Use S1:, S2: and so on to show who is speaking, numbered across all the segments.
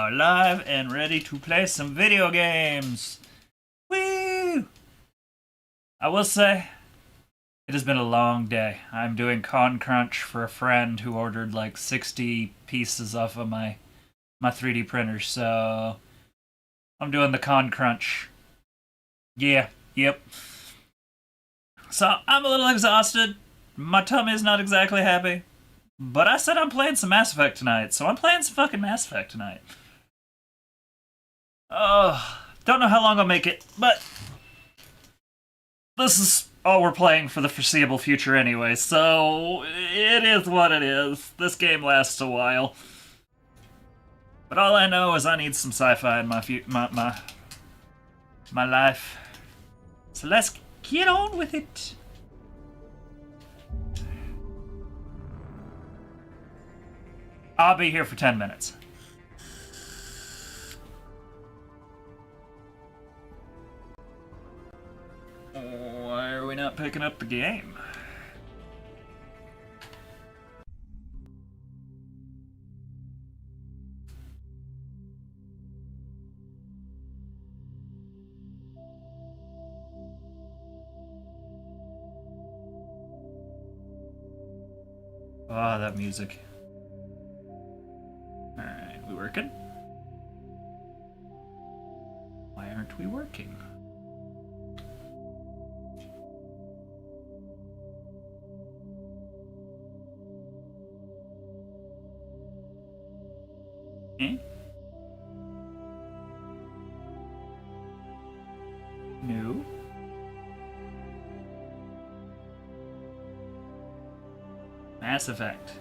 S1: are live and ready to play some video games. Woo! I will say, it has been a long day. I'm doing con crunch for a friend who ordered like 60 pieces off of my 3D printer, so I'm doing the con crunch. Yeah, yep. So I'm a little exhausted. My tummy is not exactly happy. But I said I'm playing some Mass Effect tonight, so I'm playing some fucking Mass Effect tonight. Don't know how long I'll make it, but this is all we're playing for the foreseeable future anyway, so it is what it is. This game lasts a while. But all I know is I need some sci-fi in my life. So let's get on with it. I'll be here for 10 minutes. Why are we not picking up the game? Ah, that music. Alright, we working? Why aren't we working? Eh? No? Mass Effect.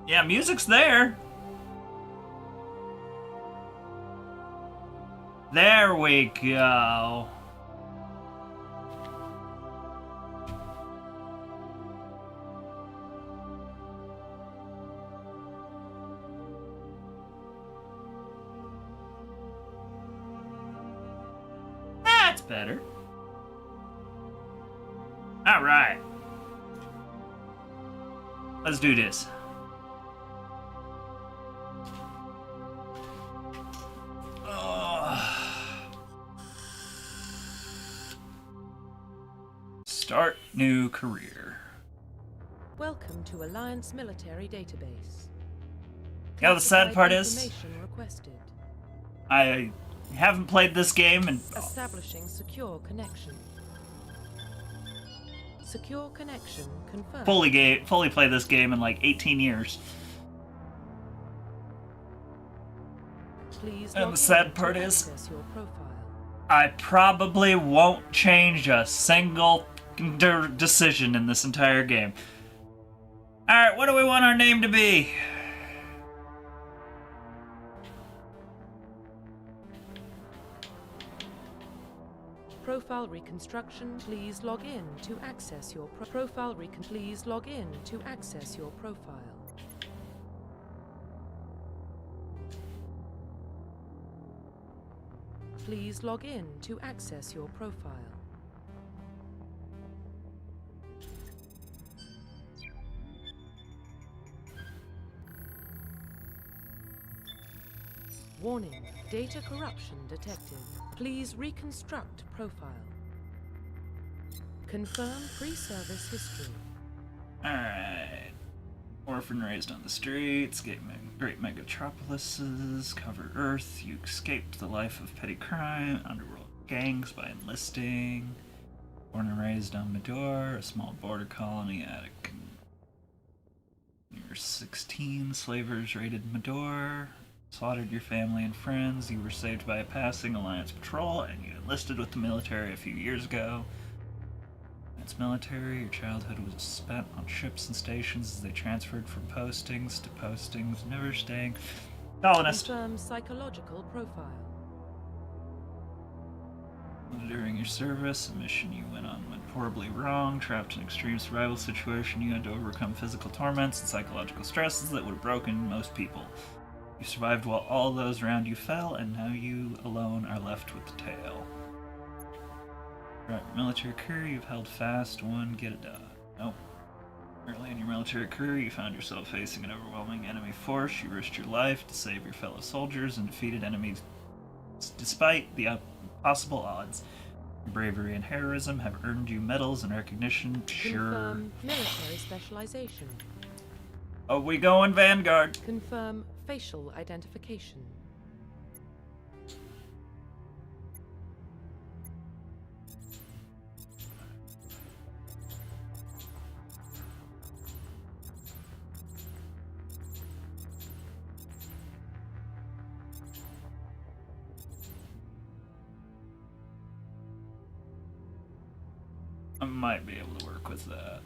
S1: Yeah, music's there. There we go. That's better. All right. Let's do this. Start new career.
S2: Welcome to Alliance Military Database.
S1: You know, the sad part is,
S2: requested.
S1: I haven't played this game and
S2: Establishing secure connection. Secure connection confirmed.
S1: fully played this game in like 18 years.
S2: Please
S1: And the sad part
S2: to
S1: is,
S2: access your profile.
S1: I probably won't change a single decision in this entire game. Alright, what do we want our name to be?
S2: Profile reconstruction. Please log in to access your profile. Please log in to access your profile. Please log in to access your profile. Warning, data corruption detected. Please reconstruct profile. Confirm pre-service history.
S1: Alright. Orphan raised on the streets, great megatropolises, cover Earth, you escaped the life of petty crime, underworld gangs by enlisting. Born and raised on Midor, a small border colony attic. You're 16, slavers raided Midor, slaughtered your family and friends, you were saved by a passing Alliance patrol, and you enlisted with the military a few years ago. It's military, your childhood was spent on ships and stations as they transferred from postings to postings, never staying. Colonist.
S2: Confirm psychological profile.
S1: During your service, a mission you went on went horribly wrong. Trapped in an extreme survival situation, you had to overcome physical torments and psychological stresses that would have broken most people. You survived while all those around you fell, and now you alone are left with the tale. Right, military career, you've held fast, one, get it done. Nope. Early in your military career, you found yourself facing an overwhelming enemy force. You risked your life to save your fellow soldiers and defeated enemies despite the impossible odds. Your bravery and heroism have earned you medals and recognition.
S2: Confirm military specialization.
S1: Oh, we going Vanguard.
S2: Confirm facial identification.
S1: I might be able to work with that.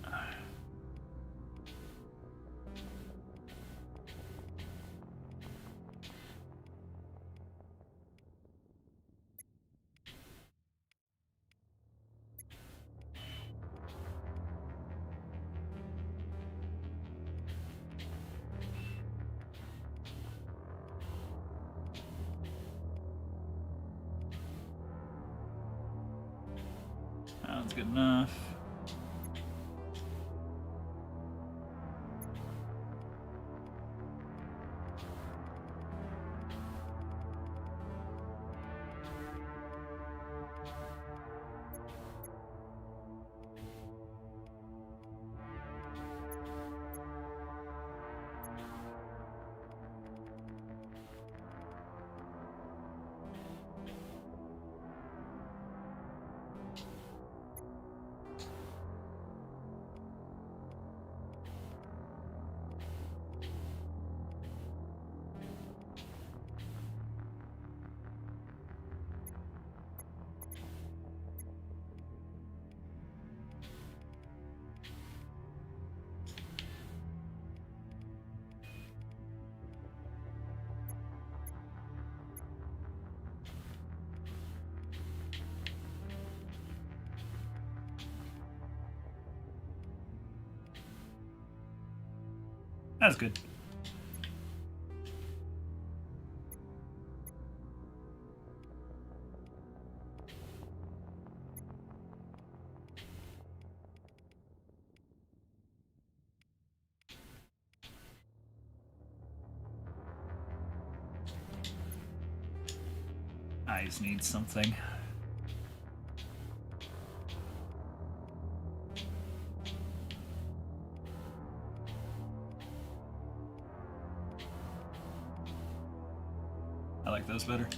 S1: Sounds good enough. That's good. Eyes need something. I like those better.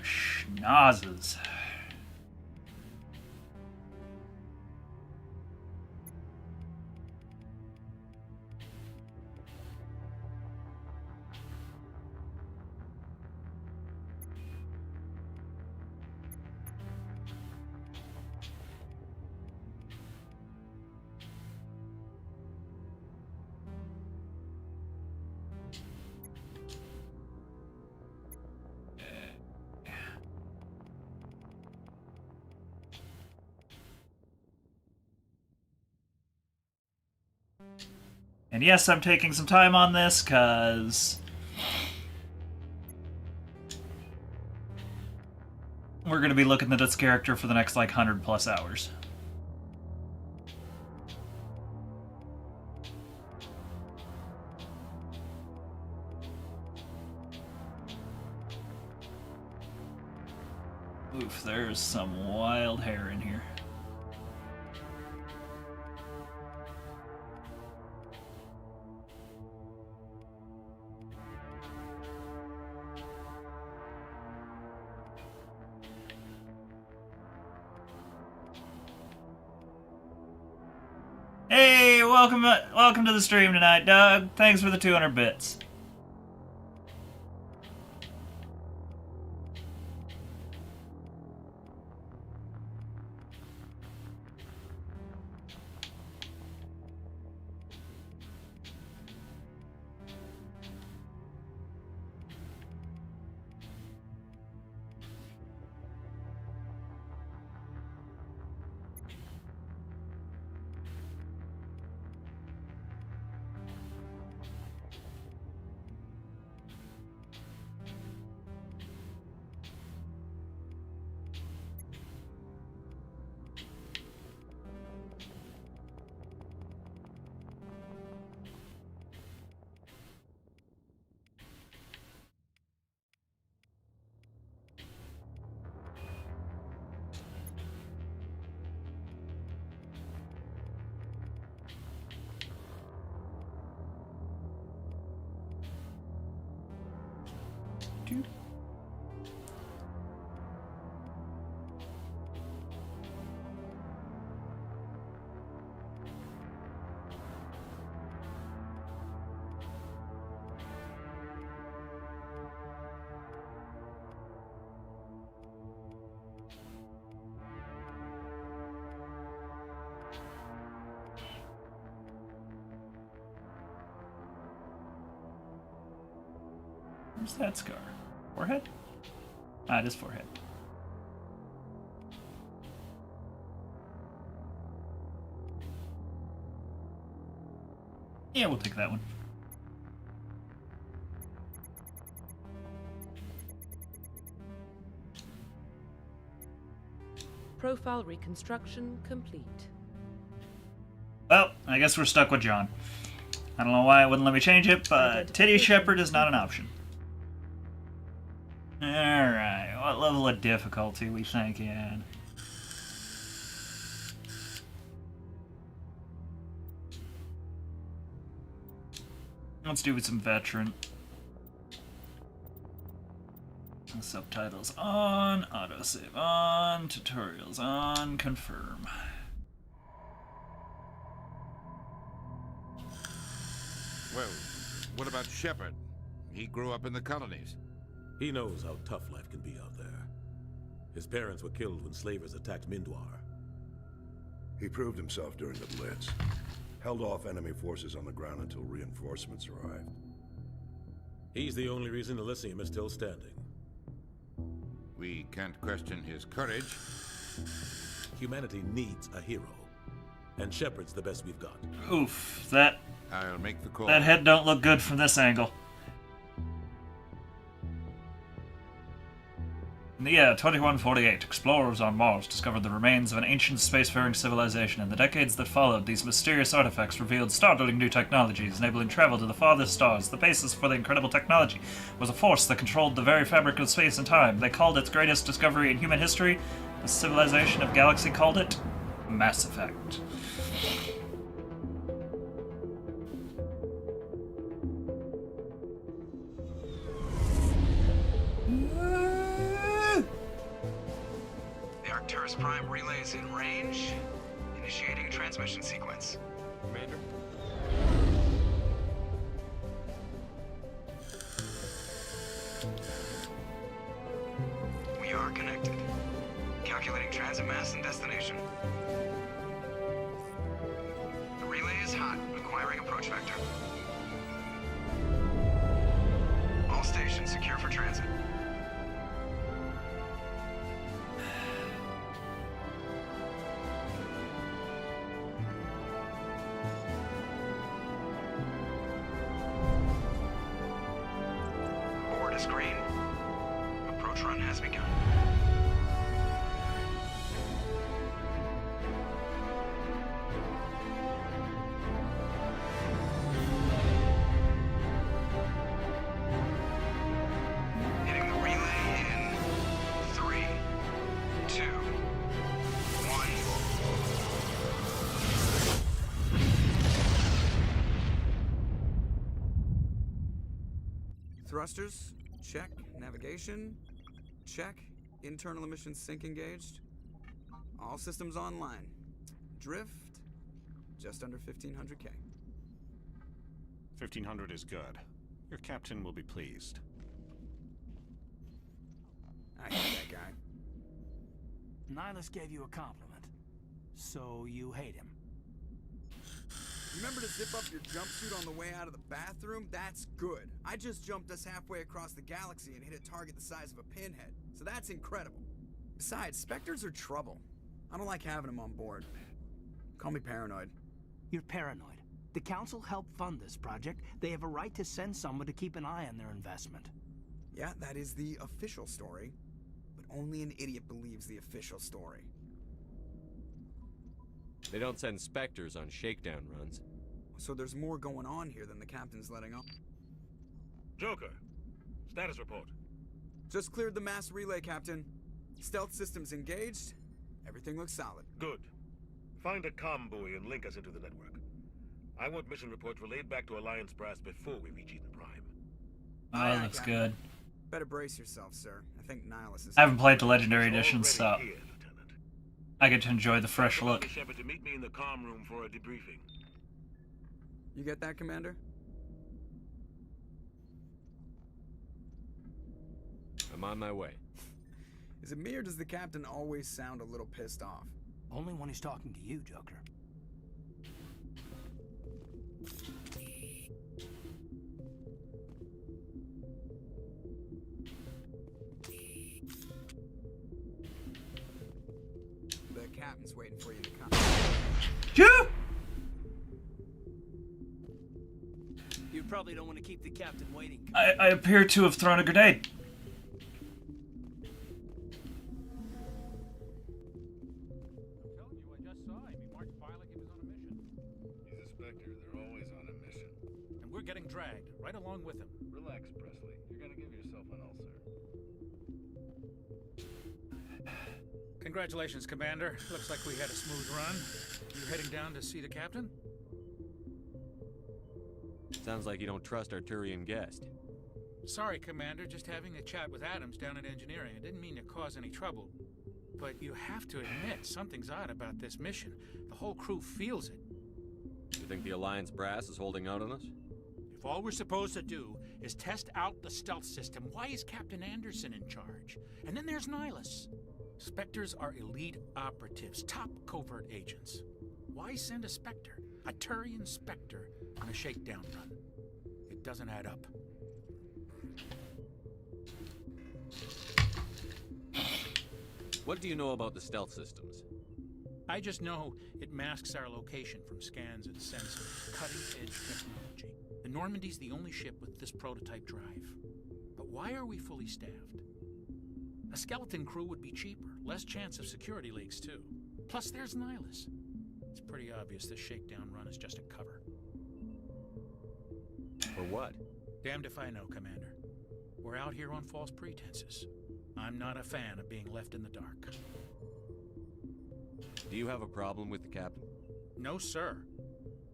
S1: Schnozzes. And yes, I'm taking some time on this, because we're going to be looking at this character for the next, like, 100+ hours. Oof, there's some wild hair in here. Hey, welcome to the stream tonight, Doug. Thanks for the 200 bits. altitude? Where's that scar? Forehead? Ah, it is forehead. Yeah, we'll take that one.
S2: Profile reconstruction complete.
S1: Well, I guess we're stuck with John. I don't know why it wouldn't let me change it, but Titty Shepherd is not an option. Alright, what level of difficulty we thinking? Let's do with some veteran. Subtitles on, autosave on, tutorials on, confirm.
S3: Well, what about Shepard? He grew up in the colonies.
S4: He knows how tough life can be out there. His parents were killed when slavers attacked Mindwar.
S5: He proved himself during the Blitz. Held off enemy forces on the ground until reinforcements arrived.
S4: He's the only reason Elysium is still standing.
S3: We can't question his courage.
S4: Humanity needs a hero. And Shepard's the best we've got.
S1: Oof, that
S3: I'll make the call.
S1: head don't look good from this angle. In the year 2148, explorers on Mars discovered the remains of an ancient spacefaring civilization. In the decades that followed, these mysterious artifacts revealed startling new technologies, enabling travel to the farthest stars. The basis for the incredible technology was a force that controlled the very fabric of space and time. They called its greatest discovery in human history. The civilization of Galaxy called it Mass Effect.
S6: Arcturus Prime relays in range. Initiating transmission sequence.
S3: Commander?
S6: We are connected. Calculating transit mass and destination. The relay is hot, acquiring approach vector. All stations secure for transit. Board is green. Approach run has begun. Hitting the relay in 3, 2, 1.
S7: Thrusters, check. Navigation, check. Internal emissions sync engaged. All systems online. Drift, just under 1500K.
S8: 1500 is good. Your captain will be pleased.
S7: I hate that guy.
S9: Nihilus gave you a compliment. So you hate him.
S7: Remember to zip up your jumpsuit on the way out of the bathroom? That's good. I just jumped us halfway across the galaxy and hit a target the size of a pinhead. So that's incredible. Besides, Spectres are trouble. I don't like having them on board. Call me paranoid.
S9: You're paranoid. The Council helped fund this project. They have a right to send someone to keep an eye on their investment.
S7: Yeah, that is the official story. But only an idiot believes the official story.
S10: They don't send Spectres on shakedown runs.
S7: So there's more going on here than the captain's letting on.
S11: Joker, status report.
S7: Just cleared the mass relay, Captain. Stealth systems engaged. Everything looks solid.
S11: Good. Find a comm buoy and link us into the network. I want mission reports relayed back to Alliance Brass before we reach Eden Prime.
S1: Oh, that looks good.
S7: Better brace yourself, sir. I think Nihilus is...
S1: I haven't played the Legendary
S11: It's
S1: Edition,
S11: already
S1: so
S11: here, Lieutenant.
S1: I get to enjoy the fresh
S11: Tell
S1: look.
S11: Shepard to meet me in the comm room for a debriefing.
S7: You get that, Commander?
S10: I'm on my way.
S7: Is it me or does the captain always sound a little pissed off?
S9: Only when he's talking to you, Joker.
S7: The captain's waiting for you to come.
S1: Yeah!
S9: You probably don't want to keep the captain waiting.
S1: I appear to have thrown a grenade.
S12: Getting dragged right along with him.
S13: Relax, Presley. You're gonna give yourself an ulcer.
S12: Congratulations, Commander. Looks like we had a smooth run. You heading down to see the captain?
S10: Sounds like you don't trust our Turian guest.
S12: Sorry, Commander. Just having a chat with Adams down at engineering. I didn't mean to cause any trouble. But you have to admit, something's odd about this mission. The whole crew feels it.
S10: You think the Alliance brass is holding out on us?
S12: If all we're supposed to do is test out the stealth system, why is Captain Anderson in charge? And then there's Nihilus. Spectres are elite operatives, top covert agents. Why send a Spectre, a Turian Spectre, on a shakedown run? It doesn't add up.
S10: What do you know about the stealth systems?
S12: I just know it masks our location from scans and sensors. Cutting-edge technology. The Normandy's the only ship with this prototype drive. But why are we fully staffed? A skeleton crew would be cheaper, less chance of security leaks too. Plus there's Nihilus. It's pretty obvious this shakedown run is just a cover.
S10: For what?
S12: Damned if I know, Commander. We're out here on false pretenses. I'm not a fan of being left in the dark.
S10: Do you have a problem with the captain?
S12: No, sir.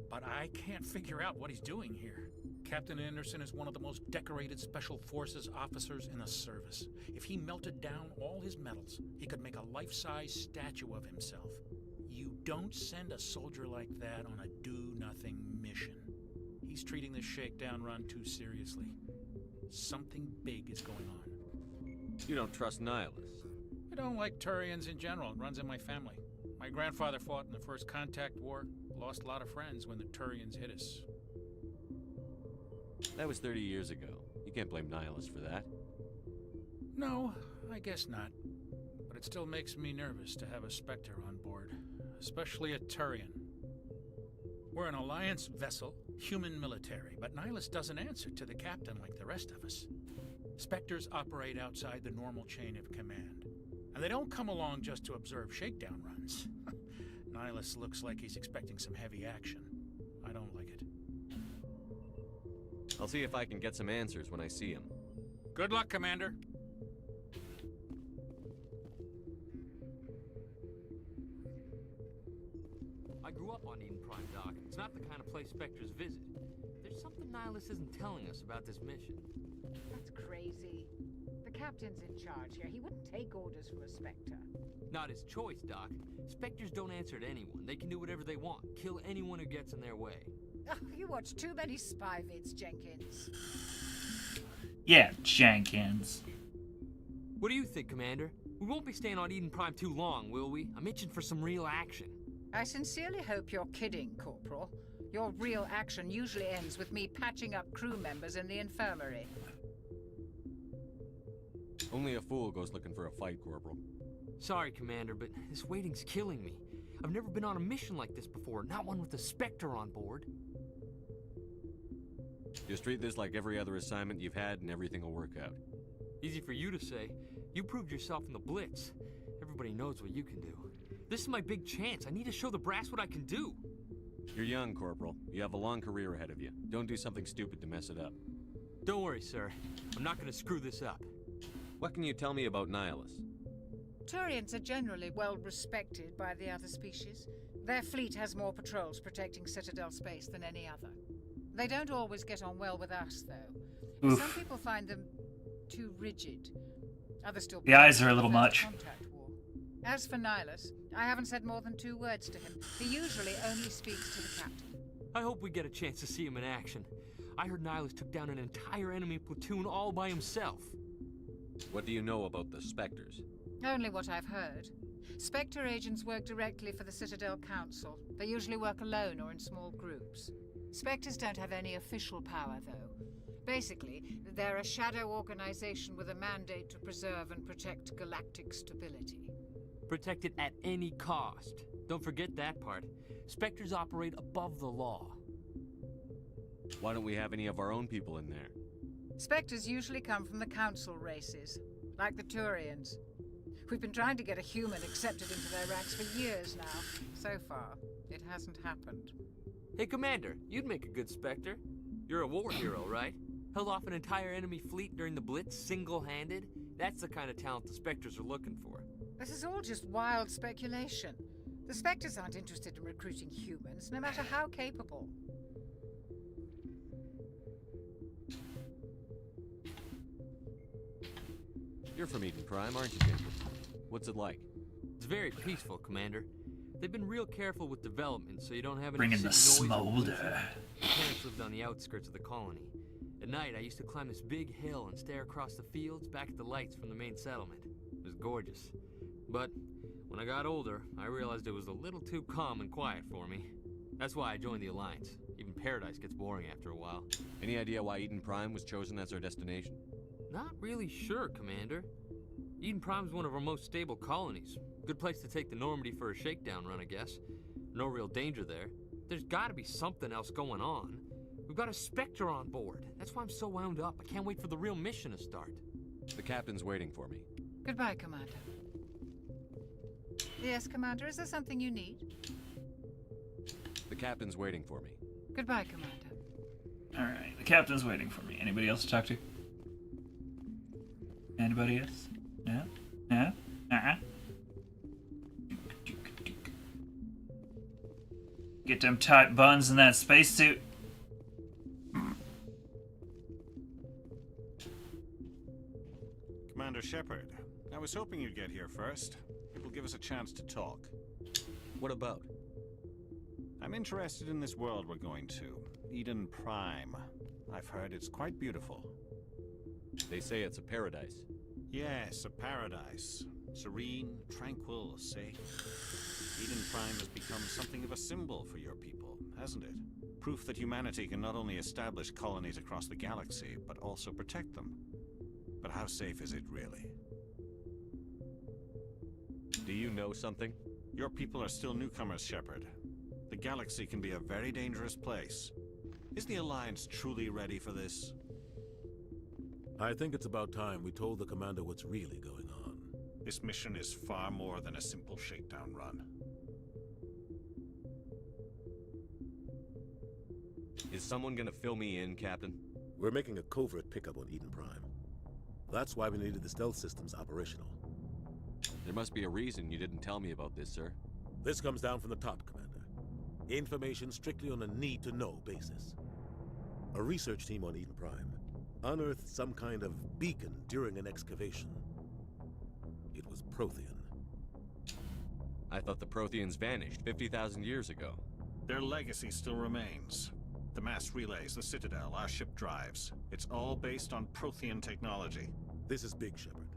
S12: But I can't figure out what he's doing here. Captain Anderson is one of the most decorated Special Forces officers in the service. If he melted down all his medals, he could make a life-size statue of himself. You don't send a soldier like that on a do-nothing mission. He's treating this shakedown run too seriously. Something big is going on.
S10: You don't trust Nihilus?
S12: I don't like Turians in general. It runs in my family. My grandfather fought in the First Contact War. Lost a lot of friends when the Turians hit us.
S10: That was 30 years ago. You can't blame Nihilus for that.
S12: No, I guess not. But it still makes me nervous to have a Spectre on board. Especially a Turian. We're an Alliance vessel, human military, but Nihilus doesn't answer to the captain like the rest of us. Spectres operate outside the normal chain of command. And they don't come along just to observe shakedown runs. Nihilus looks like he's expecting some heavy action. I don't like it.
S10: I'll see if I can get some answers when I see him.
S12: Good luck, Commander.
S14: I grew up on Eden Prime, Doc. It's not the kind of place Spectres visit. There's something Nihilus isn't telling us about this mission.
S15: That's crazy. The captain's in charge here. He wouldn't take orders from a Spectre.
S14: Not his choice, Doc. Spectres don't answer to anyone. They can do whatever they want. Kill anyone who gets in their way.
S15: Oh, you watch too many spy vids, Jenkins.
S1: Yeah, Jenkins.
S14: What do you think, Commander? We won't be staying on Eden Prime too long, will we? I'm itching for some real action.
S15: I sincerely hope you're kidding, Corporal. Your real action usually ends with me patching up crew members in the infirmary.
S10: Only a fool goes looking for a fight, Corporal.
S14: Sorry, Commander, but this waiting's killing me. I've never been on a mission like this before, not one with a Spectre on board.
S10: Just treat this like every other assignment you've had and everything will work out.
S14: Easy for you to say. You proved yourself in the Blitz. Everybody knows what you can do. This is my big chance. I need to show the brass what I can do.
S10: You're young, Corporal. You have a long career ahead of you. Don't do something stupid to mess it up.
S14: Don't worry, sir. I'm not gonna screw this up.
S10: What can you tell me about Nihilus?
S15: Turians are generally well respected by the other species. Their fleet has more patrols protecting Citadel space than any other. They don't always get on well with us, though.
S1: Oof.
S15: Some people find them too rigid. Others still
S1: The eyes are a little
S15: prefer
S1: much.
S15: contact war. As for Nihilus, I haven't said more than 2 words to him. He usually only speaks to the captain.
S14: I hope we get a chance to see him in action. I heard Nihilus took down an entire enemy platoon all by himself.
S10: What do you know about the Spectres?
S15: Only what I've heard. Spectre agents work directly for the Citadel Council. They usually work alone or in small groups. Spectres don't have any official power, though. Basically, they're a shadow organization with a mandate to preserve and protect galactic stability.
S14: Protect it at any cost. Don't forget that part. Spectres operate above the law.
S10: Why don't we have any of our own people in there?
S15: Spectres usually come from the Council races, like the Turians. We've been trying to get a human accepted into their ranks for years now. So far, it hasn't happened.
S14: Hey, Commander, you'd make a good Spectre. You're a war hero, right? Held off an entire enemy fleet during the Blitz single-handed? That's the kind of talent the Spectres are looking for.
S15: This is all just wild speculation. The Spectres aren't interested in recruiting humans, no matter how capable.
S10: You're from Eden Prime, aren't you, Jacob? What's it like?
S14: It's very peaceful, Commander. They've been real careful with development, so you don't have any
S1: Bring in the
S14: sick noise or pollution.
S1: smolder.
S14: My parents lived on the outskirts of the colony. At night, I used to climb this big hill and stare across the fields back at the lights from the main settlement. It was gorgeous. But when I got older, I realized it was a little too calm and quiet for me. That's why I joined the Alliance. Even Paradise gets boring after a while.
S10: Any idea why Eden Prime was chosen as our destination?
S14: Not really sure, Commander. Eden Prime's one of our most stable colonies. Good place to take the Normandy for a shakedown run, I guess. No real danger there. There's gotta be something else going on. We've got a Spectre on board. That's why I'm so wound up. I can't wait for the real mission to start.
S10: The captain's waiting for me.
S15: Goodbye, Commander. Yes, Commander, is there something you need?
S10: The captain's waiting for me.
S15: Goodbye, Commander.
S1: Alright, the captain's waiting for me. Anybody else to talk to? Anybody else? No? No? Get them tight buns in that spacesuit.
S8: Commander Shepard, I was hoping you'd get here first. It will give us a chance to talk.
S10: What about?
S8: I'm interested in this world we're going to, Eden Prime. I've heard it's quite beautiful.
S10: They say it's a paradise.
S8: Yes, a paradise. Serene, tranquil, safe. Eden Prime has become something of a symbol for your people, hasn't it? Proof that humanity can not only establish colonies across the galaxy, but also protect them. But how safe is it really?
S10: Do you know something?
S8: Your people are still newcomers, Shepard. The galaxy can be a very dangerous place. Is the Alliance truly ready for this?
S4: I think it's about time we told the commander what's really going on.
S8: This mission is far more than a simple shakedown run.
S10: Is someone gonna fill me in, Captain?
S4: We're making a covert pickup on Eden Prime. That's why we needed the stealth systems operational.
S10: There must be a reason you didn't tell me about this, sir.
S4: This comes down from the top, Commander. Information strictly on a need-to-know basis. A research team on Eden Prime unearthed some kind of beacon during an excavation. It was Prothean.
S10: I thought the Protheans vanished 50,000 years ago.
S8: Their legacy still remains. The mass relays, the Citadel, our ship drives. It's all based on Prothean technology.
S4: This is big, Shepard.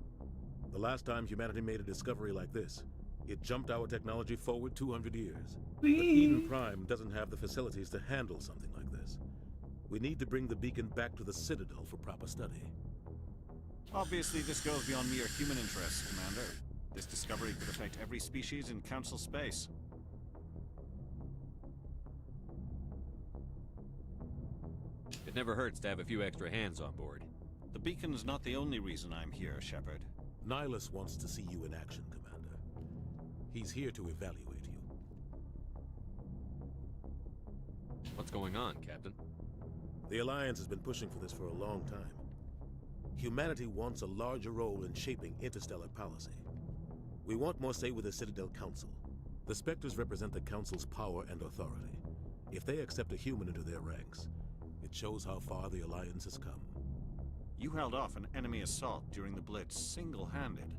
S4: The last time humanity made a discovery like this, it jumped our technology forward 200 years. But Eden Prime doesn't have the facilities to handle something like this. We need to bring the beacon back to the Citadel for proper study.
S8: Obviously, this goes beyond mere human interests, Commander. This discovery could affect every species in Council space.
S10: It never hurts to have a few extra hands on board.
S8: The beacon's not the only reason I'm here, Shepard.
S4: Nihilus wants to see you in action, Commander. He's here to evaluate you.
S10: What's going on, Captain?
S4: The Alliance has been pushing for this for a long time. Humanity wants a larger role in shaping interstellar policy. We want more say with the Citadel Council. The Spectres represent the Council's power and authority. If they accept a human into their ranks, it shows how far the Alliance has come.
S8: You held off an enemy assault during the Blitz single-handed.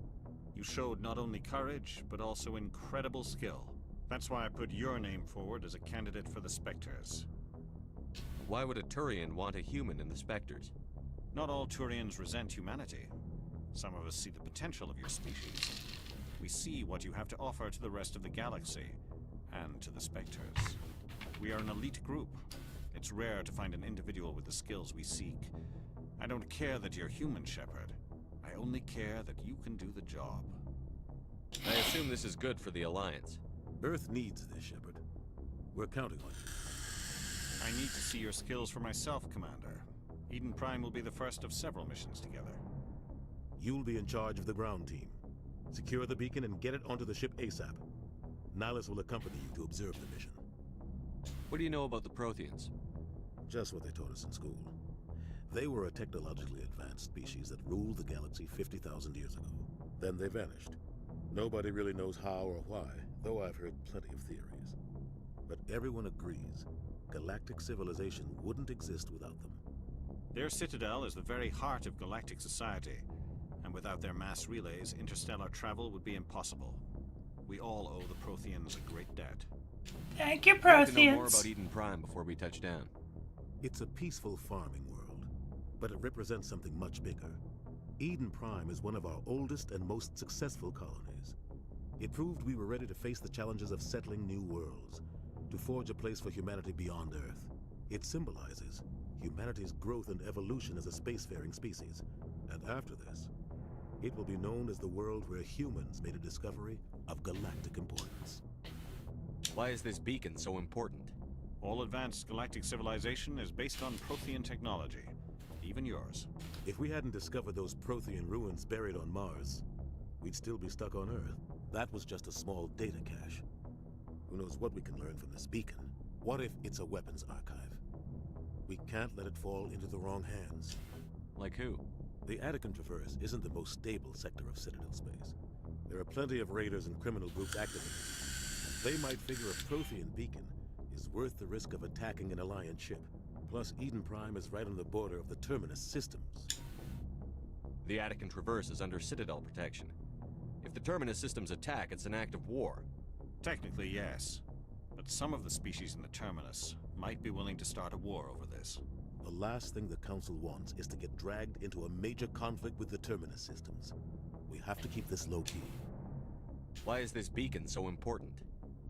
S8: You showed not only courage, but also incredible skill. That's why I put your name forward as a candidate for the Spectres.
S10: Why would a Turian want a human in the Spectres?
S8: Not all Turians resent humanity. Some of us see the potential of your species. We see what you have to offer to the rest of the galaxy, and to the Spectres. We are an elite group. It's rare to find an individual with the skills we seek. I don't care that you're human, Shepard. I only care that you can do the job.
S10: I assume this is good for the Alliance.
S4: Earth needs this, Shepard. We're counting on you.
S8: I need to see your skills for myself, Commander. Eden Prime will be the first of several missions together.
S4: You'll be in charge of the ground team. Secure the beacon and get it onto the ship ASAP. Nihilus will accompany you to observe the mission.
S10: What do you know about the Protheans?
S4: Just what they taught us in school. They were a technologically advanced species that ruled the galaxy 50,000 years ago. Then they vanished. Nobody really knows how or why, though I've heard plenty of theories. But everyone agrees, galactic civilization wouldn't exist without them.
S8: Their citadel is the very heart of galactic society, and without their mass relays, interstellar travel would be impossible. We all owe the Protheans a great debt.
S1: Thank you,
S10: I'd like to know more
S1: Protheans.
S10: about Eden Prime before we touch down.
S4: It's a peaceful farming world, but it represents something much bigger. Eden Prime is one of our oldest and most successful colonies. It proved we were ready to face the challenges of settling new worlds, to forge a place for humanity beyond Earth. It symbolizes humanity's growth and evolution as a spacefaring species. And after this, it will be known as the world where humans made a discovery of galactic importance.
S10: Why is this beacon so important?
S8: All advanced galactic civilization is based on Prothean technology, even yours.
S4: If we hadn't discovered those Prothean ruins buried on Mars, we'd still be stuck on Earth. That was just a small data cache. Who knows what we can learn from this beacon? What if it's a weapons archive? We can't let it fall into the wrong hands.
S10: Like who?
S4: The Attican Traverse isn't the most stable sector of Citadel space. There are plenty of raiders and criminal groups active in it. They might figure a Prothean beacon is worth the risk of attacking an Alliance ship. Plus, Eden Prime is right on the border of the Terminus systems.
S10: The Attican Traverse is under Citadel protection. If the Terminus systems attack, it's an act of war.
S8: Technically, yes. But some of the species in the Terminus might be willing to start a war over this.
S4: The last thing the Council wants is to get dragged into a major conflict with the Terminus systems. We have to keep this low-key.
S10: Why is this beacon so important?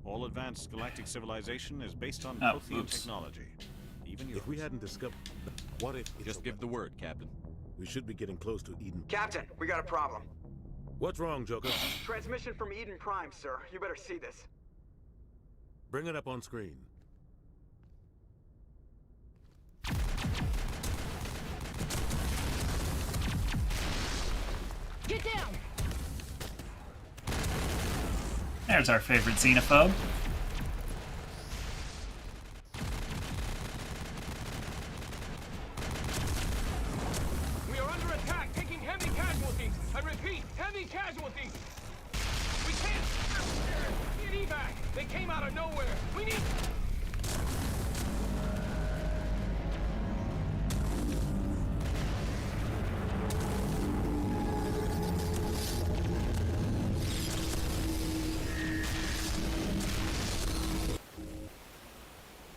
S8: All advanced galactic civilization is based on
S1: Oh,
S8: Prothean
S1: oops.
S8: technology. Even yours.
S4: If we hadn't discovered... What if...
S10: Just give the word, Captain.
S4: We should be getting close to Eden...
S7: Captain, we got a problem.
S4: What's wrong, Joker?
S7: Transmission from Eden Prime, sir. You better see this.
S4: Bring it up on screen.
S16: Get down!
S1: There's our favorite xenophobe.
S16: We are under attack, taking heavy casualties. I repeat, heavy casualties. We can't get evac. They came out of nowhere. We need...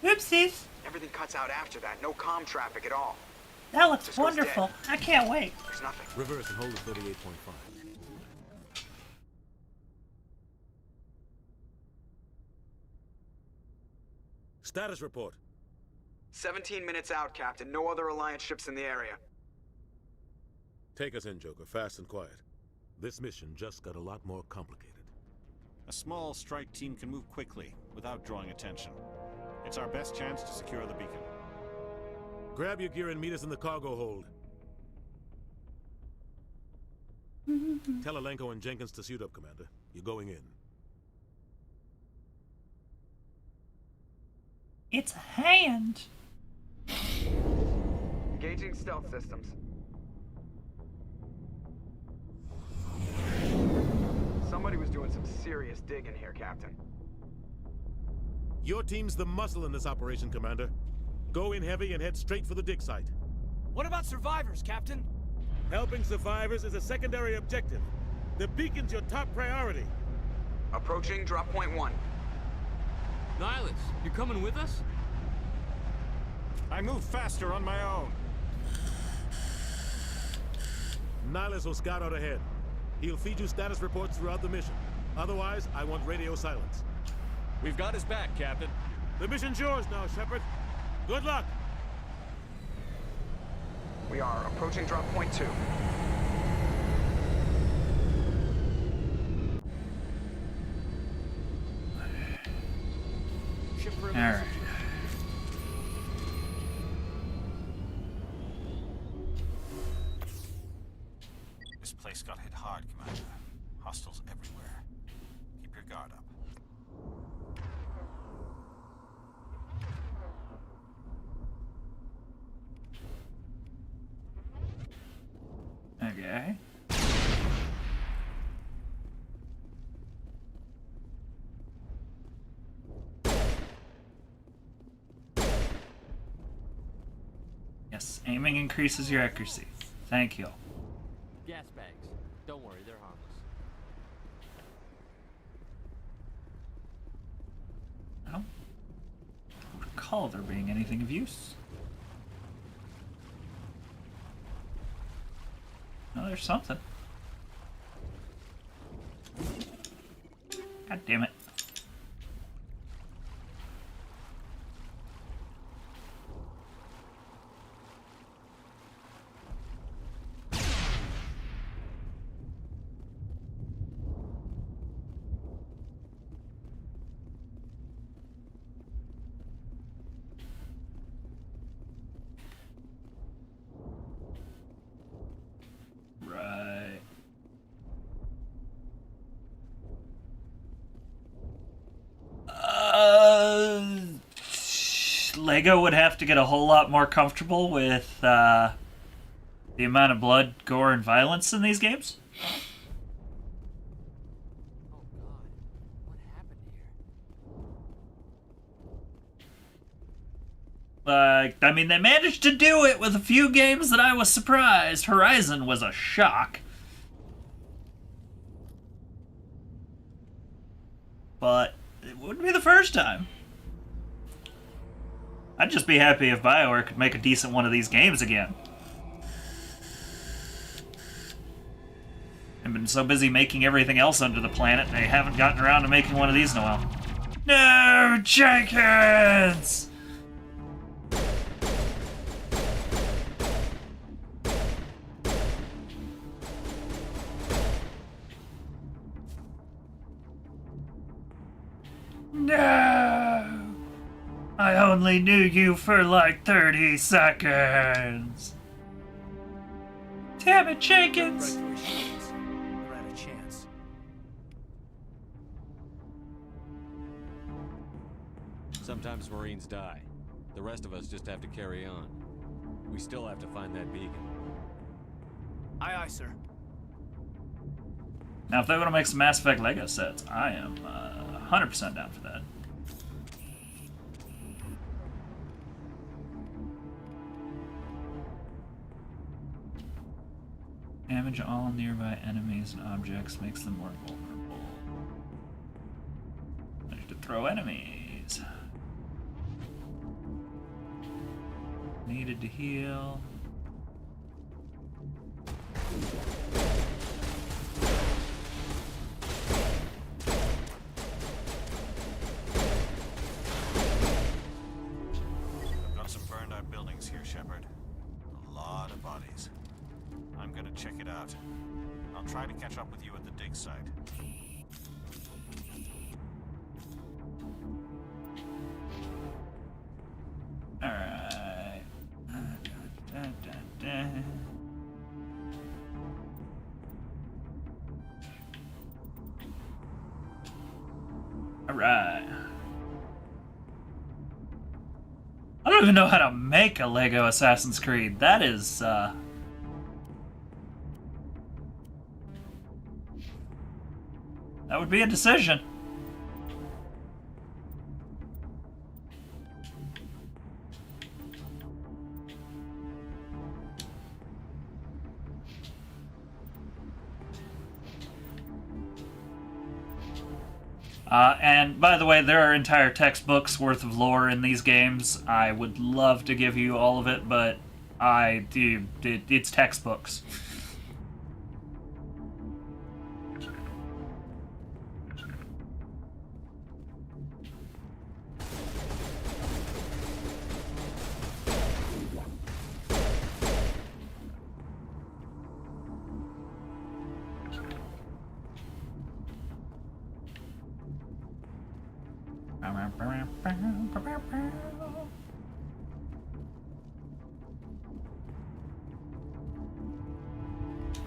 S1: Oopsies.
S7: Everything cuts out after that. No comm traffic at all.
S1: That looks
S7: Cisco's
S1: wonderful.
S7: dead.
S1: I can't wait.
S7: There's nothing.
S4: Reverse and hold at 38.5. Status report.
S7: 17 minutes out, Captain. No other Alliance ships in the area.
S4: Take us in, Joker, fast and quiet. This mission just got a lot more complicated.
S8: A small strike team can move quickly, without drawing attention. It's our best chance to secure the beacon.
S4: Grab your gear and meet us in the cargo hold. Tell Alenko and Jenkins to suit up, Commander. You're going in.
S1: It's a hand.
S7: Engaging stealth systems. Somebody was doing some serious digging here, Captain.
S4: Your team's the muscle in this operation, Commander. Go in heavy and head straight for the dig site.
S9: What about survivors, Captain?
S4: Helping survivors is a secondary objective. The beacon's your top priority.
S6: Approaching drop point 1.
S14: Nihilus, you coming with us?
S8: I move faster on my own.
S4: Nihilus will scout out ahead. He'll feed you status reports throughout the mission. Otherwise, I want radio silence.
S10: We've got his back, Captain.
S4: The mission's yours now, Shepard. Good luck!
S6: We are approaching drop point 2.
S1: Alright.
S8: This place got hit hard, Commander. Hostiles everywhere. Keep your guard up.
S1: Okay. Yes, aiming increases your accuracy. Thank you.
S14: Gas bags. Don't worry, they're harmless.
S1: I don't recall there being anything of use. No, there's something. God damn it. Right. Lego would have to get a whole lot more comfortable with the amount of blood, gore, and violence in these games.
S14: Oh God, what happened here?
S1: I mean, they managed to do it with a few games that I was surprised. Horizon was a shock. But it wouldn't be the first time. I'd just be happy if BioWare could make a decent one of these games again. They've been so busy making everything else under the planet, they haven't gotten around to making one of these in a while. No, Jenkins! No! I only knew you for like 30 seconds. Damn it, Jenkins!
S9: They're out of chance.
S10: Sometimes Marines die. The rest of us just have to carry on. We still have to find that beacon.
S9: Aye, aye, sir.
S1: Now, if they want to make some Mass Effect Lego sets, I am 100% down for that. Damage all nearby enemies and objects makes them more vulnerable. Manage to throw enemies. Needed to heal.
S8: I've got some burned out buildings here, Shepard. A lot of bodies. I'm gonna check it out. I'll try to catch up with you at the dig site.
S1: Alright. Alright. I don't even know how to make a Lego Assassin's Creed. That is, that would be a decision. And by the way, there are entire textbooks worth of lore in these games. I would love to give you all of it, but it's textbooks.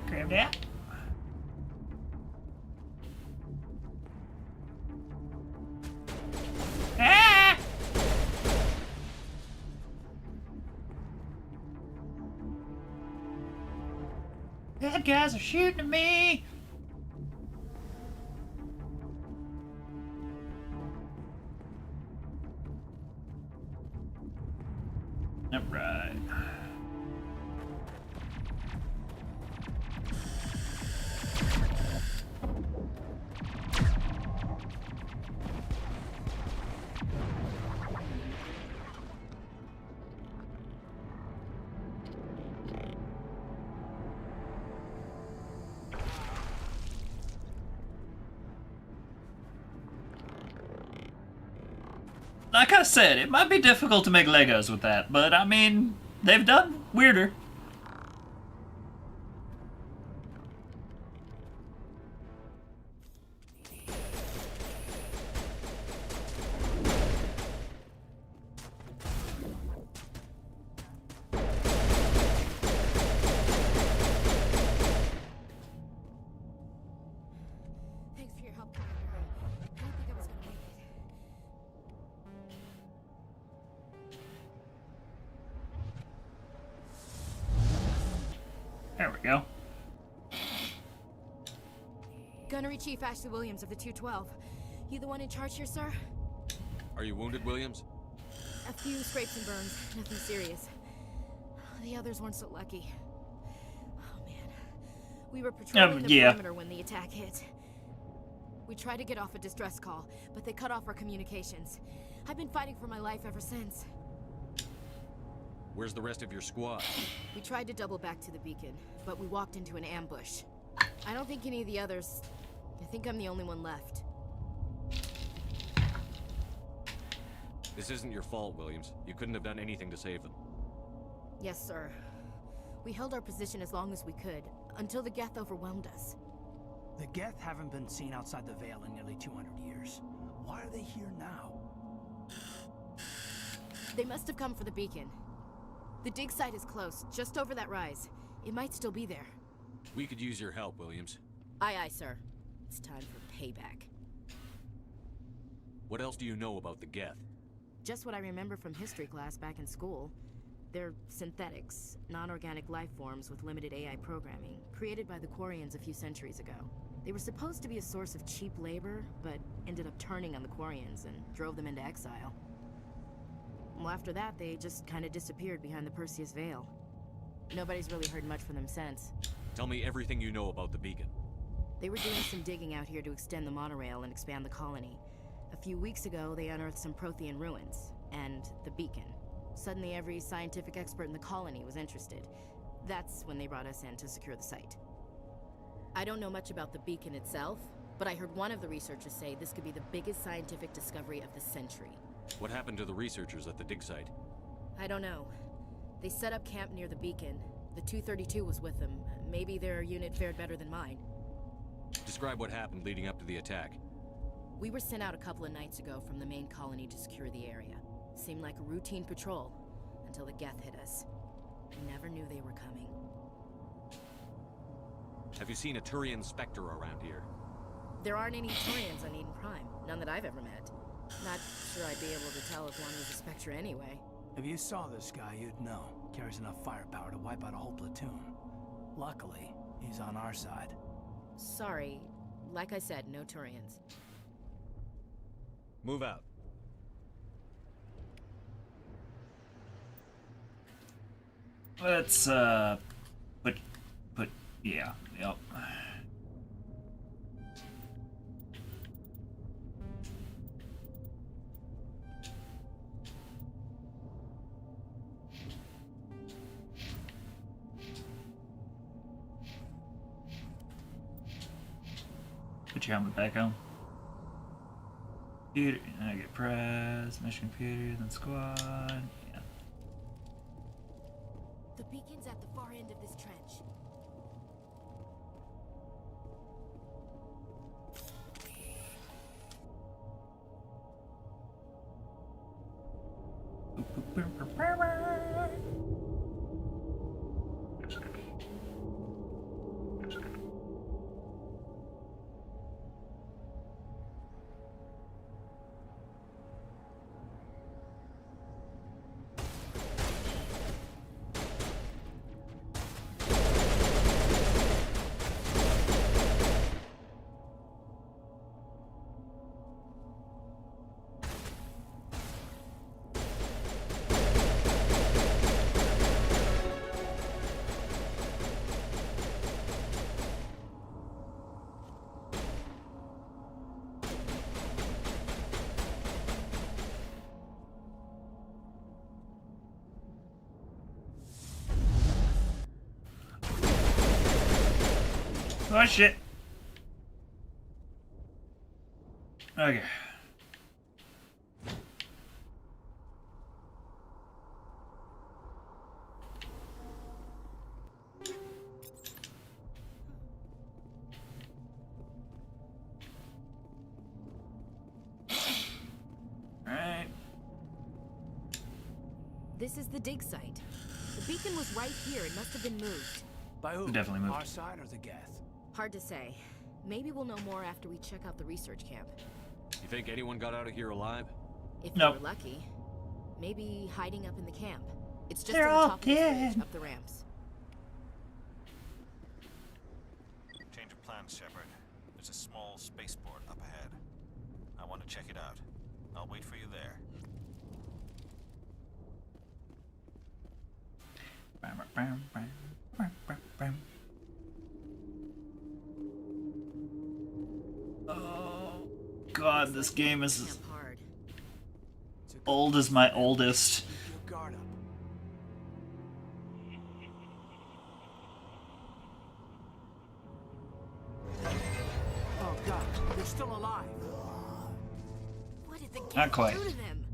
S1: Grab that. Ah! Bad guys are shooting at me. All right. Like I said, it might be difficult to make Legos with that, but I mean, they've done weirder.
S17: Thanks for your help, Commander. I didn't think I was gonna make it.
S1: There we go.
S17: Gunnery Chief Ashley Williams of the 212. You the one in charge here, sir?
S10: Are you wounded, Williams?
S17: A few scrapes and burns, nothing serious. The others weren't so lucky. Oh man. We were patrolling the perimeter when the attack hit. We tried to get off a distress call, but they cut off our communications. I've been fighting for my life ever since.
S10: Where's the rest of your squad?
S17: We tried to double back to the beacon, but we walked into an ambush. I don't think any of the others... I think I'm the only one left.
S10: This isn't your fault, Williams. You couldn't have done anything to save them.
S17: Yes, sir. We held our position as long as we could, until the Geth overwhelmed us.
S9: The Geth haven't been seen outside the Veil in nearly 200 years. Why are they here now?
S17: They must have come for the beacon. The dig site is close, just over that rise. It might still be there.
S10: We could use your help, Williams.
S17: Aye, aye, sir. It's time for payback.
S10: What else do you know about the Geth?
S17: Just what I remember from history class back in school. They're synthetics, non-organic life forms with limited AI programming, created by the Quarians a few centuries ago. They were supposed to be a source of cheap labor, but ended up turning on the Quarians and drove them into exile. Well, after that, they just kind of disappeared behind the Perseus Veil. Nobody's really heard much from them since.
S10: Tell me everything you know about the beacon.
S17: They were doing some digging out here to extend the monorail and expand the colony. A few weeks ago, they unearthed some Prothean ruins, and the beacon. Suddenly, every scientific expert in the colony was interested. That's when they brought us in to secure the site. I don't know much about the beacon itself, but I heard one of the researchers say this could be the biggest scientific discovery of the century.
S10: What happened to the researchers at the dig site?
S17: I don't know. They set up camp near the beacon. The 232 was with them. Maybe their unit fared better than mine.
S10: Describe what happened leading up to the attack.
S17: We were sent out a couple of nights ago from the main colony to secure the area. Seemed like a routine patrol, until the Geth hit us. We never knew they were coming.
S10: Have you seen a Turian Spectre around here?
S17: There aren't any Turians on Eden Prime. None that I've ever met. Not sure I'd be able to tell if one was a Spectre anyway.
S9: If you saw this guy, you'd know. Carries enough firepower to wipe out a whole platoon. Luckily, he's on our side.
S17: Sorry. Like I said, no Turians.
S10: Move out.
S1: Let's, yeah, yep. Put your helmet back on. Computer, I get press, mission computer, then squad. Yeah.
S17: The beacon's at the far end of this trench.
S1: Oh shit. Okay. Alright.
S17: This is the dig site. The beacon was right here. It must have been moved.
S9: By who?
S1: Definitely moved.
S9: Our side or the Geth?
S17: Hard to say. Maybe we'll know more after we check out the research camp.
S10: You think anyone got out of here alive?
S17: If
S1: Nope.
S17: we're lucky. Maybe hiding up in the camp. It's just
S1: They're
S17: on the
S1: all
S17: top of the
S1: dead.
S17: bridge, up the ramps.
S8: Change of plans, Shepard. There's a small spaceport up ahead. I want to check it out. I'll wait for you there.
S1: Oh god, this game is as
S17: Camp hard.
S1: old as my oldest.
S9: Keep your guard up. Oh god, they're still alive.
S17: What did the
S1: Not
S17: Geth
S1: quite.
S17: do to them?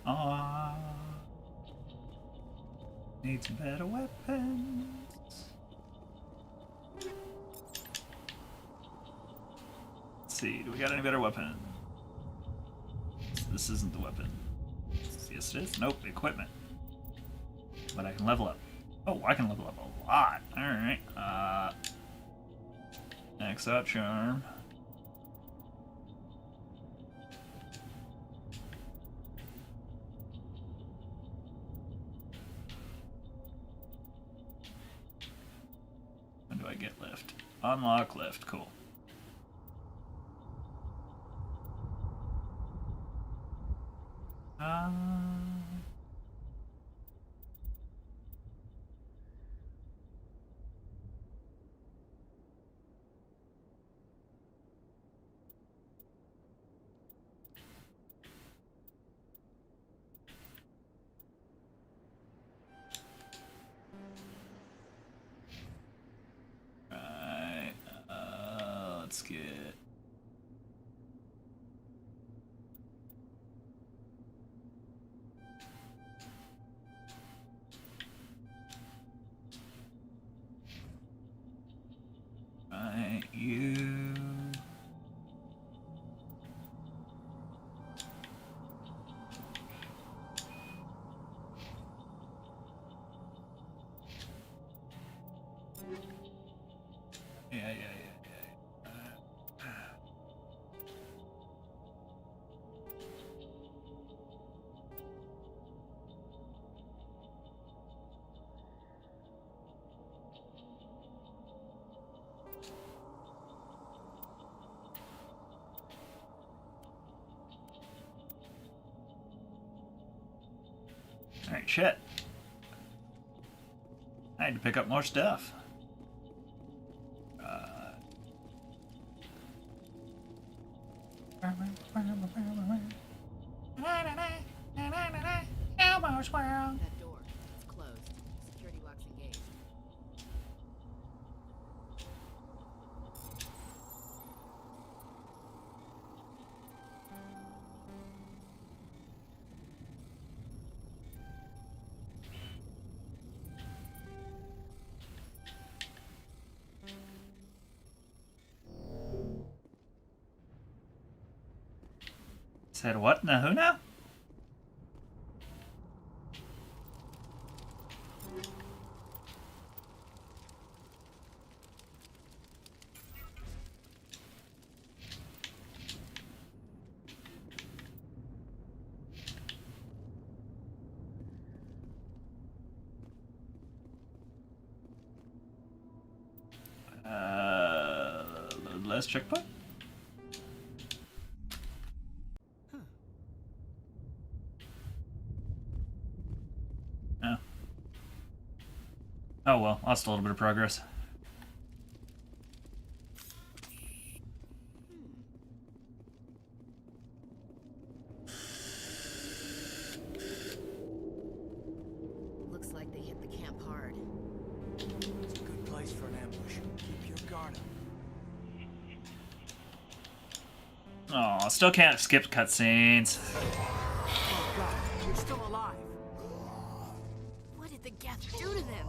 S1: Aww. Need some better weapons. Let's see, do we got any better weapons? This isn't the weapon. Yes, it is. Nope, equipment. But I can level up. Oh, I can level up a lot. Alright. Max out charm. What do I get lift? Unlock lift. Cool. Right. Let's get. Right, you. Yeah. Alright, shit. I had to pick up more stuff. Elmo's World.
S17: That door, it's closed. Security lock's engaged.
S1: Said what in the who now? Last checkpoint? Oh. Oh well, lost a little bit of progress.
S17: Looks like they hit the camp hard.
S9: It's a good place for an ambush. Keep your guard up.
S1: Oh, still can't skip cutscenes.
S9: Oh God, you're still alive.
S17: What did the Geth do to them?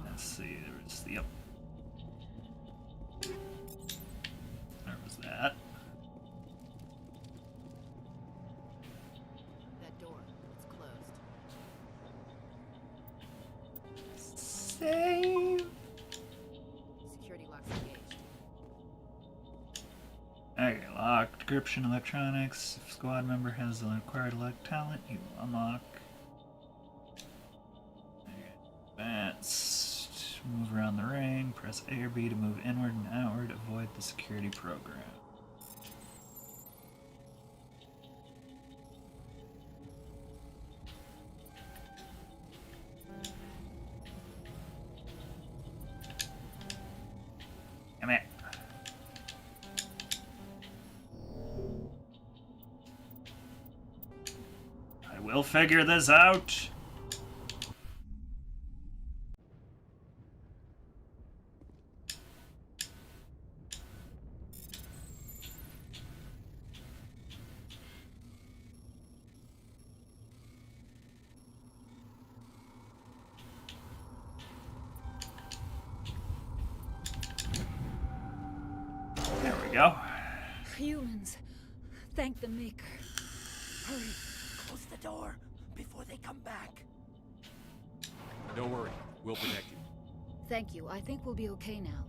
S1: Let's see, there's the, yep. There was that.
S17: That door, it's closed.
S1: Save.
S17: Security lock's engaged.
S1: Okay, locked. Decryption electronics. If squad member has the required talent, you will unlock. Advanced. Move around the ring. Press A or B to move inward and outward. Avoid the security program. Come here. I will figure this out. There we go.
S18: Humans. Thank the Maker.
S9: Hurry, close the door before they come back.
S10: Don't worry, we'll protect you.
S18: Thank you. I think we'll be okay now.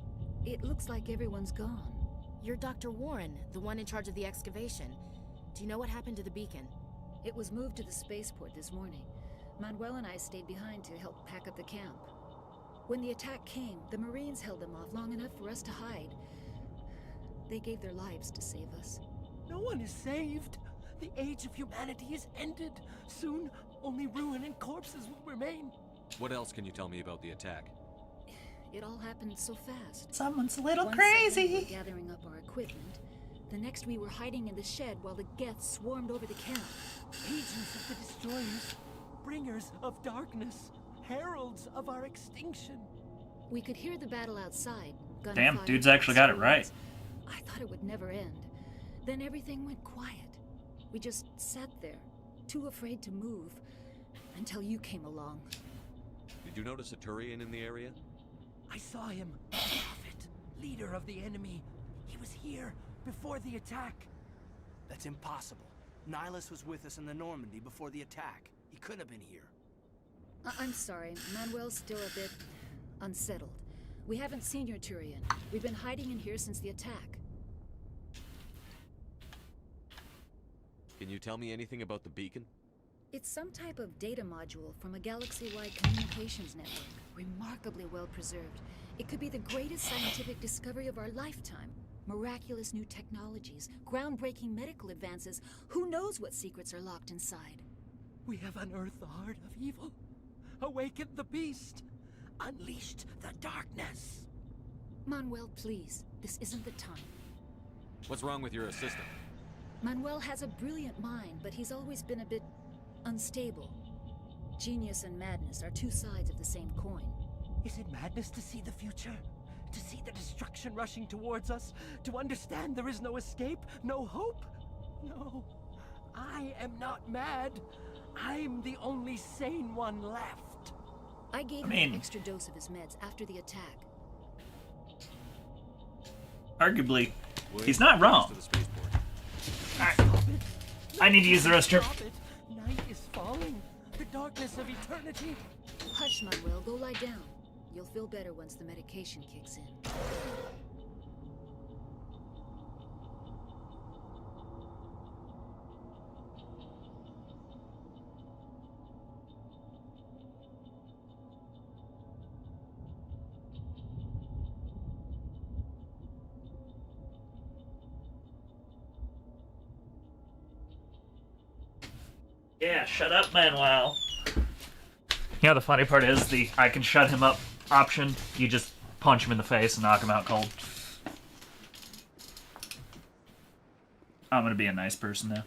S18: It looks like everyone's gone.
S17: You're Dr. Warren, the one in charge of the excavation. Do you know what happened to the beacon?
S18: It was moved to the spaceport this morning. Manuel and I stayed behind to help pack up the camp. When the attack came, the Marines held them off long enough for us to hide. They gave their lives to save us.
S9: No one is saved. The age of humanity is ended. Soon, only ruin and corpses will remain.
S10: What else can you tell me about the attack?
S18: It all happened so fast.
S1: Someone's a little
S18: One
S1: crazy.
S18: second we were gathering up our equipment. The next we were hiding in the shed while the Geth swarmed over the camp.
S9: Agents of the Destroyers, bringers of darkness, heralds of our extinction.
S18: We could hear the battle outside.
S1: Damn,
S18: gunfire,
S1: dude's actually got it right.
S18: I thought it would never end. Then everything went quiet. We just sat there, too afraid to move, until you came along.
S10: Did you notice a Turian in the area?
S9: I saw him, prophet, leader of the enemy. He was here, before the attack. That's impossible. Nihilus was with us in the Normandy before the attack. He couldn't have been here.
S18: I'm sorry. Manuel's still a bit unsettled. We haven't seen your Turian. We've been hiding in here since the attack.
S10: Can you tell me anything about the beacon?
S18: It's some type of data module from a galaxy-wide communications network. Remarkably well preserved. It could be the greatest scientific discovery of our lifetime. Miraculous new technologies, groundbreaking medical advances. Who knows what secrets are locked inside?
S9: We have unearthed the heart of evil, awakened the beast, unleashed the darkness.
S18: Manuel, please. This isn't the time.
S10: What's wrong with your assistant?
S18: Manuel has a brilliant mind, but he's always been a bit unstable. Genius and madness are two sides of the same coin.
S9: Is it madness to see the future? To see the destruction rushing towards us? To understand there is no escape? No hope? No. I am not mad. I'm the only sane one left.
S18: I gave him an extra dose of his meds after the attack.
S1: Arguably, he's not wrong. I need to use the restroom.
S9: Night is falling. The darkness of eternity.
S18: Hush, Manuel. Go lie down. You'll feel better once the medication kicks in.
S1: Yeah, shut up, Manuel. You know, the funny part is I can shut him up option. You just punch him in the face and knock him out cold. I'm gonna be a nice person now.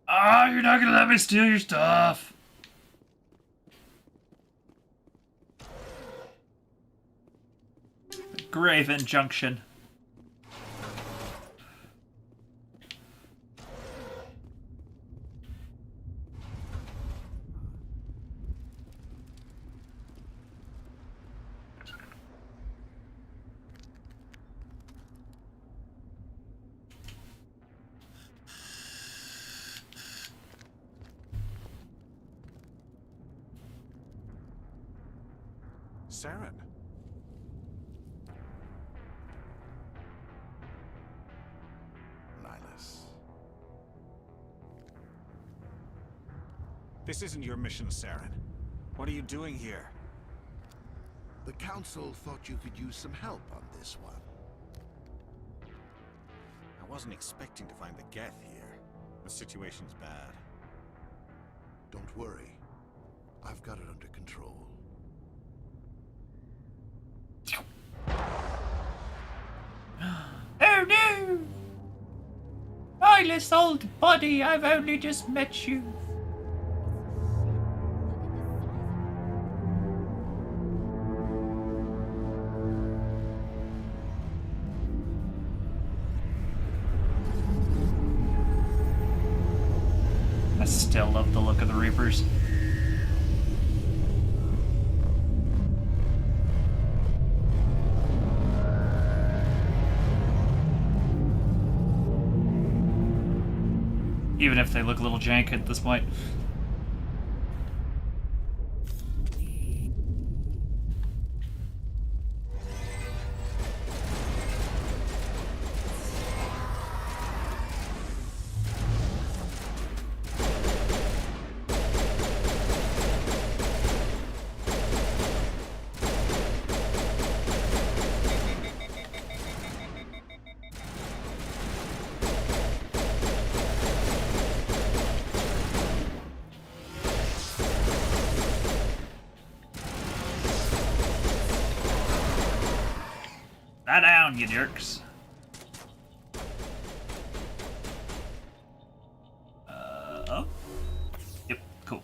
S1: Ah, you're not gonna let me steal your stuff. Grave injunction.
S3: Saren.
S19: Nihilus.
S8: This isn't your mission, Saren. What are you doing here?
S19: The Council thought you could use some help on this one.
S8: I wasn't expecting to find the Geth here. The situation's bad.
S19: Don't worry. I've got it under control.
S1: Oh no! Eyeless old body, I've only just met you. I still love the look of the Reapers. Even if they look a little jank at this point. Lie down, you jerks. Oh? Yep, cool.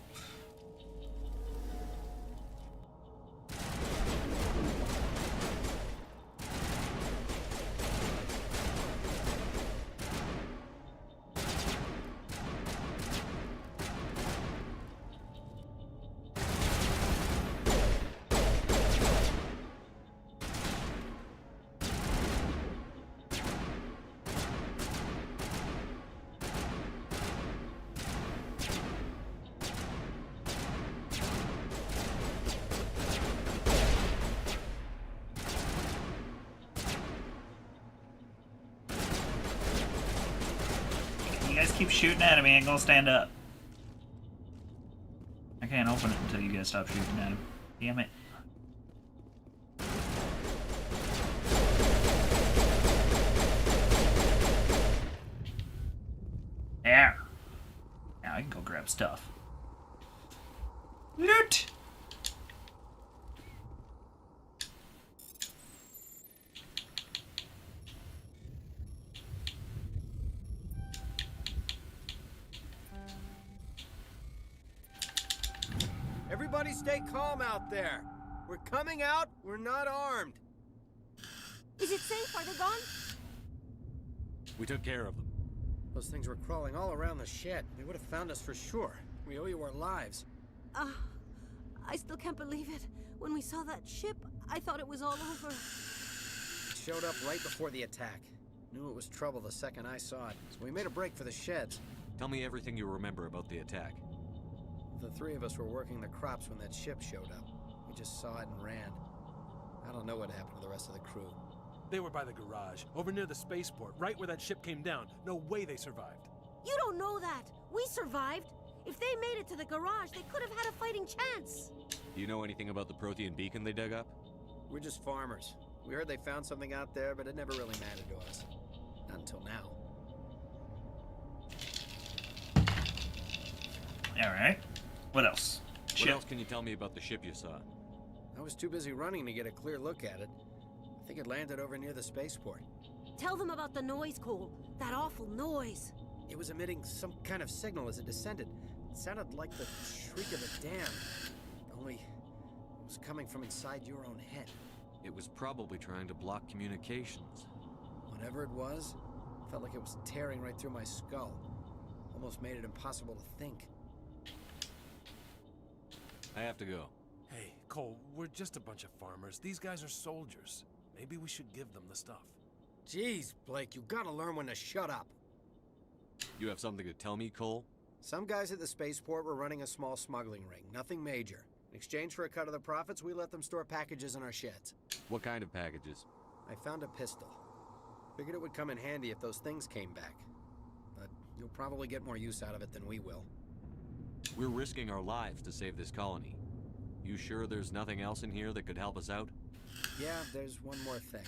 S1: keep shooting at him, he ain't gonna stand up. I can't open it until you guys stop shooting at him. Damn it. There. Now I can go grab stuff. Loot!
S9: Everybody stay calm out there. We're coming out, we're not armed.
S20: Is it safe? Are they gone?
S10: We took care of them.
S9: Those things were crawling all around the shed. They would have found us for sure. We owe you our lives.
S20: I still can't believe it. When we saw that ship, I thought it was all over.
S9: It showed up right before the attack. Knew it was trouble the second I saw it, so we made a break for the sheds.
S10: Tell me everything you remember about the attack.
S9: The three of us were working the crops when that ship showed up. We just saw it and ran. I don't know what happened to the rest of the crew.
S21: They were by the garage, over near the spaceport, right where that ship came down. No way they survived.
S20: You don't know that. We survived. If they made it to the garage, they could have had a fighting chance.
S10: Do you know anything about the Protean beacon they dug up?
S9: We're just farmers. We heard they found something out there, but it never really mattered to us. Not until now.
S1: Alright. What else?
S10: What else can you tell me about the ship you saw?
S9: I was too busy running to get a clear look at it. I think it landed over near the spaceport.
S20: Tell them about the noise, Cole. That awful noise.
S9: It was emitting some kind of signal as it descended. It sounded like the shriek of a dam. Only it was coming from inside your own head.
S10: It was probably trying to block communications.
S9: Whatever it was, felt like it was tearing right through my skull. Almost made it impossible to think.
S10: I have to go.
S21: Hey, Cole, we're just a bunch of farmers. These guys are soldiers. Maybe we should give them the stuff.
S9: Jeez, Blake, you gotta learn when to shut up.
S10: You have something to tell me, Cole?
S9: Some guys at the spaceport were running a small smuggling ring, nothing major. In exchange for a cut of the profits, we let them store packages in our sheds.
S10: What kind of packages?
S9: I found a pistol. Figured it would come in handy if those things came back. But you'll probably get more use out of it than we will.
S10: We're risking our lives to save this colony. You sure there's nothing else in here that could help us out?
S9: Yeah, there's one more thing.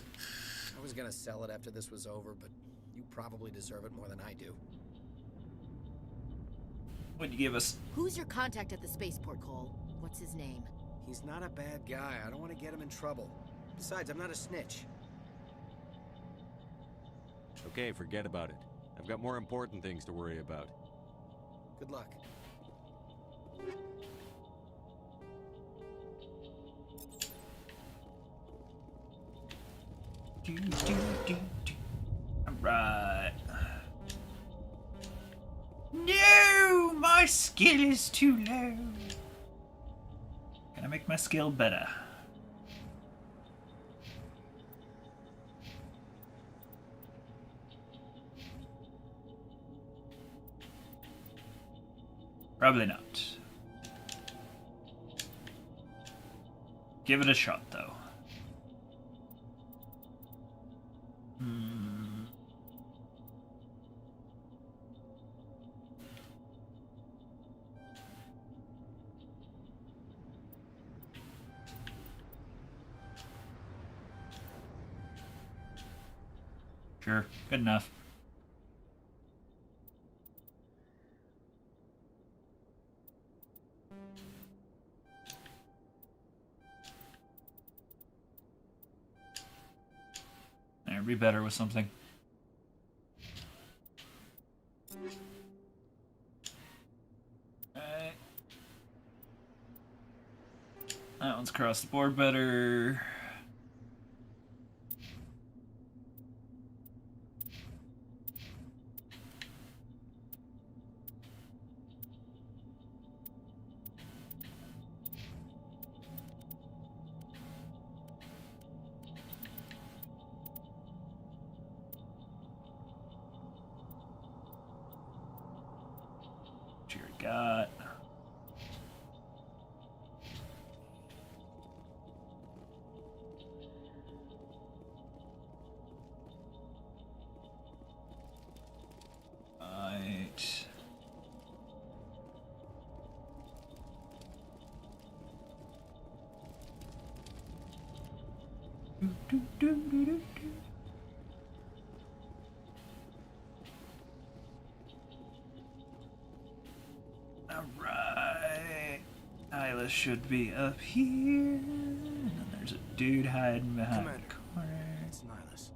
S9: I was gonna sell it after this was over, but you probably deserve it more than I do.
S1: What'd you give us?
S17: Who's your contact at the spaceport, Cole? What's his name?
S9: He's not a bad guy. I don't want to get him in trouble. Besides, I'm not a snitch.
S10: Okay, forget about it. I've got more important things to worry about.
S9: Good luck.
S1: Alright. No! My skill is too low. Can I make my skill better? Probably not. Give it a shot, though. Sure, good enough. There, be better with something. Alright. That one's across the board better. Got right. Alright. Nyla should be up here. And then there's a dude hiding behind the corner.
S9: It's Nihilus.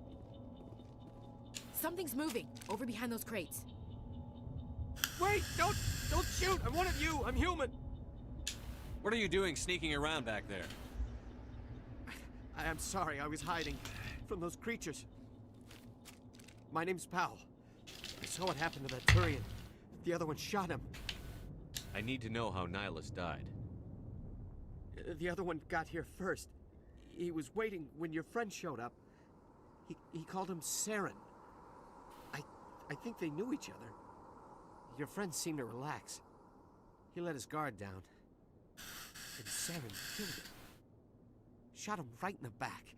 S17: Something's moving over behind those crates.
S9: Wait! Don't shoot! I'm one of you! I'm human!
S10: What are you doing sneaking around back there?
S9: I'm sorry, I was hiding from those creatures. My name's Powell. I saw what happened to that Turian. The other one shot him.
S10: I need to know how Nihilus died.
S9: The other one got here first. He was waiting when your friend showed up. He called him Saren. I think they knew each other. Your friend seemed to relax. He let his guard down. And Saren killed him. Shot him right in the back.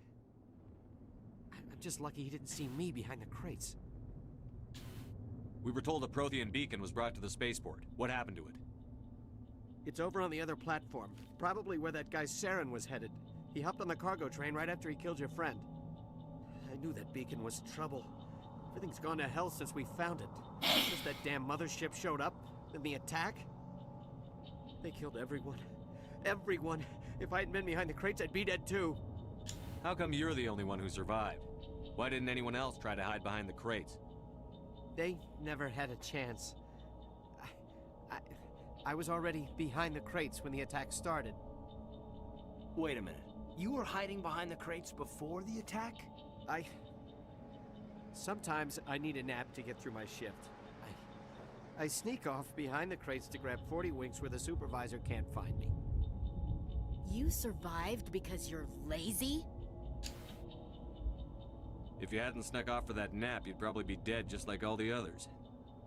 S9: I'm just lucky he didn't see me behind the crates.
S10: We were told a Prothean beacon was brought to the spaceport. What happened to it?
S9: It's over on the other platform. Probably where that guy Saren was headed. He hopped on the cargo train right after he killed your friend. I knew that beacon was trouble. Everything's gone to hell since we found it. Just that damn mothership showed up, then the attack. They killed everyone. Everyone. If I hadn't been behind the crates, I'd be dead too.
S10: How come you're the only one who survived? Why didn't anyone else try to hide behind the crates?
S9: They never had a chance. I was already behind the crates when the attack started.
S2: Wait a minute. You were hiding behind the crates before the attack?
S9: Sometimes I need a nap to get through my shift. I sneak off behind the crates to grab 40 winks where the supervisor can't find me.
S17: You survived because you're lazy?
S10: If you hadn't snuck off for that nap, you'd probably be dead just like all the others.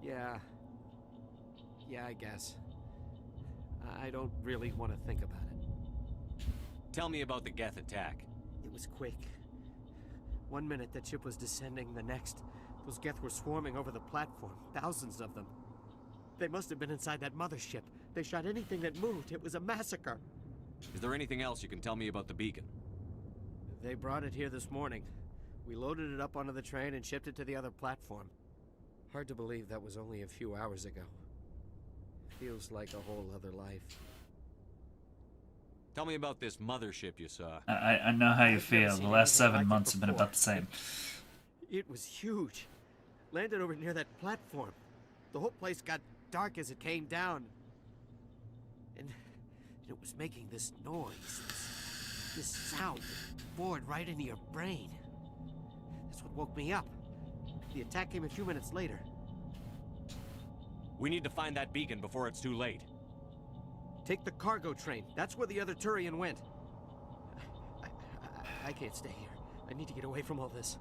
S9: Yeah, I guess. I don't really want to think about it.
S10: Tell me about the Geth attack.
S9: It was quick. 1 minute the ship was descending, the next, those Geth were swarming over the platform, thousands of them. They must have been inside that mothership. They shot anything that moved. It was a massacre.
S10: Is there anything else you can tell me about the beacon?
S9: They brought it here this morning. We loaded it up onto the train and shipped it to the other platform. Hard to believe that was only a few hours ago. Feels like a whole other life.
S10: Tell me about this mothership you saw.
S1: I know how you feel. The last 7 months have been about the same.
S9: It was huge. Landed over near that platform. The whole place got dark as it came down. And it was making this noise, this sound that bored right into your brain. That's what woke me up. The attack came a few minutes later.
S10: We need to find that beacon before it's too late.
S9: Take the cargo train. That's where the other Turian went. I can't stay here. I need to get away from all this.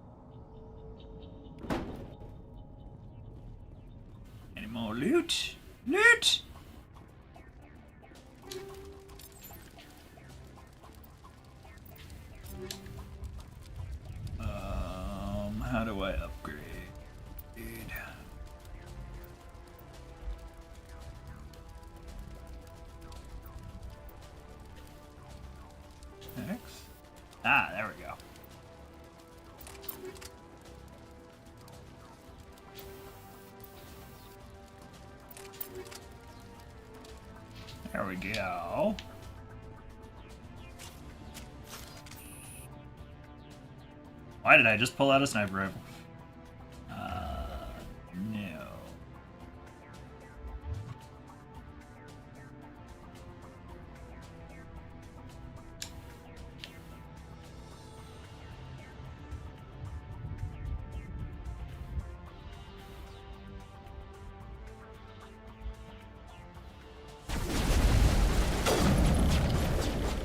S1: Any more loot? Loot! How do I upgrade? X? Ah, there we go. There we go. Why did I just pull out a sniper rifle? No.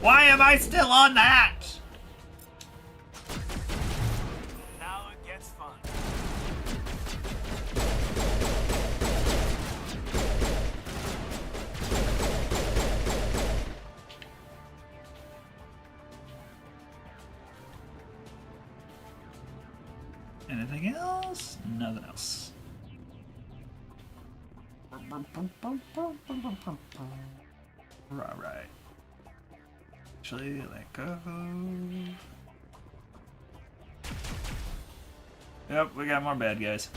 S1: Why am I still on that?
S2: Now it gets fun.
S1: Anything else? Nothing else. Right. Actually, let go. Yep, we got more bad guys.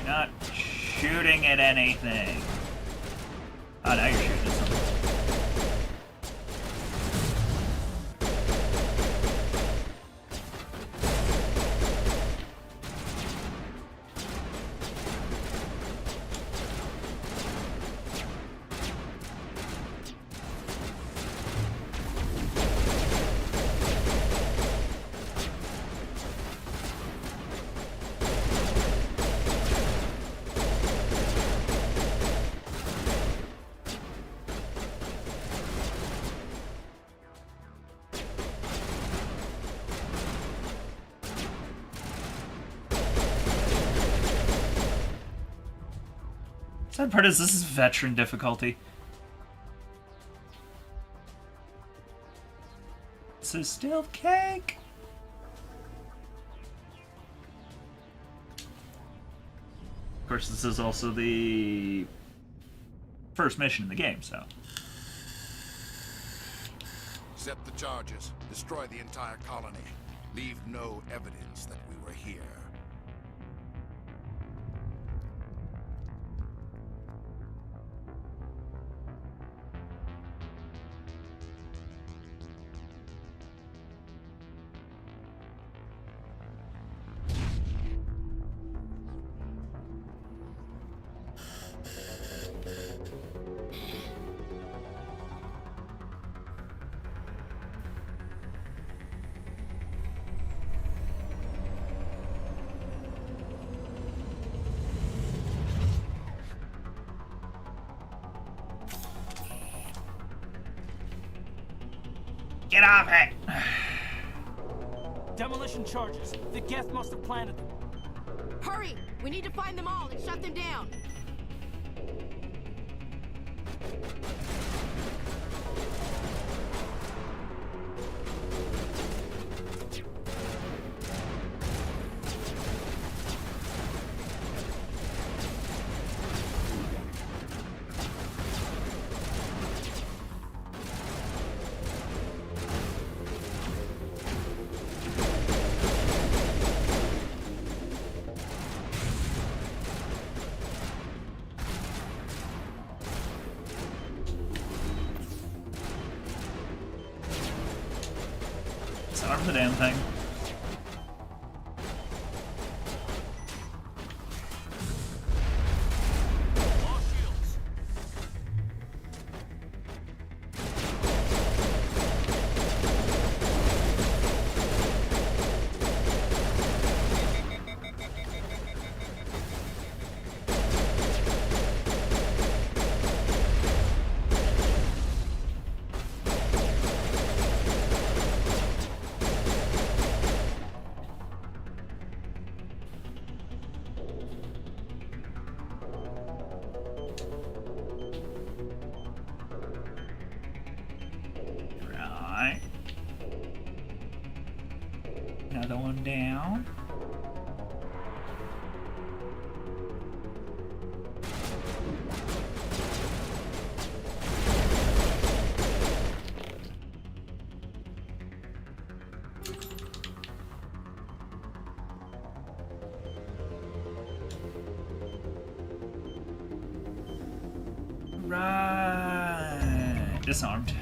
S1: Not shooting at anything. Oh, now you're shooting at something. Sad part is this is veteran difficulty. This is still cake. Of course, this is also the first mission in the game, so.
S3: Set the charges. Destroy the entire colony. Leave no evidence that we were here.
S1: Get off it!
S9: Demolition charges. The Geth must have planted them.
S17: Hurry! We need to find them all and shut them down.
S1: Disarm the damn thing. Another one down. Right. Disarmed.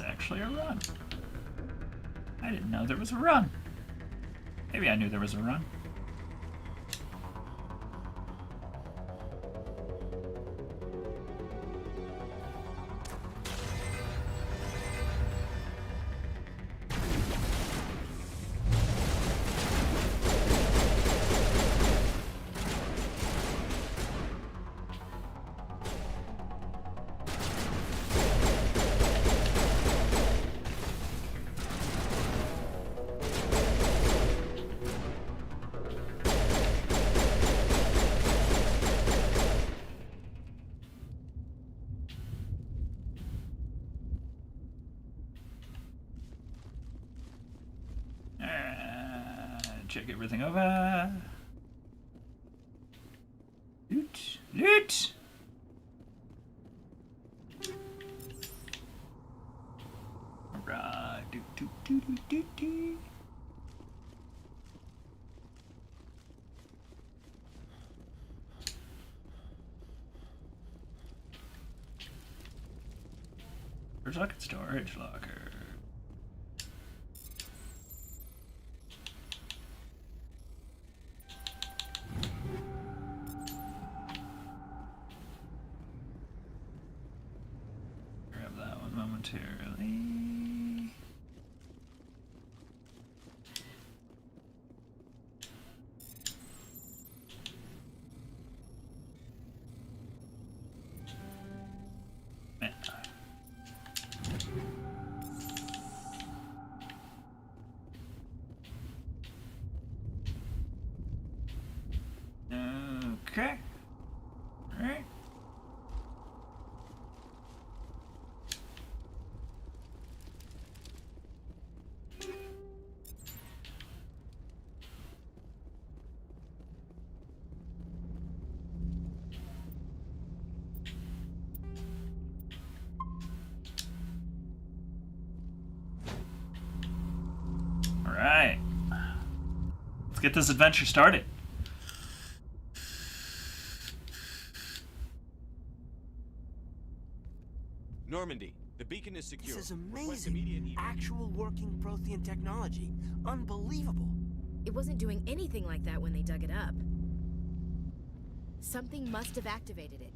S1: It's actually a run. I didn't know there was a run. Maybe I knew there was a run. Check everything over. Loot. Loot! Alright. Do. Rocket storage locker. Grab that one momentarily. Okay. Alright. Alright. Let's get this adventure started.
S10: Normandy, the beacon is secure.
S2: This is amazing. Actual working Prothean technology. Unbelievable.
S17: It wasn't doing anything like that when they dug it up. Something must have activated it.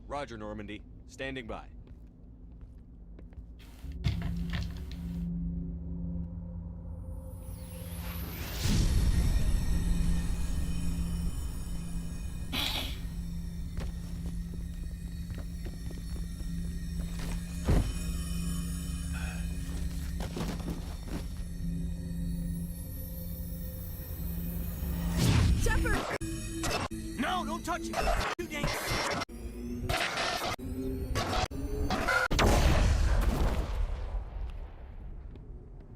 S10: Roger, Normandy. Standing by.
S2: No, don't touch it. Too dangerous.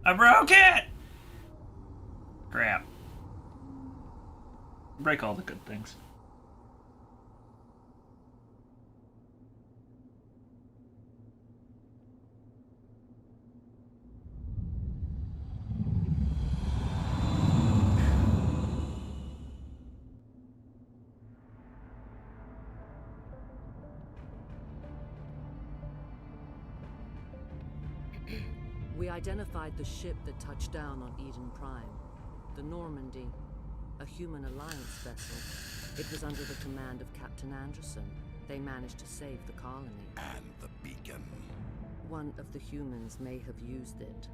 S1: I broke it! Crap. Break all the good things.
S5: We identified the ship that touched down on Eden Prime. The Normandy, a human alliance vessel. It was under the command of Captain Anderson. They managed to save the colony.
S3: And the beacon.
S5: One of the humans may have used it.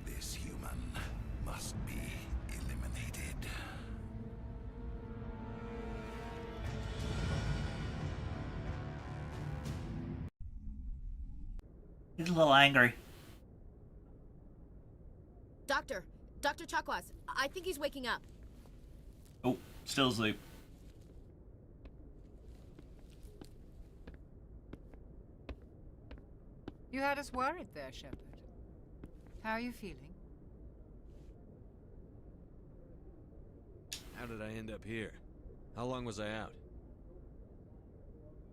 S3: This human must be eliminated.
S1: He's a little angry.
S17: Dr. Chakwas, I think he's waking up.
S1: Oh, still asleep.
S15: You had us worried there, Shepard. How are you feeling?
S10: How did I end up here? How long was I out?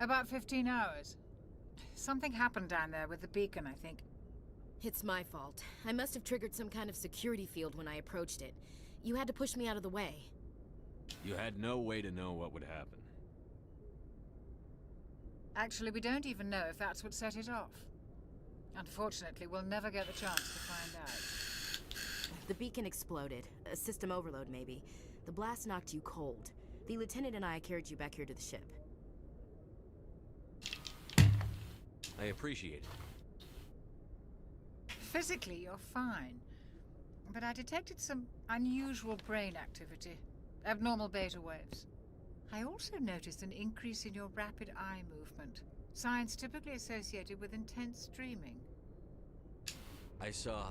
S15: About 15 hours. Something happened down there with the beacon, I think.
S17: It's my fault. I must have triggered some kind of security field when I approached it. You had to push me out of the way.
S10: You had no way to know what would happen.
S15: Actually, we don't even know if that's what set it off. Unfortunately, we'll never get the chance to find out.
S17: The beacon exploded. A system overload, maybe. The blast knocked you cold. The lieutenant and I carried you back here to the ship.
S10: I appreciate it.
S15: Physically, you're fine. But I detected some unusual brain activity. Abnormal beta waves. I also noticed an increase in your rapid eye movement. Signs typically associated with intense dreaming.
S10: I saw...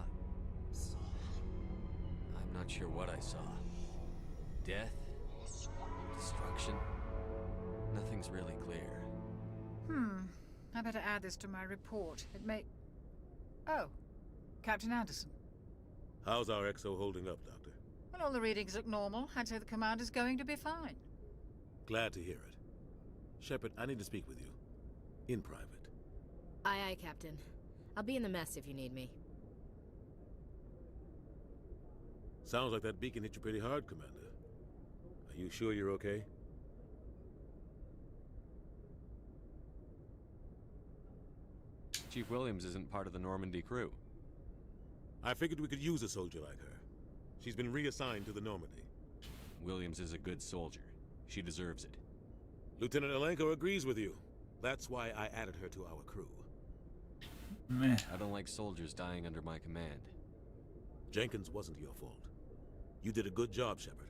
S10: I'm not sure what I saw. Death? Destruction? Nothing's really clear.
S15: I better add this to my report. It may... Oh, Captain Anderson.
S4: How's our XO holding up, Doctor?
S15: Well, all the readings look normal. I'd say the commander's going to be fine.
S4: Glad to hear it. Shepard, I need to speak with you. In private.
S17: Aye, aye, Captain. I'll be in the mess if you need me.
S4: Sounds like that beacon hit you pretty hard, Commander. Are you sure you're okay?
S10: Chief Williams isn't part of the Normandy crew.
S4: I figured we could use a soldier like her. She's been reassigned to the Normandy.
S10: Williams is a good soldier. She deserves it.
S4: Lieutenant Alenko agrees with you. That's why I added her to our crew.
S1: Meh.
S10: I don't like soldiers dying under my command.
S4: Jenkins wasn't your fault. You did a good job, Shepard.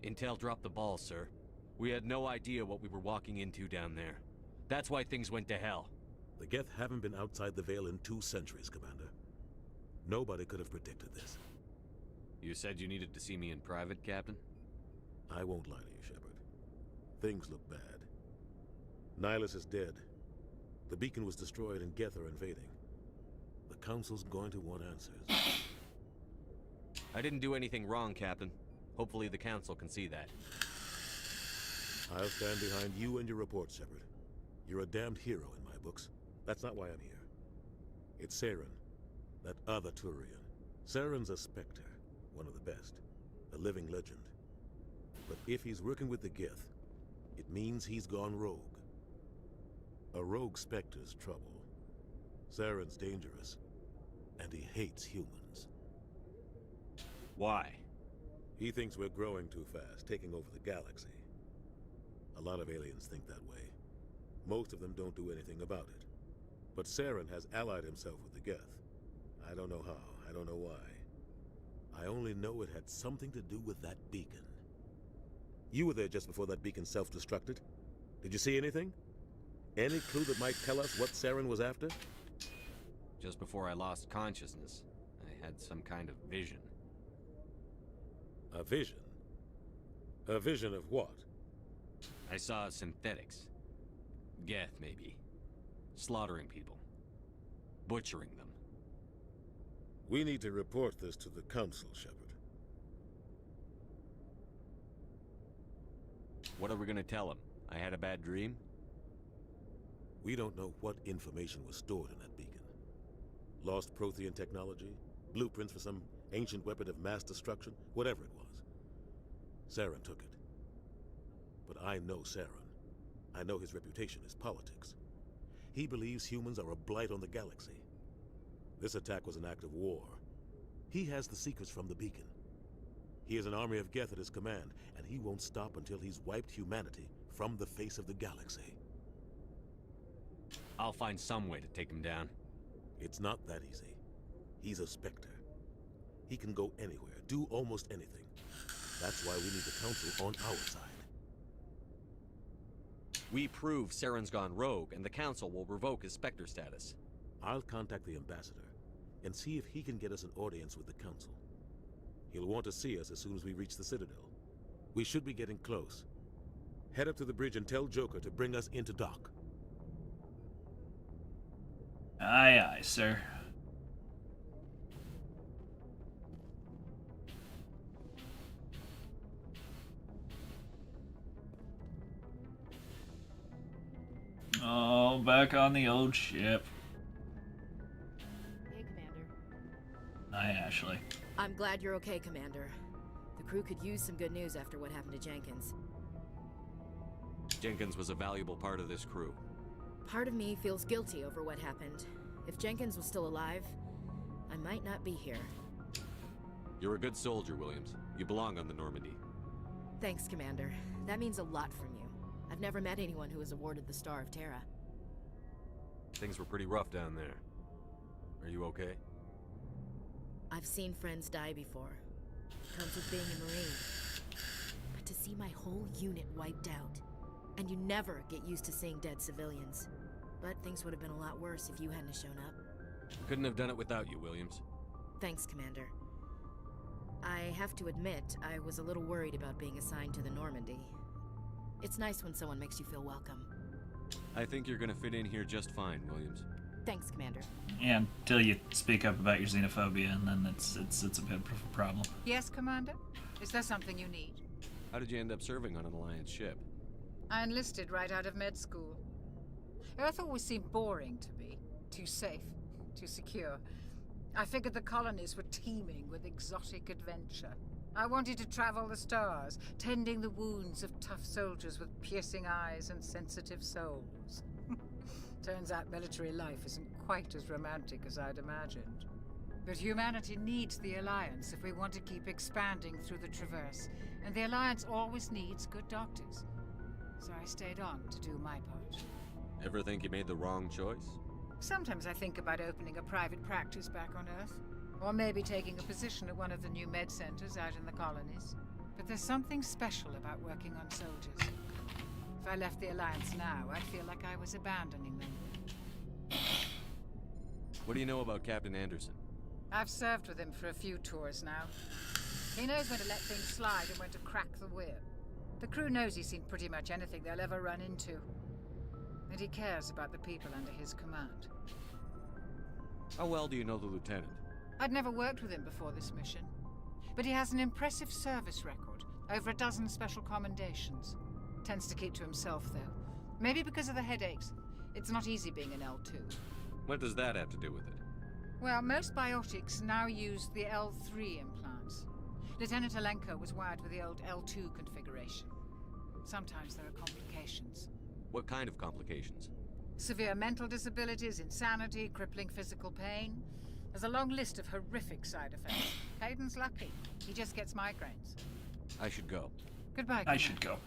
S10: Intel dropped the ball, sir. We had no idea what we were walking into down there. That's why things went to hell.
S4: The Geth haven't been outside the Veil in 2 centuries, Commander. Nobody could have predicted this.
S10: You said you needed to see me in private, Captain?
S4: I won't lie to you, Shepard. Things look bad. Nihilus is dead. The beacon was destroyed and Geth are invading. The Council's going to want answers.
S10: I didn't do anything wrong, Captain. Hopefully the Council can see that.
S4: I'll stand behind you and your report, Shepard. You're a damned hero in my books. That's not why I'm here. It's Saren, that other Turian. Saren's a Spectre, one of the best, a living legend. But if he's working with the Geth, it means he's gone rogue. A rogue Spectre's trouble. Saren's dangerous, and he hates humans.
S10: Why?
S4: He thinks we're growing too fast, taking over the galaxy. A lot of aliens think that way. Most of them don't do anything about it. But Saren has allied himself with the Geth. I don't know how, I don't know why. I only know it had something to do with that beacon. You were there just before that beacon self-destructed. Did you see anything? Any clue that might tell us what Saren was after?
S10: Just before I lost consciousness, I had some kind of vision.
S4: A vision? A vision of what?
S10: I saw synthetics. Geth, maybe. Slaughtering people. Butchering them.
S4: We need to report this to the Council, Shepard.
S10: What are we gonna tell them? I had a bad dream?
S4: We don't know what information was stored in that beacon. Lost Prothean technology? Blueprints for some ancient weapon of mass destruction? Whatever it was. Saren took it. But I know Saren. I know his reputation is politics. He believes humans are a blight on the galaxy. This attack was an act of war. He has the secrets from the beacon. He has an army of Geth at his command, and he won't stop until he's wiped humanity from the face of the galaxy.
S10: I'll find some way to take him down.
S4: It's not that easy. He's a Spectre. He can go anywhere, do almost anything. That's why we need the Council on our side.
S10: We prove Saren's gone rogue, and the Council will revoke his Spectre status.
S4: I'll contact the Ambassador and see if he can get us an audience with the Council. He'll want to see us as soon as we reach the Citadel. We should be getting close. Head up to the bridge and tell Joker to bring us into dock.
S1: Aye, aye, sir. Oh, back on the old ship.
S17: Hey, Commander.
S1: Hi, Ashley.
S17: I'm glad you're okay, Commander. The crew could use some good news after what happened to Jenkins.
S10: Jenkins was a valuable part of this crew.
S17: Part of me feels guilty over what happened. If Jenkins was still alive, I might not be here.
S10: You're a good soldier, Williams. You belong on the Normandy.
S17: Thanks, Commander. That means a lot from you. I've never met anyone who was awarded the Star of Terra.
S10: Things were pretty rough down there. Are you okay?
S17: I've seen friends die before. Comes with being a Marine. But to see my whole unit wiped out, and you never get used to seeing dead civilians. But things would have been a lot worse if you hadn't shown up.
S10: Couldn't have done it without you, Williams.
S17: Thanks, Commander. I have to admit, I was a little worried about being assigned to the Normandy. It's nice when someone makes you feel welcome.
S10: I think you're gonna fit in here just fine, Williams.
S17: Thanks, Commander.
S1: Yeah, until you speak up about your xenophobia, and then it's a bit of a problem.
S15: Yes, Commander? Is there something you need?
S10: How did you end up serving on an Alliance ship?
S15: I enlisted right out of med school. Earth always seemed boring to me. Too safe, too secure. I figured the colonies were teeming with exotic adventure. I wanted to travel the stars, tending the wounds of tough soldiers with piercing eyes and sensitive souls. Turns out military life isn't quite as romantic as I'd imagined. But humanity needs the Alliance if we want to keep expanding through the Traverse, and the Alliance always needs good doctors. So I stayed on to do my part.
S10: Ever think you made the wrong choice?
S15: Sometimes I think about opening a private practice back on Earth, or maybe taking a position at one of the new med centers out in the colonies. But there's something special about working on soldiers. If I left the Alliance now, I'd feel like I was abandoning them.
S10: What do you know about Captain Anderson?
S15: I've served with him for a few tours now. He knows when to let things slide and when to crack the whip. The crew knows he's seen pretty much anything they'll ever run into. And he cares about the people under his command.
S10: How well do you know the lieutenant?
S15: I'd never worked with him before this mission. But he has an impressive service record, over a dozen special commendations. Tends to keep to himself, though. Maybe because of the headaches. It's not easy being an L2.
S10: What does that have to do with it?
S15: Well, most biotics now use the L3 implants. Lieutenant Alenko was wired with the old L2 configuration. Sometimes there are complications.
S10: What kind of complications?
S15: Severe mental disabilities, insanity, crippling physical pain. There's a long list of horrific side effects. Hayden's lucky. He just gets migraines.
S10: I should go.
S15: Goodbye,
S1: I should go.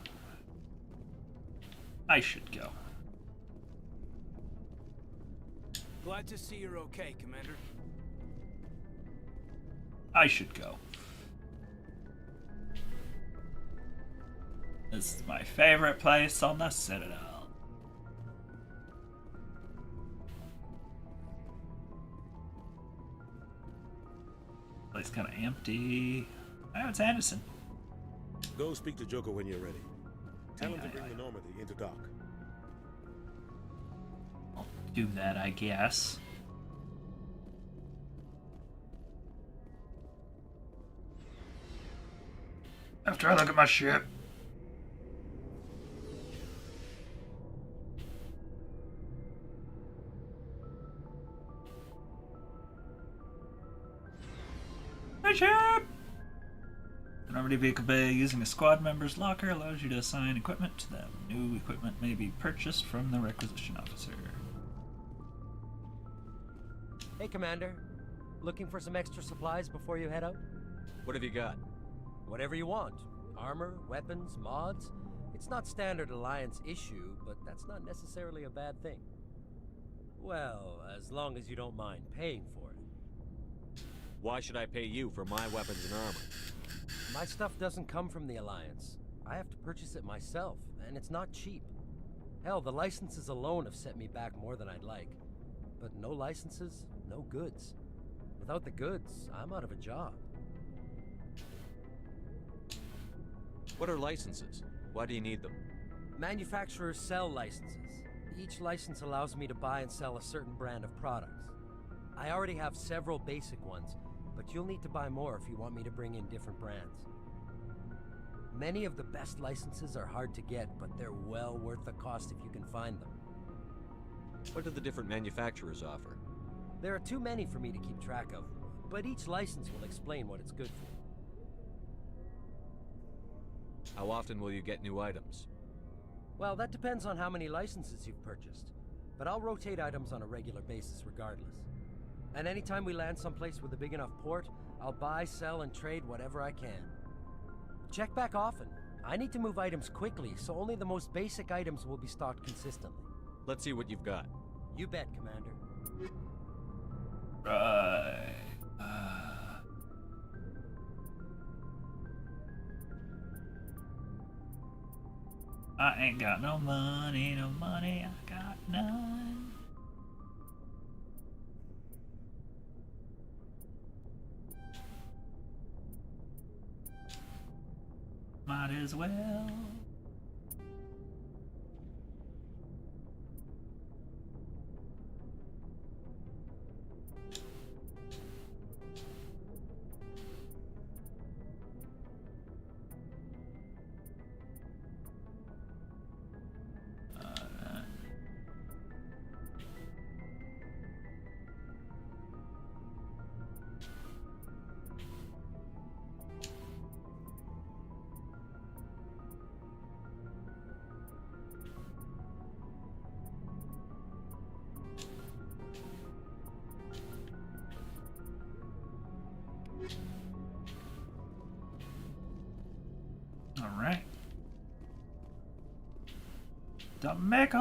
S1: I should go.
S2: Glad to see you're okay, Commander.
S1: I should go. This is my favorite place on the Citadel. Place kind of empty. Oh, it's Anderson.
S4: Go speak to Joker when you're ready. Tell him to bring the Normandy into dock.
S1: I'll do that, I guess. After I look at my ship. My ship! The Normandy vehicle bay using a squad member's locker allows you to assign equipment to them. New equipment may be purchased from the requisition officer.
S9: Hey, Commander. Looking for some extra supplies before you head out?
S10: What have you got?
S9: Whatever you want. Armor, weapons, mods. It's not standard Alliance issue, but that's not necessarily a bad thing. Well, as long as you don't mind paying for it.
S10: Why should I pay you for my weapons and armor?
S9: My stuff doesn't come from the Alliance. I have to purchase it myself, and it's not cheap. Hell, the licenses alone have set me back more than I'd like. But no licenses, no goods. Without the goods, I'm out of a job.
S10: What are licenses? Why do you need them?
S9: Manufacturers sell licenses. Each license allows me to buy and sell a certain brand of products. I already have several basic ones, but you'll need to buy more if you want me to bring in different brands. Many of the best licenses are hard to get, but they're well worth the cost if you can find them.
S10: What do the different manufacturers offer?
S9: There are too many for me to keep track of, but each license will explain what it's good for.
S10: How often will you get new items?
S9: Well, that depends on how many licenses you've purchased, but I'll rotate items on a regular basis regardless. And anytime we land someplace with a big enough port, I'll buy, sell, and trade whatever I can. Check back often. I need to move items quickly, so only the most basic items will be stocked consistently.
S10: Let's see what you've got.
S9: You bet, Commander.
S1: Right. I ain't got no money, I got none. Might as well. All right. Jamaica.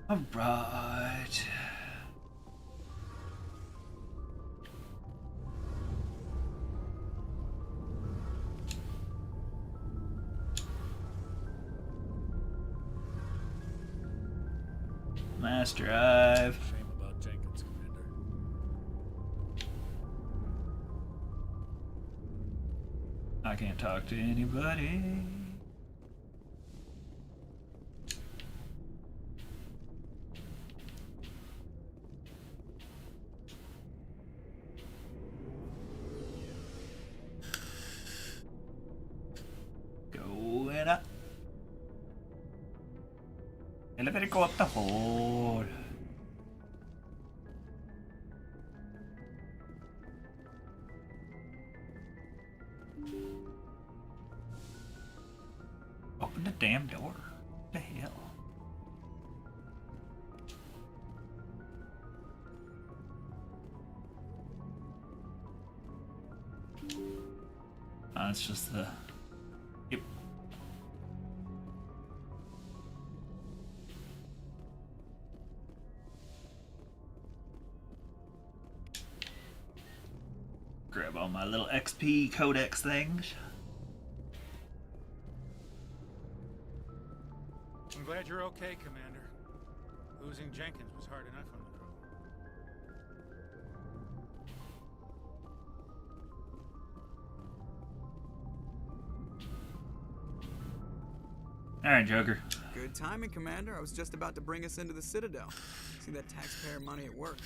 S1: All right. Mass drive.
S12: Shame about Jenkins, Commander.
S1: I can't talk to anybody. Going up. Elevator go up the hole. Open the damn door. What the hell? It's just the... Yep. Grab all my little XP codex things.
S12: I'm glad you're okay, Commander. Losing Jenkins was hard enough on the crew.
S1: Alright, Joker.
S7: Good timing, Commander. I was just about to bring us into the Citadel. See that taxpayer money at work.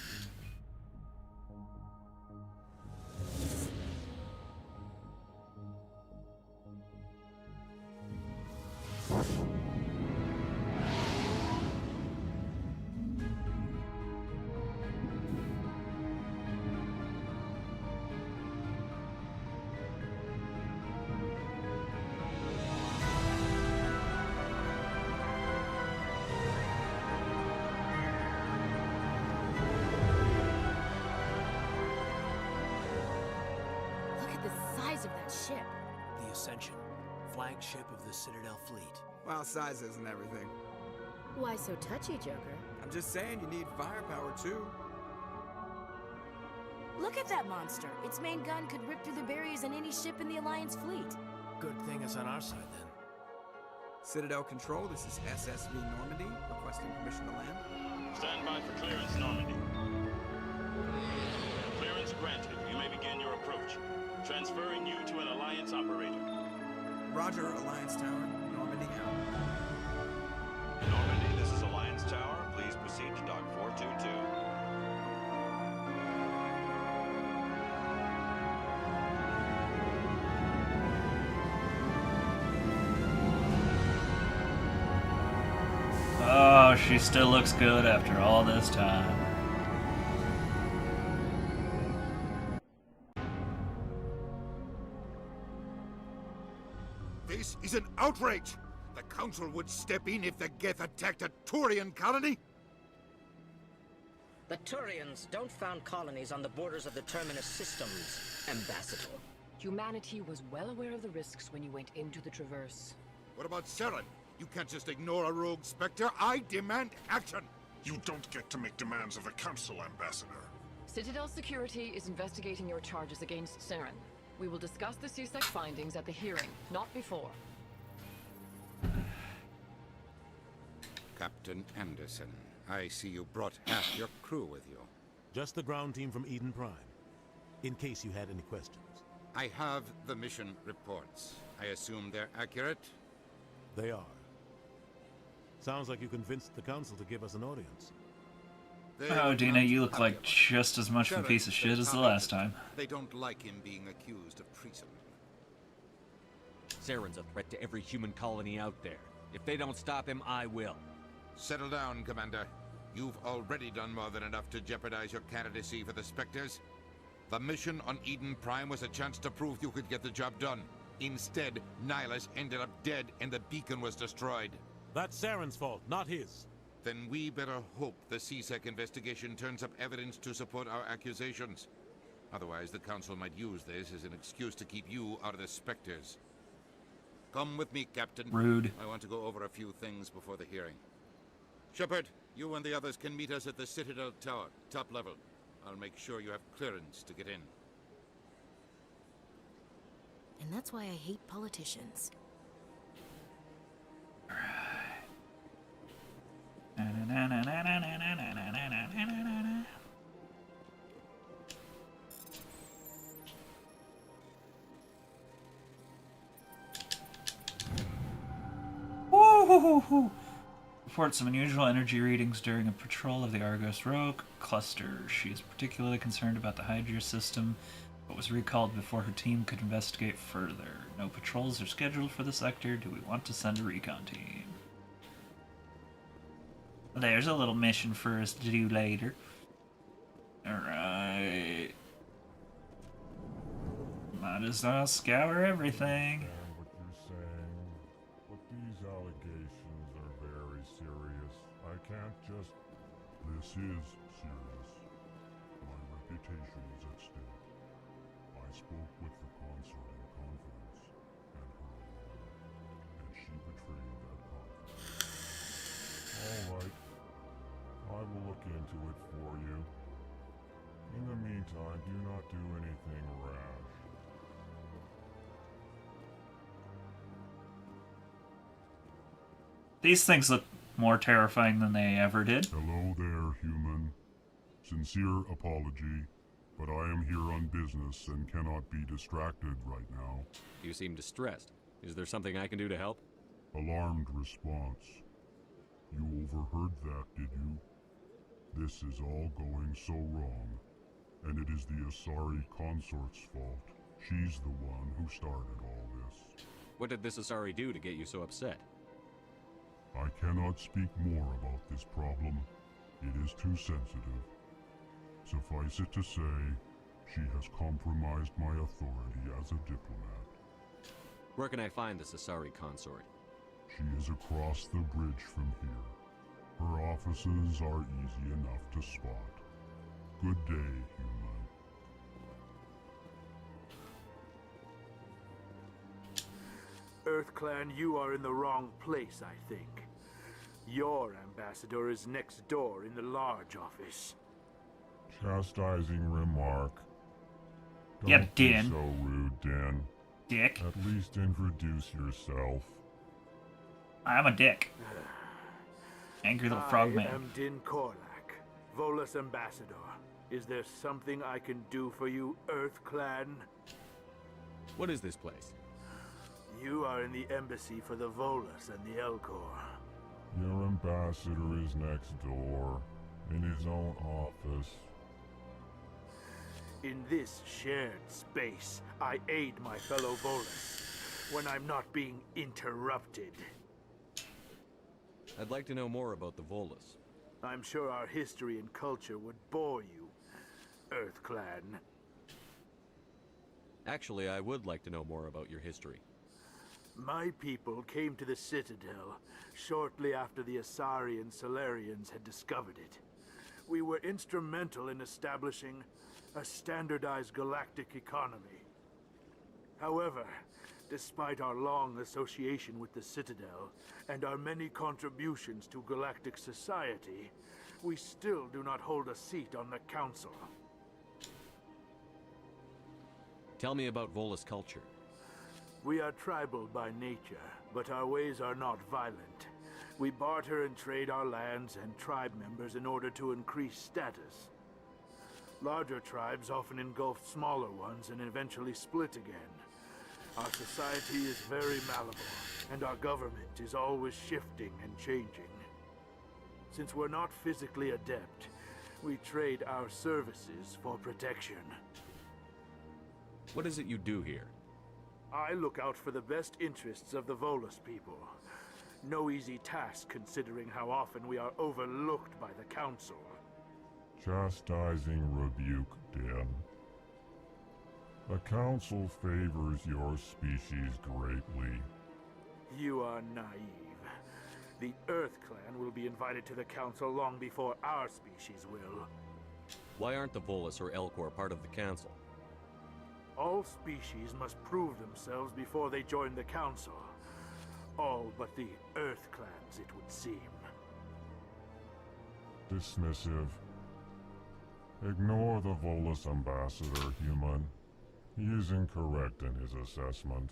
S17: Of that ship.
S2: The Ascension, flagship of the Citadel fleet.
S7: Well, size isn't everything.
S17: Why so touchy, Joker?
S7: I'm just saying you need firepower too.
S17: Look at that monster. Its main gun could rip through the barriers in any ship in the Alliance fleet.
S2: Good thing it's on our side then.
S7: Citadel Control, this is SSV Normandy, requesting permission to land.
S11: Stand by for clearance, Normandy. Clearance granted. You may begin your approach. Transferring you to an Alliance operator.
S7: Roger, Alliance Tower. Normandy out.
S11: Normandy, this is Alliance Tower. Please proceed to Dock 422.
S1: She still looks good after all this time.
S3: This is an outrage! The Council would step in if the Geth attacked a Turian colony?
S13: The Turians don't found colonies on the borders of the Terminus systems, Ambassador.
S22: Humanity was well aware of the risks when you went into the Traverse.
S3: What about Saren? You can't just ignore a rogue Spectre. I demand action!
S11: You don't get to make demands of the Council, Ambassador.
S22: Citadel Security is investigating your charges against Saren. We will discuss the SciKotoc findings at the hearing, not before.
S3: Captain Anderson, I see you brought half your crew with you.
S4: Just the ground team from Eden Prime, in case you had any questions.
S3: I have the mission reports. I assume they're accurate?
S4: They are. Sounds like you convinced the Council to give us an audience.
S1: Oh, Dina, you look like just as much of a piece of shit as the last time.
S3: They don't like him being accused of treason.
S23: Saren's a threat to every human colony out there. If they don't stop him, I will.
S3: Settle down, Commander. You've already done more than enough to jeopardize your candidacy for the Spectres. The mission on Eden Prime was a chance to prove you could get the job done. Instead, Nihilus ended up dead and the beacon was destroyed.
S4: That's Saren's fault, not his.
S3: Then we better hope the SciSec investigation turns up evidence to support our accusations. Otherwise, the Council might use this as an excuse to keep you out of the Spectres. Come with me, Captain.
S1: Rude.
S3: I want to go over a few things before the hearing. Shepard, you and the others can meet us at the Citadel Tower, top level. I'll make sure you have clearance to get in.
S17: And that's why I hate politicians.
S1: Woo-hoo-hoo-hoo. Report some unusual energy readings during a patrol of the Argos Rogue cluster. She is particularly concerned about the Hydra system, but was recalled before her team could investigate further. No patrols are scheduled for the sector. Do we want to send a recon team? There's a little mission for us to do later. Alright. Might as well scour everything.
S24: What you're saying, but these allegations are very serious. I can't just... This is serious. My reputation is at stake. I spoke with the consort in confidence, and her alone, and she betrayed that confidence. All right. I will look into it for you. In the meantime, do not do anything rash.
S1: These things look more terrifying than they ever did.
S24: Hello there, human. Sincere apology, but I am here on business and cannot be distracted right now.
S23: You seem distressed. Is there something I can do to help?
S24: Alarmed response. You overheard that, did you? This is all going so wrong, and it is the Asari consort's fault. She's the one who started all this.
S23: What did this Asari do to get you so upset?
S24: I cannot speak more about this problem. It is too sensitive. Suffice it to say, she has compromised my authority as a diplomat.
S23: Where can I find this Asari consort?
S24: She is across the bridge from here. Her offices are easy enough to spot. Good day, human.
S25: EarthClan, you are in the wrong place, I think. Your ambassador is next door in the large office.
S24: Chastising remark.
S1: Yeah,
S24: Don't be
S1: Dan.
S24: so rude, Dan.
S1: Dick.
S24: At least introduce yourself.
S1: I'm a dick. Angry little frogman.
S25: I am Din Korlak, Volus ambassador. Is there something I can do for you, EarthClan?
S23: What is this place?
S25: You are in the embassy for the Volus and the Elcor.
S24: Your ambassador is next door, in his own office.
S25: In this shared space, I aid my fellow Volus when I'm not being interrupted.
S10: I'd like to know more about the Volus.
S25: I'm sure our history and culture would bore you, Earth Clan.
S10: Actually, I would like to know more about your history.
S25: My people came to the Citadel shortly after the Asari Solarians had discovered it. We were instrumental in establishing a standardized galactic economy. However, despite our long association with the Citadel and our many contributions to galactic society, we still do not hold a seat on the Council.
S10: Tell me about Volus culture.
S25: We are tribal by nature, but our ways are not violent. We barter and trade our lands and tribe members in order to increase status. Larger tribes often engulf smaller ones and eventually split again. Our society is very malleable, and our government is always shifting and changing. Since we're not physically adept, we trade our services for protection.
S10: What is it you do here?
S25: I look out for the best interests of the Volus people. No easy task considering how often we are overlooked by the Council.
S24: Chastising rebuke, Den. The Council favors your species greatly.
S25: You are naive. The Earth Clan will be invited to the Council long before our species will.
S10: Why aren't the Volus or Elcor part of the Council?
S25: All species must prove themselves before they join the Council. All but the Earth Clans, it would seem.
S24: Dismissive. Ignore the Volus ambassador, human. He is incorrect in his assessment.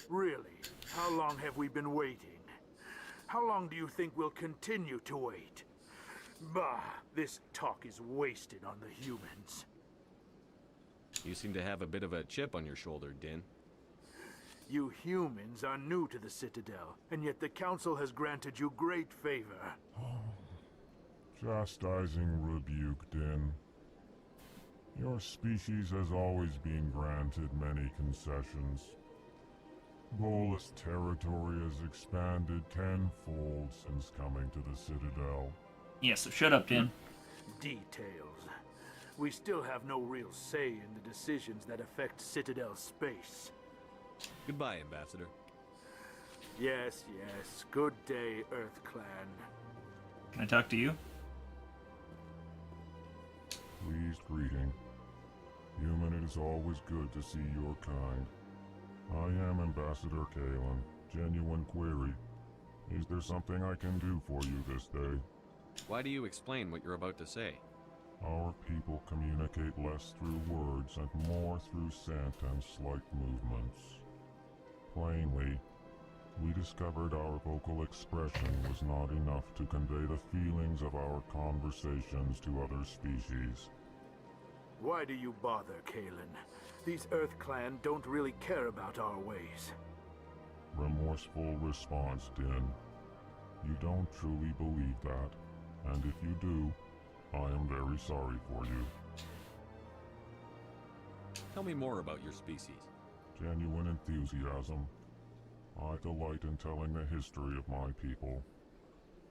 S25: Really? How long have we been waiting? How long do you think we'll continue to wait? Bah, this talk is wasted on the humans.
S10: You seem to have a bit of a chip on your shoulder, Din.
S25: You humans are new to the Citadel, and yet the Council has granted you great favor.
S24: Chastising rebuke, Din. Your species has always been granted many concessions. Volus territory has expanded tenfold since coming to the Citadel.
S1: Yeah, so shut up, Din.
S25: Details. We still have no real say in the decisions that affect Citadel space.
S10: Goodbye, Ambassador.
S25: Yes, yes. Good day, Earth Clan.
S1: Can I talk to you?
S24: Pleased greeting. Human, it is always good to see your kind. I am Ambassador Kalen. Genuine query. Is there something I can do for you this day?
S10: Why do you explain what you're about to say?
S24: Our people communicate less through words and more through scent and slight movements. Plainly, we discovered our vocal expression was not enough to convey the feelings of our conversations to other species.
S25: Why do you bother, Kalen? These Earth Clan don't really care about our ways.
S24: Remorseful response, Din. You don't truly believe that, and if you do, I am very sorry for you.
S10: Tell me more about your species.
S24: Genuine enthusiasm. I delight in telling the history of my people.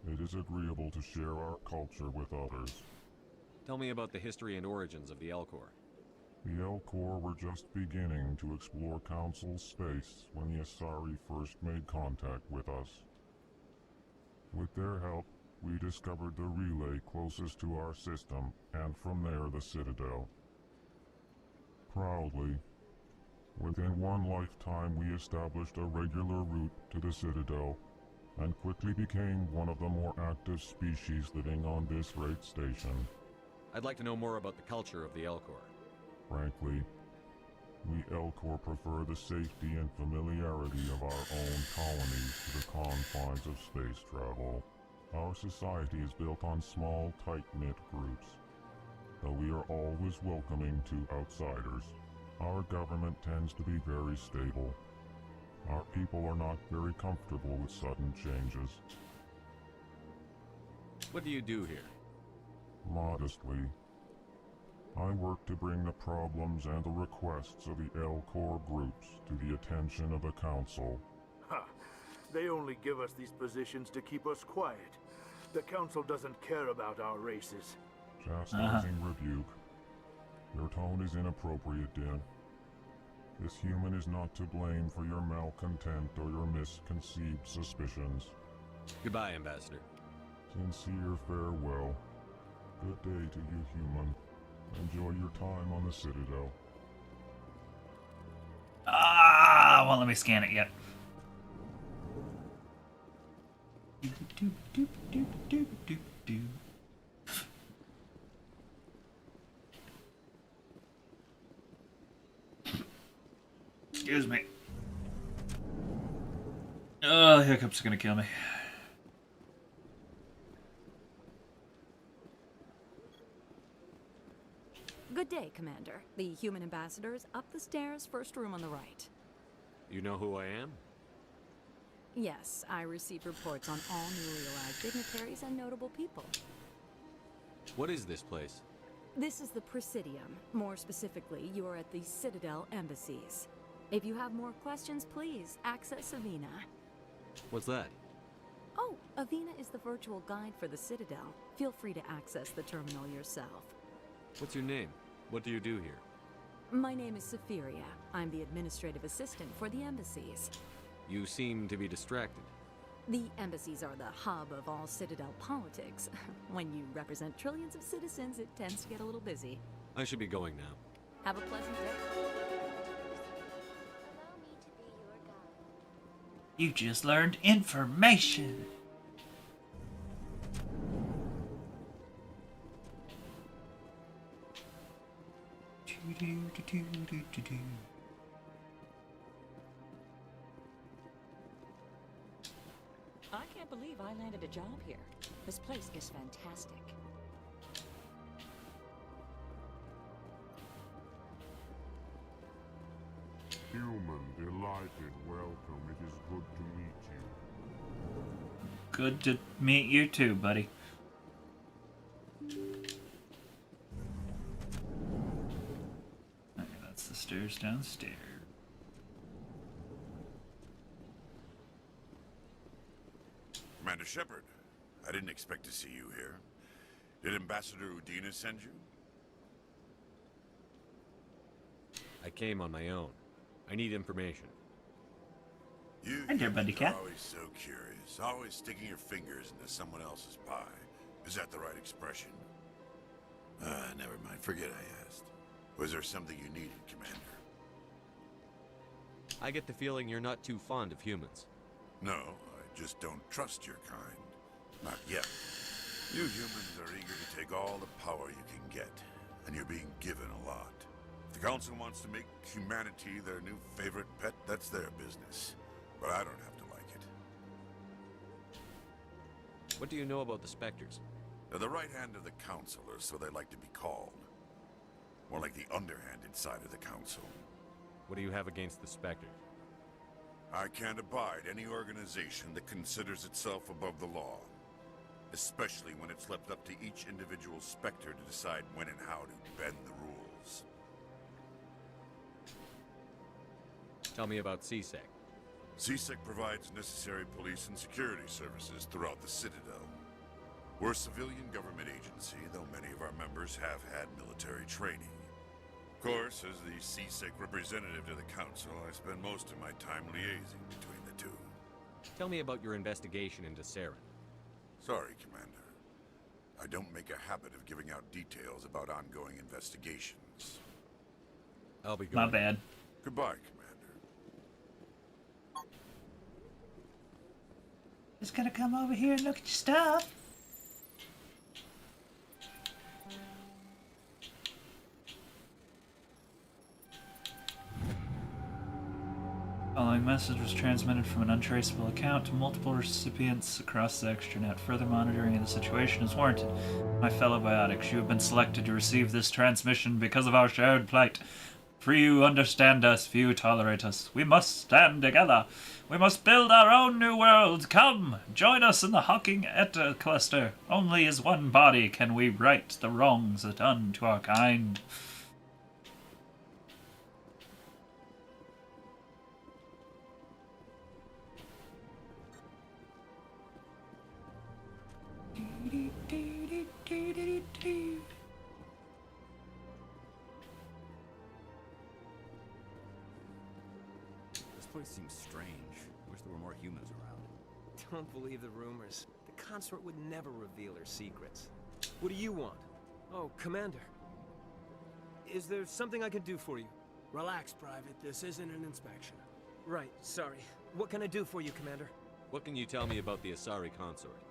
S24: It is agreeable to share our culture with others.
S10: Tell me about the history and origins of the Elcor.
S24: The Elcor were just beginning to explore Council space when the Asari first made contact with us. With their help, we discovered the relay closest to our system, and from there the Citadel. Proudly, within one lifetime we established a regular route to the Citadel, and quickly became one of the more active species living on this great station.
S10: I'd like to know more about the culture of the Elcor.
S24: Frankly, we Elcor prefer the safety and familiarity of our own colonies to the confines of space travel. Our society is built on small, tight-knit groups. Though we are always welcoming to outsiders, our government tends to be very stable. Our people are not very comfortable with sudden changes.
S10: What do you do here?
S24: Modestly, I work to bring the problems and the requests of the Elcor groups to the attention of the Council.
S25: Ha! They only give us these positions to keep us quiet. The Council doesn't care about our races.
S24: Chastising rebuke. Your tone is inappropriate, Din. This human is not to blame for your malcontent or your misconceived suspicions.
S23: Goodbye, Ambassador.
S24: Sincere farewell. Good day to you, human. Enjoy your time on the Citadel.
S1: Won't let me scan it yet. Excuse me. Oh, hiccups are gonna kill me.
S6: Good day, Commander. The human ambassador is up the stairs, first room on the right.
S23: You know who I am?
S6: Yes, I receive reports on all newly arrived dignitaries and notable people.
S23: What is this place?
S6: This is the Presidium. More specifically, you are at the Citadel embassies. If you have more questions, please access Avina.
S23: What's that?
S6: Oh, Avina is the virtual guide for the Citadel. Feel free to access the terminal yourself.
S23: What's your name? What do you do here?
S6: My name is Safiria. I'm the administrative assistant for the embassies.
S23: You seem to be distracted.
S6: The embassies are the hub of all Citadel politics. When you represent trillions of citizens, it tends to get a little busy.
S23: I should be going now.
S6: Have a pleasant day.
S1: You just learned information.
S8: I can't believe I landed a job here. This place is fantastic.
S24: Human, delighted, welcome. It is good to meet you.
S1: Good to meet you too, buddy. Okay, that's the stairs downstairs.
S14: Commander Shepard, I didn't expect to see you here. Did Ambassador Udina send you?
S23: I came on my own. I need information.
S14: You
S1: Hi there, buddy
S14: humans
S1: cat.
S14: are always so curious, always sticking your fingers into someone else's pie. Is that the right expression? Never mind. Forget I asked. Was there something you needed, Commander?
S23: I get the feeling you're not too fond of humans.
S14: No, I just don't trust your kind. Not yet. You humans are eager to take all the power you can get, and you're being given a lot. If the Council wants to make humanity their new favorite pet, that's their business. But I don't have to like it.
S23: What do you know about the Spectres?
S14: They're the right hand of the Council, or so they like to be called. More like the underhanded side of the Council.
S23: What do you have against the Spectres?
S14: I can't abide any organization that considers itself above the law. Especially when it's left up to each individual Spectre to decide when and how to bend the rules.
S23: Tell me about SciSec.
S14: SciSec provides necessary police and security services throughout the Citadel. We're a civilian government agency, though many of our members have had military training. Of course, as the SciSec representative to the Council, I spend most of my time liaising between the two.
S23: Tell me about your investigation into Saren.
S14: Sorry, Commander. I don't make a habit of giving out details about ongoing investigations.
S23: I'll be going.
S1: My bad.
S14: Goodbye, Commander.
S1: Just gonna come over here and look at your stuff. Following message was transmitted from an untraceable account to multiple recipients across the extranet. Further monitoring of the situation is warranted. My fellow biotics, you have been selected to receive this transmission because of our shared plight. Few understand us, few tolerate us. We must stand together. We must build our own new world. Come, join us in the Hawking Eta cluster. Only as one body can we right the wrongs done to our kind.
S2: place seems strange. Wish there were more humans around.
S9: Don't believe the rumors. The consort would never reveal her secrets. What do you want? Oh, Commander. Is there something I can do for you?
S16: Relax, Private. This isn't an inspection.
S9: Right, sorry. What can I do for you, Commander?
S23: What can you tell me about the Asari consort?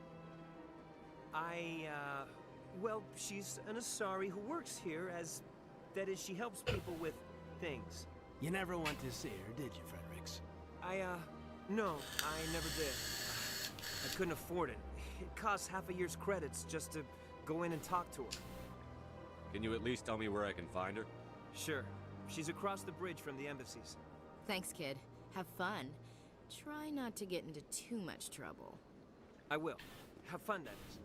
S9: Well, she's an Asari who works here as... That is, she helps people with things.
S16: You never went to see her, did you, Fredericks?
S9: No, I never did. I couldn't afford it. It costs half a year's credits just to go in and talk to her.
S23: Can you at least tell me where I can find her?
S9: Sure. She's across the bridge from the embassies.
S17: Thanks, kid. Have fun. Try not to get into too much trouble.
S9: I will. Have fun, that is.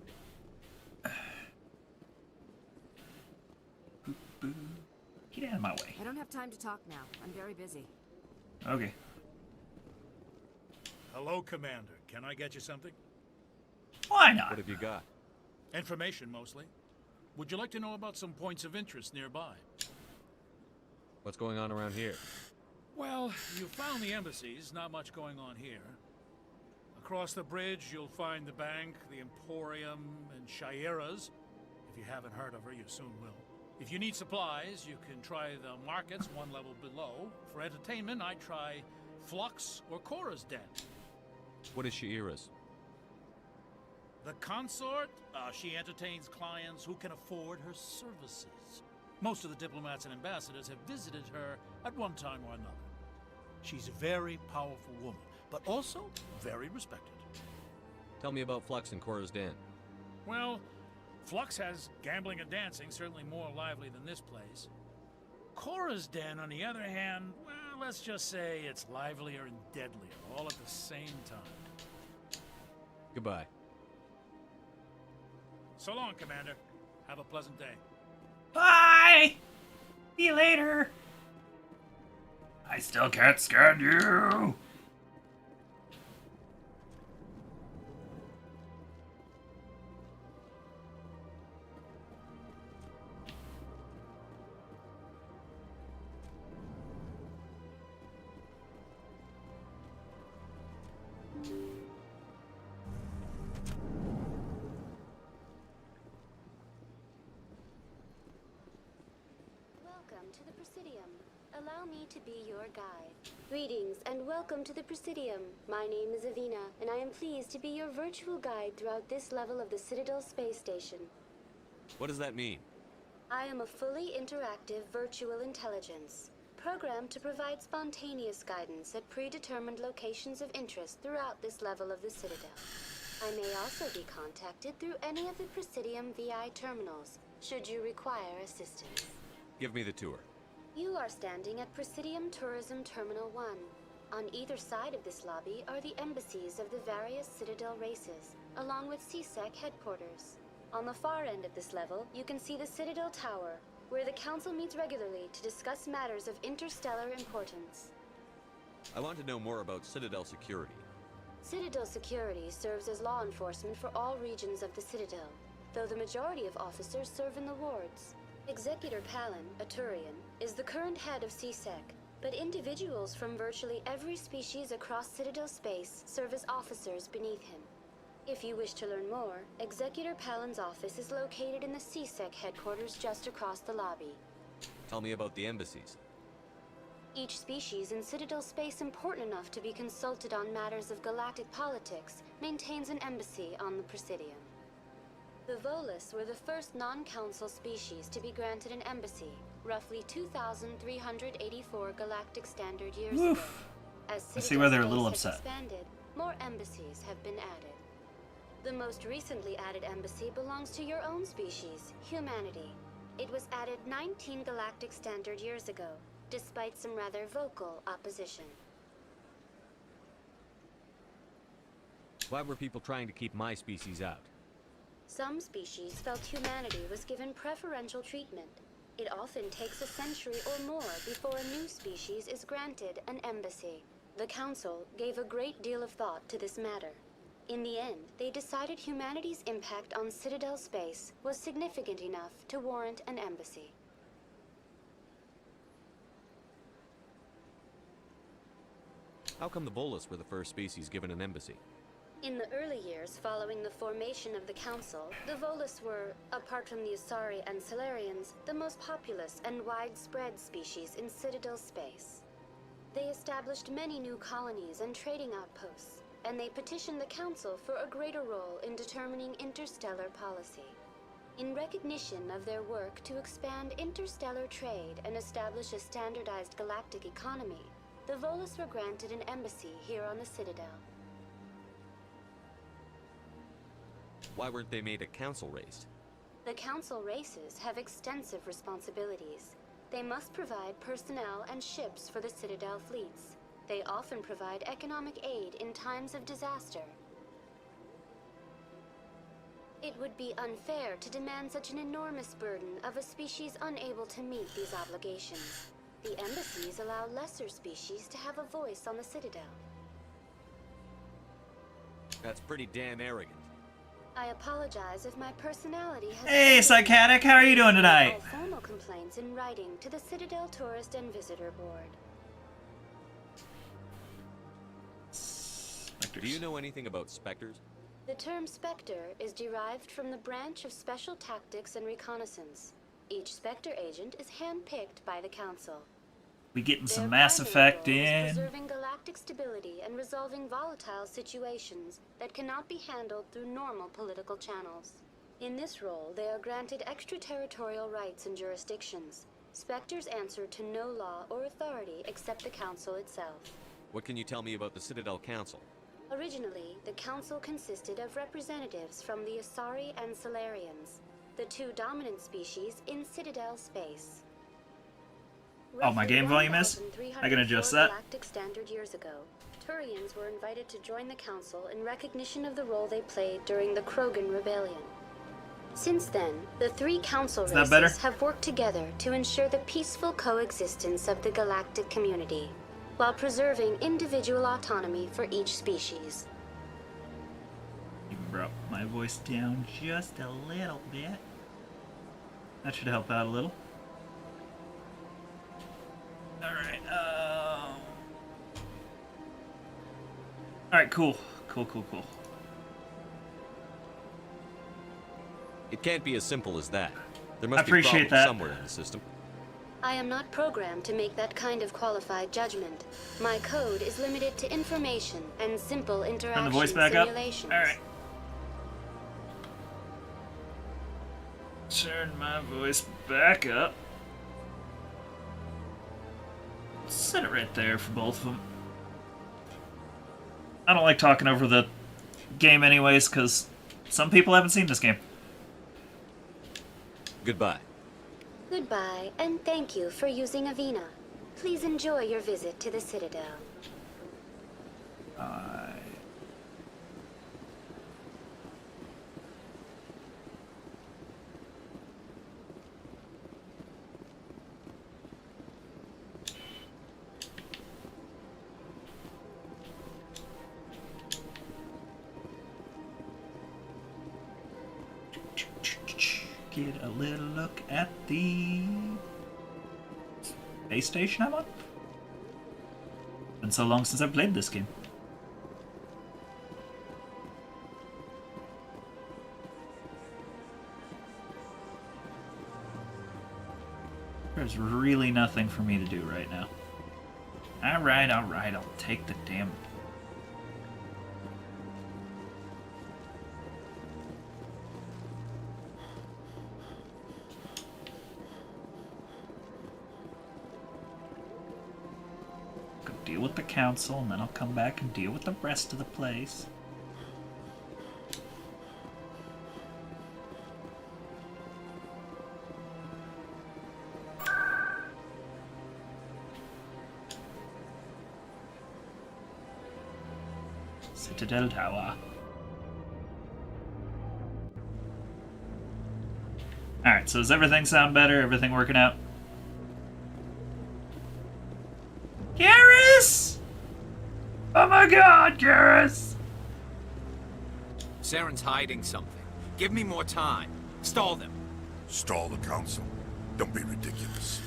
S1: Get out of my way.
S6: I don't have time to talk now. I'm very busy.
S1: Okay.
S12: Hello, Commander. Can I get you something?
S1: Why not?
S23: What have you got?
S12: Information, mostly. Would you like to know about some points of interest nearby?
S23: What's going on around here?
S12: Well, you found the embassies. Not much going on here. Across the bridge, you'll find the bank, the Emporium, and Shaira's. If you haven't heard of her, you soon will. If you need supplies, you can try the markets one level below. For entertainment, I'd try Flux or Cora's Den.
S23: What is Shaira's?
S12: The consort, she entertains clients who can afford her services. Most of the diplomats and ambassadors have visited her at one time or another. She's a very powerful woman, but also very respected.
S23: Tell me about Flux and Cora's Den.
S12: Well, Flux has gambling and dancing, certainly more lively than this place. Cora's Den, on the other hand, well, let's just say it's livelier and deadlier, all at the same time.
S23: Goodbye.
S12: So long, Commander. Have a pleasant day.
S1: Bye! See you later! I still can't scan you!
S18: Welcome to the Presidium. Allow me to be your guide. Greetings and welcome to the Presidium. My name is Avina, and I am pleased to be your virtual guide throughout this level of the Citadel space station.
S23: What does that mean?
S18: I am a fully interactive virtual intelligence, programmed to provide spontaneous guidance at predetermined locations of interest throughout this level of the Citadel. I may also be contacted through any of the Presidium VI terminals, should you require assistance.
S23: Give me the tour.
S18: You are standing at Presidium Tourism Terminal 1. On either side of this lobby are the embassies of the various Citadel races, along with SciSec headquarters. On the far end of this level, you can see the Citadel Tower, where the Council meets regularly to discuss matters of interstellar importance.
S23: I want to know more about Citadel security.
S18: Citadel security serves as law enforcement for all regions of the Citadel, though the majority of officers serve in the wards. Executor Palin, a Turian, is the current head of SciSec, but individuals from virtually every species across Citadel space serve as officers beneath him. If you wish to learn more, Executor Palin's office is located in the SciSec headquarters just across the lobby.
S23: Tell me about the embassies.
S18: Each species in Citadel space important enough to be consulted on matters of galactic politics maintains an embassy on the Presidium. The Volus were the first non-council species to be granted an embassy, roughly 2,384 galactic standard years ago. As
S1: I see why they're a little
S18: space has
S1: upset.
S18: expanded, more embassies have been added. The most recently added embassy belongs to your own species, humanity. It was added 19 galactic standard years ago, despite some rather vocal opposition.
S23: Why were people trying to keep my species out?
S18: Some species felt humanity was given preferential treatment. It often takes a century or more before a new species is granted an embassy. The Council gave a great deal of thought to this matter. In the end, they decided humanity's impact on Citadel space was significant enough to warrant an embassy.
S10: How come the Volus were the first species given an embassy?
S18: In the early years following the formation of the Council, the Volus were, apart from the Asari and Solarians, the most populous and widespread species in Citadel space. They established many new colonies and trading outposts, and they petitioned the Council for a greater role in determining interstellar policy. In recognition of their work to expand interstellar trade and establish a standardized galactic economy, the Volus were granted an embassy here on the Citadel.
S10: Why weren't they made a council race?
S18: The Council races have extensive responsibilities. They must provide personnel and ships for the Citadel fleets. They often provide economic aid in times of disaster. It would be unfair to demand such an enormous burden of a species unable to meet these obligations. The embassies allow lesser species to have a voice on the Citadel.
S10: That's pretty damn arrogant.
S18: I apologize if my personality has...
S1: Hey, SciKotoc, how are you doing tonight?
S18: All formal complaints in writing to the Citadel Tourist and Visitor Board.
S10: Do you know anything about specters?
S18: The term Spectre is derived from the branch of Special Tactics and Reconnaissance. Each Spectre agent is handpicked by the Council.
S1: We getting some Mass Effect
S18: Their role is
S1: in.
S18: preserving galactic stability and resolving volatile situations that cannot be handled through normal political channels. In this role, they are granted extraterritorial rights and jurisdictions. Spectres answer to no law or authority except the Council itself.
S10: What can you tell me about the Citadel Council?
S18: Originally, the Council consisted of representatives from the Asari and Solarians, the two dominant species in Citadel space.
S1: Oh, my game volume is? I can adjust that.
S18: Galactic Standard years ago, Turians were invited to join the Council in recognition of the role they played during the Krogan Rebellion. Since then, the three Council races have worked together to ensure the peaceful coexistence of the galactic community, while preserving individual autonomy for each species.
S1: You brought my voice down just a little bit. That should help out a little. Alright, Alright, cool. Cool.
S10: It can't be as simple as that. There must be
S1: appreciate
S10: problems
S1: that.
S10: somewhere in the system.
S18: I am not programmed to make that kind of qualified judgment. My code is limited to information and simple interaction
S1: Turn the voice back up.
S18: simulations.
S1: Alright. Turn my voice back up. Set it right there for both of them. I don't like talking over the game anyways, because some people haven't seen this game.
S10: Goodbye.
S18: Goodbye, and thank you for using Avina. Please enjoy your visit to the Citadel.
S1: Get a little look at the base station I'm on. Been so long since I've played this game. There's really nothing for me to do right now. Alright, I'll take the damn... deal with the council, and then I'll come back and deal with the rest of the place. Citadel Tower. Alright, so does everything sound better? Everything working out? Garrus! Oh my god, Garrus!
S2: Saren's hiding something. Give me more time. Stall them.
S14: Stall the council? Don't be ridiculous.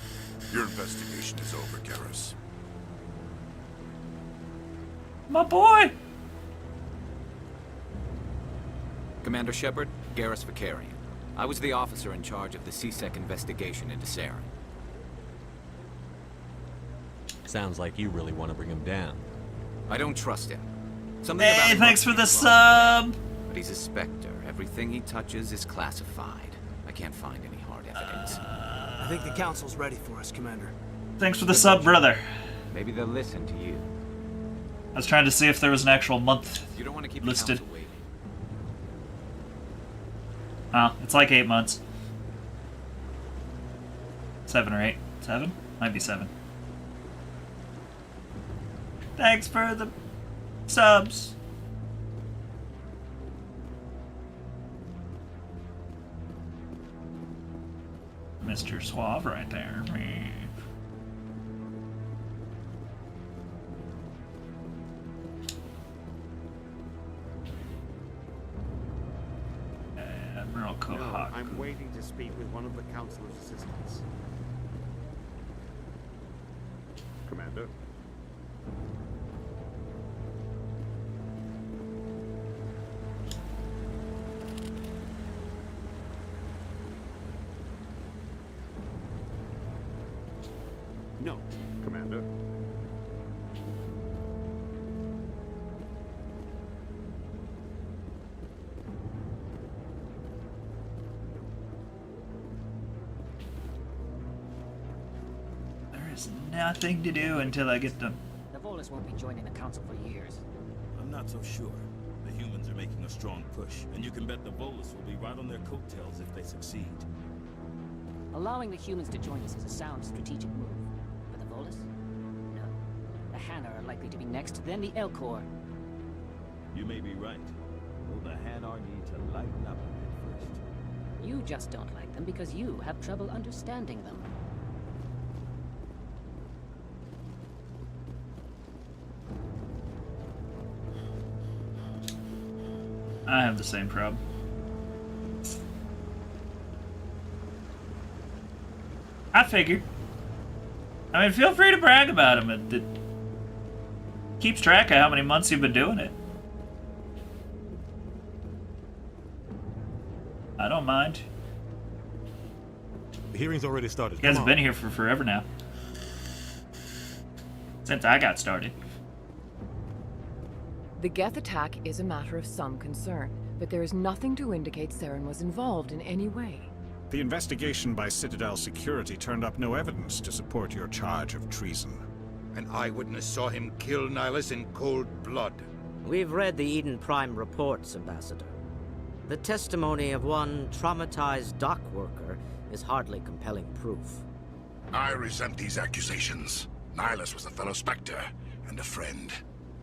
S14: Your investigation is over, Garrus.
S1: My boy!
S5: Commander Shepard, Garrus I'm. I was the officer in charge of the SciSec investigation into Saren.
S23: Sounds like you really want to bring him down.
S5: I don't trust him. Something
S1: Hey,
S5: about him
S1: thanks for
S5: rubs
S1: the
S5: me wrong.
S1: sub!
S5: But he's a Spectre. Everything he touches is classified. I can't find any hard evidence.
S16: I think the council's ready for us, Commander.
S1: Thanks for the sub, brother.
S5: Maybe they'll listen to you.
S1: I was trying to see if there was an actual month
S5: You don't want to keep
S1: listed.
S5: the council waiting.
S1: Oh, it's like 8 months. 7 or 8. 7? Might be 7. Thanks for the subs. Mr. Suave right there. Admiral Kohaku.
S15: No, I'm waiting to speak with one of the councilor's assistants. Commander? No, Commander.
S1: There is nothing to do until I get them.
S19: The Volus won't be joining the council for years.
S20: I'm not so sure. The humans are making a strong push, and you can bet the Volus will be right on their coattails if they succeed.
S19: Allowing the humans to join us is a sound strategic move. But the Volus? No. The Hanna are likely to be next, then the Elcor.
S20: You may be right. Though the Hanar need to lighten up a bit first.
S19: You just don't like them because you have trouble understanding them.
S1: I have the same problem. I figured. I mean, feel free to brag about him. It keeps track of how many months you've been doing it. I don't mind.
S4: The hearing's already started.
S1: You guys have been here for forever now. Since I got started.
S21: The Geth attack is a matter of some concern, but there is nothing to indicate Saren was involved in any way.
S26: The investigation by Citadel Security turned up no evidence to support your charge of treason.
S3: An eyewitness saw him kill Nihilus in cold blood.
S13: We've read the Eden Prime reports, Ambassador. The testimony of one traumatized dock worker is hardly compelling proof.
S27: I resent these accusations. Nihilus was a fellow Spectre and a friend.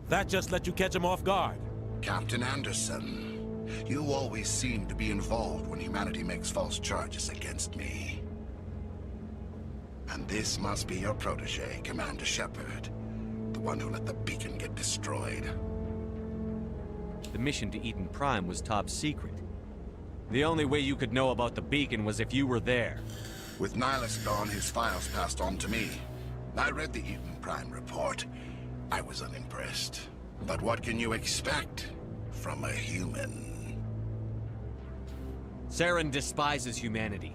S4: That just let you catch him off guard.
S27: Captain Anderson, you always seem to be involved when humanity makes false charges against me. And this must be your protege, Commander Shepard. The one who let the beacon get destroyed.
S23: The mission to Eden Prime was top secret. The only way you could know about the beacon was if you were there.
S27: With Nihilus gone, his files passed on to me. I read the Eden Prime report. I was unimpressed. But what can you expect from a human?
S23: Saren despises humanity.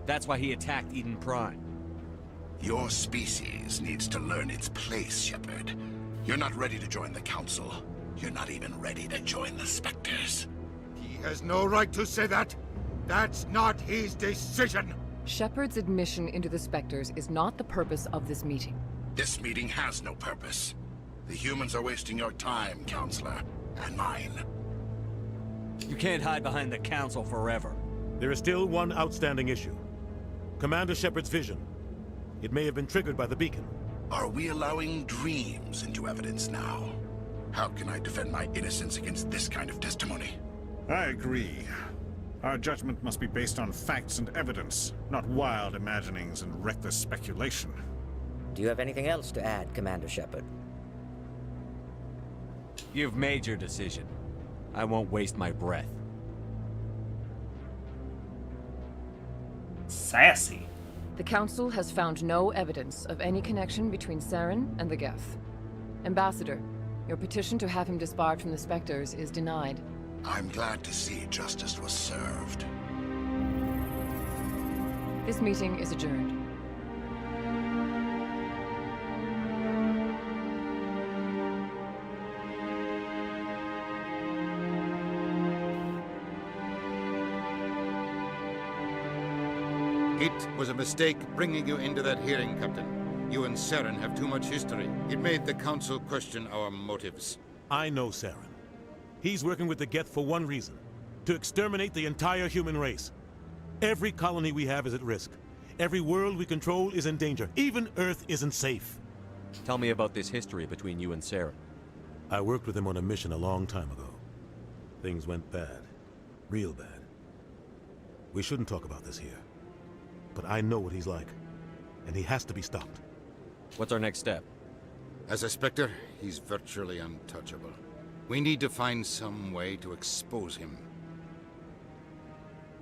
S23: That's why he attacked Eden Prime.
S27: Your species needs to learn its place, Shepard. You're not ready to join the Council. You're not even ready to join the Spectres.
S3: He has no right to say that. That's not his decision.
S21: Shepard's admission into the Spectres is not the purpose of this meeting.
S27: This meeting has no purpose. The humans are wasting your time, Counselor, and mine.
S23: You can't hide behind the Council forever.
S4: There is still one outstanding issue. Commander Shepard's vision. It may have been triggered by the beacon.
S27: Are we allowing dreams into evidence now? How can I defend my innocence against this kind of testimony?
S26: I agree. Our judgment must be based on facts and evidence, not wild imaginings and reckless speculation.
S13: Do you have anything else to add, Commander Shepard?
S23: You've made your decision. I won't waste my breath.
S1: Sassy.
S21: The Council has found no evidence of any connection between Saren and the Geth. Ambassador, Your petition to have him disbarred from the Spectres is denied.
S27: I'm glad to see justice was served.
S21: This meeting is adjourned.
S3: It was a mistake bringing you into that hearing, Captain. You and Saren have too much history. It made the Council question our motives.
S4: I know Saren. He's working with the Geth for one reason. To exterminate the entire human race. Every colony we have is at risk. Every world we control is in danger. Even Earth isn't safe.
S23: Tell me about this history between you and Saren.
S4: I worked with him on a mission a long time ago. Things went bad. Real bad. We shouldn't talk about this here. But I know what he's like. And he has to be stopped.
S23: What's our next step?
S3: As a Spectre, he's virtually untouchable. We need to find some way to expose him.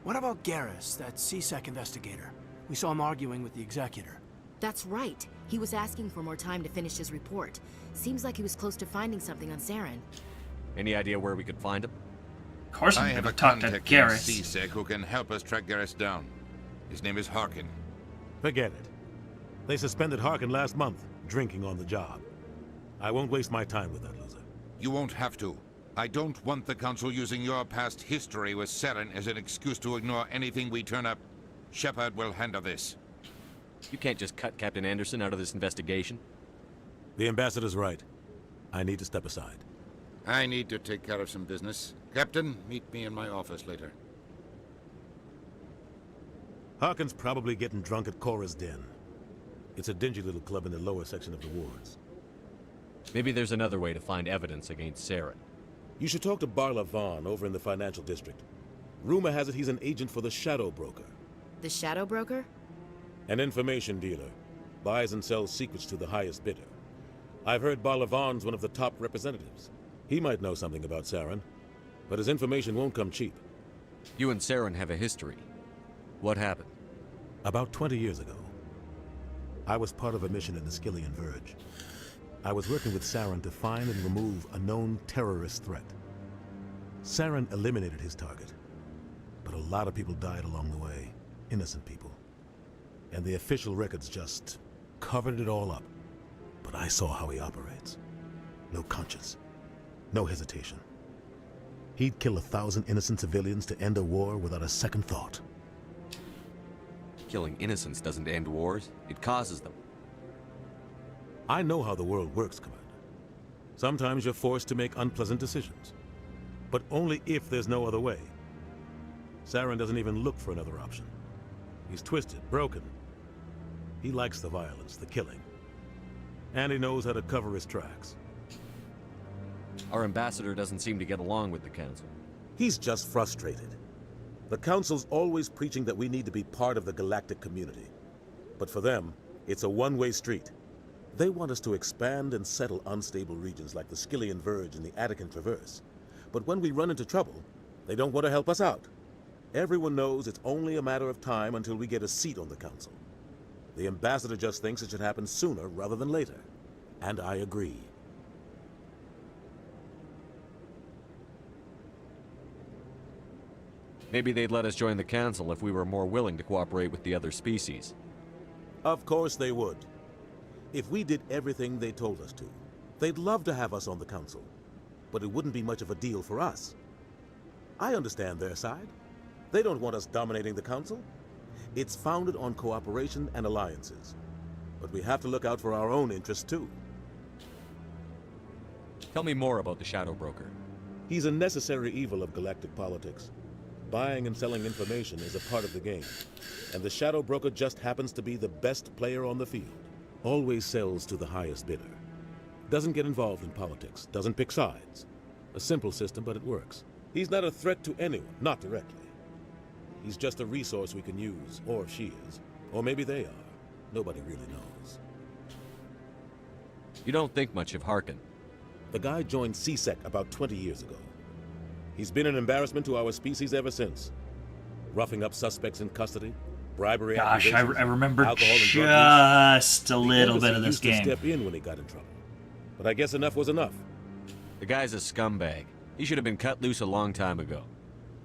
S16: What about Garrus, that SciSec investigator? We saw him arguing with the Executor.
S7: That's right. He was asking for more time to finish his report. Seems like he was close to finding something on Saren.
S23: Any idea where we could find him?
S1: Of course
S3: I
S1: I'm
S3: have
S1: going
S3: a
S1: to talk to
S3: contact in
S1: Garrus.
S3: SciSec who can help us track Garrus down. His name is Harkin.
S4: Forget it. They suspended Harkin last month, drinking on the job. I won't waste my time with that loser.
S3: You won't have to. I don't want the Council using your past history with Saren as an excuse to ignore anything we turn up. Shepard will handle this.
S23: You can't just cut Captain Anderson out of this investigation.
S4: The Ambassador's right. I need to step aside.
S3: I need to take care of some business. Captain, meet me in my office later.
S4: Harkin's probably getting drunk at Cora's Den. It's a dingy little club in the lower section of the wards.
S23: Maybe there's another way to find evidence against Saren.
S4: You should talk to Barla Vaughn over in the financial district. Rumor has it he's an agent for the Shadow Broker.
S7: The Shadow Broker?
S4: An information dealer. Buys and sells secrets to the highest bidder. I've heard Barla Vaughn's one of the top representatives. He might know something about Saren, but his information won't come cheap.
S23: You and Saren have a history. What happened?
S4: About 20 years ago, I was part of a mission in the Skillian Verge. I was working with Saren to find and remove a known terrorist threat. Saren eliminated his target, but a lot of people died along the way, innocent people. And the official records just covered it all up. But I saw how he operates. No conscience, no hesitation. He'd kill 1,000 innocent civilians to end a war without a second thought.
S23: Killing innocents doesn't end wars, it causes them.
S4: I know how the world works, Commander. Sometimes you're forced to make unpleasant decisions. But only if there's no other way. Saren doesn't even look for another option. He's twisted, broken. He likes the violence, the killing. And he knows how to cover his tracks.
S23: Our ambassador doesn't seem to get along with the Council.
S4: He's just frustrated. The Council's always preaching that we need to be part of the galactic community. But for them, it's a one-way street. They want us to expand and settle unstable regions like the Skillian Verge and the Attican Traverse. But when we run into trouble, they don't want to help us out. Everyone knows it's only a matter of time until we get a seat on the Council. The Ambassador just thinks it should happen sooner rather than later. And I agree.
S23: Maybe they'd let us join the Council if we were more willing to cooperate with the other species.
S4: Of course they would. If we did everything they told us to, they'd love to have us on the Council. But it wouldn't be much of a deal for us. I understand their side. They don't want us dominating the Council. It's founded on cooperation and alliances. But we have to look out for our own interests too.
S23: Tell me more about the Shadow Broker.
S4: He's a necessary evil of galactic politics. Buying and selling information is a part of the game. And the Shadow Broker just happens to be the best player on the field. Always sells to the highest bidder. Doesn't get involved in politics. Doesn't pick sides. A simple system, but it works. He's not a threat to anyone, not directly. He's just a resource we can use, or she is. Or maybe they are. Nobody really knows.
S23: You don't think much of Harkin.
S4: The guy joined SciSec about 20 years ago. He's been an embarrassment to our species ever since. Roughing up suspects in custody, bribery
S1: Gosh, I remember
S4: alcohol and drug use.
S1: just a little bit of this
S4: game. He used to
S1: game.
S4: step in when he got in trouble. But I guess enough was enough.
S23: The guy's a scumbag. He should have been cut loose a long time ago.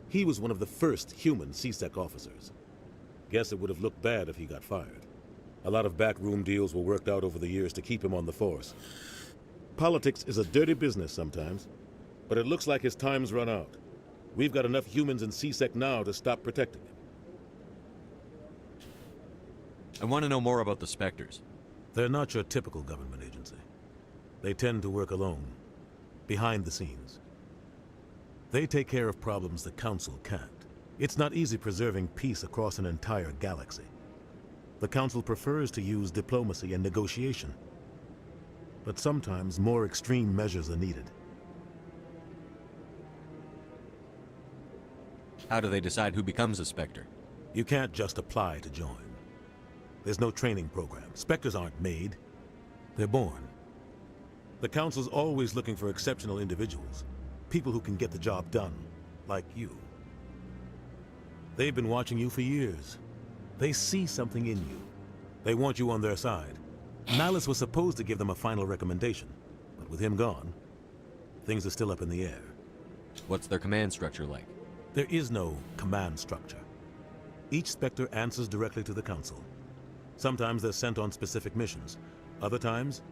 S4: He was one of the first human CSEC officers. Guess it would have looked bad if he got fired. A lot of backroom deals were worked out over the years to keep him on the force. Politics is a dirty business sometimes, but it looks like his time's run out. We've got enough humans in CSEC now to stop protecting him.
S23: I want to know more about the Spectres.
S4: They're not your typical government agency. They tend to work alone, behind the scenes. They take care of problems the Council can't. It's not easy preserving peace across an entire galaxy. The Council prefers to use diplomacy and negotiation. But sometimes more extreme measures are needed.
S23: How do they decide who becomes a Spectre?
S4: You can't just apply to join. There's no training program. Spectres aren't made. They're born. The Council's always looking for exceptional individuals. People who can get the job done, like you. They've been watching you for years. They see something in you. They want you on their side. Nihilus was supposed to give them a final recommendation, but with him gone, things are still up in the air.
S23: What's their command structure like?
S4: There is no command structure. Each Spectre answers directly to the Council. Sometimes they're sent on specific missions. Other times,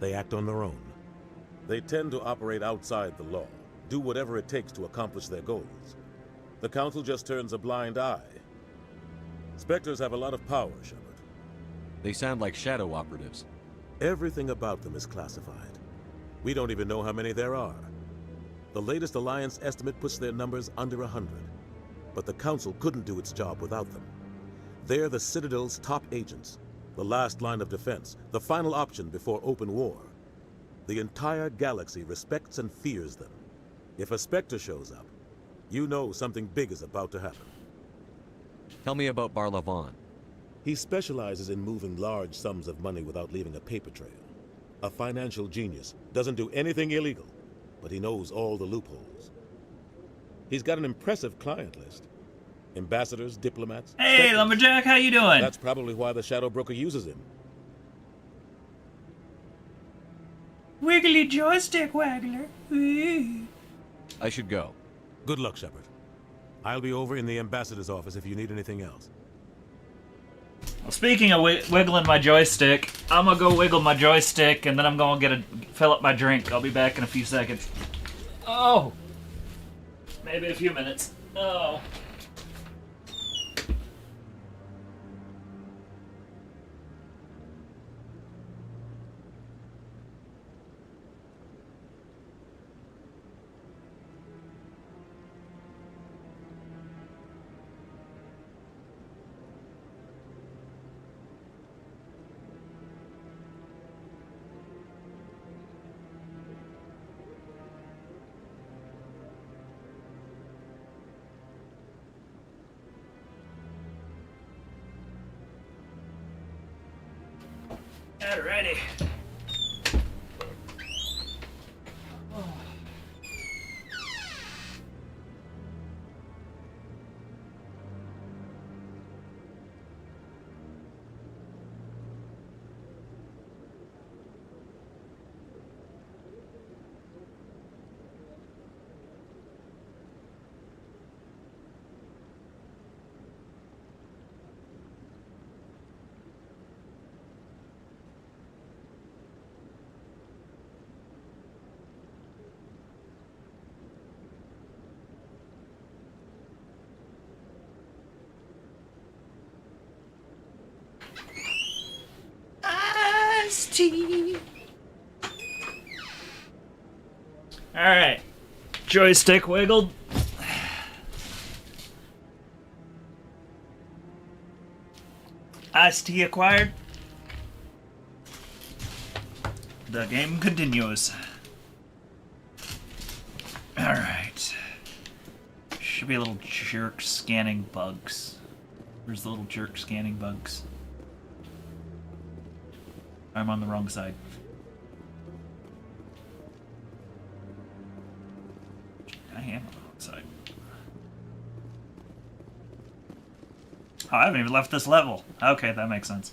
S4: they act on their own. They tend to operate outside the law, do whatever it takes to accomplish their goals. The Council just turns a blind eye. Spectres have a lot of power, Shepard.
S23: They sound like shadow operatives.
S4: Everything about them is classified. We don't even know how many there are. The latest Alliance estimate puts their numbers under 100. But the Council couldn't do its job without them. They're the Citadel's top agents, the last line of defense, the final option before open war. The entire galaxy respects and fears them. If a Spectre shows up, you know something big is about to happen.
S23: Tell me about Barlavon.
S4: He specializes in moving large sums of money without leaving a paper trail. A financial genius, doesn't do anything illegal, but he knows all the loopholes. He's got an impressive client list. Ambassadors, diplomats...
S1: Hey,
S4: Spectres.
S1: Lumberjack, how you doing?
S4: That's probably why the Shadow Broker uses him.
S1: Wiggly joystick waggler.
S23: I should go.
S4: Good luck, Shepard. I'll be over in the ambassador's office if you need anything else.
S1: Well, speaking of wiggling my joystick, I'm gonna go wiggle my joystick, and then I'm gonna fill up my drink. I'll be back in a few seconds. Oh! Maybe a few minutes. Oh. Alrighty. Tea. Alright. Joystick wiggled. Iced tea acquired. The game continues. Alright. Should be a little jerk scanning bugs. Where's the little jerk scanning bugs? I'm on the wrong side. I am on the wrong side. Oh, I haven't even left this level. Okay, that makes sense.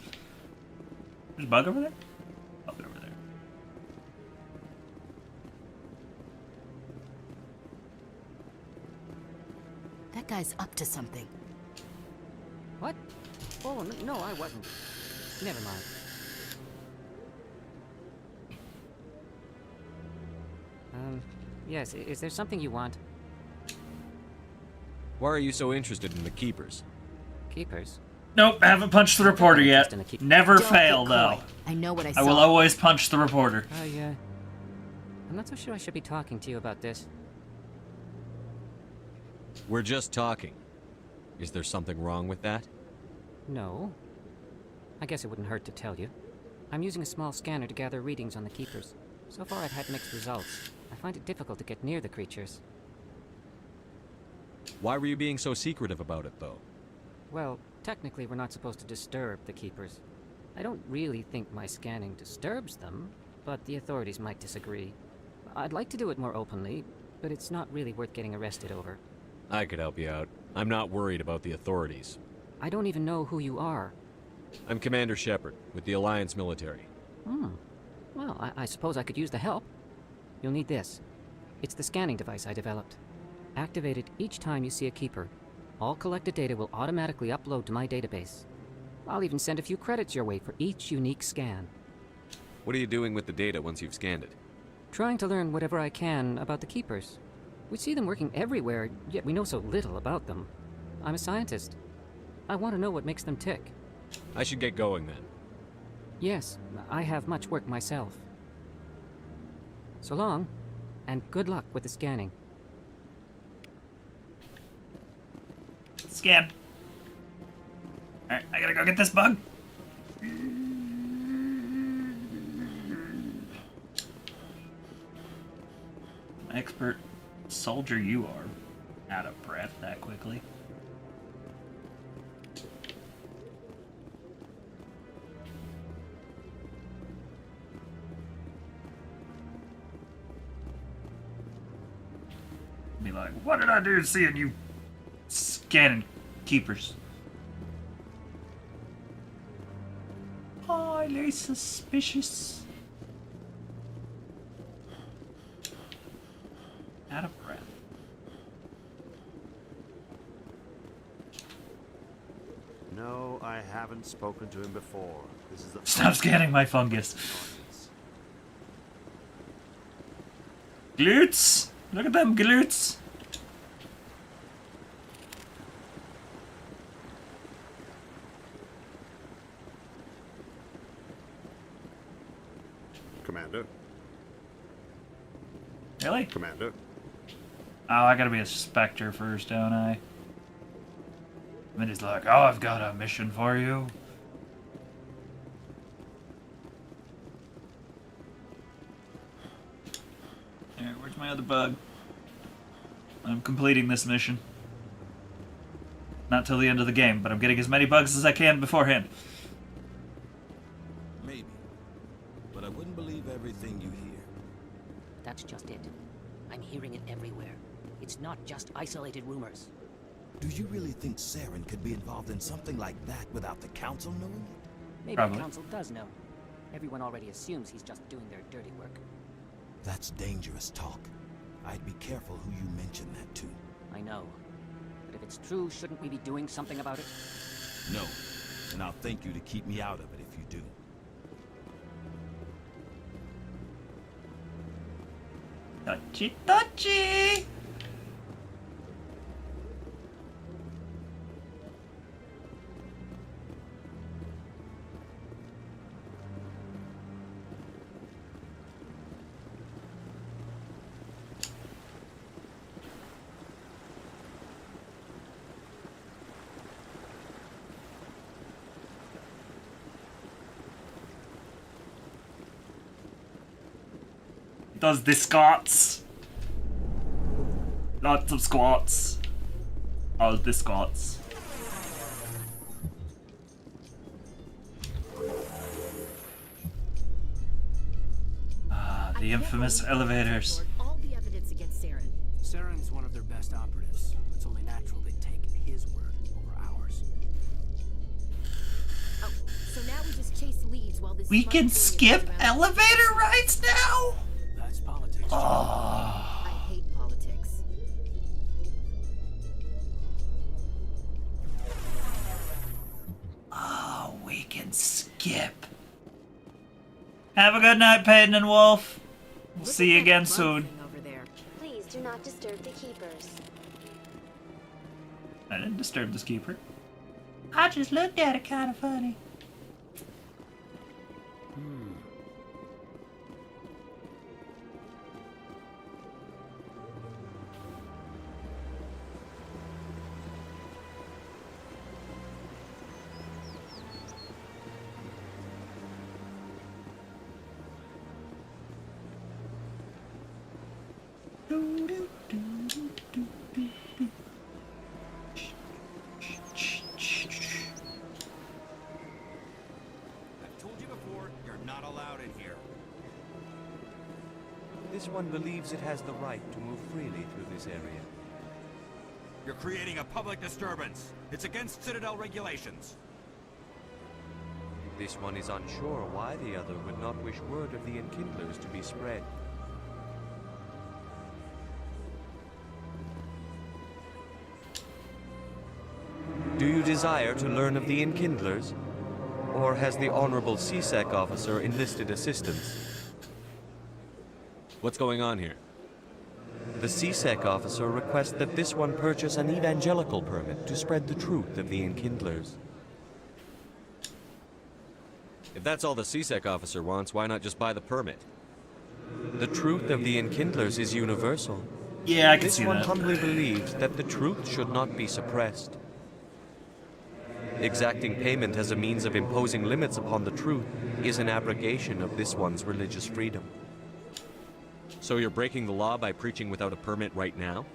S1: There's a bug over there? Oh, they're over there.
S7: That guy's up to something.
S19: What? Oh, no, I wasn't. Never mind. Yes, is there something you want?
S23: Why are you so interested in the Keepers?
S19: Keepers?
S1: Nope, I haven't punched the reporter yet. Never
S7: Don't
S1: fail,
S7: get
S1: though.
S7: coy. I know what I
S1: I
S7: saw.
S1: will always punch the reporter.
S19: I'm not so sure I should be talking to you about this.
S23: We're just talking. Is there something wrong with that?
S19: No. I guess it wouldn't hurt to tell you. I'm using a small scanner to gather readings on the Keepers. So far I've had mixed results. I find it difficult to get near the creatures.
S23: Why were you being so secretive about it, though?
S19: Well, technically we're not supposed to disturb the Keepers. I don't really think my scanning disturbs them, but the authorities might disagree. I'd like to do it more openly, but it's not really worth getting arrested over.
S23: I could help you out. I'm not worried about the authorities.
S19: I don't even know who you are.
S23: I'm Commander Shepard, with the Alliance military.
S19: Well, I suppose I could use the help. You'll need this. It's the scanning device I developed. Activate it each time you see a Keeper. All collected data will automatically upload to my database. I'll even send a few credits your way for each unique scan.
S23: What are you doing with the data once you've scanned it?
S19: Trying to learn whatever I can about the Keepers. We see them working everywhere, yet we know so little about them. I'm a scientist. I want to know what makes them tick.
S23: I should get going then.
S19: Yes, I have much work myself. So long, and good luck with the scanning.
S1: Scan. Alright, I gotta go get this bug. Expert soldier you are. Out of breath that quickly. Be like, what did I do seeing you scanning Keepers? Highly suspicious. Out of breath.
S15: No, I haven't spoken to him before. This is the
S1: Stop scanning my fungus. Glutes! Look at them glutes!
S15: Commander.
S1: Really?
S15: Commander.
S1: Oh, I gotta be a Spectre first, don't I? And then he's like, oh, I've got a mission for you. Alright, where's my other bug? I'm completing this mission. Not till the end of the game, but I'm getting as many bugs as I can beforehand.
S20: Maybe. But I wouldn't believe everything you hear.
S19: That's just it. I'm hearing it everywhere. It's not just isolated rumors.
S20: Do you really think Saren could be involved in something like that without the Council knowing it?
S19: Maybe
S1: Probably.
S19: the Council does know. Everyone already assumes he's just doing their dirty work.
S20: That's dangerous talk. I'd be careful who you mention that to.
S19: I know. But if it's true, shouldn't we be doing something about it?
S20: No. And I'll thank you to keep me out of it if you do.
S1: Touchy, touchy! Does the squats. Lots of squats. All the squats. Ah, the infamous elevators.
S7: All the evidence against Saren.
S16: Saren's one of their best operatives. It's only natural they take his word over ours.
S7: Oh, so now we just chase leads while this.
S1: We can skip elevator rides now?
S16: That's politics.
S1: Oh.
S7: I hate politics.
S1: Yep. Have a good night, Peyton and Wolf. We'll see you again soon.
S18: Please do not disturb the keepers.
S1: I didn't disturb this keeper. I just looked at it kind of funny.
S8: This one believes it has the right to move freely through this area.
S9: You're creating a public disturbance. It's against Citadel regulations.
S8: This one is unsure why the other would not wish word of the Enkindlers to be spread. Do you desire to learn of the Enkindlers? Or has the Honorable SciSec officer enlisted assistance?
S23: What's going on here?
S8: The SciSec officer requests that this one purchase an evangelical permit to spread the truth of the Enkindlers.
S23: If that's all the SciSec officer wants, why not just buy the permit?
S8: The truth of the Enkindlers is universal.
S1: Yeah, I can see
S8: that. This one
S1: that.
S8: humbly believes that the truth should not be suppressed. Exacting payment as a means of imposing limits upon the truth is an abrogation of this one's religious freedom.
S23: So you're breaking the law by preaching without a permit right now?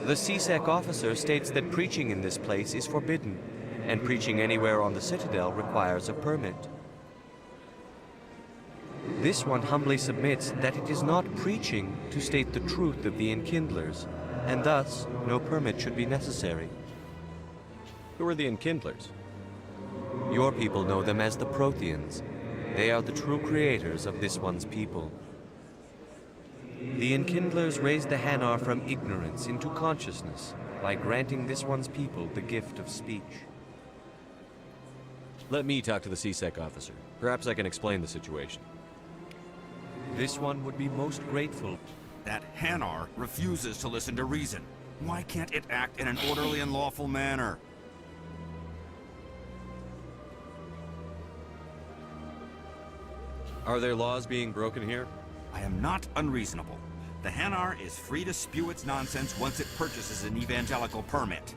S8: The SciSec officer states that preaching in this place is forbidden, and preaching anywhere on the Citadel requires a permit. This one humbly submits that it is not preaching to state the truth of the Enkindlers, and thus no permit should be necessary.
S23: Who are the Enkindlers?
S8: Your people know them as the Protheans. They are the true creators of this one's people. The Enkindlers raised the Hanar from ignorance into consciousness by granting this one's people the gift of speech.
S23: Let me talk to the SciSec officer. Perhaps I can explain the situation.
S8: This one would be most grateful.
S9: That Hanar refuses to listen to reason. Why can't it act in an orderly and lawful manner?
S23: Are there laws being broken here?
S9: I am not unreasonable. The Hanar is free to spew its nonsense once it purchases an evangelical permit.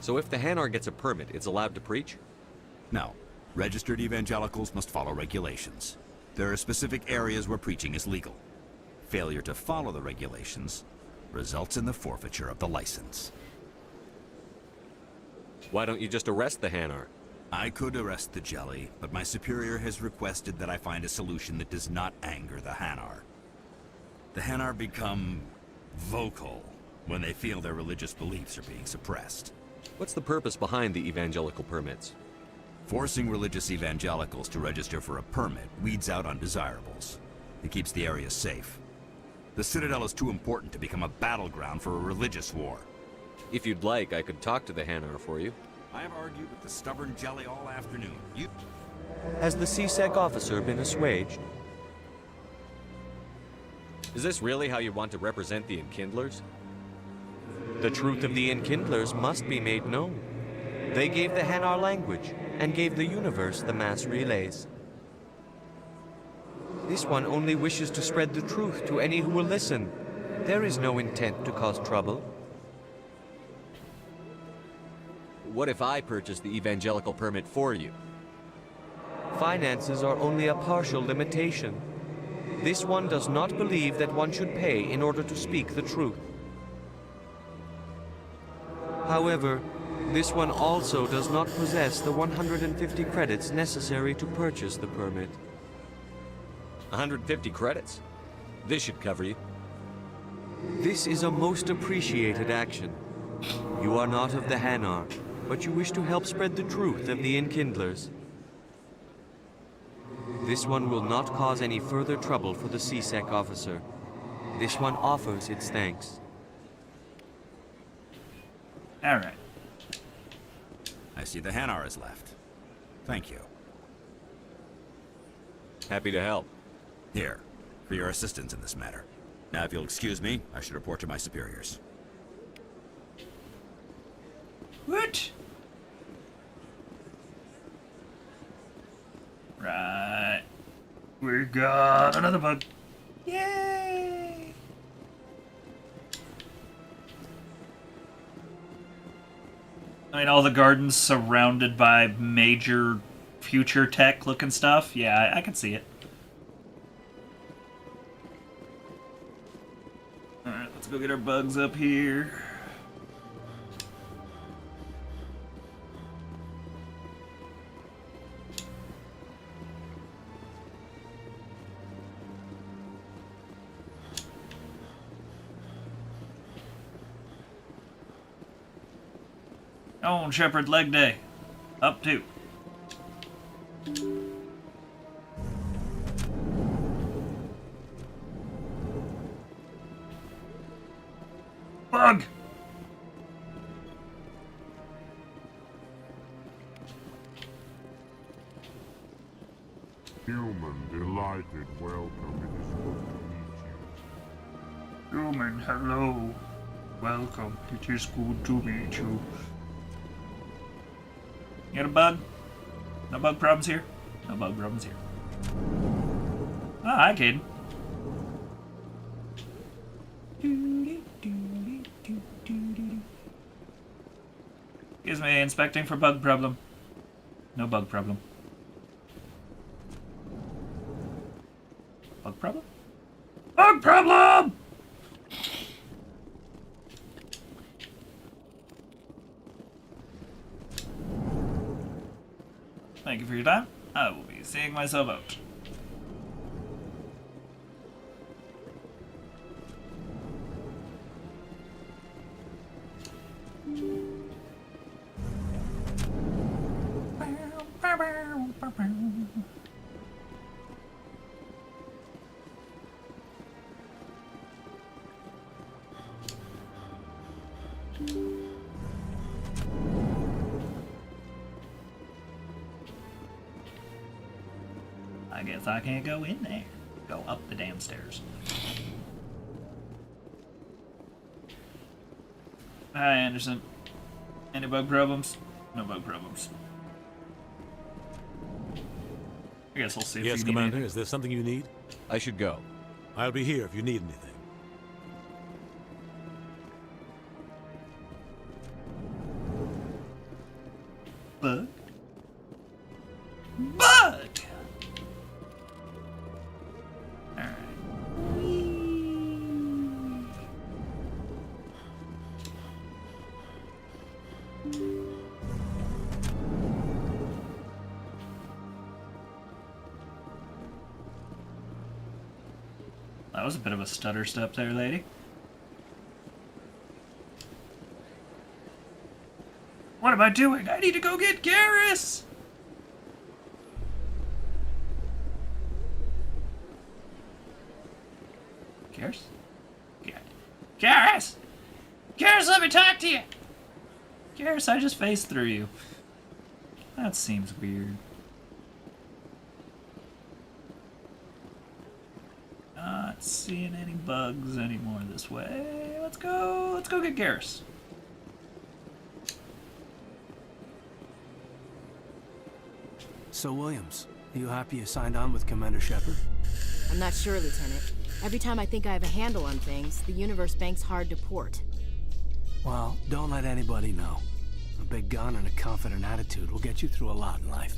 S23: So if the Hanar gets a permit, it's allowed to preach?
S9: No. Registered evangelicals must follow regulations. There are specific areas where preaching is legal. Failure to follow the regulations results in the forfeiture of the license.
S23: Why don't you just arrest the Hanar?
S9: I could arrest the jelly, but my superior has requested that I find a solution that does not anger the Hanar. The Hanar become vocal when they feel their religious beliefs are being suppressed.
S23: What's the purpose behind the evangelical permits?
S9: Forcing religious evangelicals to register for a permit weeds out undesirables. It keeps the area safe. The Citadel is too important to become a battleground for a religious war.
S23: If you'd like, I could talk to the Hanar for you.
S9: I have argued with the stubborn jelly all afternoon.
S8: Has the SciSec officer been assuaged?
S23: Is this really how you want to represent the Enkindlers?
S8: The truth of the Enkindlers must be made known. They gave the Hanar language, and gave the universe the mass relays. This one only wishes to spread the truth to any who will listen. There is no intent to cause trouble.
S23: What if I purchase the evangelical permit for you?
S8: Finances are only a partial limitation. This one does not believe that one should pay in order to speak the truth. However, this one also does not possess the 150 credits necessary to purchase the permit.
S23: 150 credits? This should cover you.
S8: This is a most appreciated action. You are not of the Hanar, but you wish to help spread the truth of the Enkindlers. This one will not cause any further trouble for the SciSec officer. This one offers its thanks.
S1: Alright.
S9: I see the Hanar is left. Thank you.
S23: Happy to help.
S9: Here, for your assistance in this matter. Now, if you'll excuse me, I should report to my superiors.
S1: What? Right. We got another bug. Yay! I mean, all the gardens surrounded by major future tech looking stuff. Yeah, I can see it. Alright, let's go get our bugs up here. Oh, Shepherd, leg day. Up 2. Bug!
S6: Human, delighted, welcome. It is good to meet you.
S1: Human, hello. Welcome. It is good to meet you. You got a bug? No bug problems here? No bug problems here. Oh, hi, Caden. Excuse me, inspecting for bug problem. No bug problem. Bug problem? Bug problem! Thank you for your time. I will be seeing myself out. I guess I can't go in there. Go up the damn stairs. Hi, Anderson. Any bug problems? No bug problems. I guess we'll see if
S4: Yes,
S1: you need
S4: Commander.
S1: anything.
S4: Is there something you need?
S23: I should go.
S4: I'll be here if you need anything.
S1: Bug? Bug! That was a bit of a stutter step there, lady. What am I doing? I need to go get Garrus! Garrus? Garrus! Garrus, let me talk to you! Garrus, I just phased through you. That seems weird. Not seeing any bugs anymore this way. Let's go get Garrus.
S16: So, Williams, are you happy you signed on with Commander Shepard?
S7: I'm not sure, Lieutenant. Every time I think I have a handle on things, the universe bank's hard to port.
S16: Well, don't let anybody know. A big gun and a confident attitude will get you through a lot in life.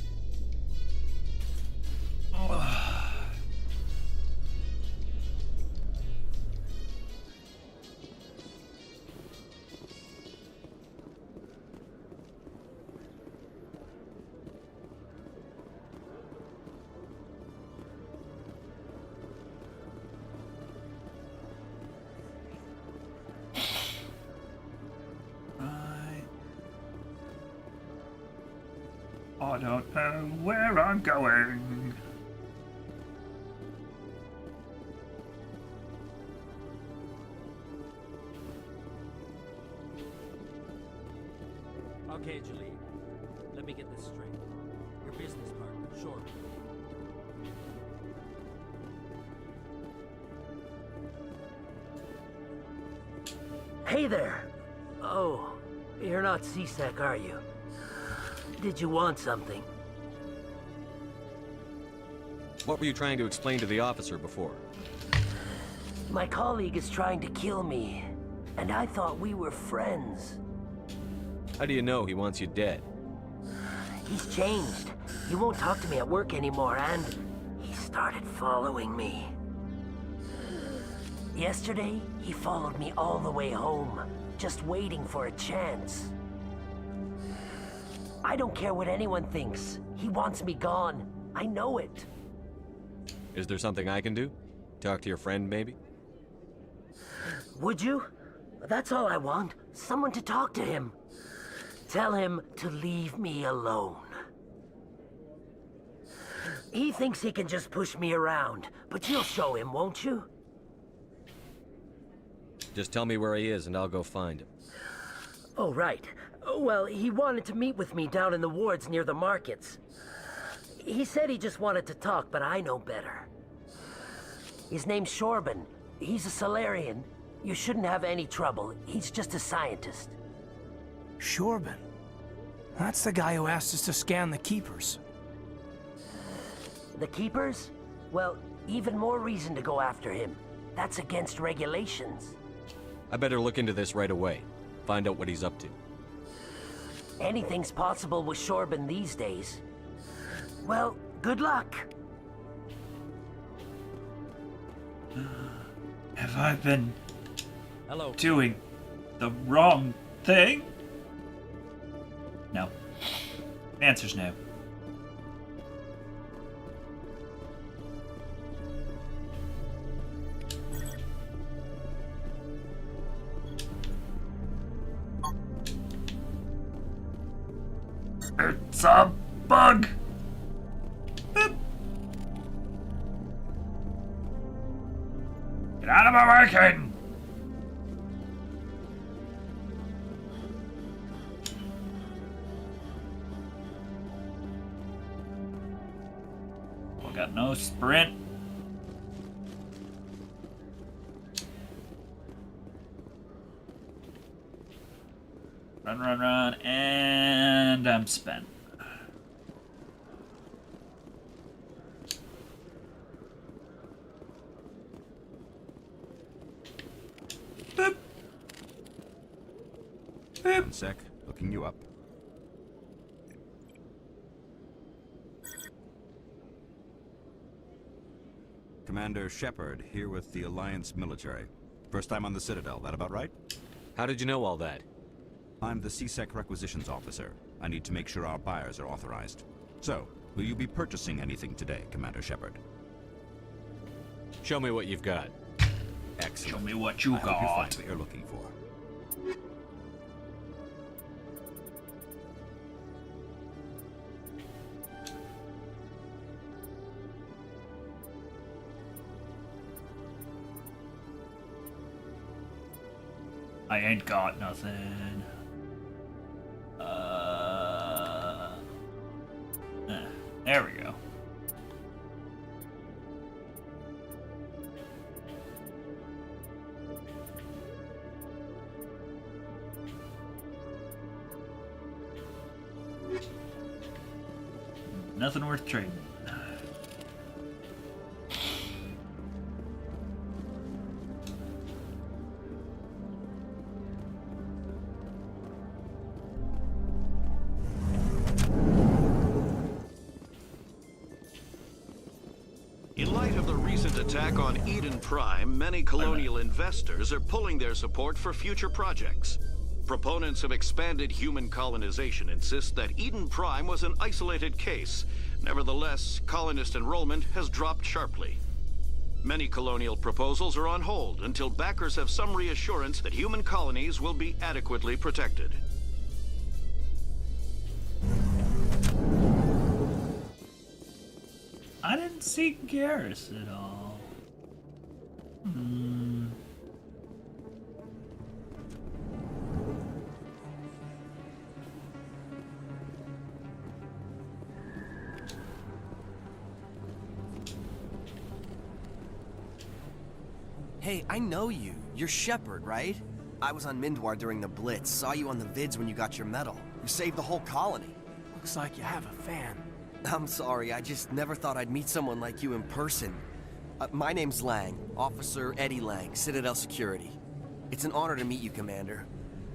S1: I don't know where I'm going.
S11: Okay, Julie.
S10: me get this straight. Your business partner, sure.
S11: Hey there! Oh, you're not SciSec, are you? Did you want something?
S23: What were you trying to explain to the officer before?
S11: My colleague is trying to kill me, and I thought we were friends.
S23: How do you know he wants you dead?
S11: He's changed. He won't talk to me at work anymore, and he started following me. Yesterday, he followed me all the way home, just waiting for a chance. I don't care what anyone thinks. He wants me gone. I know it.
S23: Is there something I can do? Talk to your friend, maybe?
S11: Would you? That's all I want. Someone to talk to him. Tell him to leave me alone. He thinks he can just push me around, but you'll show him, won't you?
S23: Just tell me where he is and I'll go find him.
S11: Oh, right. Well, he wanted to meet with me down in the wards near the markets. He said he just wanted to talk, but I know better. His name's Shorban. He's a Solarian. You shouldn't have any trouble. He's just a scientist.
S16: Shorban? That's the guy who asked us to scan the Keepers.
S11: The Keepers? Well, even more reason to go after him. That's against regulations.
S23: I better look into this right away. Find out what he's up to.
S11: Anything's possible with Shorban these days. Well, good luck.
S1: Have I been doing the wrong thing? No. The answer's no. It's a bug! Boop. Get out of my working! We got no sprint. Run, run, run, and I'm spent. Boop. Boop.
S9: 1 sec, looking you up. Commander Shepard, here with the Alliance military. First time on the Citadel, that about right?
S23: How did you know all that?
S9: I'm the SciSec requisitions officer. I need to make sure our buyers are authorized. So, will you be purchasing anything today, Commander Shepard?
S23: Show me what you've got.
S9: Excellent.
S1: Show me what you
S9: I
S1: got.
S9: hope you find what you're looking for.
S1: I ain't got nothing. There we go. Nothing worth trading.
S12: In light of the recent attack on Eden Prime, many colonial investors are pulling their support for future projects. Proponents of expanded human colonization insist that Eden Prime was an isolated case. Nevertheless, colonist enrollment has dropped sharply. Many colonial proposals are on hold until backers have some reassurance that human colonies will be adequately protected.
S1: I didn't see Garrus at all.
S2: Hey, I know you. You're Shepard, right? I was on Mindwar during the Blitz. Saw you on the vids when you got your medal. You saved the whole colony.
S16: Looks like you have a fan.
S2: I'm sorry, I just never thought I'd meet someone like you in person. My name's Lang, Officer Eddie Lang, Citadel Security. It's an honor to meet you, Commander.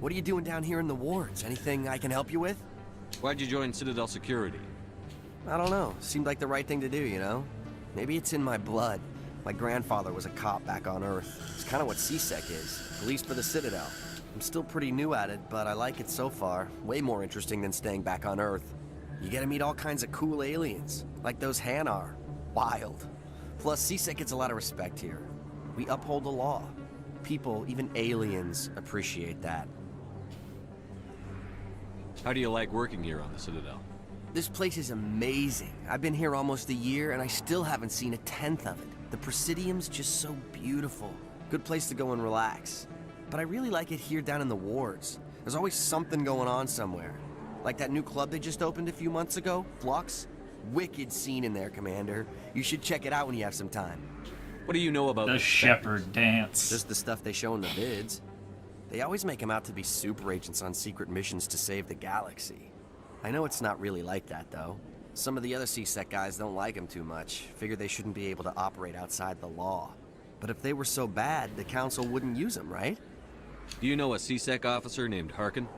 S2: What are you doing down here in the wards? Anything I can help you with?
S23: Why'd you join Citadel Security?
S2: I don't know. Seemed like the right thing to do, you know? Maybe it's in my blood. My grandfather was a cop back on Earth. It's kind of what SciSec is, police for the Citadel. I'm still pretty new at it, but I like it so far. Way more interesting than staying back on Earth. You get to meet all kinds of cool aliens, like those Hanar. Wild. Plus, SciSec gets a lot of respect here. We uphold the law. People, even aliens, appreciate that.
S23: How do you like working here on the Citadel?
S2: This place is amazing. I've been here almost a year, and I still haven't seen a tenth of it. The Presidium's just so beautiful. Good place to go and relax. But I really like it here down in the wards. There's always something going on somewhere. Like that new club they just opened a few months ago, Flux. Wicked scene in there, Commander. You should check it out when you have some time.
S23: What do you know about
S1: the Shepard dance?
S2: Just the stuff they show in the vids. They always make them out to be super agents on secret missions to save the galaxy. I know it's not really like that, though. Some of the other SciSec guys don't like them too much. Figure they shouldn't be able to operate outside the law. But if they were so bad, the Council wouldn't use them, right?
S23: Do you know a SciSec officer named Harkin?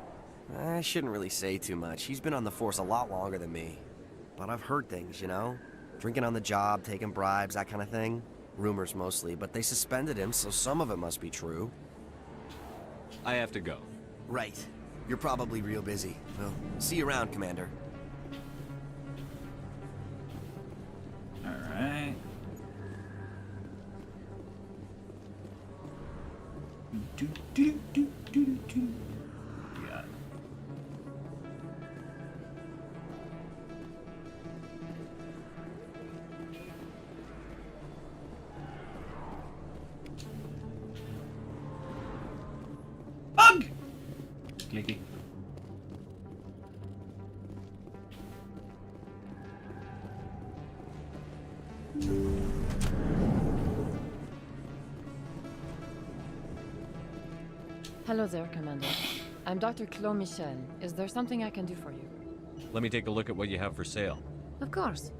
S2: I shouldn't really say too much. He's been on the force a lot longer than me. But I've heard things, you know? Drinking on the job, taking bribes, that kind of thing. Rumors mostly, but they suspended him, so some of it must be true.
S23: I have to go.
S2: Right. You're probably real busy. Well, see you around, Commander.
S1: Alright. Yeah. Bug! Clicky.
S21: Hello there, Commander. I'm Dr. Claude Michel. Is there something I can do for you?
S23: Let me take a look at what you have for sale.
S21: Of course.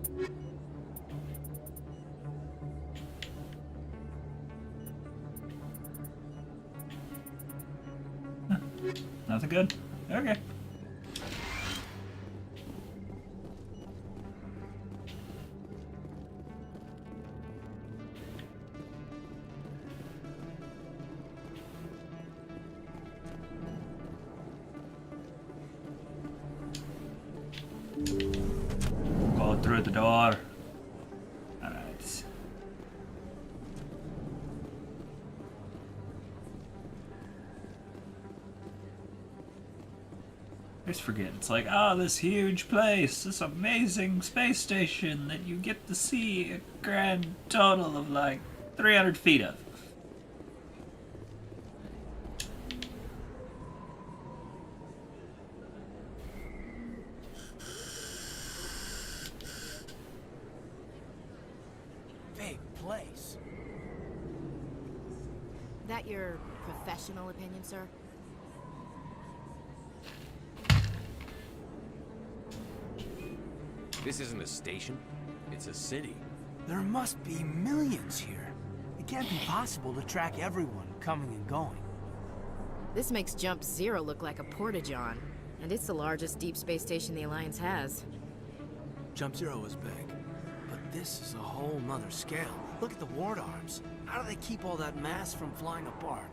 S1: Nothing good? Okay. Go through the door. Alright. I just forget. It's like, oh, this huge place, this amazing space station that you get to see a grand total of like 300 feet of.
S16: Big place.
S7: That your professional opinion, sir?
S23: This isn't a station. It's a city.
S16: There must be millions here. It can't be possible to track everyone coming and going.
S7: This makes Jump Zero look like a porta-john, and it's the largest deep space station the Alliance has.
S16: Jump Zero is big, but this is a whole nother scale. Look at the ward arms. How do they keep all that mass from flying apart?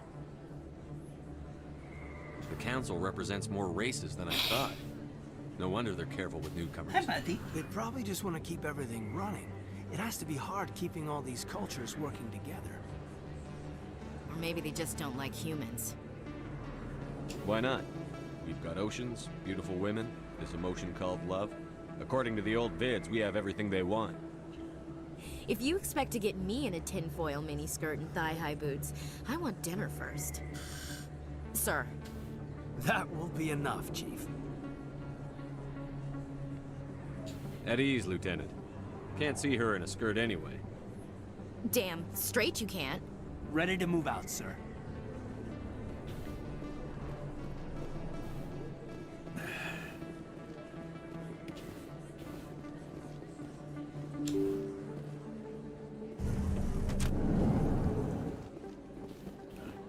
S23: The Council represents more races than I thought. No wonder they're careful with newcomers.
S16: They probably just want to keep everything running. It has to be hard keeping all these cultures working together.
S7: Or maybe they just don't like humans.
S23: Why not? We've got oceans, beautiful women, this emotion called love. According to the old vids, we have everything they want.
S7: If you expect to get me in a tinfoil miniskirt and thigh-high boots, I want dinner first. Sir.
S16: That will be enough, Chief.
S23: At ease, Lieutenant. Can't see her in a skirt anyway.
S7: Damn straight you can't.
S16: Ready to move out, sir.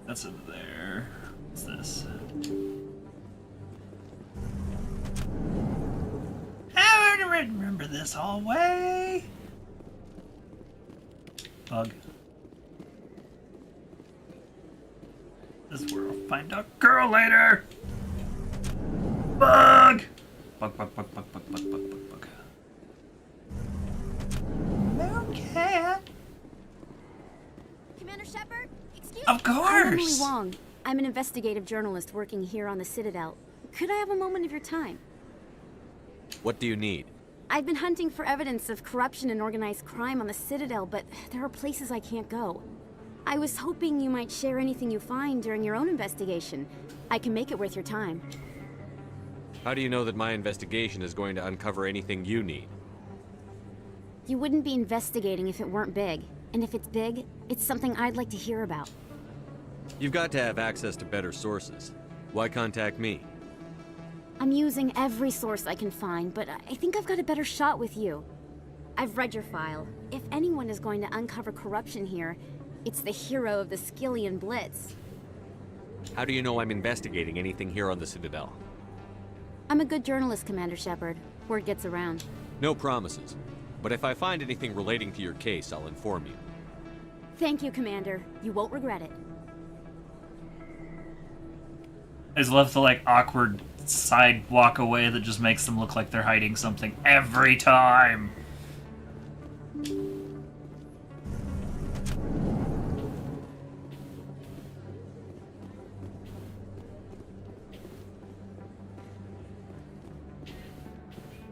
S1: That's over there. What's this? I don't remember this hallway. Bug. This is where I'll find a girl later. Bug. Bug. Mooncat.
S18: Commander Shepard? Excuse
S1: Of
S18: me? I'm Emily
S1: course.
S18: Wong. I'm an investigative journalist working here on the Citadel. Could I have a moment of your time?
S8: What do you need?
S18: I've been hunting for evidence of corruption and organized crime on the Citadel, but there are places I can't go. I was hoping you might share anything you find during your own investigation. I can make it worth your time.
S8: How do you know that my investigation is going to uncover anything you need?
S18: You wouldn't be investigating if it weren't big. And if it's big, it's something I'd like to hear about.
S8: You've got to have access to better sources. Why contact me?
S18: I'm using every source I can find, but I think I've got a better shot with you. I've read your file. If anyone is going to uncover corruption here, it's the hero of the Skillian Blitz.
S8: How do you know I'm investigating anything here on the Citadel?
S18: I'm a good journalist, Commander Shepard. Word gets around.
S8: No promises. But if I find anything relating to your case, I'll inform you.
S18: Thank you, Commander. You won't regret it.
S1: I just love the like awkward side walk away that just makes them look like they're hiding something every time.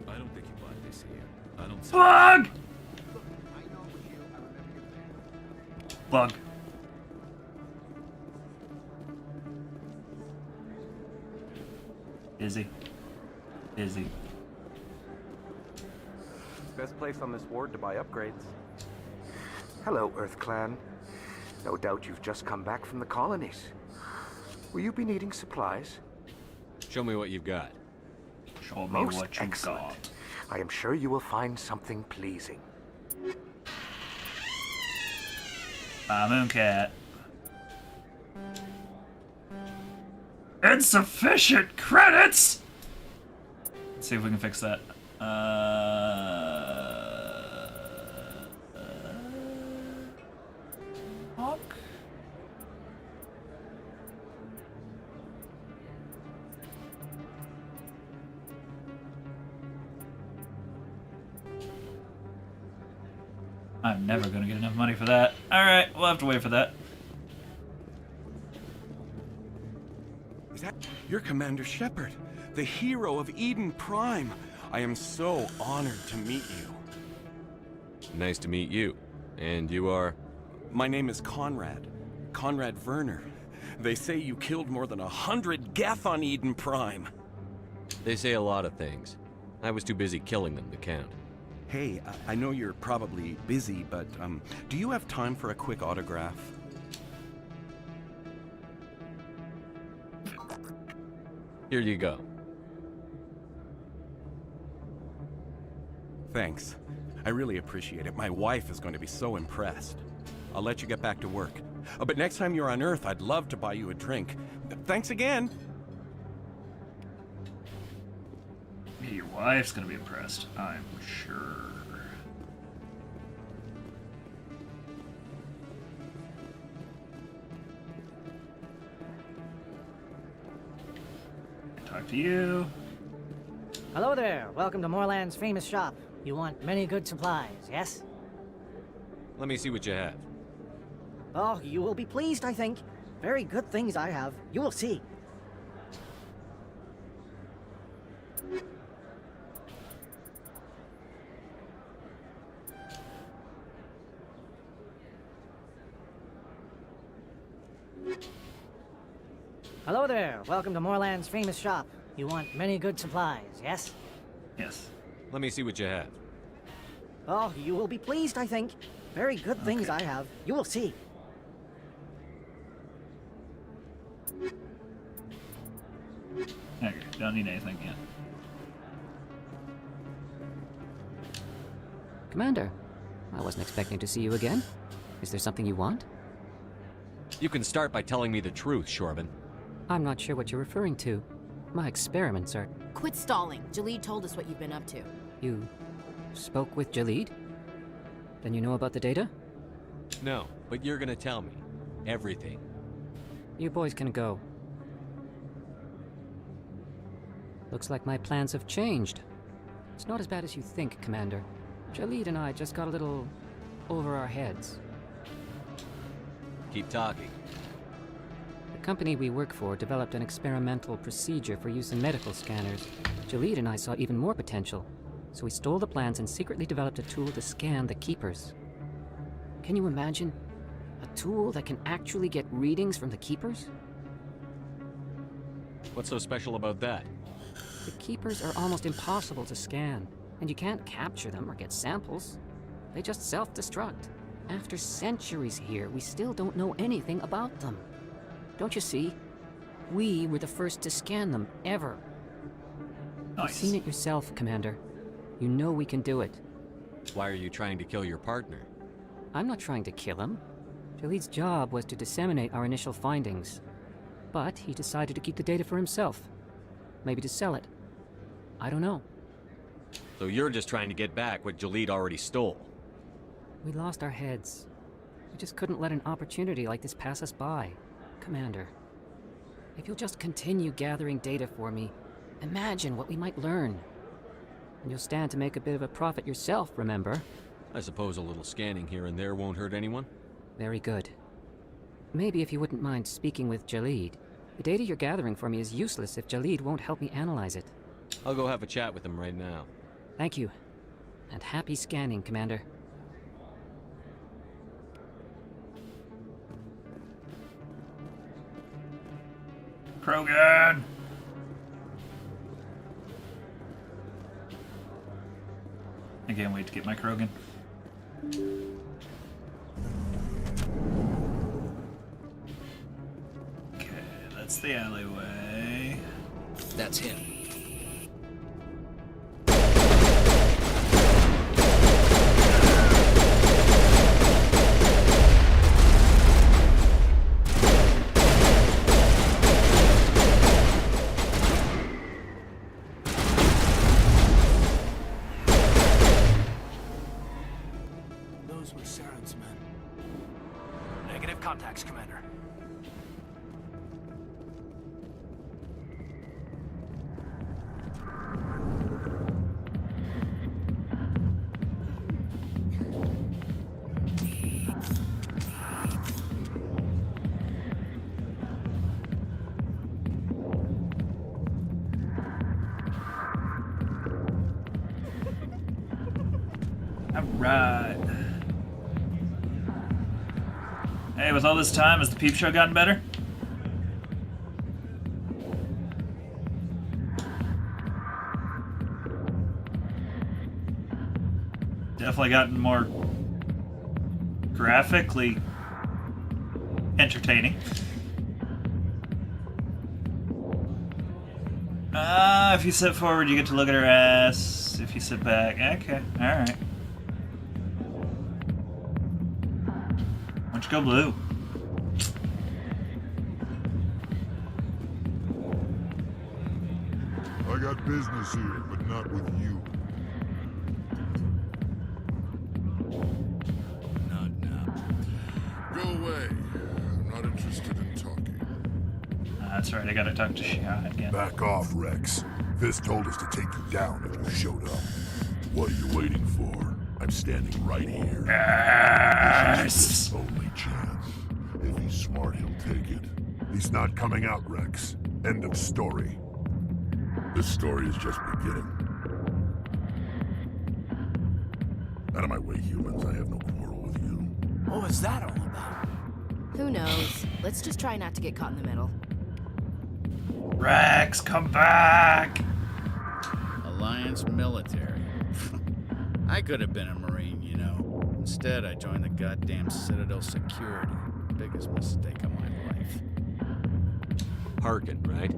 S20: I don't think you bought this here. I don't see.
S1: Bug! Bug. Busy.
S5: Best place on this ward to buy upgrades. Hello, Earth Clan. No doubt you've just come back from the colonies. Will you be needing supplies?
S8: Show me what you've got.
S1: Show me
S5: Most
S1: what you
S5: excellent.
S1: got.
S5: I am sure you will find something pleasing.
S1: Mooncat. Insufficient credits! Let's see if we can fix that. Hawk? I'm never gonna get enough money for that. Alright, we'll have to wait for that.
S14: Is that... You're Commander Shepard, the hero of Eden Prime. I am so honored to meet you.
S8: Nice to meet you. And you are?
S14: My name is Conrad. Conrad Werner. They say you killed more than 100 Geth on Eden Prime.
S8: They say a lot of things. I was too busy killing them to count.
S14: Hey, I know you're probably busy, but do you have time for a quick autograph?
S8: Here you go.
S14: Thanks. I really appreciate it. My wife is going to be so impressed. I'll let you get back to work. But next time you're on Earth, I'd love to buy you a drink. Thanks again.
S1: Your wife's gonna be impressed, I'm sure. Talk to you.
S10: Hello there. Welcome to Moorland's famous shop. You want many good supplies, yes?
S8: Let me see what you have.
S10: Oh, you will be pleased, I think. Very good things I have. You will see. Hello there. Welcome to Moorland's famous shop. You want many good supplies, yes?
S1: Yes.
S8: Let me see what you have.
S10: Oh, you will be pleased, I think. Very good things I have. You will see.
S1: Don't need anything yet.
S19: Commander, I wasn't expecting to see you again. Is there something you want?
S8: You can start by telling me the truth, Shorban.
S19: I'm not sure what you're referring to. My experiments are...
S7: Quit stalling. Jalid told us what you've been up to.
S19: You spoke with Jalid? Then you know about the data?
S8: No, but you're gonna tell me. Everything.
S19: You boys can go. Looks like my plans have changed. It's not as bad as you think, Commander. Jalid and I just got a little over our heads.
S8: Keep talking.
S19: The company we work for developed an experimental procedure for use in medical scanners. Jalid and I saw even more potential, so we stole the plans and secretly developed a tool to scan the Keepers. Can you imagine? A tool that can actually get readings from the Keepers?
S8: What's so special about that?
S19: The Keepers are almost impossible to scan, and you can't capture them or get samples. They just self-destruct. After centuries here, we still don't know anything about them. Don't you see? We were the first to scan them, ever.
S1: Nice.
S19: You've seen it yourself, Commander. You know we can do it.
S8: Why are you trying to kill your partner?
S19: I'm not trying to kill him. Jalid's job was to disseminate our initial findings. But he decided to keep the data for himself. Maybe to sell it. I don't know.
S8: So you're just trying to get back what Jalid already stole?
S19: We lost our heads. We just couldn't let an opportunity like this pass us by. Commander, if you'll just continue gathering data for me, imagine what we might learn. And you'll stand to make a bit of a profit yourself, remember?
S8: I suppose a little scanning here and there won't hurt anyone?
S19: Very good. Maybe if you wouldn't mind speaking with Jalid. The data you're gathering for me is useless if Jalid won't help me analyze it.
S8: I'll go have a chat with him right now.
S19: Thank you. And happy scanning, Commander.
S1: Krogan! I can't wait to get my Krogan. Okay, that's the alleyway.
S16: That's him. Those were Saren's men. Negative contacts, Commander.
S1: Alright. Hey, with all this time, has the peep show gotten better? Definitely gotten more graphically entertaining. If you sit forward, you get to look at her ass. If you sit back, okay, alright. Why don't you go blue?
S6: I got business here, but not with you.
S20: Not now.
S6: Go away. I'm not interested in talking.
S1: That's right, I gotta talk to Shia again.
S6: Back off, Rex. Fisk told us to take you down if you showed up. What are you waiting for? I'm standing right here.
S1: Yes.
S6: This is his only chance. If he's smart, he'll take it. He's not coming out, Rex. End of story. This story is just beginning. Out of my way, humans. I have no quarrel with you.
S16: What was that all about?
S7: Who knows? Let's just try not to get caught in the middle.
S1: Rex, come back!
S13: Alliance military. I could have been a Marine, you know. Instead, I joined the goddamn Citadel security. Biggest mistake of my life.
S8: Harkin, right?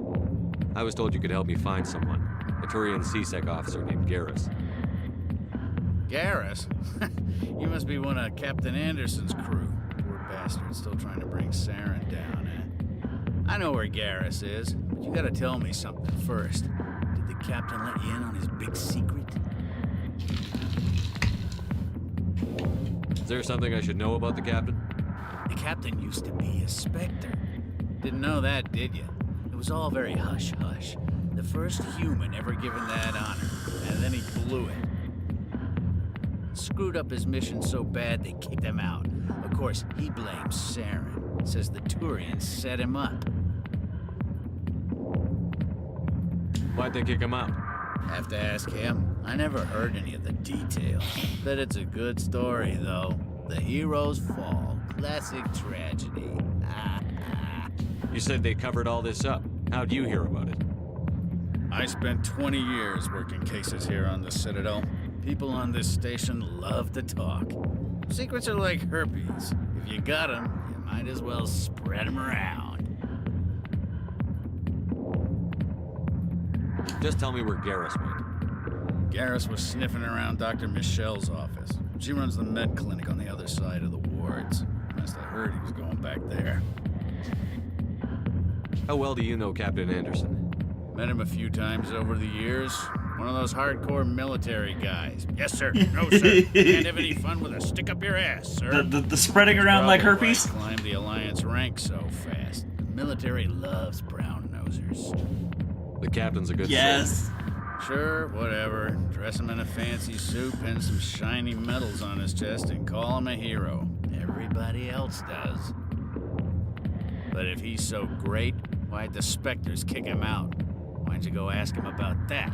S23: I was told you could help me find someone. A Turian CSEC officer named Garrus.
S13: Garrus? You must be one of Captain Anderson's crew. Poor bastard, still trying to bring Saren down, eh? I know where Garrus is, but you gotta tell me something first. Did the captain let you in on his big secret?
S23: Is there something I should know about the captain?
S13: The captain used to be a Spectre. Didn't know that, did you? It was all very hush-hush. The first human ever given that honor, and then he blew it. Screwed up his mission so bad they kicked him out. Of course, he blames Saren. Says the Turians set him up.
S23: Why'd they kick him out?
S13: Have to ask him. I never heard any of the details. Bet it's a good story, though. The heroes fall. Classic tragedy.
S23: You said they covered all this up. How'd you hear about it?
S13: I spent 20 years working cases here on the Citadel. People on this station love to talk. Secrets are like herpes. If you got them, you might as well spread them around.
S23: Just tell me where Garrus went.
S13: Garrus was sniffing around Dr. Michelle's office. She runs the med clinic on the other side of the wards. Must have heard he was going back there.
S23: How well do you know Captain Anderson?
S13: Met him a few times over the years. One of those hardcore military guys. Yes, sir. No, sir. Can't have any fun with a stick up your ass, sir.
S1: The spreading around like herpes?
S13: Climb the Alliance ranks so fast. The military loves brown nosers.
S23: The captain's a good
S1: Yes.
S13: Sure, whatever. Dress him in a fancy suit, pin some shiny medals on his chest, and call him a hero. Everybody else does. But if he's so great, why'd the Spectres kick him out? Why'd you go ask him about that?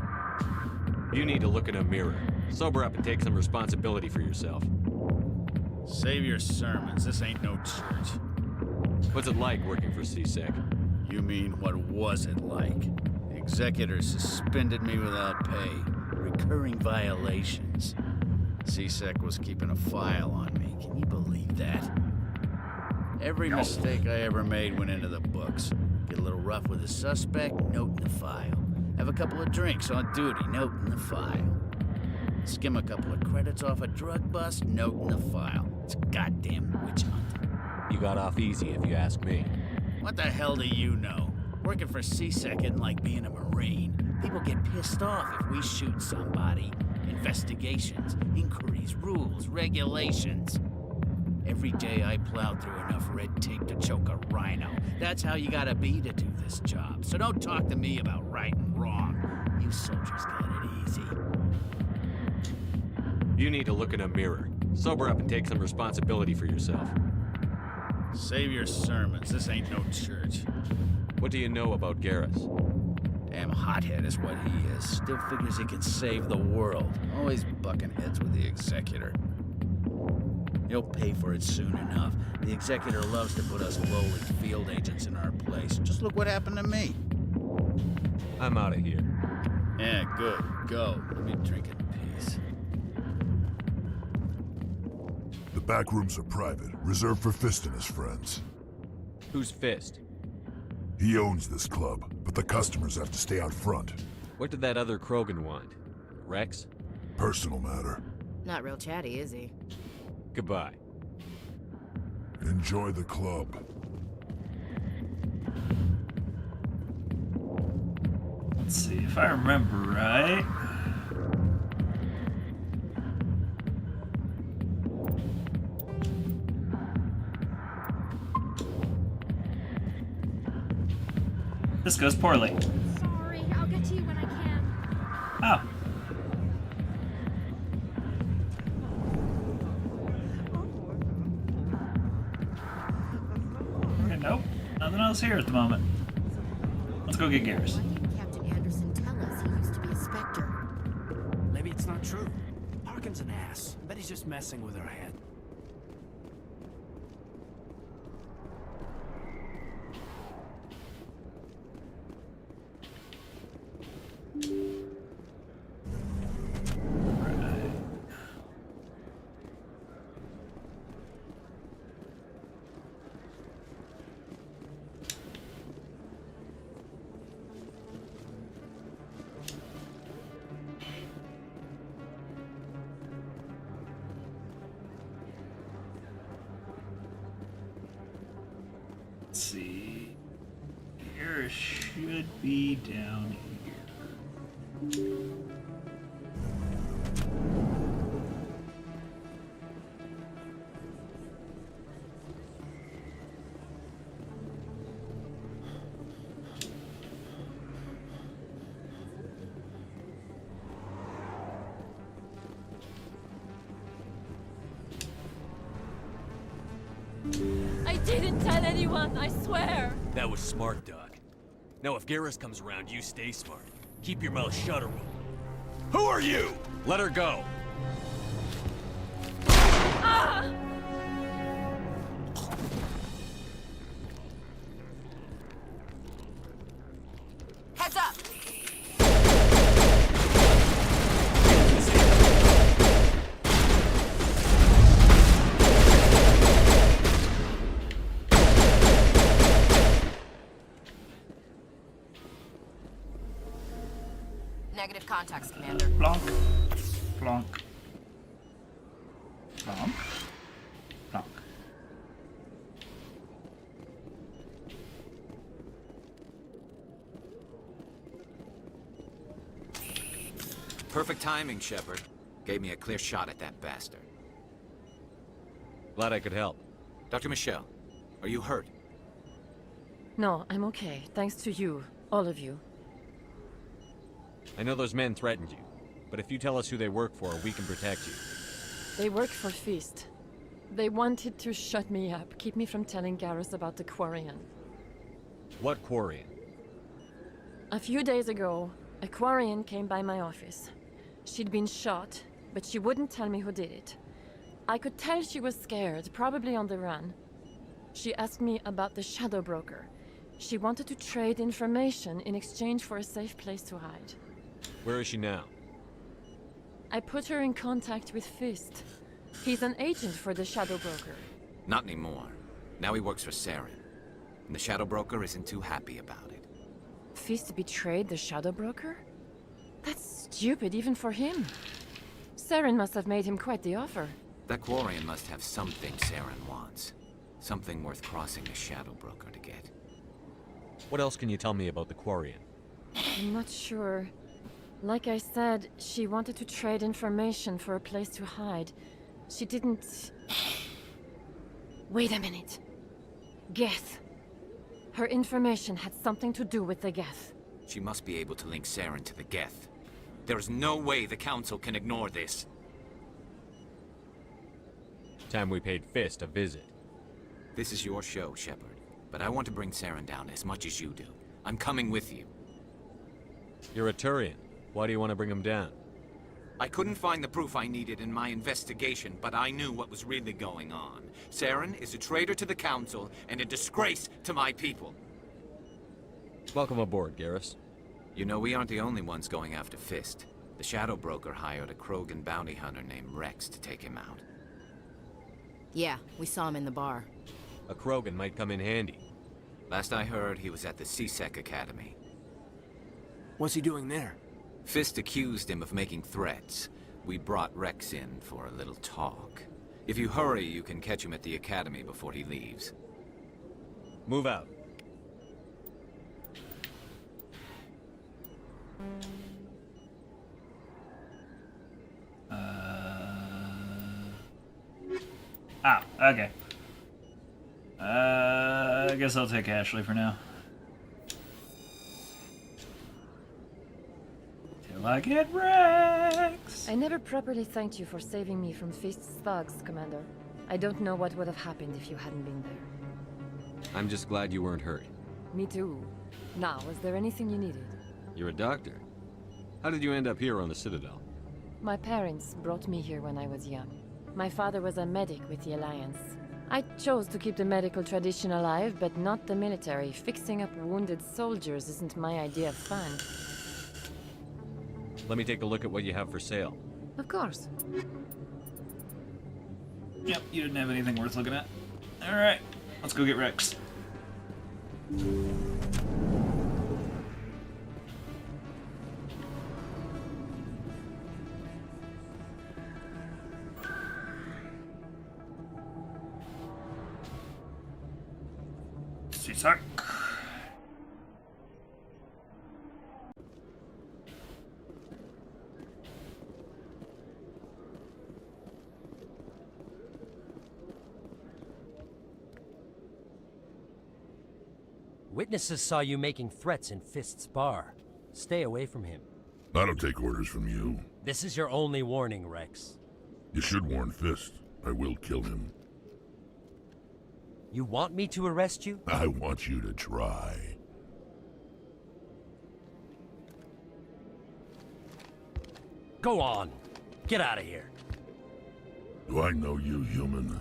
S23: You need to look in a mirror. Sober up and take some responsibility for yourself.
S13: Save your sermons. This ain't no church.
S23: What's it like working for CSEC?
S13: You mean, what was it like? The executors suspended me without pay. Recurring violations. CSEC was keeping a file on me. Can you believe that? Every mistake I ever made went into the books. Get a little rough with a suspect, note in the file. Have a couple of drinks on duty, note in the file. Skim a couple of credits off a drug bust, note in the file. It's a goddamn witch hunt.
S23: You got off easy, if you ask me.
S13: What the hell do you know? Working for CSEC isn't like being a Marine. People get pissed off if we shoot somebody. Investigations, inquiries, rules, regulations. Every day I plowed through enough red tape to choke a rhino. That's how you gotta be to do this job. So don't talk to me about right and wrong. You soldiers got it easy.
S23: You need to look in a mirror. Sober up and take some responsibility for yourself.
S13: Save your sermons. This ain't no church.
S23: What do you know about Garrus?
S13: Damn hothead is what he is. Still figures he can save the world. Always bucking heads with the executor. He'll pay for it soon enough. The executor loves to put us lowly field agents in our place. Just look what happened to me.
S23: I'm out of here.
S13: Yeah, good. Go. Let me drink in peace.
S6: The back rooms are private, reserved for Fist and his friends.
S23: Who's Fist?
S6: He owns this club, but the customers have to stay out front.
S23: What did that other Krogan want? Rex?
S6: Personal matter.
S7: Not real chatty, is he?
S23: Goodbye.
S6: Enjoy the club.
S1: Let's see if I remember right. This goes poorly.
S3: Sorry, I'll get to you when I can.
S1: Oh. Okay, nope. Nothing else here at the moment. Let's go get Garrus.
S7: Why didn't Captain Anderson tell us he used to be a Spectre?
S16: Maybe it's not true. Harkin's an ass. I bet he's just messing with her head.
S1: Let's see. Here should be down here.
S15: I didn't tell anyone, I swear!
S23: That was smart, Doc. Now if Garrus comes around, you stay smart. Keep your mouth shut, or we'll... Who are you? Let her go.
S15: Ah!
S17: Heads up! Negative contacts, Commander.
S1: Plonk. Plonk. Plonk. Plonk.
S22: Perfect timing, Shepard. Gave me a clear shot at that bastard.
S23: Glad I could help.
S22: Dr. Michelle, are you hurt?
S21: No, I'm okay. Thanks to you. All of you.
S23: I know those men threatened you, but if you tell us who they work for, we can protect you.
S21: They work for Feast. They wanted to shut me up, keep me from telling Garrus about the Quarian.
S23: What Quarian?
S21: A few days ago, a Quarian came by my office. She'd been shot, but she wouldn't tell me who did it. I could tell she was scared, probably on the run. She asked me about the Shadow Broker. She wanted to trade information in exchange for a safe place to hide.
S23: Where is she now?
S21: I put her in contact with Fist. He's an agent for the Shadow Broker.
S22: Not anymore. Now he works for Saren. And the Shadow Broker isn't too happy about it.
S21: Fist betrayed the Shadow Broker? That's stupid even for him. Saren must have made him quite the offer.
S22: That Quarian must have something Saren wants. Something worth crossing the Shadow Broker to get.
S23: What else can you tell me about the Quarian?
S21: I'm not sure. Like I said, she wanted to trade information for a place to hide. She didn't... Wait a minute. Geth. Her information had something to do with the Geth.
S22: She must be able to link Saren to the Geth. There is no way the Council can ignore this.
S23: Time we paid Fist a visit.
S22: This is your show, Shepard. But I want to bring Saren down as much as you do. I'm coming with you.
S23: You're a Turian. Why do you want to bring him down?
S22: I couldn't find the proof I needed in my investigation, but I knew what was really going on. Saren is a traitor to the Council and a disgrace to my people.
S23: Welcome aboard, Garrus.
S22: You know, we aren't the only ones going after Fist. The Shadow Broker hired a Krogan bounty hunter named Rex to take him out.
S7: Yeah, we saw him in the bar.
S23: A Krogan might come in handy.
S22: Last I heard, he was at the SciKotoc Academy.
S16: What's he doing there?
S22: Fist accused him of making threats. We brought Rex in for a little talk. If you hurry, you can catch him at the Academy before he leaves.
S23: Move out.
S1: Okay. I guess I'll take Ashley for now. Till I get Rex!
S21: I never properly thanked you for saving me from Fist's thugs, Commander. I don't know what would have happened if you hadn't been there.
S23: I'm just glad you weren't hurt.
S21: Me too. Now, was there anything you needed?
S23: You're a doctor. How did you end up here on the Citadel?
S21: My parents brought me here when I was young. My father was a medic with the Alliance. I chose to keep the medical tradition alive, but not the military. Fixing up wounded soldiers isn't my idea of fun.
S23: Let me take a look at what you have for sale.
S21: Of course.
S1: Yep, you didn't have anything worth looking at. Alright, let's go get Rex. SciSec.
S4: Witnesses saw you making threats in Fist's bar. Stay away from him.
S6: I don't take orders from you.
S4: This is your only warning, Rex.
S6: You should warn Fist. I will kill him.
S4: You want me to arrest you?
S6: I want you to try.
S4: Go on. Get out of here.
S6: Do I know you, human?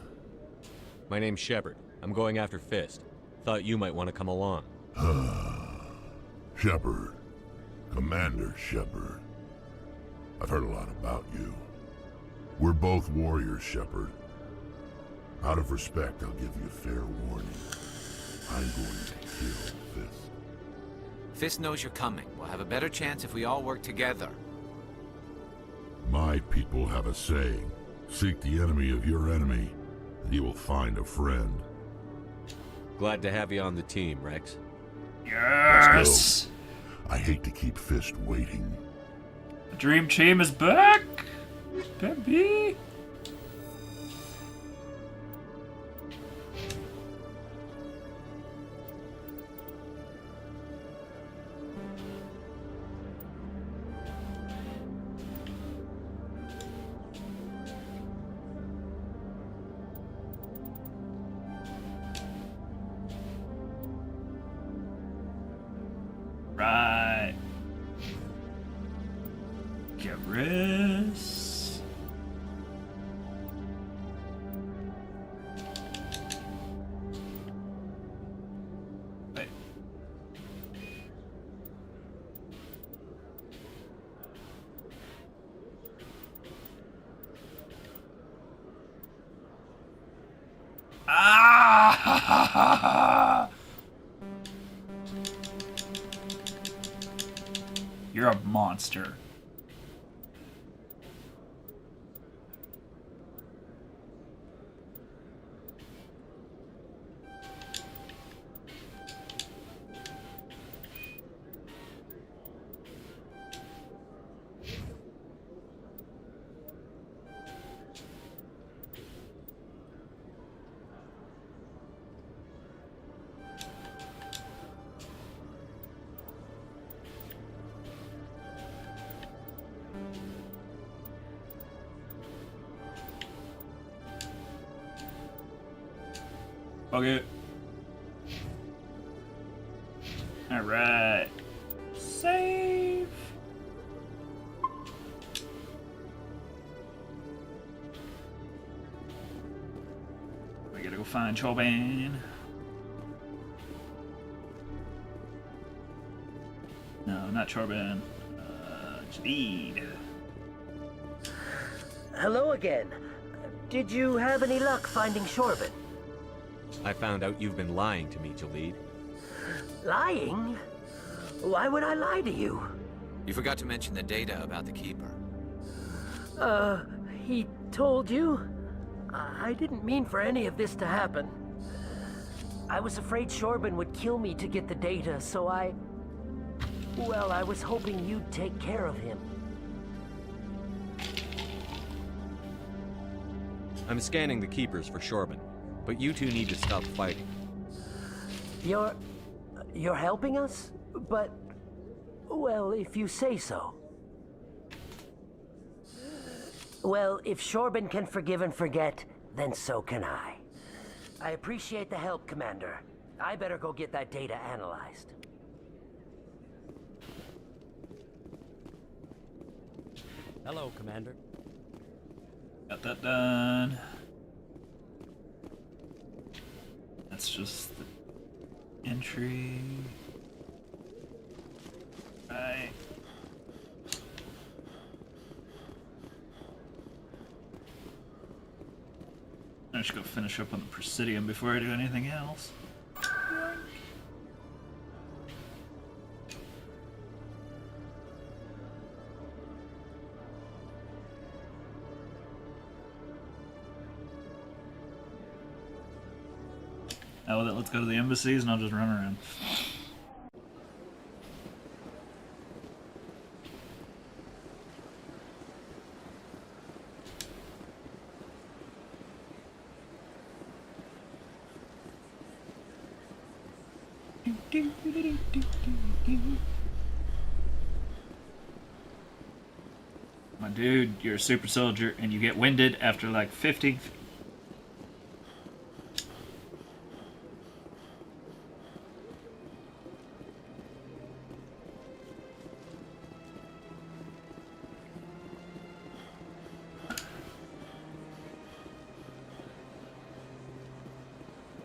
S23: My name's Shepard. I'm going after Fist. Thought you might want to come along.
S6: Shepard. Commander Shepard. I've heard a lot about you. We're both warriors, Shepard. Out of respect, I'll give you fair warning. I'm going to kill Fist.
S22: Fist knows you're coming. We'll have a better chance if we all work together.
S6: My people have a saying. Seek the enemy of your enemy, and you will find a friend.
S23: Glad to have you on the team, Rex.
S1: Yes!
S6: I hate to keep Fist waiting.
S1: The Dream Team is back! Baby! Right. Garrus. Wait. Ah! You're a monster. Okay. Alright. Save. We gotta go find Choban. No, not Choban. Jadid.
S9: Hello again. Did you have any luck finding Shorban?
S23: I found out you've been lying to me, Jalid.
S9: Lying? Why would I lie to you?
S22: You forgot to mention the data about the Keeper.
S9: He told you? I didn't mean for any of this to happen. I was afraid Shorban would kill me to get the data, so well, I was hoping you'd take care of him.
S23: I'm scanning the Keepers for Shorban, but you two need to stop fighting.
S9: You're helping us? But, well, if you say so. Well, if Shorban can forgive and forget, then so can I. I appreciate the help, Commander. I better go get that data analyzed.
S4: Hello, Commander.
S1: Got that done. That's just the entry. Right. I should go finish up on the Presidium before I do anything else. Oh, let's go to the embassies and I'll just run around. My dude, you're a super soldier and you get winded after like 50.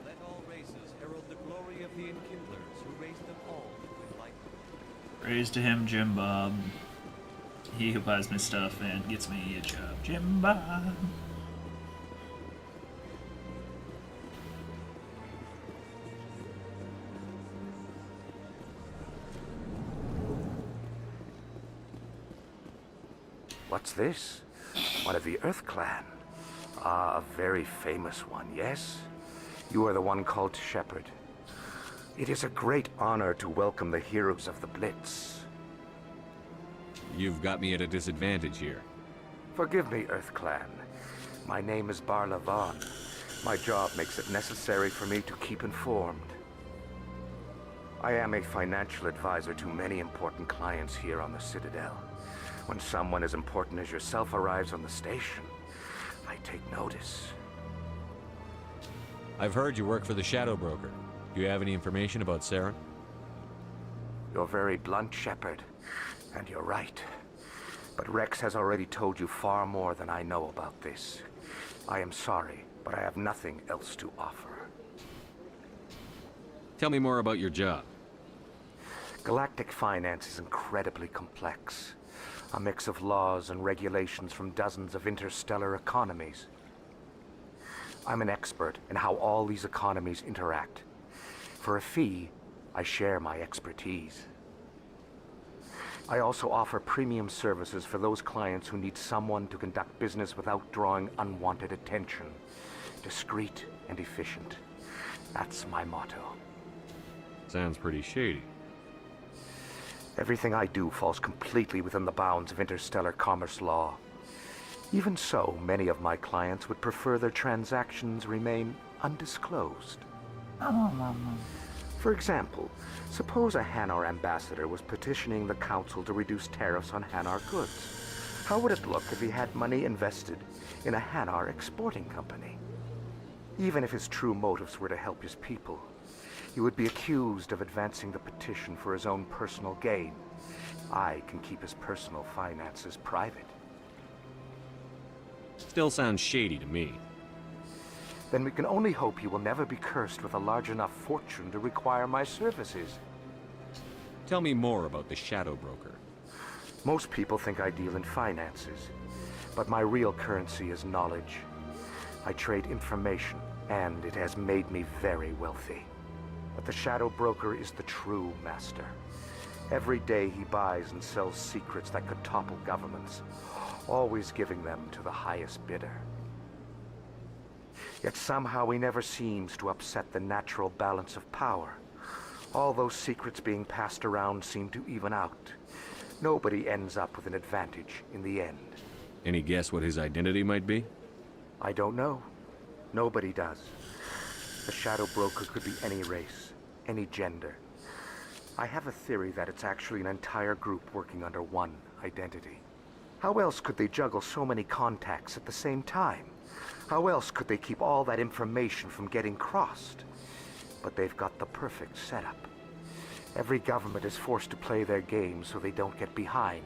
S8: Let all races herald the glory of the Enkindlers who raised them all with light.
S1: Praise to him, Jim Bob. He who buys me stuff and gets me a job. Jim Bob.
S5: What's this? One of the Earth Clan. Ah, a very famous one, yes? You are the one called Shepherd. It is a great honor to welcome the heroes of the Blitz.
S23: You've got me at a disadvantage here.
S5: Forgive me, Earth Clan. My name is Barla Vaughn. My job makes it necessary for me to keep informed. I am a financial advisor to many important clients here on the Citadel. When someone as important as yourself arrives on the station, I take notice.
S23: I've heard you work for the Shadow Broker. Do you have any information about Saren?
S5: You're very blunt, Shepard. And you're right. But Rex has already told you far more than I know about this. I am sorry, but I have nothing else to offer.
S23: Tell me more about your job.
S5: Galactic finance is incredibly complex. A mix of laws and regulations from dozens of interstellar economies. I'm an expert in how all these economies interact. For a fee, I share my expertise. I also offer premium services for those clients who need someone to conduct business without drawing unwanted attention. Discreet and efficient. That's my motto.
S23: Sounds pretty shady.
S5: Everything I do falls completely within the bounds of interstellar commerce law. Even so, many of my clients would prefer their transactions remain undisclosed. For example, suppose a Hanar ambassador was petitioning the Council to reduce tariffs on Hanar goods. How would it look if he had money invested in a Hanar exporting company? Even if his true motives were to help his people, he would be accused of advancing the petition for his own personal gain. I can keep his personal finances private.
S23: Still sounds shady to me.
S5: Then we can only hope you will never be cursed with a large enough fortune to require my services.
S23: Tell me more about the Shadow Broker.
S5: Most people think I deal in finances, but my real currency is knowledge. I trade information, and it has made me very wealthy. But the Shadow Broker is the true master. Every day he buys and sells secrets that could topple governments, always giving them to the highest bidder. Yet somehow he never seems to upset the natural balance of power. All those secrets being passed around seem to even out. Nobody ends up with an advantage in the end.
S23: Any guess what his identity might be?
S5: I don't know. Nobody does. The Shadow Broker could be any race, any gender. I have a theory that it's actually an entire group working under one identity. How else could they juggle so many contacts at the same time? How else could they keep all that information from getting crossed? But they've got the perfect setup. Every government is forced to play their game so they don't get behind.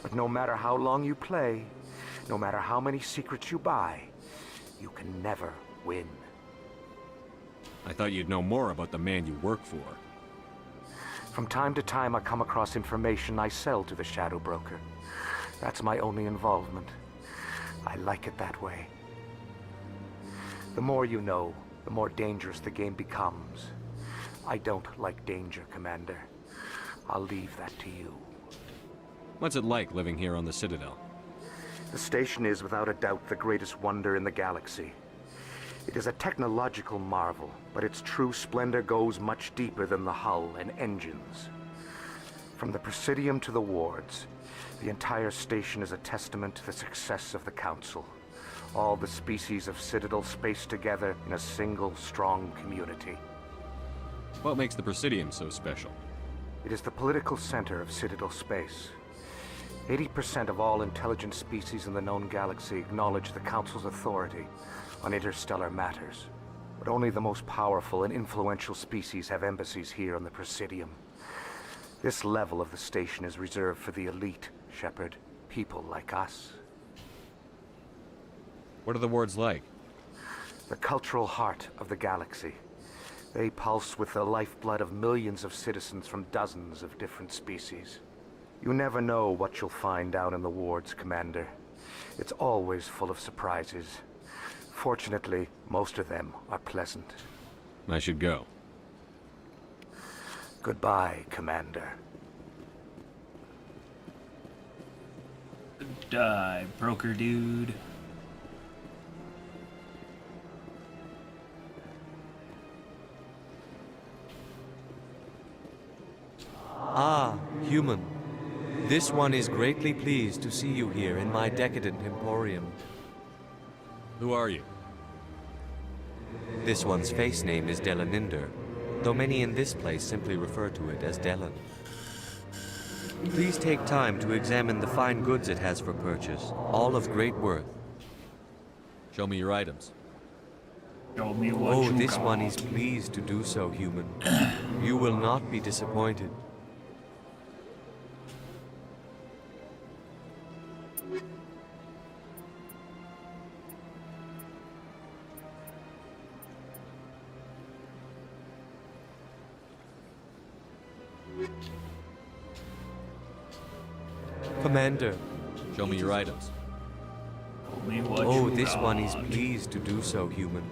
S5: But no matter how long you play, no matter how many secrets you buy, you can never win.
S23: I thought you'd know more about the man you work for.
S5: From time to time, I come across information I sell to the Shadow Broker. That's my only involvement. I like it that way. The more you know, the more dangerous the game becomes. I don't like danger, Commander. I'll leave that to you.
S23: What's it like living here on the Citadel?
S5: The station is without a doubt the greatest wonder in the galaxy. It is a technological marvel, but its true splendor goes much deeper than the hull and engines. From the Presidium to the wards, the entire station is a testament to the success of the Council. All the species of Citadel spaced together in a single, strong community.
S23: What makes the Presidium so special?
S5: It is the political center of Citadel space. 80% of all intelligent species in the known galaxy acknowledge the Council's authority on interstellar matters. But only the most powerful and influential species have embassies here on the Presidium. This level of the station is reserved for the elite, Shepard. People like us.
S23: What are the wards like?
S5: The cultural heart of the galaxy. They pulse with the lifeblood of millions of citizens from dozens of different species. You never know what you'll find down in the wards, Commander. It's always full of surprises. Fortunately, most of them are pleasant.
S23: I should go.
S5: Goodbye, Commander.
S1: Die, broker dude.
S8: Ah, human. This one is greatly pleased to see you here in my decadent emporium.
S23: Who are you?
S8: This one's face name is Delaninder, though many in this place simply refer to it as Delan. Please take time to examine the fine goods it has for purchase, all of great worth.
S23: Show me your items.
S1: Show me what
S8: Oh,
S1: you
S8: this
S1: got.
S8: one is pleased to do so, human. You will not be disappointed. Commander.
S23: Show me your items.
S1: Show me what
S8: Oh,
S1: you
S8: this one
S1: got.
S8: is pleased to do so, human.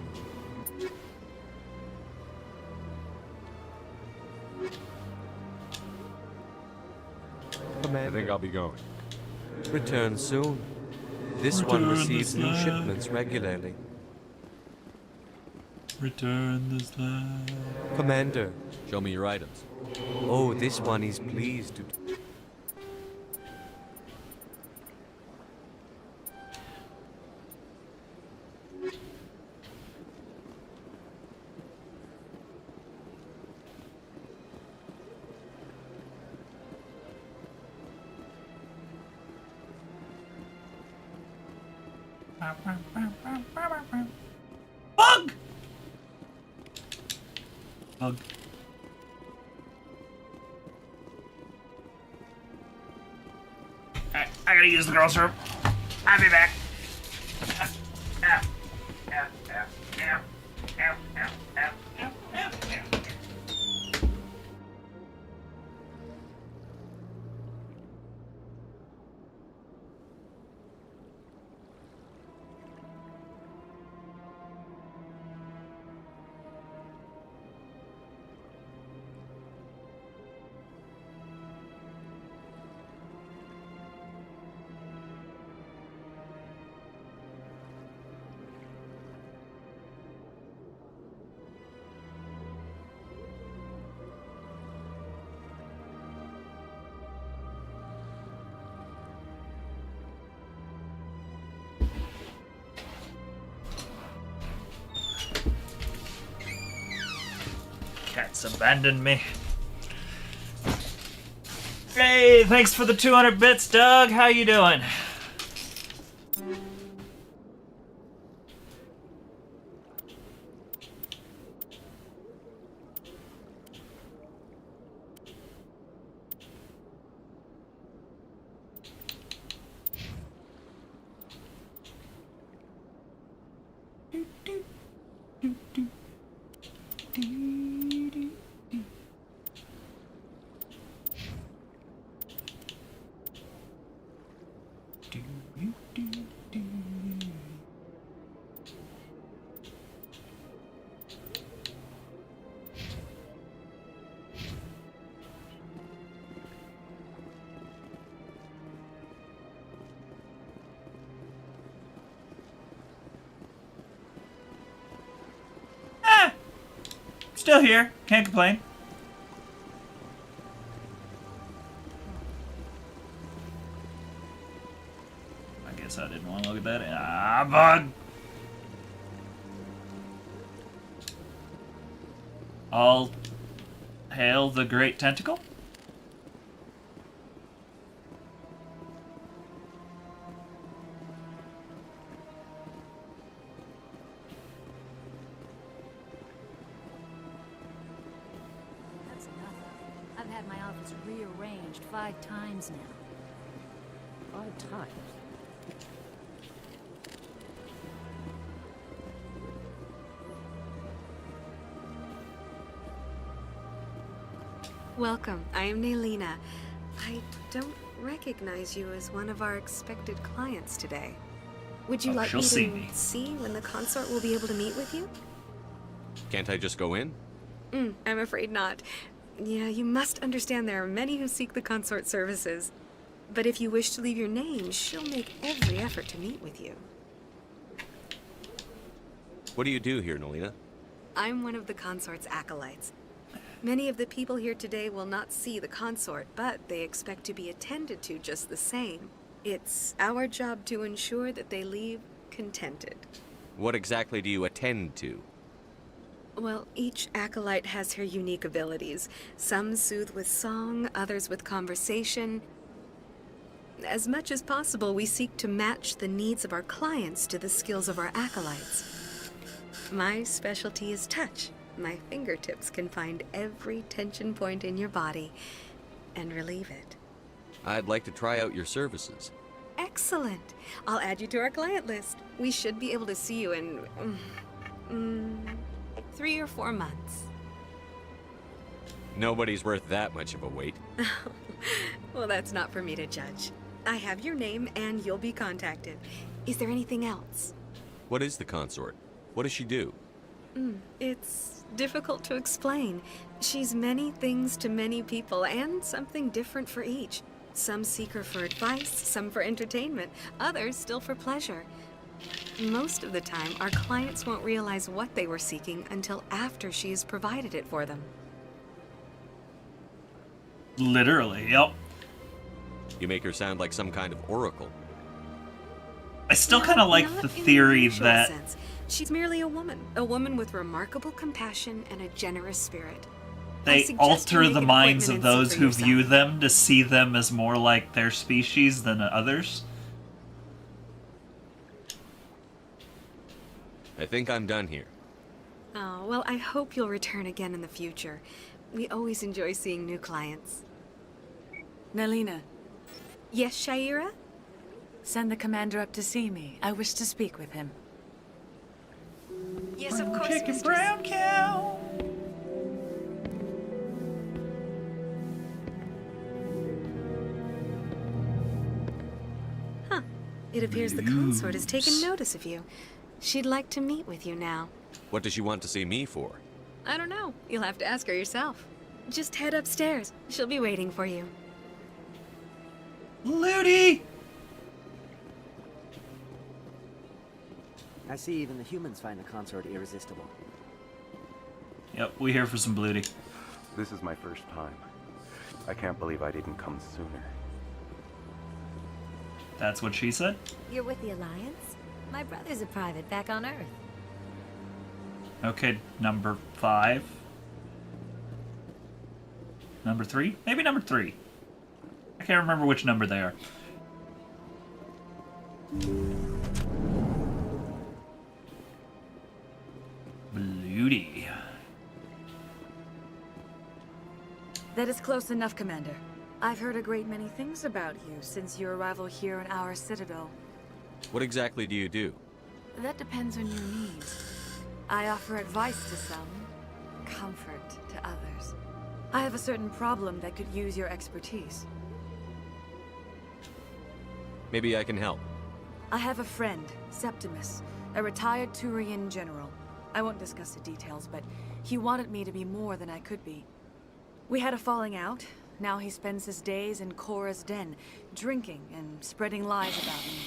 S23: I think I'll be going.
S8: Return soon. This one receives new shipments regularly.
S1: Return this land.
S8: Commander.
S23: Show me your items.
S8: Oh, this one is pleased to...
S1: Bug! Bug. I gotta use the girls' room. I'll be back. Cat's abandoned me. Hey, thanks for the 200 bits, Doug. How you doing? Still here. Can't complain. I guess I didn't want to look at that. Ah, bug! All hail the great tentacle.
S2: That's enough. I've had my office rearranged 5 times now.
S19: 5 times?
S11: Welcome. I am Naylina. I don't recognize you as one of our expected clients today. Would you like me to see when the consort will be able to meet with you?
S23: Can't I just go in?
S11: I'm afraid not. Yeah, you must understand there are many who seek the consort services. But if you wish to leave your name, she'll make every effort to meet with you.
S23: What do you do here, Nolina?
S11: I'm one of the consort's acolytes. Many of the people here today will not see the consort, but they expect to be attended to just the same. It's our job to ensure that they leave contented.
S23: What exactly do you attend to?
S11: Well, each acolyte has her unique abilities. Some soothe with song, others with conversation. As much as possible, we seek to match the needs of our clients to the skills of our acolytes. My specialty is touch. My fingertips can find every tension point in your body and relieve it.
S23: I'd like to try out your services.
S11: Excellent. I'll add you to our client list. We should be able to see you in 3 or 4 months.
S23: Nobody's worth that much of a wait.
S11: Well, that's not for me to judge. I have your name and you'll be contacted. Is there anything else?
S23: What is the consort? What does she do?
S11: It's difficult to explain. She's many things to many people and something different for each. Some seek her for advice, some for entertainment, others still for pleasure. Most of the time, our clients won't realize what they were seeking until after she has provided it for them.
S1: Literally, yep.
S23: You make her sound like some kind of oracle.
S1: I still kind of like the theory that...
S11: sense. She's merely a woman with remarkable compassion and a generous spirit.
S1: They alter the minds of those who view them to see them as more like their species than others.
S23: I think I'm done here.
S11: Oh, well, I hope you'll return again in the future. We always enjoy seeing new clients.
S12: Naylina.
S11: Yes, Shaira?
S12: Send the commander up to see me. I wish to speak with him.
S11: Yes, of course,
S1: Chicken
S11: mistress.
S1: brown cow.
S11: Huh. It appears the consort has taken notice of you. She'd like to meet with you now.
S23: What does she want to see me for?
S11: I don't know. You'll have to ask her yourself. Just head upstairs. She'll be waiting for you.
S1: Looty!
S24: I see even the humans find the consort irresistible.
S1: Yep, we here for some booty.
S5: This is my first time. I can't believe I didn't come sooner.
S1: That's what she said?
S2: You're with the Alliance? My brother's a private back on Earth.
S1: Okay, number 5. Number 3? Maybe number 3. I can't remember which number they are. Bloody.
S12: That is close enough, Commander. I've heard a great many things about you since your arrival here in our citadel.
S23: What exactly do you do?
S12: That depends on your needs. I offer advice to some, comfort to others. I have a certain problem that could use your expertise.
S23: Maybe I can help.
S12: I have a friend, Septimus, a retired Turian general. I won't discuss the details, but he wanted me to be more than I could be. We had a falling out. Now he spends his days in Korra's den, drinking and spreading lies about me.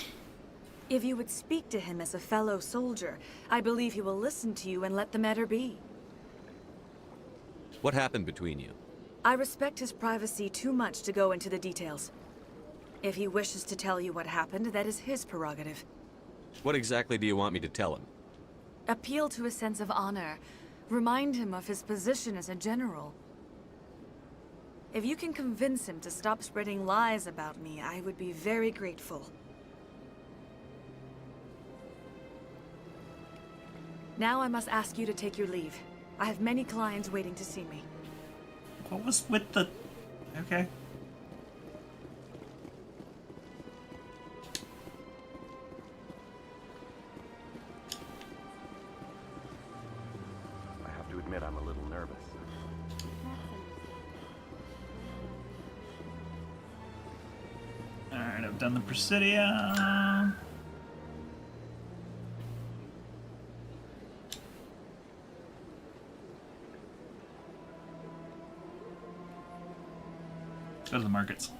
S12: If you would speak to him as a fellow soldier, I believe he will listen to you and let the matter be.
S23: What happened between you?
S12: I respect his privacy too much to go into the details. If he wishes to tell you what happened, that is his prerogative.
S23: What exactly do you want me to tell him?
S12: Appeal to his sense of honor. Remind him of his position as a general. If you can convince him to stop spreading lies about me, I would be very grateful. Now I must ask you to take your leave. I have many clients waiting to see me.
S1: What was with the... Okay.
S5: I have to admit I'm a little nervous.
S1: Alright, I've done the Presidium. Go to the markets.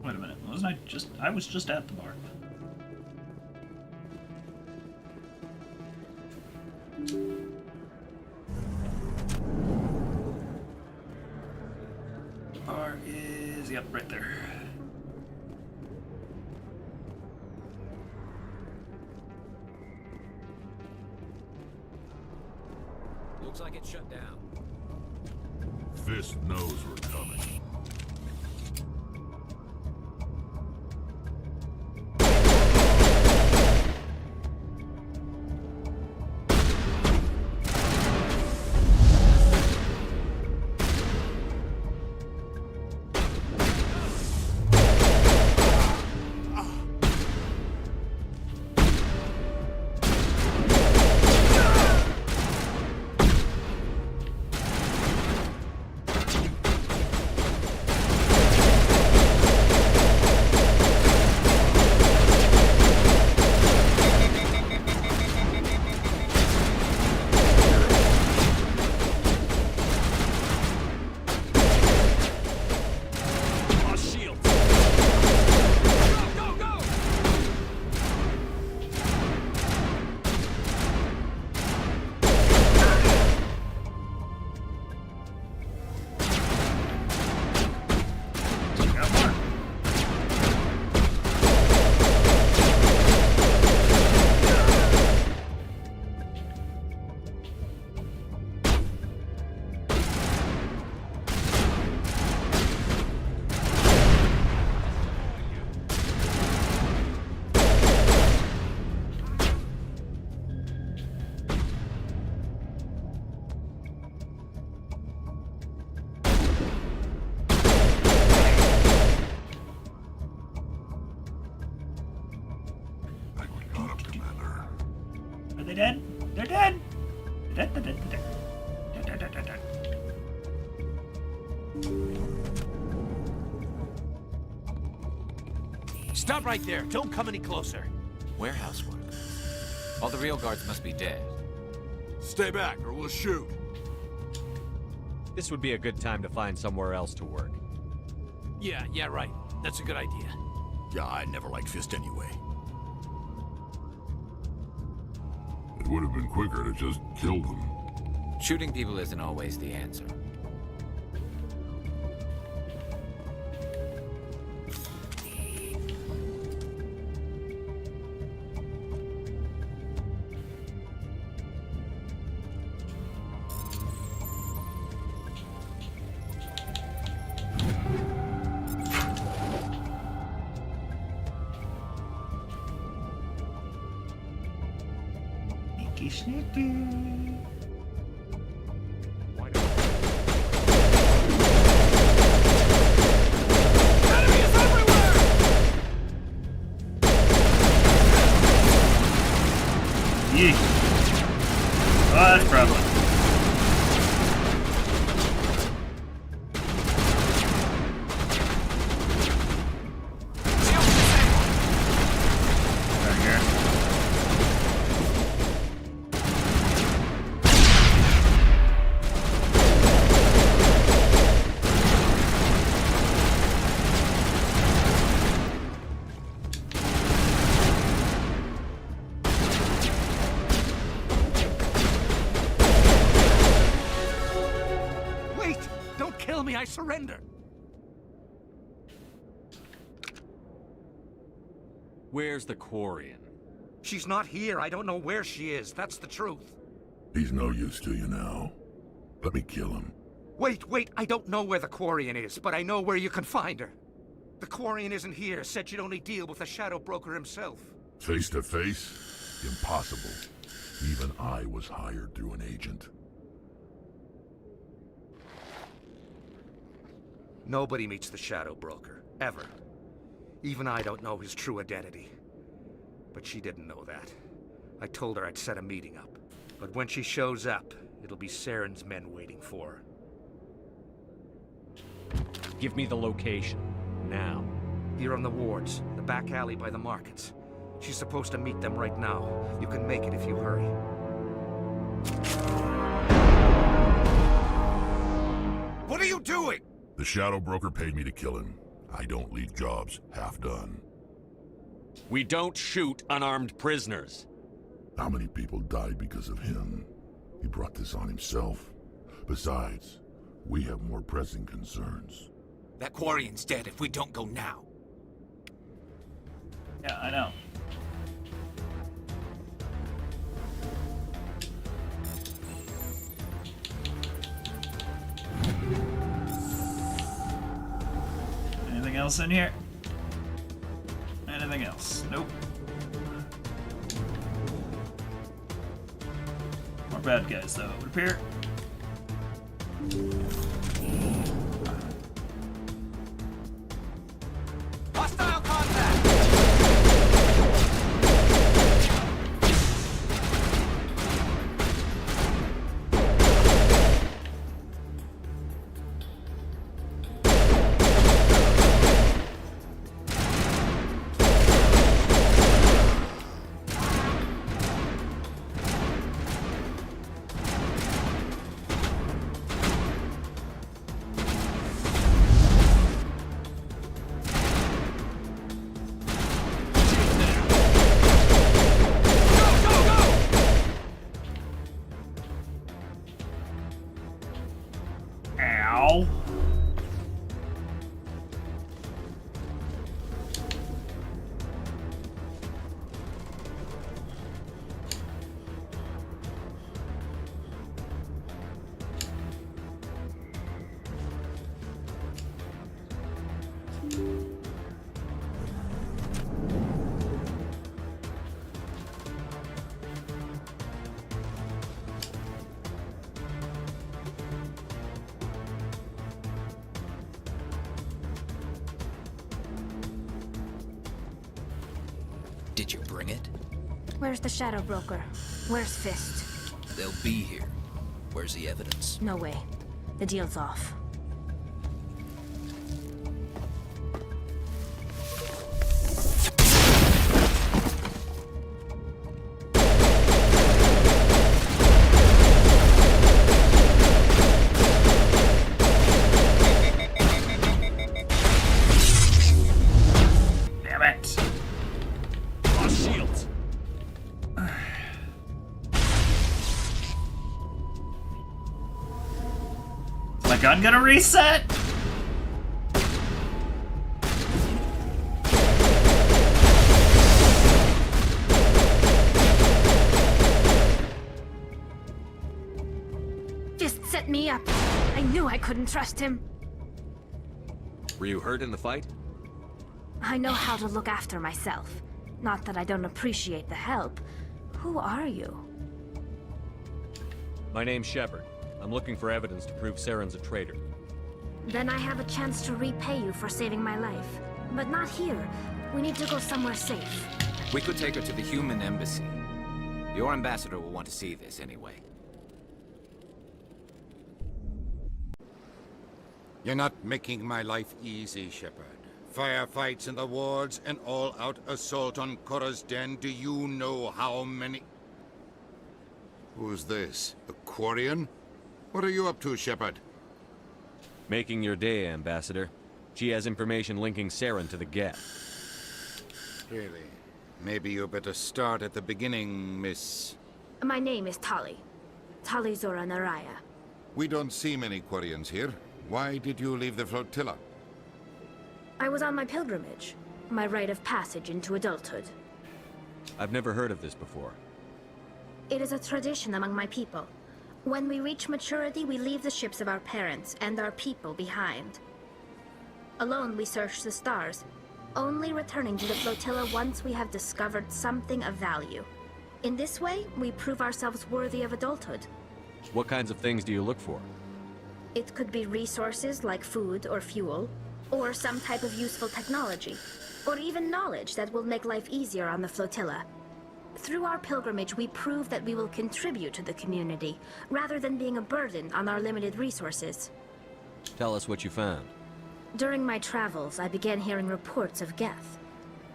S1: Wait a minute, I was just at the bar. Bar is, yep, right there.
S22: Looks like it's shut down.
S6: Fist knows we're coming. Are they dead? They're dead! They're dead, dead, dead, dead. Dead, dead, dead, dead, dead.
S22: Stop right there. Don't come any closer. Warehouse work. All the real guards must be dead.
S6: Stay back or we'll shoot.
S23: This would be a good time to find somewhere else to work.
S22: Yeah, right. That's a good idea.
S6: Yeah, I never liked Fist anyway. It would have been quicker to just kill them.
S22: Shooting people isn't always the answer.
S1: Yeet. Oh, that's probably. Right here.
S5: Wait! Don't kill me, I surrender!
S23: Where's the Quarian?
S5: She's not here. I don't know where she is. That's the truth.
S6: He's no use to you now. Let me kill him.
S5: Wait, I don't know where the Quarian is, but I know where you can find her. The Quarian isn't here. Said you'd only deal with the Shadow Broker himself.
S6: Face to face? Impossible. Even I was hired through an agent.
S5: Nobody meets the Shadow Broker, ever. Even I don't know his true identity. But she didn't know that. I told her I'd set a meeting up. But when she shows up, it'll be Saren's men waiting for her.
S23: Give me the location. Now.
S5: Here on the wards, the back alley by the markets. She's supposed to meet them right now. You can make it if you hurry.
S22: What are you doing?
S6: The Shadow Broker paid me to kill him. I don't leave jobs half done.
S23: We don't shoot unarmed prisoners.
S6: How many people died because of him? He brought this on himself. Besides, we have more pressing concerns.
S22: That Quarian's dead if we don't go now.
S1: Yeah, I know. Anything else in here? Anything else? Nope. More bad guys, though, it would appear.
S22: Hostile contact!
S1: Ow.
S10: Did you bring it?
S2: Where's the Shadow Broker? Where's Fist?
S10: They'll be here. Where's the evidence?
S2: No way. The deal's off.
S1: Damn it. Lost shields. Is my gun gonna reset?
S2: Fist set me up. I knew I couldn't trust him.
S23: Were you hurt in the fight?
S2: I know how to look after myself. Not that I don't appreciate the help. Who are you?
S23: My name's Shepard. I'm looking for evidence to prove Saren's a traitor.
S2: Then I have a chance to repay you for saving my life. But not here. We need to go somewhere safe.
S22: We could take her to the human embassy. Your ambassador will want to see this anyway.
S13: You're not making my life easy, Shepard. Firefights in the wards, an all-out assault on Korra's den. Do you know how many...
S6: Who's this? A Quarian? What are you up to, Shepard?
S23: Making your day, Ambassador. She has information linking Saren to the Geth.
S13: Really? Maybe you better start at the beginning, Miss...
S2: My name is Tali. Tali Zora Naraya.
S6: We don't see many Quarians here. Why did you leave the flotilla?
S2: I was on my pilgrimage. My rite of passage into adulthood.
S23: I've never heard of this before.
S2: It is a tradition among my people. When we reach maturity, we leave the ships of our parents and our people behind. Alone, we search the stars, only returning to the flotilla once we have discovered something of value. In this way, we prove ourselves worthy of adulthood.
S23: What kinds of things do you look for?
S2: It could be resources like food or fuel, or some type of useful technology, or even knowledge that will make life easier on the flotilla. Through our pilgrimage, we prove that we will contribute to the community, rather than being a burden on our limited resources.
S23: Tell us what you found.
S2: During my travels, I began hearing reports of Geth.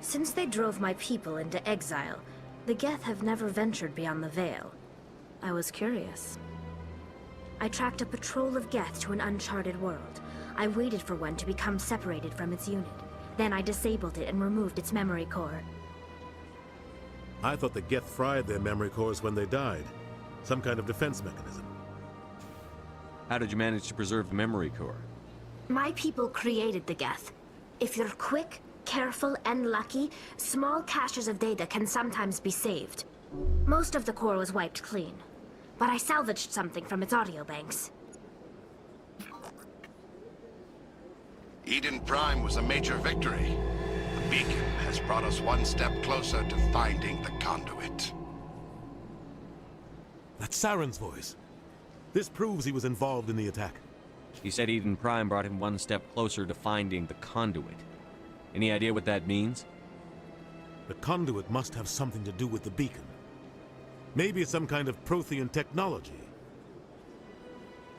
S2: Since they drove my people into exile, the Geth have never ventured beyond the Veil. I was curious. I tracked a patrol of Geth to an uncharted world. I waited for one to become separated from its unit. Then I disabled it and removed its memory core.
S14: I thought the Geth fried their memory cores when they died. Some kind of defense mechanism.
S23: How did you manage to preserve the memory core?
S2: My people created the Geth. If you're quick, careful, and lucky, small caches of data can sometimes be saved. Most of the core was wiped clean, but I salvaged something from its audio banks.
S18: Eden Prime was a major victory. The beacon has brought us one step closer to finding the conduit.
S14: That's Saren's voice. This proves he was involved in the attack.
S23: He said Eden Prime brought him one step closer to finding the conduit. Any idea what that means?
S14: The conduit must have something to do with the beacon. Maybe it's some kind of Prothean technology.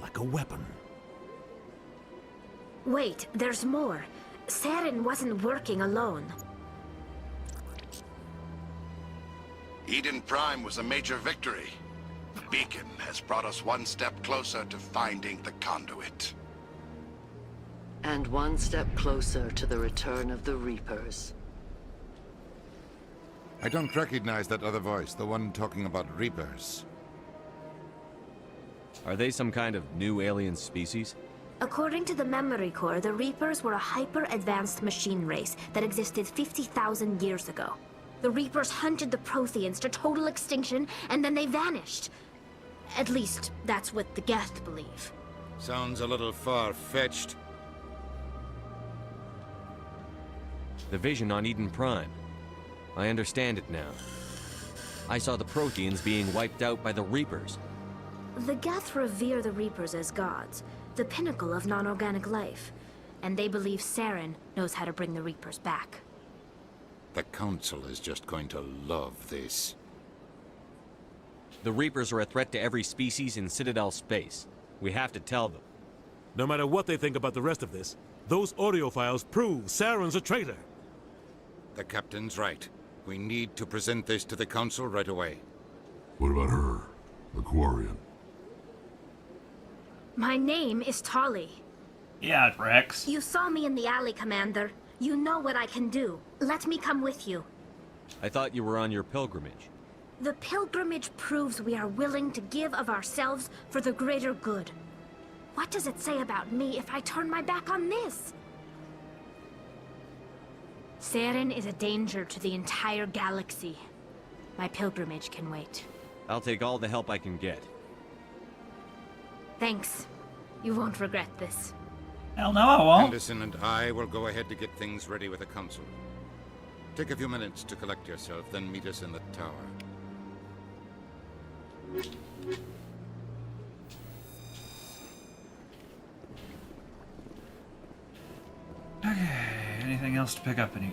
S14: Like a weapon.
S2: Wait, there's more. Saren wasn't working alone.
S18: Eden Prime was a major victory. The beacon has brought us one step closer to finding the conduit.
S20: And one step closer to the return of the Reapers.
S13: I don't recognize that other voice, the one talking about Reapers.
S23: Are they some kind of new alien species?
S2: According to the memory core, the Reapers were a hyper-advanced machine race that existed 50,000 years ago. The Reapers hunted the Protheans to total extinction, and then they vanished. At least, that's what the Geth believe.
S13: Sounds a little far-fetched.
S23: The vision on Eden Prime. I understand it now. I saw the Protheans being wiped out by the Reapers.
S2: The Geth revere the Reapers as gods, the pinnacle of non-organic life, and they believe Saren knows how to bring the Reapers back.
S13: The Council is just going to love this.
S23: The Reapers are a threat to every species in Citadel space. We have to tell them.
S14: No matter what they think about the rest of this, those audio files prove Saren's a traitor.
S13: The Captain's right. We need to present this to the Council right away.
S6: What about her? The Quarian?
S2: My name is Tali.
S1: Yeah, Rex.
S2: You saw me in the alley, Commander. You know what I can do. Let me come with you.
S23: I thought you were on your pilgrimage.
S2: The pilgrimage proves we are willing to give of ourselves for the greater good. What does it say about me if I turn my back on this? Saren is a danger to the entire galaxy. My pilgrimage can wait.
S23: I'll take all the help I can get.
S2: Thanks. You won't regret this.
S1: Hell no, I won't.
S13: Anderson and I will go ahead to get things ready with the Council. Take a few minutes to collect yourself, then meet us in the tower.
S1: Okay, anything else to pick up in here?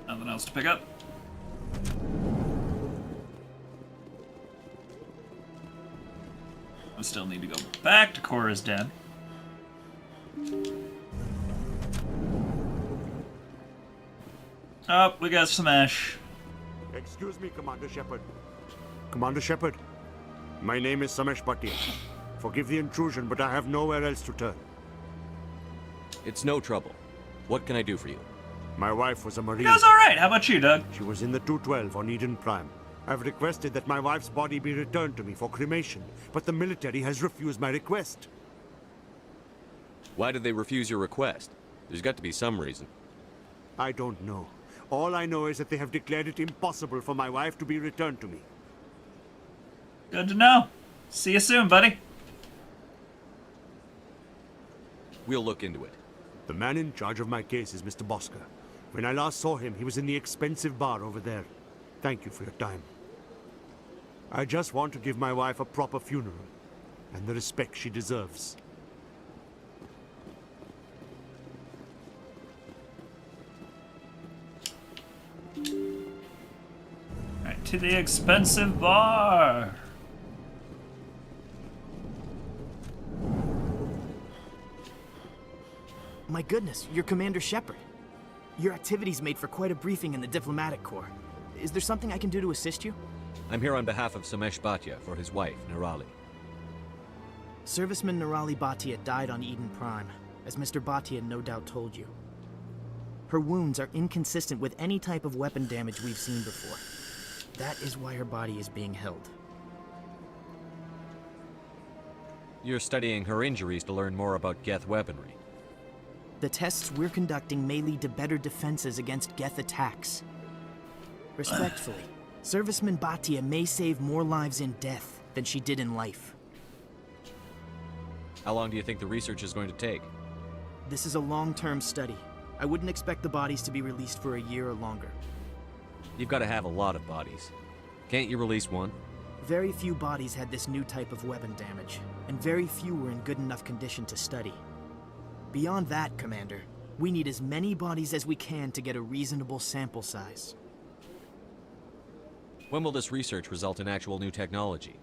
S1: Nothing else to pick up? I still need to go back to Cora's den. Oh, we got Smash.
S3: Excuse me, Commander Shepard. Commander Shepard, my name is Samesh Bhatia. Forgive the intrusion, but I have nowhere else to turn.
S23: It's no trouble. What can I do for you?
S3: My wife was a Marine.
S1: It was alright. How about you, Doug?
S3: She was in the 212 on Eden Prime. I've requested that my wife's body be returned to me for cremation, but the military has refused my request.
S23: Why did they refuse your request? There's got to be some reason.
S3: I don't know. All I know is that they have declared it impossible for my wife to be returned to me.
S1: Good to know. See you soon, buddy.
S23: We'll look into it.
S3: The man in charge of my case is Mr. Bosker. When I last saw him, he was in the expensive bar over there. Thank you for your time. I just want to give my wife a proper funeral, and the respect she deserves.
S1: Right to the expensive bar.
S7: My goodness, you're Commander Shepard. Your activities made for quite a briefing in the Diplomatic Corps. Is there something I can do to assist you?
S23: I'm here on behalf of Samesh Bhatia for his wife, Nirali.
S7: Serviceman Nirali Bhatia died on Eden Prime, as Mr. Bhatia no doubt told you. Her wounds are inconsistent with any type of weapon damage we've seen before. That is why her body is being held.
S23: You're studying her injuries to learn more about Geth weaponry.
S7: The tests we're conducting may lead to better defenses against Geth attacks. Respectfully, Serviceman Bhatia may save more lives in death than she did in life.
S23: How long do you think the research is going to take?
S7: This is a long-term study. I wouldn't expect the bodies to be released for a year or longer.
S23: You've got to have a lot of bodies. Can't you release one?
S7: Very few bodies had this new type of weapon damage, and very few were in good enough condition to study. Beyond that, Commander, we need as many bodies as we can to get a reasonable sample size.
S23: When will this research result in actual new technology?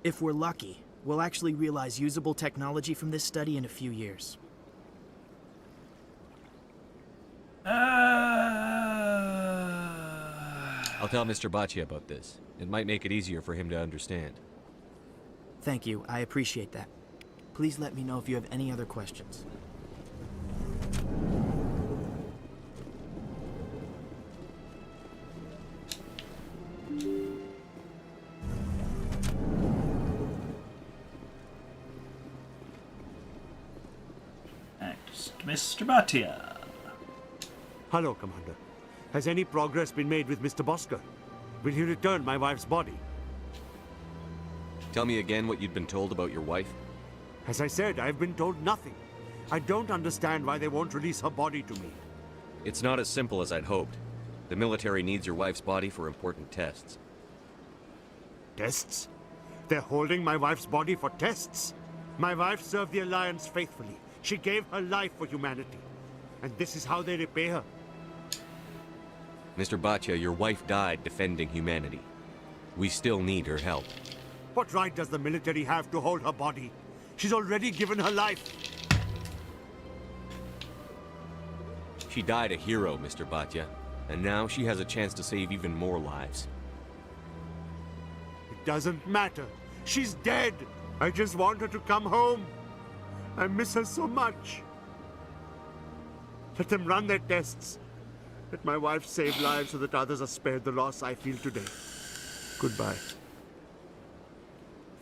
S7: If we're lucky, we'll actually realize usable technology from this study in a few years.
S23: I'll tell Mr. Bhatia about this. It might make it easier for him to understand.
S7: Thank you, I appreciate that. Please let me know if you have any other questions.
S1: Next, Mr. Bhatia.
S3: Hello, Commander. Has any progress been made with Mr. Bosker? Will he return my wife's body?
S23: Tell me again what you'd been told about your wife.
S3: As I said, I've been told nothing. I don't understand why they won't release her body to me.
S23: It's not as simple as I'd hoped. The military needs your wife's body for important tests.
S3: Tests? They're holding my wife's body for tests? My wife served the Alliance faithfully. She gave her life for humanity. And this is how they repay her.
S23: Mr. Bhatia, your wife died defending humanity. We still need her help.
S3: What right does the military have to hold her body? She's already given her life.
S23: She died a hero, Mr. Bhatia, and now she has a chance to save even more lives.
S3: It doesn't matter. She's dead. I just want her to come home. I miss her so much. Let them run their tests. Let my wife save lives so that others are spared the loss I feel today. Goodbye.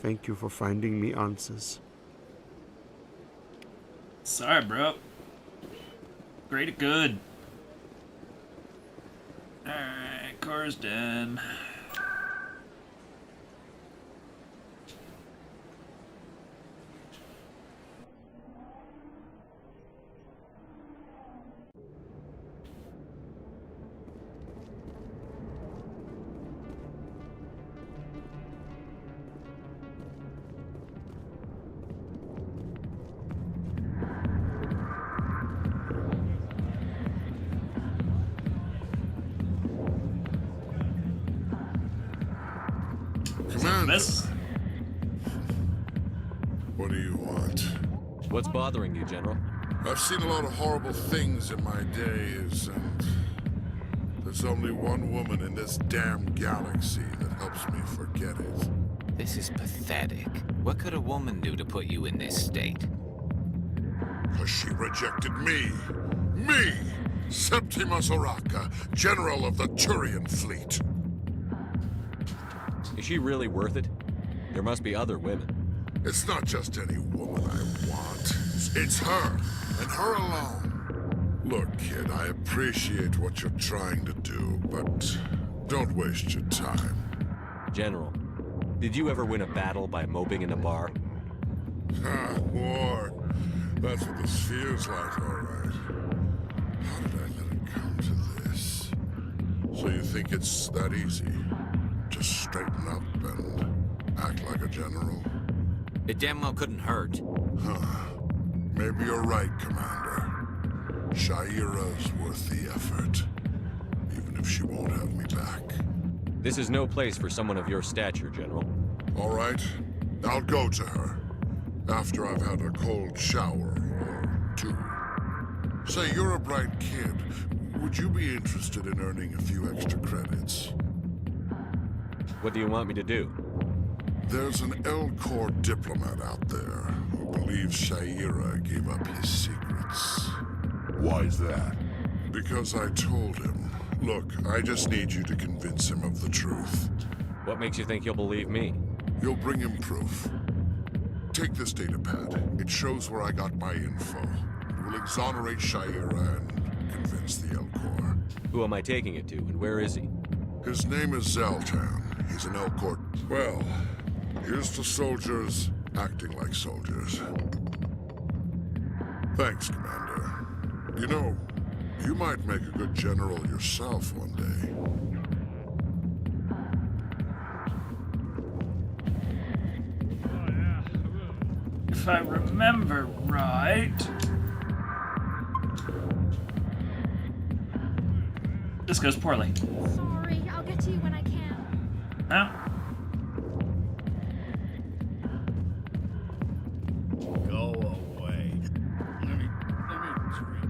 S3: Thank you for finding me answers.
S1: Sorry, bro. Great good. Alright, car's done.
S18: Commander,
S1: Miss?
S6: What do you want?
S23: What's bothering you, General?
S6: I've seen a lot of horrible things in my days, and there's only one woman in this damn galaxy that helps me forget it.
S22: This is pathetic. What could a woman do to put you in this state?
S6: Because she rejected me! Me! Septimus Oraka, General of the Turian Fleet.
S23: Is she really worth it? There must be other women.
S6: It's not just any woman I want. It's her, and her alone. Look, kid, I appreciate what you're trying to do, but don't waste your time.
S23: General, did you ever win a battle by moping in a bar?
S6: War. That's what this feels like, all right. How did I let it come to this? So you think it's that easy? Just straighten up and act like a general?
S22: It damn well couldn't hurt.
S6: Huh. Maybe you're right, Commander. Sha'ira's worth the effort. Even if she won't have me back.
S23: This is no place for someone of your stature, General.
S6: All right. I'll go to her. After I've had a cold shower or two. Say, you're a bright kid. Would you be interested in earning a few extra credits?
S23: What do you want me to do?
S6: There's an L-Corps diplomat out there who believes Sha'ira gave up his secrets. Why's that? Because I told him. Look, I just need you to convince him of the truth.
S23: What makes you think he'll believe me?
S6: You'll bring him proof. Take this datapad. It shows where I got my info. It will exonerate Sha'ira and convince the L-Corps.
S23: Who am I taking it to, and where is he?
S6: His name is Zoltan. He's an L-Corps. Well, here's to soldiers acting like soldiers. Thanks, Commander. You know, you might make a good general yourself one day.
S1: If I remember right... This goes poorly.
S2: Sorry, I'll get to you when I can.
S1: No.
S3: Go away. Let me drink.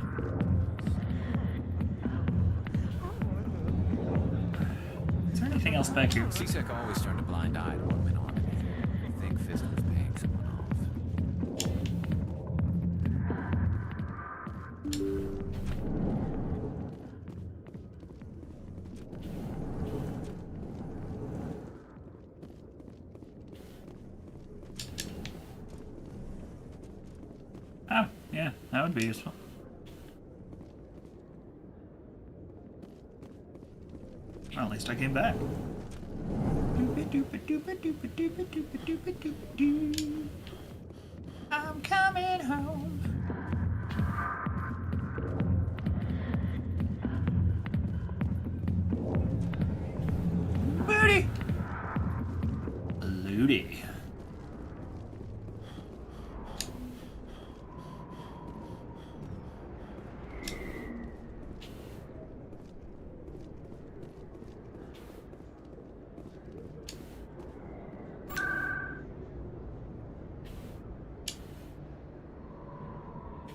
S1: Is there anything else back here?
S22: SciKotoc always turned a blind eye to what went on in here. I think Fisk was paying someone off.
S1: Oh, yeah, that would be useful. Well, at least I came back. I'm coming home. Booty! Looty.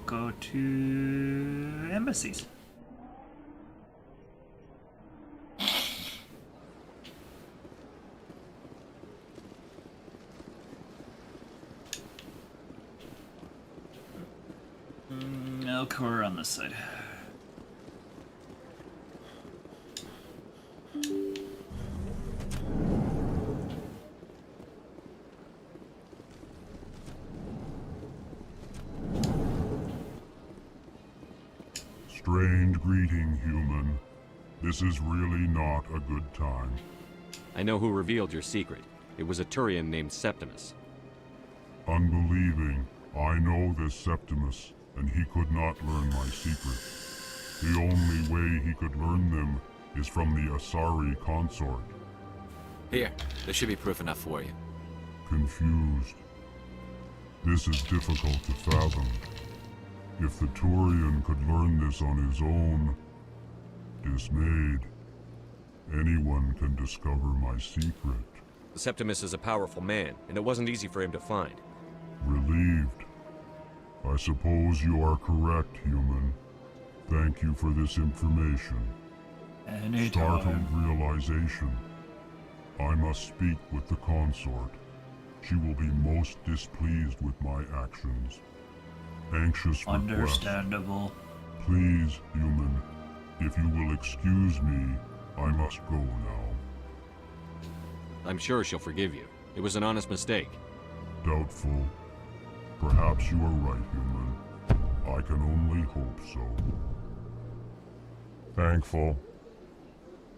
S1: Go to embassies. L-Corps on this side.
S6: Strange greeting, human. This is really not a good time.
S23: I know who revealed your secret. It was a Turian named Septimus.
S6: Unbelieving, I know this Septimus, and he could not learn my secret. The only way he could learn them is from the Asari consort.
S22: Here, there should be proof enough for you.
S6: Confused. This is difficult to fathom. If the Turian could learn this on his own, dismayed, anyone can discover my secret.
S23: Septimus is a powerful man, and it wasn't easy for him to find.
S6: Relieved. I suppose you are correct, human. Thank you for this information.
S1: Anytime.
S6: Startled realization. I must speak with the consort. She will be most displeased with my actions. Anxious request.
S1: Understandable.
S6: Please, human, if you will excuse me, I must go now.
S23: I'm sure she'll forgive you. It was an honest mistake.
S6: Doubtful. Perhaps you are right, human. I can only hope so. Thankful.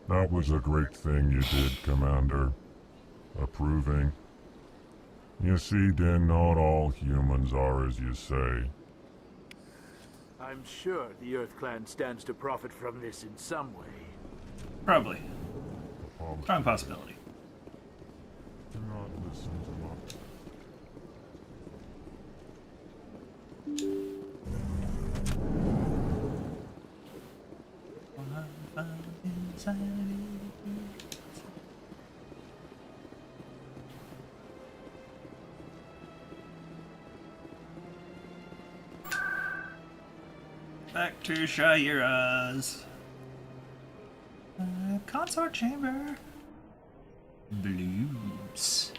S6: That was a great thing you did, Commander. Approving. You see, Din, not all humans are as you say.
S15: I'm sure the Earth Clan stands to profit from this in some way.
S1: Probably. Strong possibility.
S6: Do not listen to
S1: Back to Shira's. Consort chamber. Blues.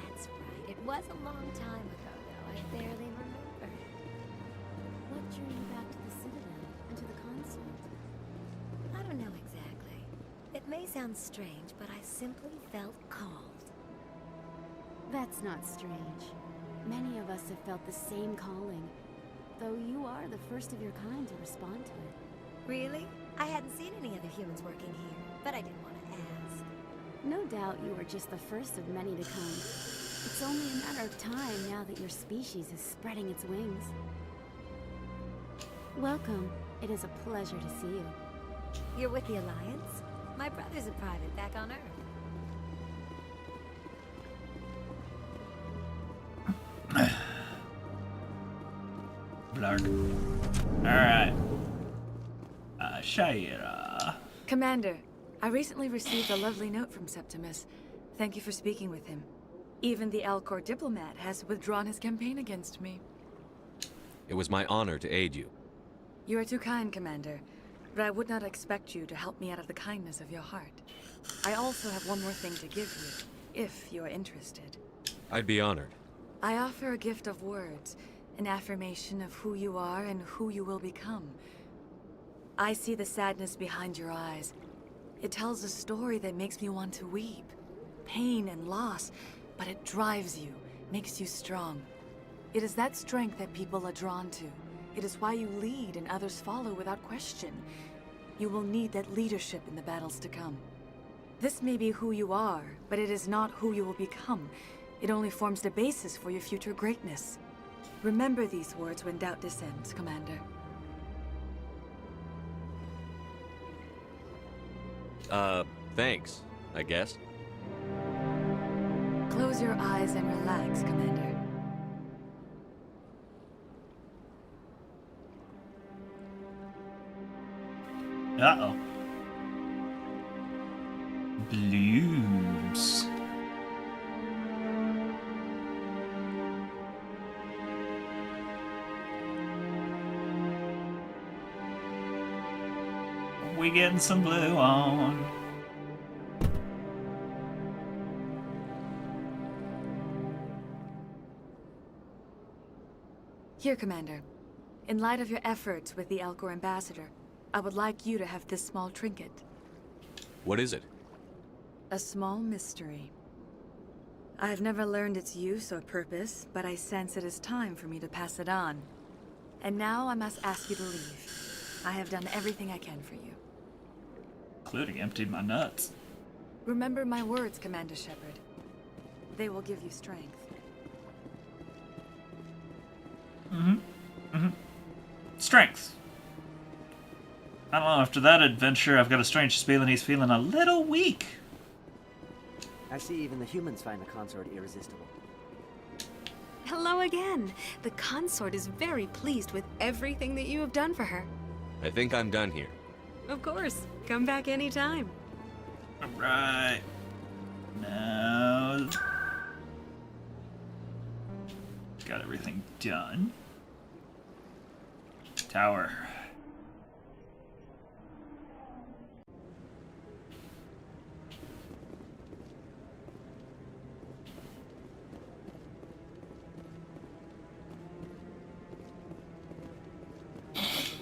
S16: That's right. It was a long time ago, though. I barely remember. What drew you back to the Citadel and to the consort? I don't know exactly. It may sound strange, but I simply felt called.
S17: That's not strange. Many of us have felt the same calling, though you are the first of your kind to respond to it.
S16: Really? I hadn't seen any other humans working here, but I didn't want to ask.
S17: No doubt you are just the first of many to come. It's only a matter of time now that your species is spreading its wings. Welcome. It is a pleasure to see you.
S16: You're with the Alliance? My brother's a private back on Earth.
S1: Blarg. Alright. Shira.
S12: Commander, I recently received a lovely note from Septimus. Thank you for speaking with him. Even the Alcor diplomat has withdrawn his campaign against me.
S8: It was my honor to aid you.
S12: You are too kind, Commander, but I would not expect you to help me out of the kindness of your heart. I also have one more thing to give you, if you are interested.
S8: I'd be honored.
S12: I offer a gift of words, an affirmation of who you are and who you will become. I see the sadness behind your eyes. It tells a story that makes me want to weep. Pain and loss, but it drives you, makes you strong. It is that strength that people are drawn to. It is why you lead and others follow without question. You will need that leadership in the battles to come. This may be who you are, but it is not who you will become. It only forms the basis for your future greatness. Remember these words when doubt descends, Commander.
S8: Thanks, I guess.
S12: Close your eyes and relax, Commander.
S1: Uh-oh. Blues. We getting some blue on.
S12: Here, Commander. In light of your efforts with the Alcor ambassador, I would like you to have this small trinket.
S8: What is it?
S12: A small mystery. I have never learned its use or purpose, but I sense it is time for me to pass it on. And now I must ask you to leave. I have done everything I can for you.
S1: Including emptied my nuts.
S12: Remember my words, Commander Shepard. They will give you strength.
S1: Strength. I don't know, after that adventure, I've got a strange feeling he's feeling a little weak.
S24: I see even the humans find the consort irresistible.
S11: Hello again. The consort is very pleased with everything that you have done for her.
S8: I think I'm done here.
S11: Of course. Come back anytime.
S1: Alright. Now... got everything done. Tower.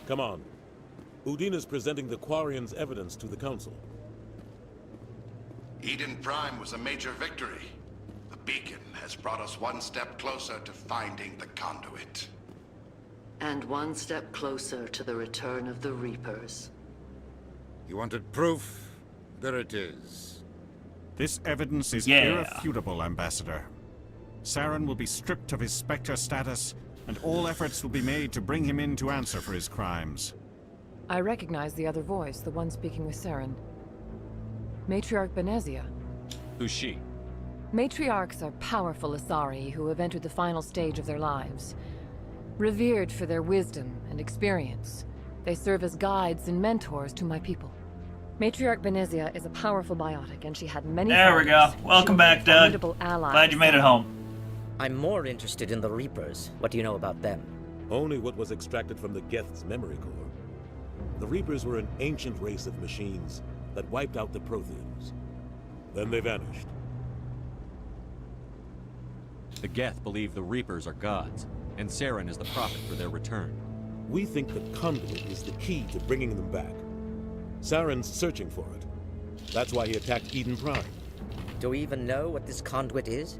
S14: Come on. Udin is presenting the Quarians' evidence to the Council.
S18: Eden Prime was a major victory. The beacon has brought us one step closer to finding the conduit.
S20: And one step closer to the return of the Reapers.
S13: You wanted proof? There it is.
S4: This evidence is irrefutable, Ambassador. Saren will be stripped of his Spectre status, and all efforts will be made to bring him in to answer for his crimes.
S9: I recognize the other voice, the one speaking with Saren. Matriarch Benezia.
S23: Who's she?
S9: Matriarchs are powerful Asari who have entered the final stage of their lives. Revered for their wisdom and experience, they serve as guides and mentors to my people. Matriarch Benezia is a powerful biotic, and she had many...
S1: There we go. Welcome back, Doug.
S9: Allies.
S1: Glad you made it home.
S19: I'm more interested in the Reapers. What do you know about them?
S14: Only what was extracted from the Geth's memory core. The Reapers were an ancient race of machines that wiped out the Protheans. Then they vanished.
S23: The Geth believe the Reapers are gods, and Saren is the prophet for their return.
S14: We think the conduit is the key to bringing them back. Saren's searching for it. That's why he attacked Eden Prime.
S19: Do we even know what this conduit is?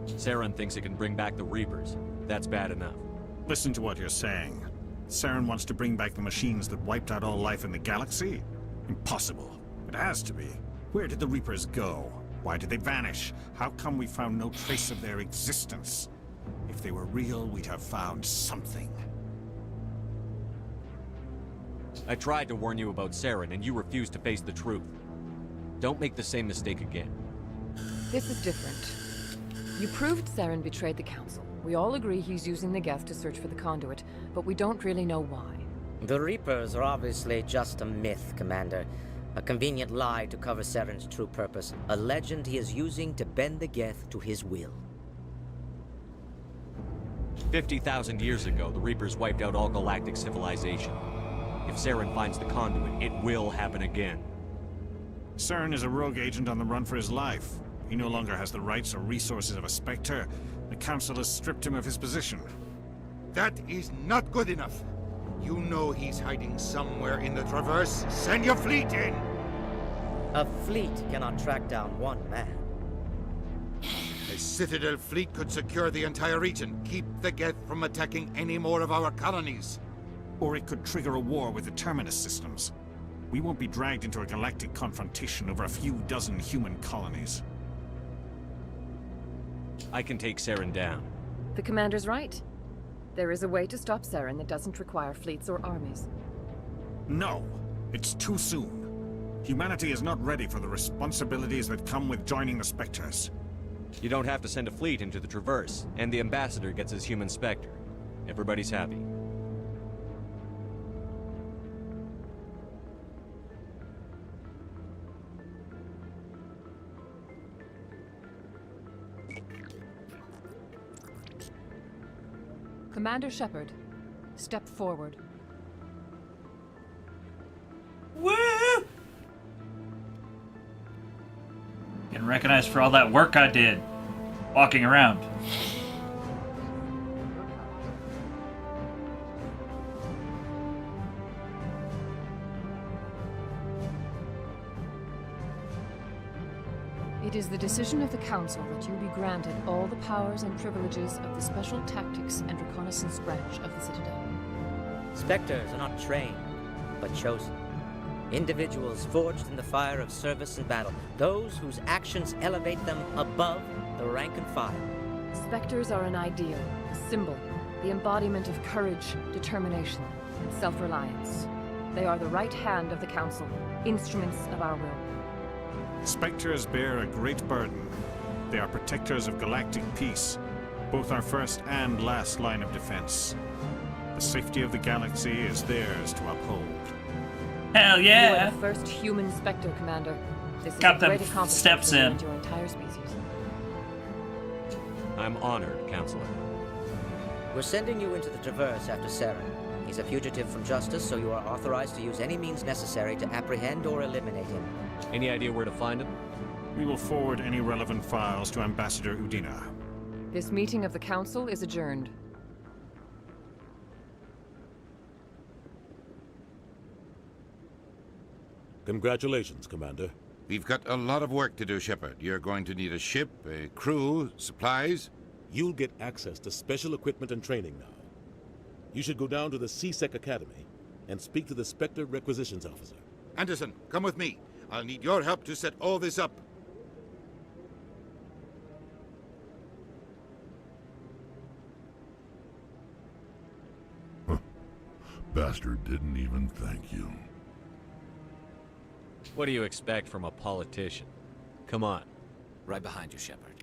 S23: Saren thinks it can bring back the Reapers. That's bad enough.
S4: Listen to what you're saying. Saren wants to bring back the machines that wiped out all life in the galaxy? Impossible. It has to be. Where did the Reapers go? Why did they vanish? How come we found no trace of their existence? If they were real, we'd have found something.
S23: I tried to warn you about Saren, and you refused to face the truth. Don't make the same mistake again.
S9: This is different. You proved Saren betrayed the Council. We all agree he's using the Geth to search for the conduit, but we don't really know why.
S19: The Reapers are obviously just a myth, Commander. A convenient lie to cover Saren's true purpose. A legend he is using to bend the Geth to his will.
S23: 50,000 years ago, the Reapers wiped out all galactic civilization. If Saren finds the conduit, it will happen again.
S4: Saren is a rogue agent on the run for his life. He no longer has the rights or resources of a Spectre. The Council has stripped him of his position.
S13: That is not good enough. You know he's hiding somewhere in the Traverse. Send your fleet in!
S19: A fleet cannot track down one man.
S13: A Citadel fleet could secure the entire region. Keep the Geth from attacking any more of our colonies.
S4: Or it could trigger a war with the Terminus systems. We won't be dragged into a galactic confrontation over a few dozen human colonies.
S23: I can take Saren down.
S9: The Commander's right. There is a way to stop Saren that doesn't require fleets or armies.
S4: No, it's too soon. Humanity is not ready for the responsibilities that come with joining the Spectres.
S23: You don't have to send a fleet into the Traverse, and the Ambassador gets his human Spectre. Everybody's happy.
S9: Commander Shepard, step forward.
S1: Woo! Getting recognized for all that work I did, walking around.
S9: It is the decision of the Council that you be granted all the powers and privileges of the Special Tactics and Reconnaissance branch of the Citadel.
S19: Spectres are not trained, but chosen. Individuals forged in the fire of service and battle. Those whose actions elevate them above the rank and file.
S9: Spectres are an ideal, a symbol, the embodiment of courage, determination, and self-reliance. They are the right hand of the Council, instruments of our will.
S4: Spectres bear a great burden. They are protectors of galactic peace, both our first and last line of defense. The safety of the galaxy is theirs to uphold.
S1: Hell
S9: You
S1: yeah!
S9: are the first human Spectre, Commander. This is
S1: Got
S9: a
S1: them
S9: great accomplishment
S1: steps
S9: for you
S1: in.
S9: and your entire species.
S23: I'm honored, Counselor.
S19: We're sending you into the Traverse after Saren. He's a fugitive from justice, so you are authorized to use any means necessary to apprehend or eliminate him.
S23: Any idea where to find him?
S4: We will forward any relevant files to Ambassador Udina.
S9: This meeting of the Council is adjourned.
S14: Congratulations, Commander.
S13: We've got a lot of work to do, Shepard. You're going to need a ship, a crew, supplies.
S14: You'll get access to special equipment and training now. You should go down to the SciSec Academy and speak to the Spectre Requisitions Officer.
S13: Anderson, come with me. I'll need your help to set all this up.
S6: Bastard didn't even thank you.
S23: What do you expect from a politician? Come on.
S22: Right behind you, Shepard.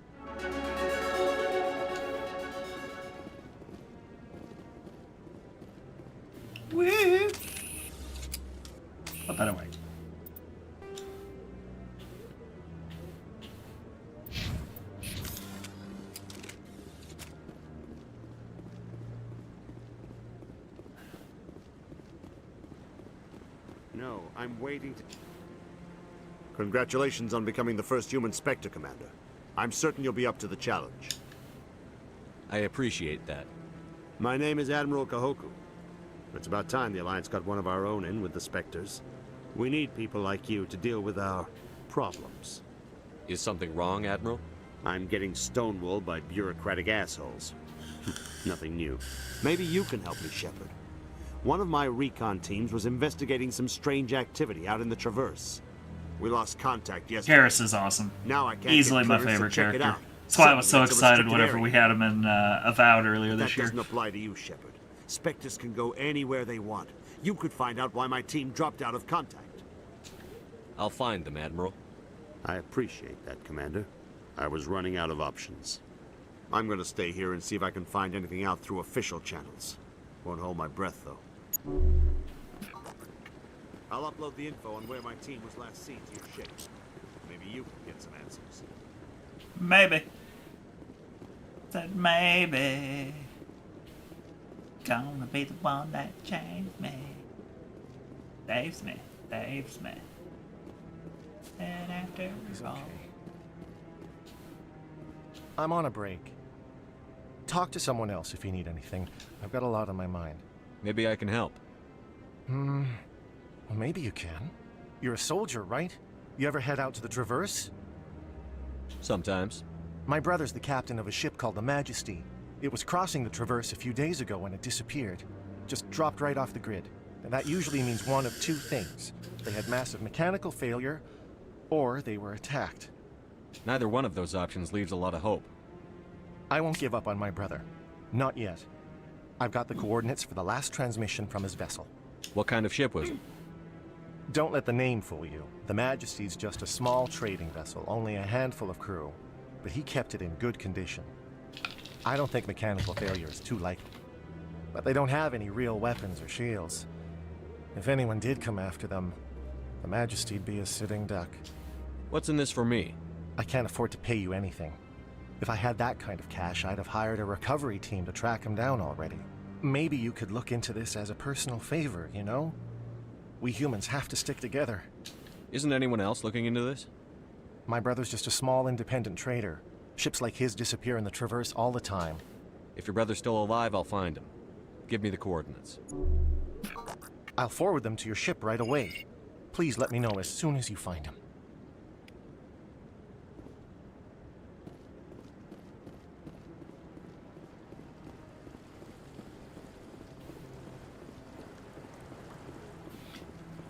S1: Woo! A better way.
S3: No, I'm waiting to... Congratulations on becoming the first human Spectre, Commander. I'm certain you'll be up to the challenge.
S23: I appreciate that.
S3: My name is Admiral Kahoku. It's about time the Alliance got one of our own in with the Spectres. We need people like you to deal with our problems.
S23: Is something wrong, Admiral?
S3: I'm getting stonewalled by bureaucratic assholes. Nothing new. Maybe you can help me, Shepard. One of my recon teams was investigating some strange activity out in the Traverse. We lost contact yesterday.
S1: Garrus is awesome.
S3: Now I can't
S1: Easily
S3: get
S1: my
S3: clearance to
S1: favorite
S3: check it
S1: character.
S3: out.
S1: That's why I was so
S3: Suddenly, it's a
S1: excited
S3: restricted
S1: whenever
S3: area.
S1: we had him in Avowed earlier this
S3: That
S1: year.
S3: doesn't apply to you, Shepard. Spectres can go anywhere they want. You could find out why my team dropped out of contact.
S23: I'll find them, Admiral.
S3: I appreciate that, Commander. I was running out of options. I'm going to stay here and see if I can find anything out through official channels. Won't hold my breath, though. I'll upload the info on where my team was last seen to your ship. Maybe you can get some answers.
S1: Maybe. Said maybe. Gonna be the one that changed me. Saves me. Saves me. And after all.
S5: I'm on a break. Talk to someone else if you need anything. I've got a lot on my mind.
S23: Maybe I can help.
S5: Well, maybe you can. You're a soldier, right? You ever head out to the Traverse?
S23: Sometimes.
S5: My brother's the captain of a ship called the Majesty. It was crossing the Traverse a few days ago when it disappeared. Just dropped right off the grid. And that usually means one of two things. They had massive mechanical failure, or they were attacked.
S23: Neither one of those options leaves a lot of hope.
S5: I won't give up on my brother. Not yet. I've got the coordinates for the last transmission from his vessel.
S23: What kind of ship was it?
S5: Don't let the name fool you. The Majesty's just a small trading vessel, only a handful of crew. But he kept it in good condition. I don't think mechanical failure is too likely. But they don't have any real weapons or shields. If anyone did come after them, the Majesty'd be a sitting duck.
S23: What's in this for me?
S5: I can't afford to pay you anything. If I had that kind of cash, I'd have hired a recovery team to track him down already. Maybe you could look into this as a personal favor, you know? We humans have to stick together.
S23: Isn't anyone else looking into this?
S5: My brother's just a small independent trader. Ships like his disappear in the Traverse all the time.
S23: If your brother's still alive, I'll find him. Give me the coordinates.
S5: I'll forward them to your ship right away. Please let me know as soon as you find him.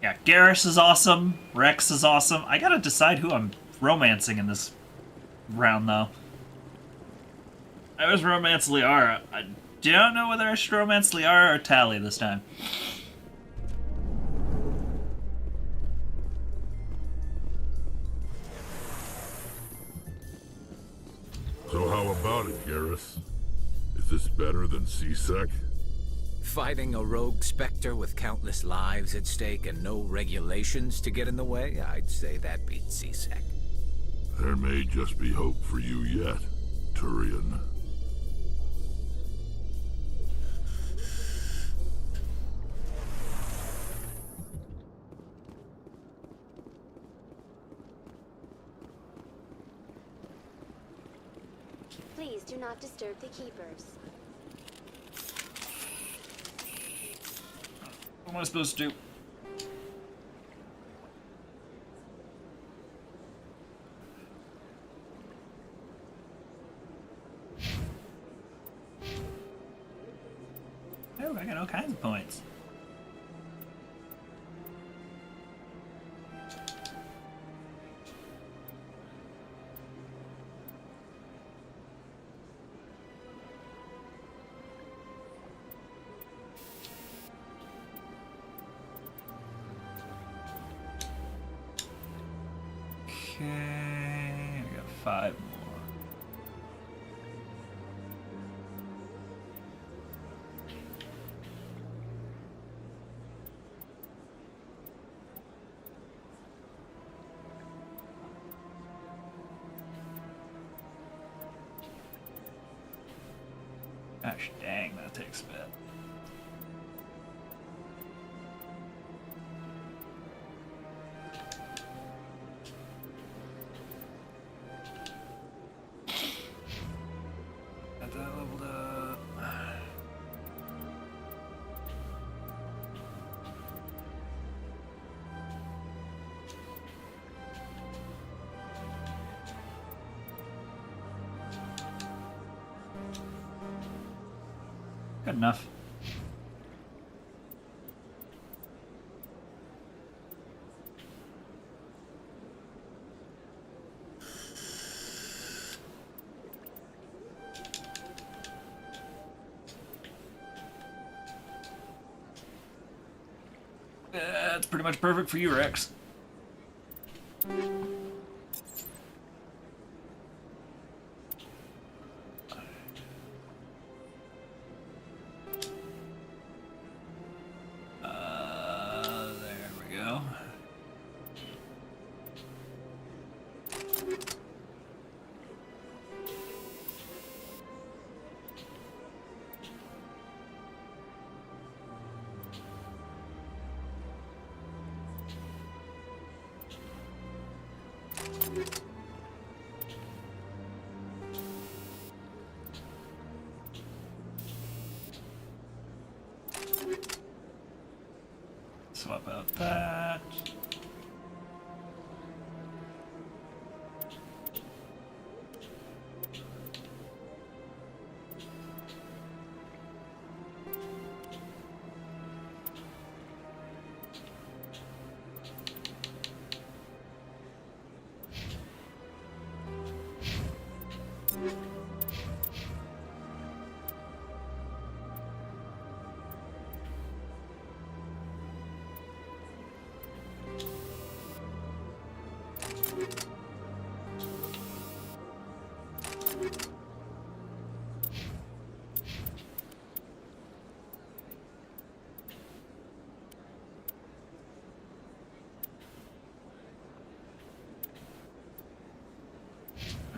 S1: Yeah, Garrus is awesome. Rex is awesome. I gotta decide who I'm romancing in this round, though. I was romance Liara. I don't know whether I should romance Liara or Tally this time.
S6: So how about it, Garrus? Is this better than SciSec?
S22: Fighting a rogue specter with countless lives at stake and no regulations to get in the way, I'd say that beats Seasec.
S6: There may just be hope for you yet, Turian.
S16: Please do not disturb the keepers.
S1: What am I supposed to do? Oh, I got all kinds of points. Okay, I got 5 more. Gosh dang, that takes a bit. Got that leveled up. Good enough. That's pretty much perfect for you, Rex. There we go. Swap out that.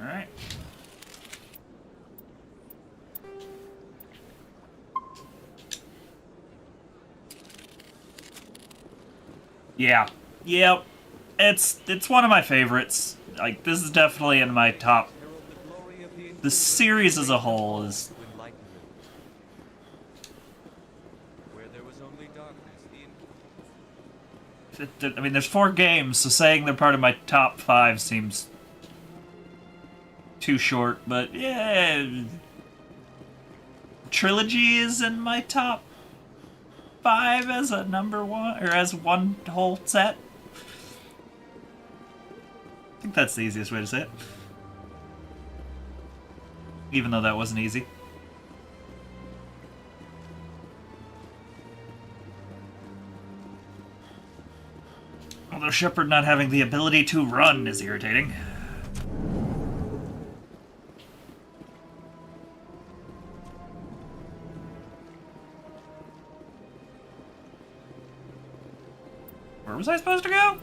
S1: All right. Yeah. Yep. It's one of my favorites. Like, this is definitely in my top. The series as a whole is. I mean, there's 4 games, so saying they're part of my top 5 seems too short, but yeah. Trilogy is in my top 5 as a number 1, or as one whole set. I think that's the easiest way to say it. Even though that wasn't easy. Although Shepard not having the ability to run is irritating. Where was I supposed to go?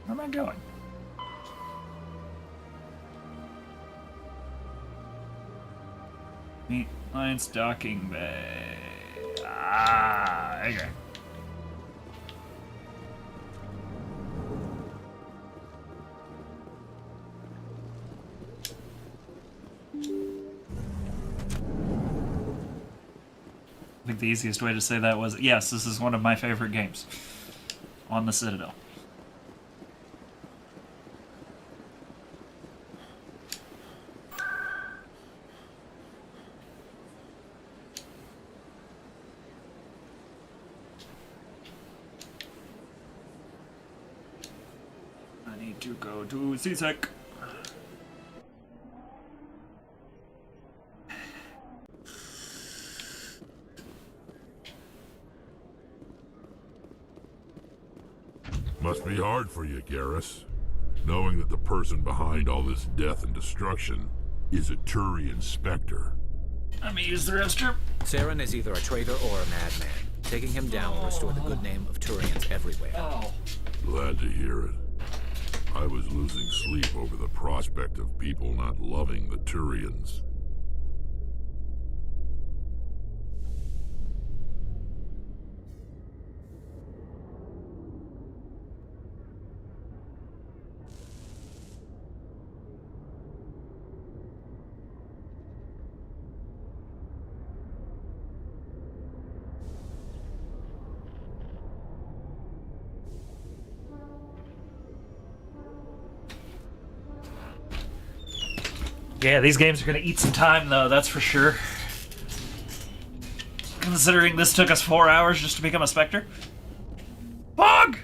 S1: Where am I going? Meat Lines Docking Bay. Ah, okay. I think the easiest way to say that was, yes, this is one of my favorite games on the Citadel. I need to go to SciSec.
S6: Must be hard for you, Garrus, knowing that the person behind all this death and destruction is a Turian Spectre.
S1: Let me use the restroom.
S2: Saren is either a traitor or a madman. Taking him down will restore the good name of Turians everywhere.
S6: Glad to hear it. I was losing sleep over the prospect of people not loving the Turians.
S1: Yeah, these games are gonna eat some time, though, that's for sure. Considering this took us 4 hours just to become a Spectre. Bug!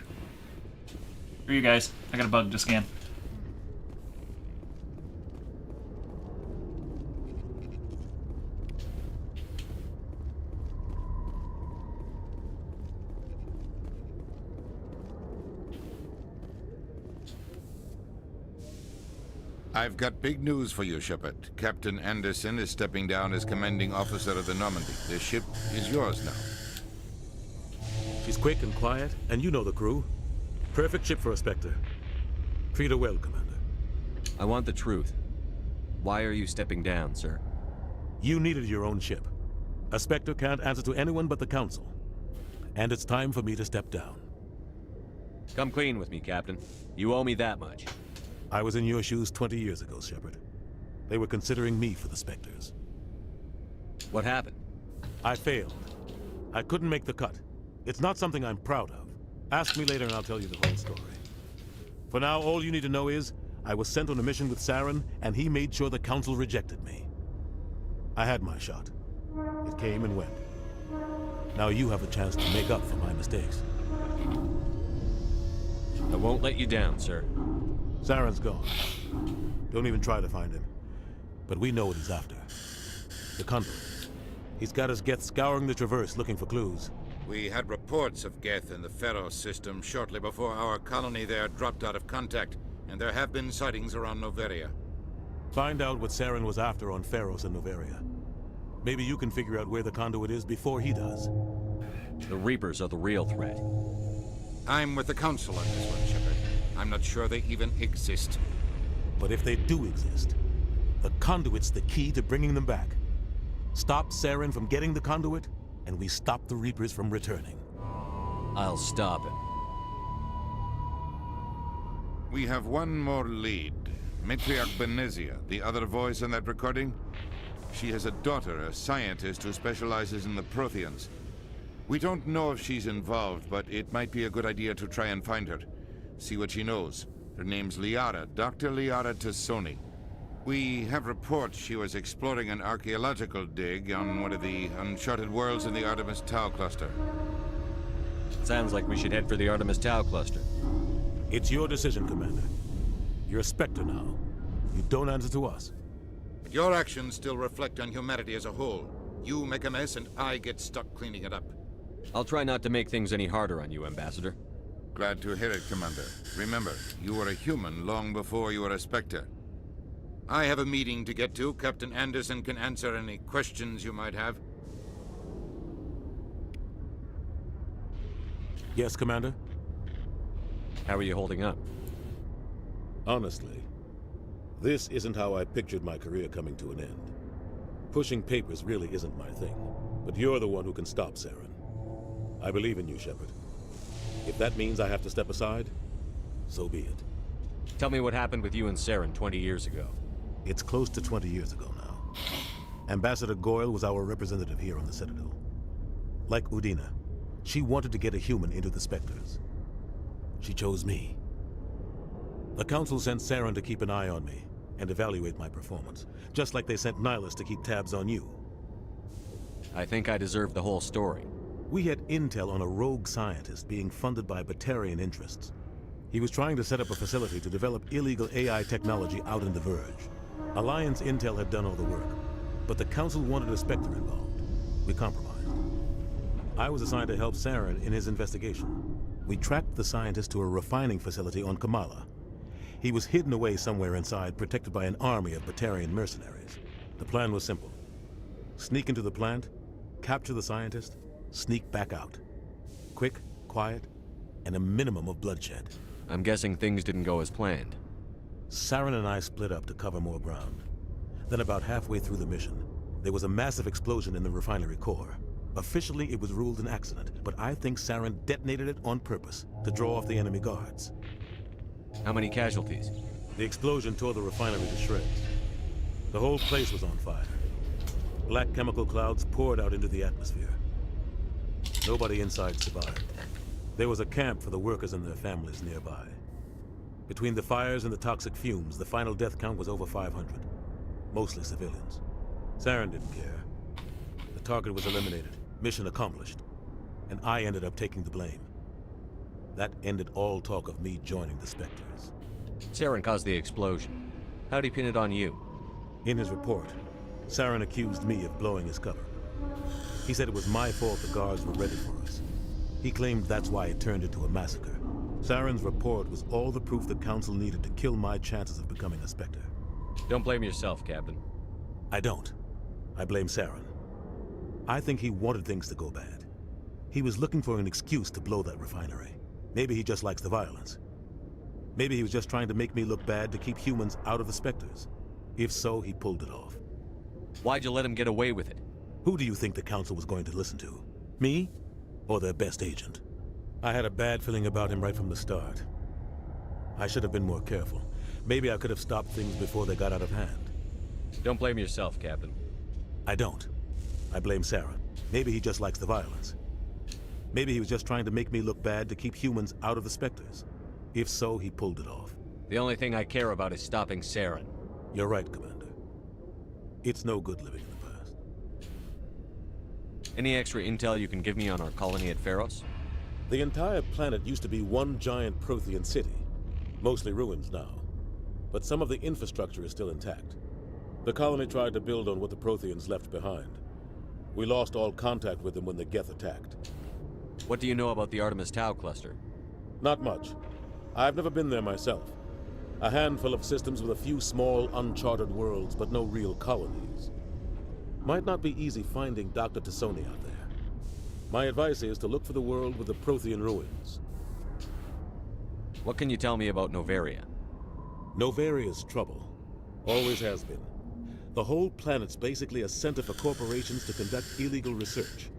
S1: For you guys, I got a bug to scan.
S13: I've got big news for you, Shepard. Captain Anderson is stepping down as commanding officer of the Normandy. The ship is yours now.
S14: She's quick and quiet, and you know the crew. Perfect ship for a Spectre. Treat her well, Commander.
S23: I want the truth. Why are you stepping down, sir?
S14: You needed your own ship. A Spectre can't answer to anyone but the Council. And it's time for me to step down.
S23: Come clean with me, Captain. You owe me that much.
S14: I was in your shoes 20 years ago, Shepard. They were considering me for the Spectres.
S23: What happened?
S14: I failed. I couldn't make the cut. It's not something I'm proud of. Ask me later and I'll tell you the whole story. For now, all you need to know is, I was sent on a mission with Saren, and he made sure the Council rejected me. I had my shot. It came and went. Now you have a chance to make up for my mistakes.
S23: I won't let you down, sir.
S14: Saren's gone. Don't even try to find him. But we know what he's after. The conduit. He's got his Geth scouring the Traverse looking for clues.
S13: We had reports of Geth in the Pharos system shortly before our colony there dropped out of contact, and there have been sightings around Noveria.
S14: Find out what Saren was after on Pharos and Noveria. Maybe you can figure out where the conduit is before he does.
S23: The Reapers are the real threat.
S13: I'm with the Council on this one, Shepard. I'm not sure they even exist.
S14: But if they do exist, the conduit's the key to bringing them back. Stop Saren from getting the conduit, and we stop the Reapers from returning.
S23: I'll stop him.
S13: We have one more lead. Matriarch Benezia, the other voice in that recording. She has a daughter, a scientist who specializes in the Protheans. We don't know if she's involved, but it might be a good idea to try and find her. See what she knows. Her name's Liara, Dr. Liara Tassoni. We have reports she was exploring an archaeological dig on one of the uncharted worlds in the Artemis Tau cluster.
S23: Sounds like we should head for the Artemis Tau cluster.
S14: It's your decision, Commander. You're a Spectre now. You don't answer to us.
S13: But your actions still reflect on humanity as a whole. You make a mess and I get stuck cleaning it up.
S23: I'll try not to make things any harder on you, Ambassador.
S13: Glad to hear it, Commander. Remember, you were a human long before you were a Spectre. I have a meeting to get to. Captain Anderson can answer any questions you might have.
S14: Yes, Commander?
S23: How are you holding up?
S14: Honestly, this isn't how I pictured my career coming to an end. Pushing papers really isn't my thing, but you're the one who can stop Saren. I believe in you, Shepard. If that means I have to step aside, so be it.
S23: Tell me what happened with you and Saren 20 years ago.
S14: It's close to 20 years ago now. Ambassador Goin was our representative here on the Citadel. Like Udina, she wanted to get a human into the Spectres. She chose me. The Council sent Saren to keep an eye on me and evaluate my performance, just like they sent Nihilus to keep tabs on you.
S23: I think I deserve the whole story.
S14: We had intel on a rogue scientist being funded by Batarian interests. He was trying to set up a facility to develop illegal AI technology out in the Verge. Alliance intel had done all the work, but the Council wanted a Spectre involved. We compromised. I was assigned to help Saren in his investigation. We tracked the scientist to a refining facility on Kamala. He was hidden away somewhere inside, protected by an army of Batarian mercenaries. The plan was simple. Sneak into the plant, capture the scientist, sneak back out. Quick, quiet, and a minimum of bloodshed.
S23: I'm guessing things didn't go as planned.
S14: Saren and I split up to cover more ground. Then about halfway through the mission, there was a massive explosion in the refinery core. Officially, it was ruled an accident, but I think Saren detonated it on purpose to draw off the enemy guards.
S23: How many casualties?
S14: The explosion tore the refinery to shreds. The whole place was on fire. Black chemical clouds poured out into the atmosphere. Nobody inside survived. There was a camp for the workers and their families nearby. Between the fires and the toxic fumes, the final death count was over 500. Mostly civilians. Saren didn't care. The target was eliminated, mission accomplished. And I ended up taking the blame. That ended all talk of me joining the Spectres.
S23: Saren caused the explosion. How'd he pin it on you?
S14: In his report, Saren accused me of blowing his cover. He said it was my fault the guards were ready for us. He claimed that's why it turned into a massacre. Saren's report was all the proof the Council needed to kill my chances of becoming a Spectre.
S23: Don't blame yourself, Captain.
S14: I don't. I blame Saren. I think he wanted things to go bad. He was looking for an excuse to blow that refinery. Maybe he just likes the violence. Maybe he was just trying to make me look bad to keep humans out of the Spectres. If so, he pulled it off.
S23: Why'd you let him get away with it?
S14: Who do you think the Council was going to listen to? Me? Or their best agent? I had a bad feeling about him right from the start. I should have been more careful. Maybe I could have stopped things before they got out of hand.
S23: Don't blame yourself, Captain.
S14: I don't. I blame Saren. Maybe he just likes the violence. Maybe he was just trying to make me look bad to keep humans out of the Spectres. If so, he pulled it off.
S23: The only thing I care about is stopping Saren.
S14: You're right, Commander. It's no good living in the past.
S23: Any extra intel you can give me on our colony at Pharos?
S14: The entire planet used to be one giant Prothean city. Mostly ruins now. But some of the infrastructure is still intact. The colony tried to build on what the Protheans left behind. We lost all contact with them when the Geth attacked.
S23: What do you know about the Artemis Tau cluster?
S14: Not much. I've never been there myself. A handful of systems with a few small, uncharted worlds, but no real colonies. Might not be easy finding Dr. Tassoni out there. My advice is to look for the world with the Prothean ruins.
S23: What can you tell me about Noveria?
S14: Novaria's trouble. Always has been. The whole planet's basically a center for corporations to conduct illegal research.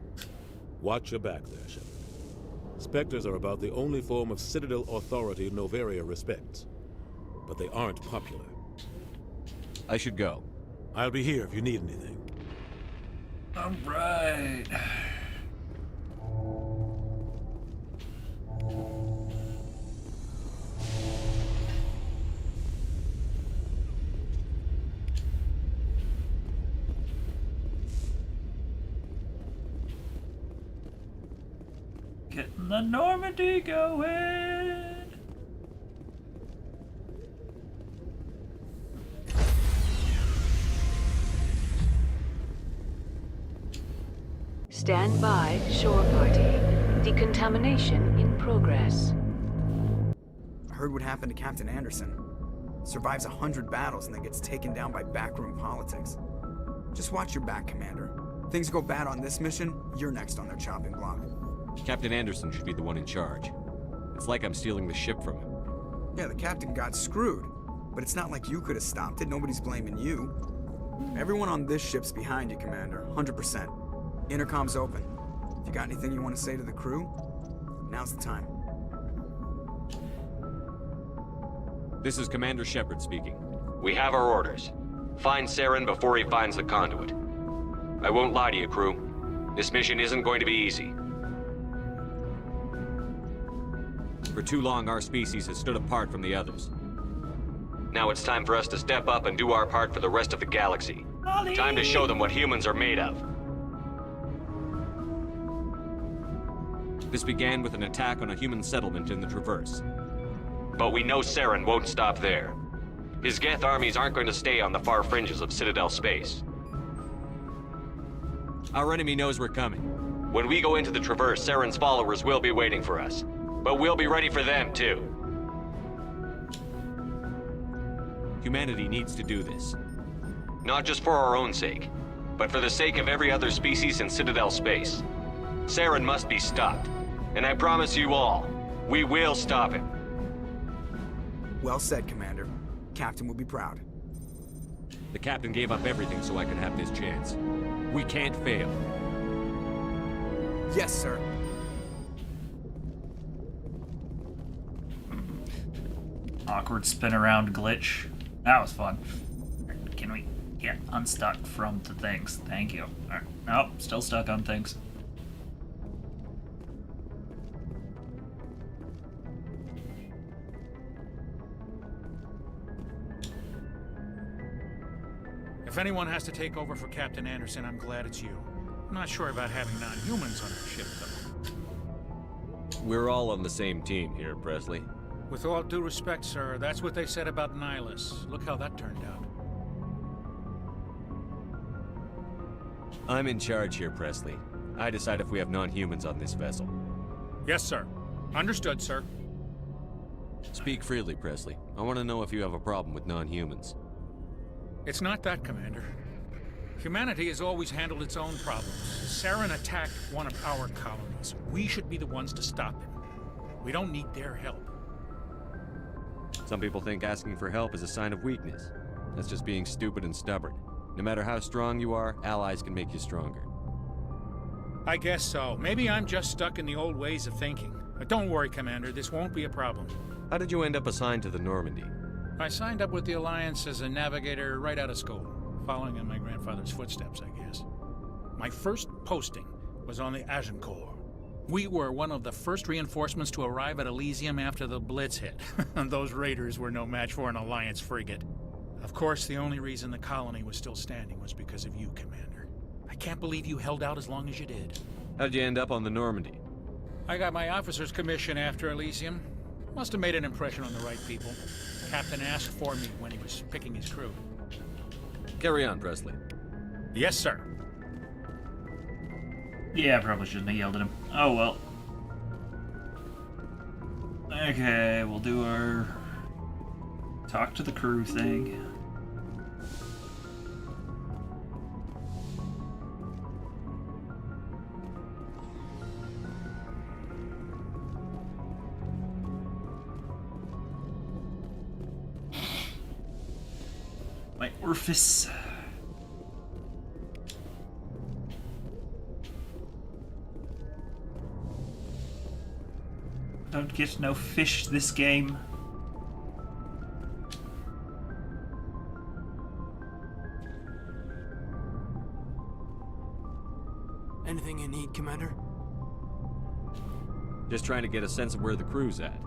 S14: Watch your back there, Shepard. Spectres are about the only form of Citadel authority Noveria respects. But they aren't popular.
S23: I should go.
S14: I'll be here if you need anything.
S1: All right. Getting the Normandy going.
S9: Stand by, shore party. Decontamination in progress.
S7: I heard what happened to Captain Anderson. survives 100 battles and then gets taken down by backroom politics. Just watch your back, Commander. Things go bad on this mission, you're next on their chopping block.
S23: Captain Anderson should be the one in charge. It's like I'm stealing the ship from him.
S7: Yeah, the captain got screwed, but it's not like you could have stopped it. Nobody's blaming you. Everyone on this ship's behind you, Commander, 100%. Intercom's open. If you got anything you want to say to the crew, now's the time.
S23: This is Commander Shepard speaking.
S10: We have our orders. Find Saren before he finds the conduit. I won't lie to you, crew. This mission isn't going to be easy.
S23: For too long, our species has stood apart from the others.
S10: Now it's time for us to step up and do our part for the rest of the galaxy. Time to show them what humans are made of.
S23: This began with an attack on a human settlement in the Traverse.
S10: But we know Saren won't stop there. His Geth armies aren't going to stay on the far fringes of Citadel space.
S23: Our enemy knows we're coming.
S10: When we go into the Traverse, Saren's followers will be waiting for us. But we'll be ready for them, too.
S23: Humanity needs to do this.
S10: Not just for our own sake, but for the sake of every other species in Citadel space. Saren must be stopped. And I promise you all, we will stop him.
S7: Well said, Commander. Captain will be proud.
S23: The captain gave up everything so I could have this chance. We can't fail.
S7: Yes, sir.
S1: Awkward spin around glitch. That was fun. Can we get unstuck from the things? Thank you. Alright. Nope, still stuck on things.
S15: If anyone has to take over for Captain Anderson, I'm glad it's you. I'm not sure about having non-humans on our ship, though.
S23: We're all on the same team here, Presley.
S15: With all due respect, sir, that's what they said about Nihilus. Look how that turned out.
S23: I'm in charge here, Presley. I decide if we have non-humans on this vessel.
S15: Yes, sir. Understood, sir.
S23: Speak freely, Presley. I want to know if you have a problem with non-humans.
S15: It's not that, Commander. Humanity has always handled its own problems. Saren attacked one of our colonies. We should be the ones to stop him. We don't need their help.
S23: Some people think asking for help is a sign of weakness. That's just being stupid and stubborn. No matter how strong you are, allies can make you stronger.
S15: I guess so. Maybe I'm just stuck in the old ways of thinking. But don't worry, Commander. This won't be a problem.
S23: How did you end up assigned to the Normandy?
S15: I signed up with the Alliance as a navigator right out of school, following in my grandfather's footsteps, I guess. My first posting was on the Agincourt. We were one of the first reinforcements to arrive at Elysium after the Blitz hit. And those raiders were no match for an Alliance frigate. Of course, the only reason the colony was still standing was because of you, Commander. I can't believe you held out as long as you did.
S23: How'd you end up on the Normandy?
S15: I got my officer's commission after Elysium. Must have made an impression on the right people. Captain asked for me when he was picking his crew.
S23: Carry on, Presley.
S15: Yes, sir.
S1: Yeah, I probably shouldn't have yelled at him. Oh well. Okay, we'll do our talk to the crew thing. My orifice. Don't get no fish this game.
S21: Anything you need, Commander?
S23: Just trying to get a sense of where the crew's at.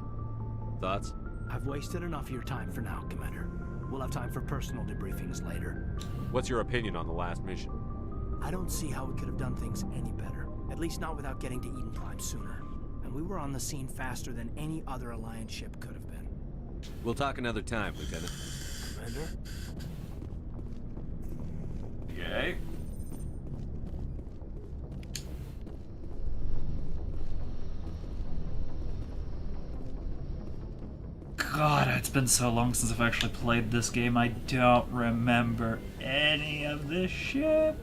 S23: Thoughts?
S21: I've wasted enough of your time for now, Commander. We'll have time for personal debriefings later.
S23: What's your opinion on the last mission?
S21: I don't see how we could have done things any better. At least not without getting to Eden Prime sooner. And we were on the scene faster than any other Alliance ship could have been.
S23: We'll talk another time, Lieutenant.
S21: Commander?
S1: Okay. God, it's been so long since I've actually played this game. I don't remember any of this shit.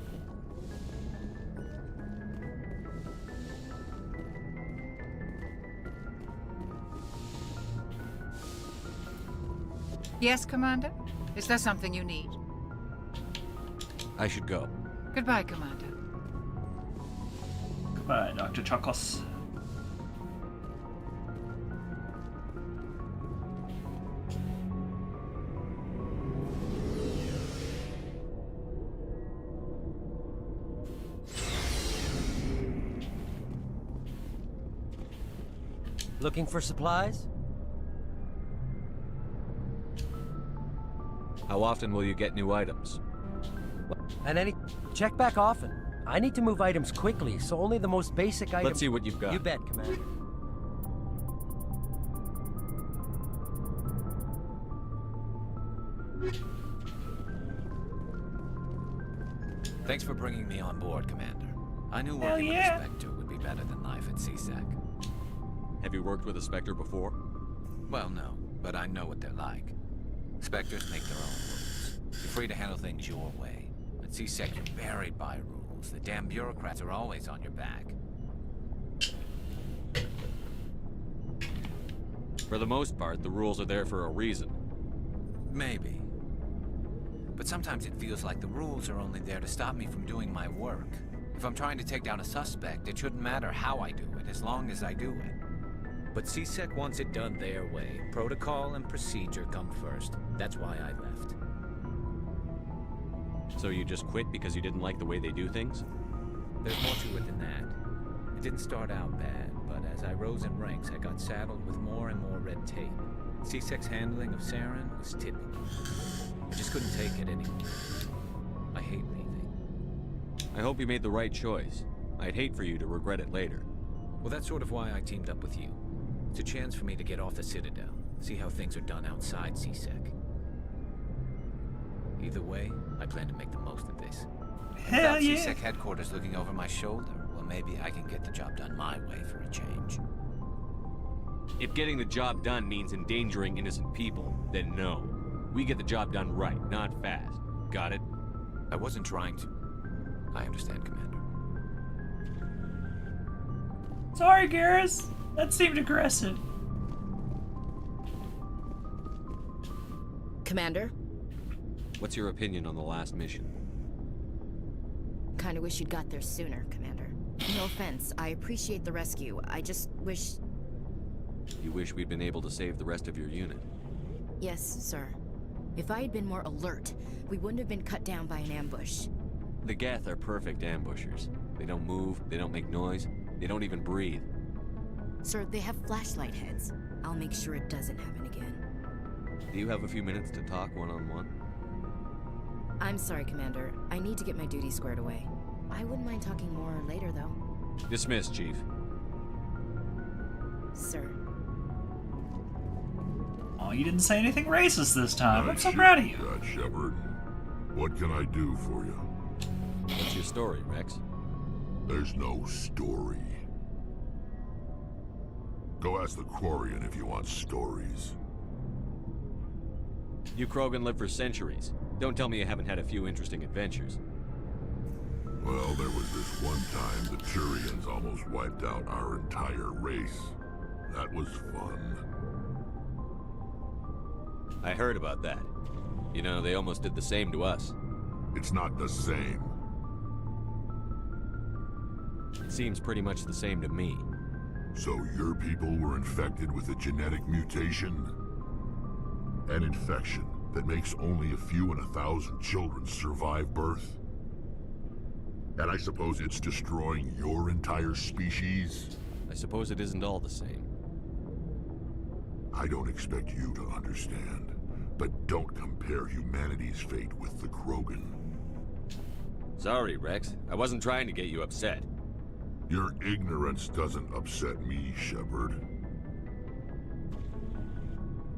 S8: Yes, Commander? Is there something you need?
S23: I should go.
S8: Goodbye, Commander.
S1: Goodbye, Dr. Chakos.
S12: Looking for supplies?
S23: How often will you get new items?
S12: And check back often. I need to move items quickly, so only the most basic items.
S23: Let's see what you've got.
S12: You bet, Commander.
S2: Thanks for bringing me on board, Commander. I knew
S1: Hell
S2: working
S1: yeah.
S2: with a Spectre would be better than life at SciSec.
S23: Have you worked with a Spectre before?
S2: Well, no, but I know what they're like. Spectres make their own rules. You're free to handle things your way. At SciSec, you're buried by rules. The damn bureaucrats are always on your back.
S23: For the most part, the rules are there for a reason.
S2: Maybe. But sometimes it feels like the rules are only there to stop me from doing my work. If I'm trying to take down a suspect, it shouldn't matter how I do it, as long as I do it. But SciSec wants it done their way. Protocol and procedure come first. That's why I left.
S23: So you just quit because you didn't like the way they do things?
S2: There's more to it than that. It didn't start out bad, but as I rose in ranks, I got saddled with more and more red tape. SciSec's handling of Saren was typical. I just couldn't take it anymore. I hate leaving.
S23: I hope you made the right choice. I'd hate for you to regret it later.
S2: Well, that's sort of why I teamed up with you. It's a chance for me to get off the Citadel, see how things are done outside SciSec. Either way, I plan to make the most of this.
S1: Hell
S2: Without
S1: yeah.
S2: SciSec headquarters looking over my shoulder, well, maybe I can get the job done my way for a change.
S23: If getting the job done means endangering innocent people, then no. We get the job done right, not fast. Got it?
S2: I wasn't trying to. I understand, Commander.
S1: Sorry, Garrus. That seemed aggressive.
S17: Commander?
S23: What's your opinion on the last mission?
S17: Kinda wish you'd got there sooner, Commander. No offense, I appreciate the rescue. I just wish...
S23: You wish we'd been able to save the rest of your unit?
S17: Yes, sir. If I had been more alert, we wouldn't have been cut down by an ambush.
S23: The Geth are perfect ambushers. They don't move, they don't make noise, they don't even breathe.
S17: Sir, they have flashlight heads. I'll make sure it doesn't happen again.
S23: Do you have a few minutes to talk one-on-one?
S17: I'm sorry, Commander. I need to get my duty squared away. I wouldn't mind talking more later, though.
S23: Dismissed, Chief.
S17: Sir.
S1: Oh, you didn't say anything racist this time. I'm
S6: Nice
S1: so
S6: shooting
S1: proud of you.
S6: shot, Shepard. What can I do for you?
S23: What's your story, Rex?
S6: There's no story. Go ask the Quarian if you want stories.
S23: You Krogan lived for centuries. Don't tell me you haven't had a few interesting adventures.
S6: Well, there was this one time the Turians almost wiped out our entire race. That was fun.
S23: I heard about that. You know, they almost did the same to us.
S6: It's not the same.
S23: It seems pretty much the same to me.
S6: So your people were infected with a genetic mutation? An infection that makes only a few in 1,000 children survive birth? And I suppose it's destroying your entire species?
S23: I suppose it isn't all the same.
S6: I don't expect you to understand, but don't compare humanity's fate with the Krogan.
S23: Sorry, Rex. I wasn't trying to get you upset.
S6: Your ignorance doesn't upset me, Shepard.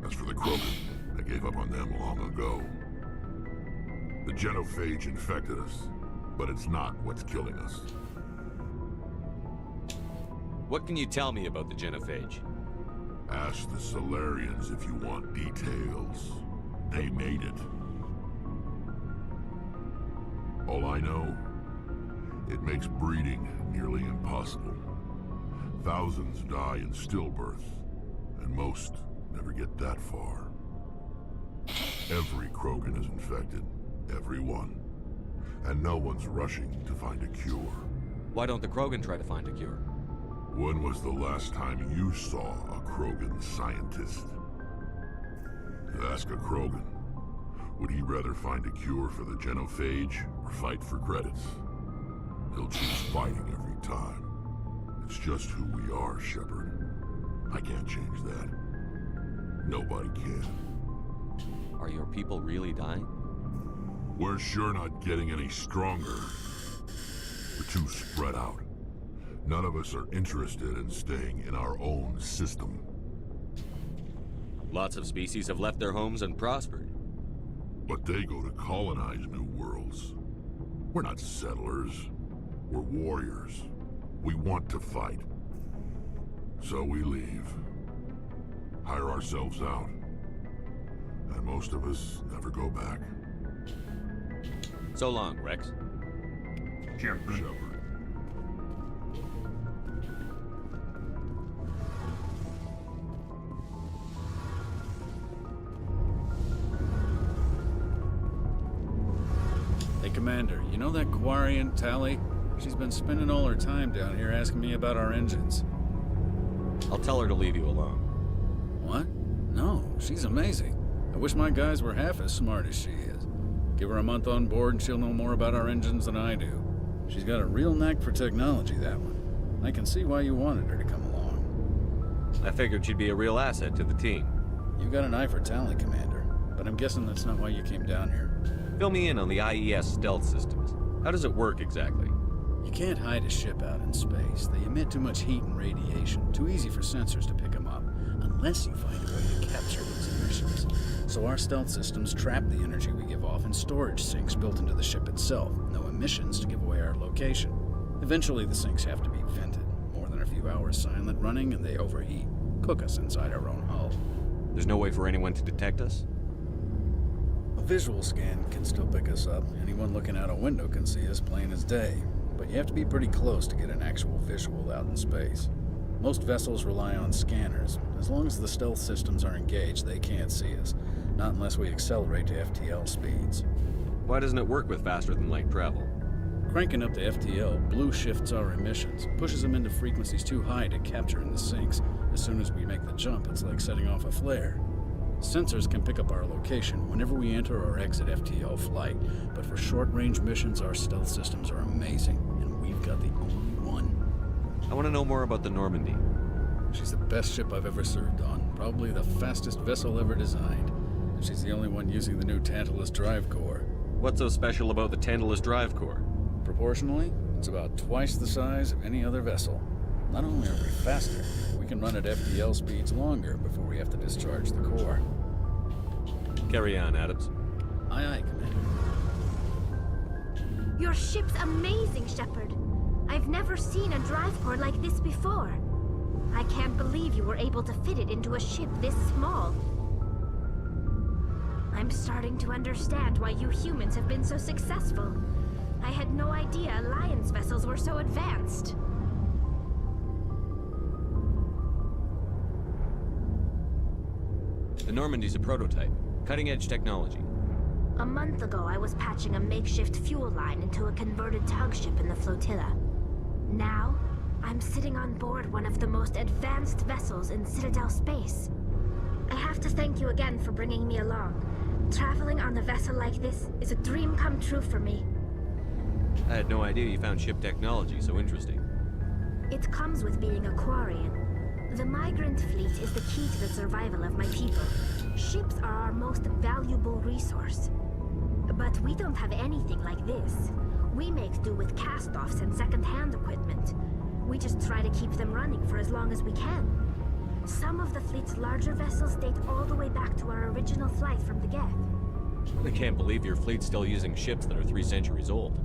S6: As for the Krogan, I gave up on them long ago. The genophage infected us, but it's not what's killing us.
S23: What can you tell me about the genophage?
S6: Ask the Solarians if you want details. They made it. All I know, it makes breeding nearly impossible. Thousands die in stillbirth, and most never get that far. Every Krogan is infected. Every one. And no one's rushing to find a cure.
S23: Why don't the Krogan try to find a cure?
S6: When was the last time you saw a Krogan scientist? Ask a Krogan. Would he rather find a cure for the genophage or fight for credits? He'll choose fighting every time. It's just who we are, Shepard. I can't change that. Nobody can.
S23: Are your people really dying?
S6: We're sure not getting any stronger. We're too spread out. None of us are interested in staying in our own system.
S23: Lots of species have left their homes and prospered.
S6: But they go to colonize new worlds. We're not settlers. We're warriors. We want to fight. So we leave. Hire ourselves out. And most of us never go back.
S23: So long, Rex.
S6: Shepard.
S15: Hey, Commander, you know that Quarian, Tally? She's been spending all her time down here asking me about our engines.
S23: I'll tell her to leave you alone.
S15: What? No, she's amazing. I wish my guys were half as smart as she is. Give her a month on board and she'll know more about our engines than I do. She's got a real knack for technology, that one. I can see why you wanted her to come along.
S23: I figured she'd be a real asset to the team.
S15: You got an eye for talent, Commander, but I'm guessing that's not why you came down here.
S23: Fill me in on the IES stealth systems. How does it work exactly?
S15: You can't hide a ship out in space. They emit too much heat and radiation. Too easy for sensors to pick them up, unless you find a way to capture those emissions. So our stealth systems trap the energy we give off in storage sinks built into the ship itself. No emissions to give away our location. Eventually the sinks have to be vented. More than a few hours silent running and they overheat. Cook us inside our own hull.
S23: There's no way for anyone to detect us?
S15: A visual scan can still pick us up. Anyone looking out a window can see us plain as day. But you have to be pretty close to get an actual visual out in space. Most vessels rely on scanners. As long as the stealth systems are engaged, they can't see us. Not unless we accelerate to FTL speeds.
S23: Why doesn't it work with faster-than-light travel?
S15: Cranking up to FTL blue shifts our emissions, pushes them into frequencies too high to capture in the sinks. As soon as we make the jump, it's like setting off a flare. Sensors can pick up our location whenever we enter or exit FTL flight, but for short-range missions, our stealth systems are amazing, and we've got the only one.
S23: I want to know more about the Normandy.
S15: She's the best ship I've ever served on, probably the fastest vessel ever designed, and she's the only one using the new Tantalus drive core.
S23: What's so special about the Tantalus drive core?
S15: Proportionally, it's about twice the size of any other vessel. Not only are we faster, we can run at FTL speeds longer before we have to discharge the core.
S23: Carry on, Adams.
S15: Aye, aye, Commander.
S16: Your ship's amazing, Shepard. I've never seen a drive core like this before. I can't believe you were able to fit it into a ship this small. I'm starting to understand why you humans have been so successful. I had no idea Alliance vessels were so advanced.
S23: The Normandy's a prototype. Cutting-edge technology.
S16: A month ago, I was patching a makeshift fuel line into a converted tug ship in the flotilla. Now, I'm sitting on board one of the most advanced vessels in Citadel space. I have to thank you again for bringing me along. Traveling on a vessel like this is a dream come true for me.
S23: I had no idea you found ship technology so interesting.
S16: It comes with being a Quarian. The migrant fleet is the key to the survival of my people. Ships are our most valuable resource. But we don't have anything like this. We make do with cast-offs and second-hand equipment. We just try to keep them running for as long as we can. Some of the fleet's larger vessels date all the way back to our original flight from the Geth.
S23: I can't believe your fleet's still using ships that are 3 centuries old.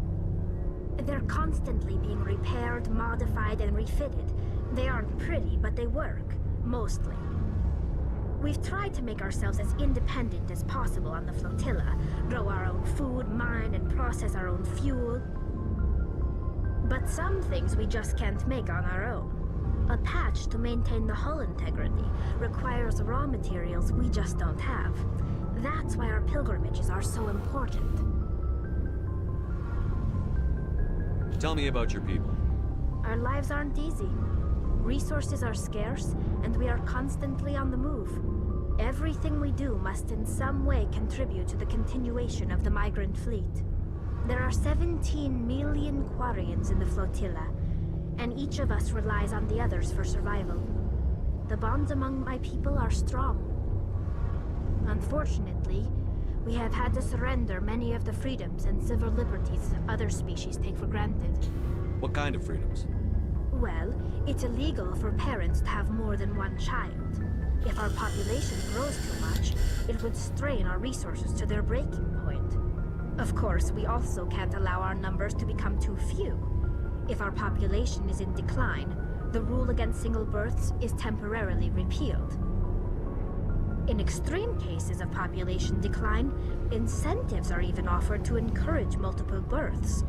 S16: They're constantly being repaired, modified, and refitted. They aren't pretty, but they work. Mostly.
S11: We've tried to make ourselves as independent as possible on the flotilla, grow our own food, mine, and process our own fuel. But some things we just can't make on our own. A patch to maintain the hull integrity requires raw materials we just don't have. That's why our pilgrimages are so important.
S23: Tell me about your people.
S11: Our lives aren't easy. Resources are scarce, and we are constantly on the move. Everything we do must in some way contribute to the continuation of the migrant fleet. There are 17 million Quarians in the flotilla, and each of us relies on the others for survival. The bonds among my people are strong. Unfortunately, we have had to surrender many of the freedoms and civil liberties other species take for granted.
S23: What kind of freedoms?
S11: Well, it's illegal for parents to have more than one child. If our population grows too much, it would strain our resources to their breaking point. Of course, we also can't allow our numbers to become too few. If our population is in decline, the rule against single births is temporarily repealed. In extreme cases of population decline, incentives are even offered to encourage multiple births,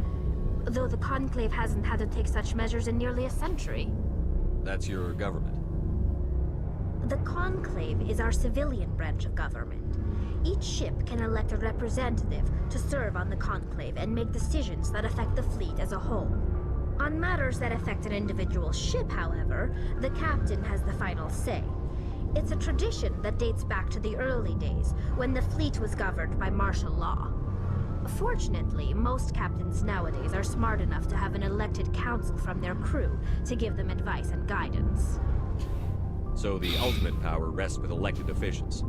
S11: though the Conclave hasn't had to take such measures in nearly a century.
S23: That's your government.
S11: The Conclave is our civilian branch of government. Each ship can elect a representative to serve on the Conclave and make decisions that affect the fleet as a whole. On matters that affect an individual ship, however, the captain has the final say. It's a tradition that dates back to the early days, when the fleet was governed by martial law. Fortunately, most captains nowadays are smart enough to have an elected council from their crew to give them advice and guidance.
S23: So the ultimate power rests with elected officials.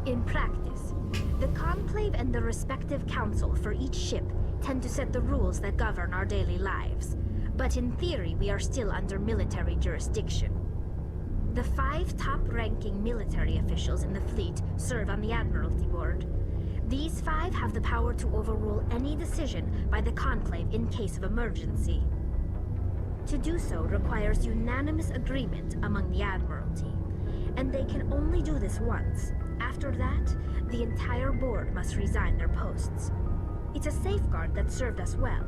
S11: In practice, the Conclave and the respective council for each ship tend to set the rules that govern our daily lives. But in theory, we are still under military jurisdiction. The 5 top-ranking military officials in the fleet serve on the Admiralty Board. These 5 have the power to overrule any decision by the Conclave in case of emergency. To do so requires unanimous agreement among the Admiralty, and they can only do this once. After that, the entire board must resign their posts. It's a safeguard that served us well.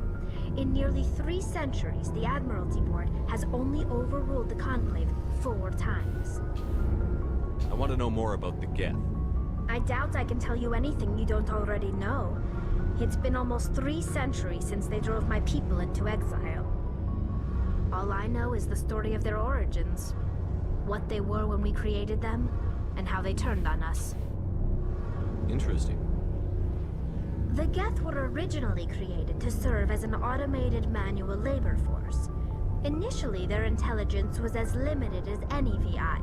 S11: In nearly 3 centuries, the Admiralty Board has only overruled the Conclave 4 times.
S23: I want to know more about the Geth.
S11: I doubt I can tell you anything you don't already know. It's been almost 3 centuries since they drove my people into exile. All I know is the story of their origins, what they were when we created them, and how they turned on us.
S23: Interesting.
S11: The Geth were originally created to serve as an automated manual labor force. Initially, their intelligence was as limited as any VI.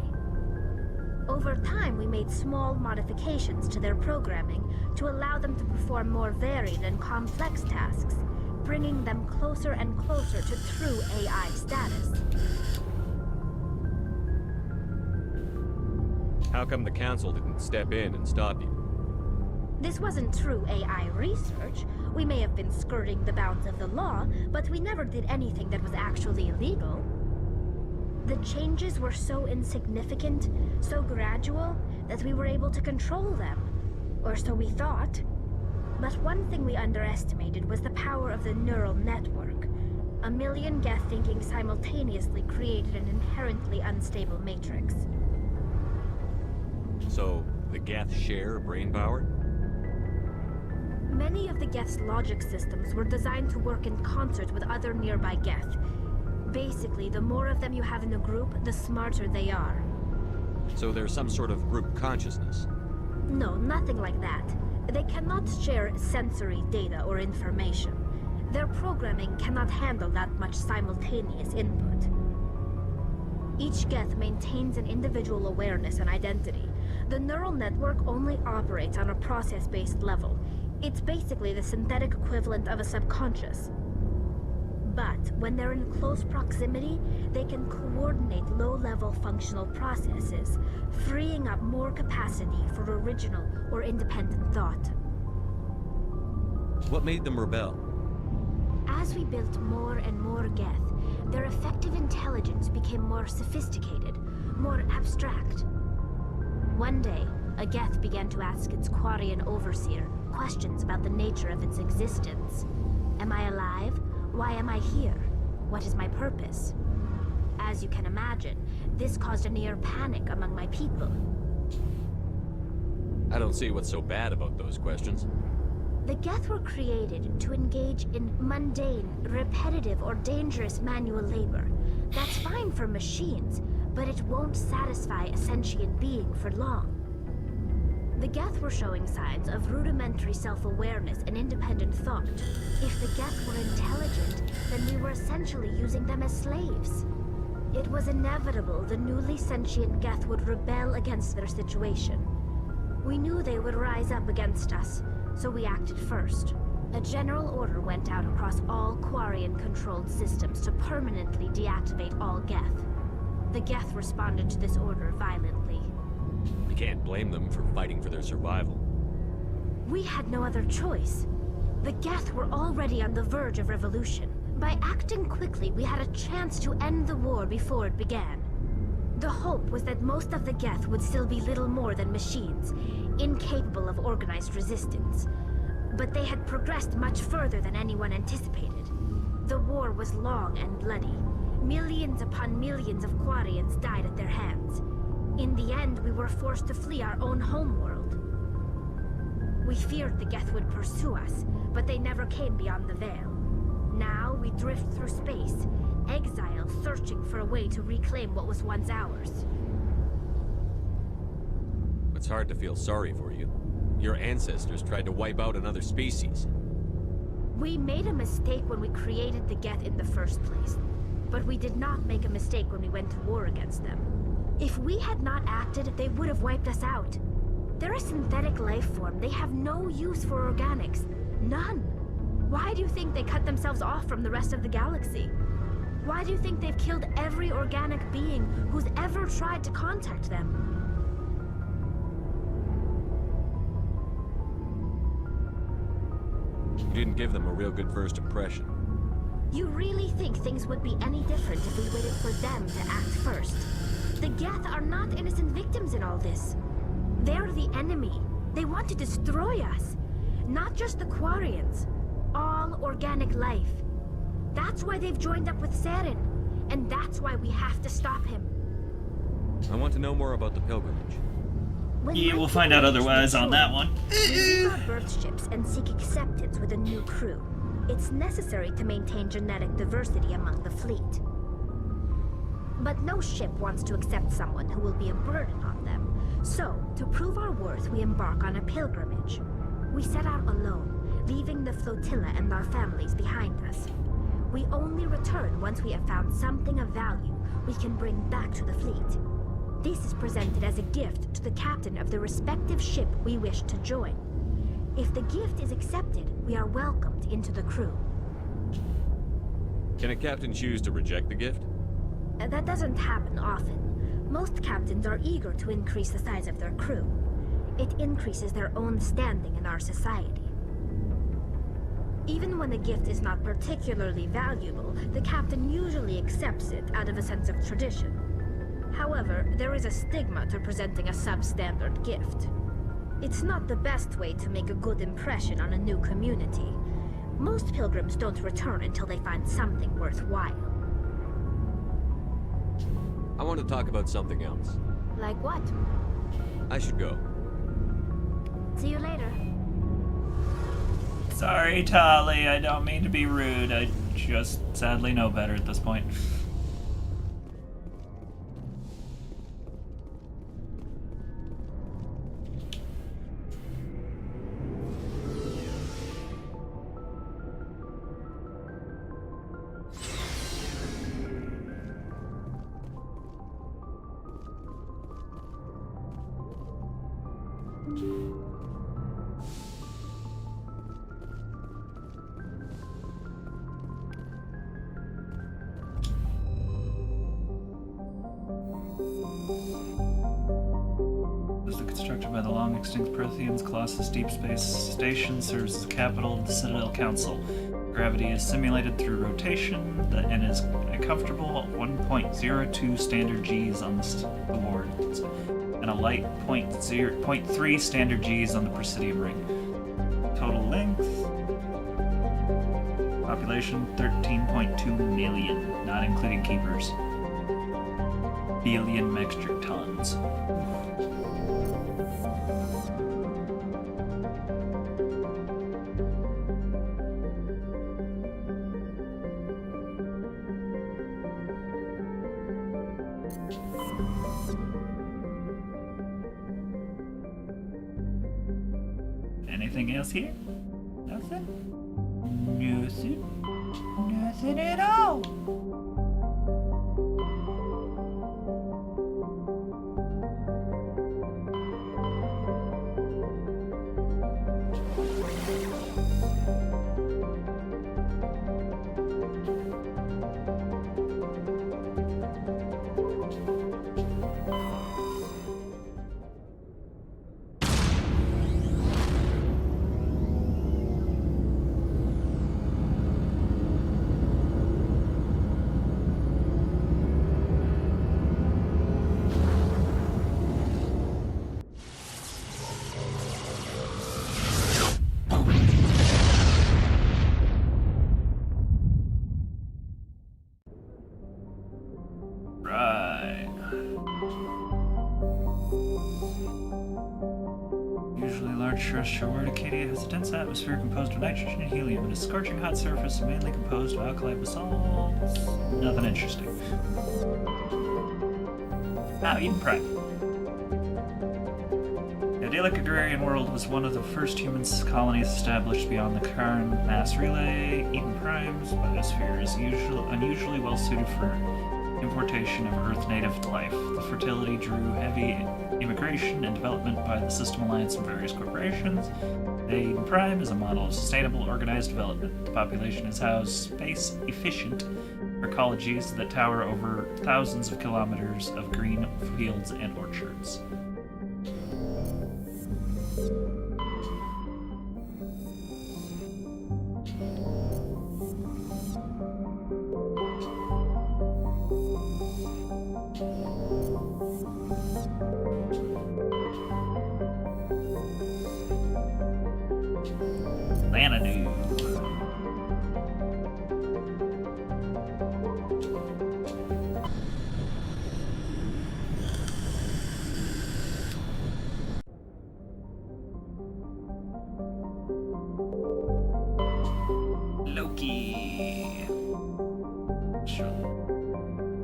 S11: Over time, we made small modifications to their programming to allow them to perform more varied and complex tasks, bringing them closer and closer to true AI status.
S23: How come the Council didn't step in and stop you?
S11: This wasn't true AI research. We may have been skirting the bounds of the law, but we never did anything that was actually illegal. The changes were so insignificant, so gradual, that we were able to control them. Or so we thought. But one thing we underestimated was the power of the neural network. A million Geth thinking simultaneously created an inherently unstable matrix.
S23: So, the Geth share brainpower?
S11: Many of the Geth's logic systems were designed to work in concert with other nearby Geth. Basically, the more of them you have in a group, the smarter they are.
S23: So there's some sort of group consciousness?
S11: No, nothing like that. They cannot share sensory data or information. Their programming cannot handle that much simultaneous input. Each Geth maintains an individual awareness and identity. The neural network only operates on a process-based level. It's basically the synthetic equivalent of a subconscious. But when they're in close proximity, they can coordinate low-level functional processes, freeing up more capacity for original or independent thought.
S23: What made them rebel?
S11: As we built more and more Geth, their effective intelligence became more sophisticated, more abstract. One day, a Geth began to ask its Quarian overseer questions about the nature of its existence. Am I alive? Why am I here? What is my purpose? As you can imagine, this caused a near panic among my people.
S23: I don't see what's so bad about those questions.
S11: The Geth were created to engage in mundane, repetitive, or dangerous manual labor. That's fine for machines, but it won't satisfy a sentient being for long. The Geth were showing signs of rudimentary self-awareness and independent thought. If the Geth were intelligent, then we were essentially using them as slaves. It was inevitable the newly sentient Geth would rebel against their situation. We knew they would rise up against us, so we acted first. A general order went out across all Quarian-controlled systems to permanently deactivate all Geth. The Geth responded to this order violently.
S23: You can't blame them for fighting for their survival.
S11: We had no other choice. The Geth were already on the verge of revolution. By acting quickly, we had a chance to end the war before it began. The hope was that most of the Geth would still be little more than machines, incapable of organized resistance. But they had progressed much further than anyone anticipated. The war was long and bloody. Millions upon millions of Quarians died at their hands. In the end, we were forced to flee our own homeworld. We feared the Geth would pursue us, but they never came beyond the Veil. Now we drift through space, exile, searching for a way to reclaim what was once ours.
S23: It's hard to feel sorry for you. Your ancestors tried to wipe out another species.
S11: We made a mistake when we created the Geth in the first place, but we did not make a mistake when we went to war against them. If we had not acted, they would have wiped us out. They're a synthetic life form. They have no use for organics. None. Why do you think they cut themselves off from the rest of the galaxy? Why do you think they've killed every organic being who's ever tried to contact them?
S23: You didn't give them a real good first impression.
S11: You really think things would be any different if we waited for them to act first? The Geth are not innocent victims in all this. They're the enemy. They want to destroy us. Not just the Quarians. All organic life. That's why they've joined up with Saren. And that's why we have to stop him.
S23: I want to know more about the pilgrimage.
S1: Yeah, we'll find out otherwise on that one.
S11: We leave our birth ships and seek acceptance with a new crew. It's necessary to maintain genetic diversity among the fleet. But no ship wants to accept someone who will be a burden on them. So, to prove our worth, we embark on a pilgrimage. We set out alone, leaving the flotilla and our families behind us. We only return once we have found something of value we can bring back to the fleet. This is presented as a gift to the captain of the respective ship we wish to join. If the gift is accepted, we are welcomed into the crew.
S23: Can a captain choose to reject the gift?
S11: That doesn't happen often. Most captains are eager to increase the size of their crew. It increases their own standing in our society. Even when the gift is not particularly valuable, the captain usually accepts it out of a sense of tradition. However, there is a stigma to presenting a substandard gift. It's not the best way to make a good impression on a new community. Most pilgrims don't return until they find something worthwhile.
S23: I want to talk about something else.
S11: Like what?
S23: I should go.
S11: See you later.
S1: Sorry, Tali, I don't mean to be rude. I just sadly know better at this point. Constructed by the long-extinct Protheans, Colossus Deep Space Station serves as the capital of the Citadel Council. Gravity is simulated through rotation and is a comfortable 1.02 standard Gs on the boards. and a light 0.3 standard Gs on the Presidium ring. Total length. Population 13.2 million, not including keepers. Billion metric tons. Anything else here? Nothing? Nothing? Nothing at all! Terrestrial world, Acadia has a dense atmosphere composed of nitrogen and helium, and a scorching hot surface mainly composed of alkali basalts. Nothing interesting. Ah, Eden Prime. The idyllic agrarian world was one of the first human colonies established beyond the Karn mass relay. Eden Prime's biosphere is unusually well suited for importation of Earth native life. The fertility drew heavy immigration and development by the System Alliance and various corporations. Eden Prime is a model of sustainable, organized development. The population is housed space-efficient ecologies that tower over thousands of kilometers of green fields and orchards.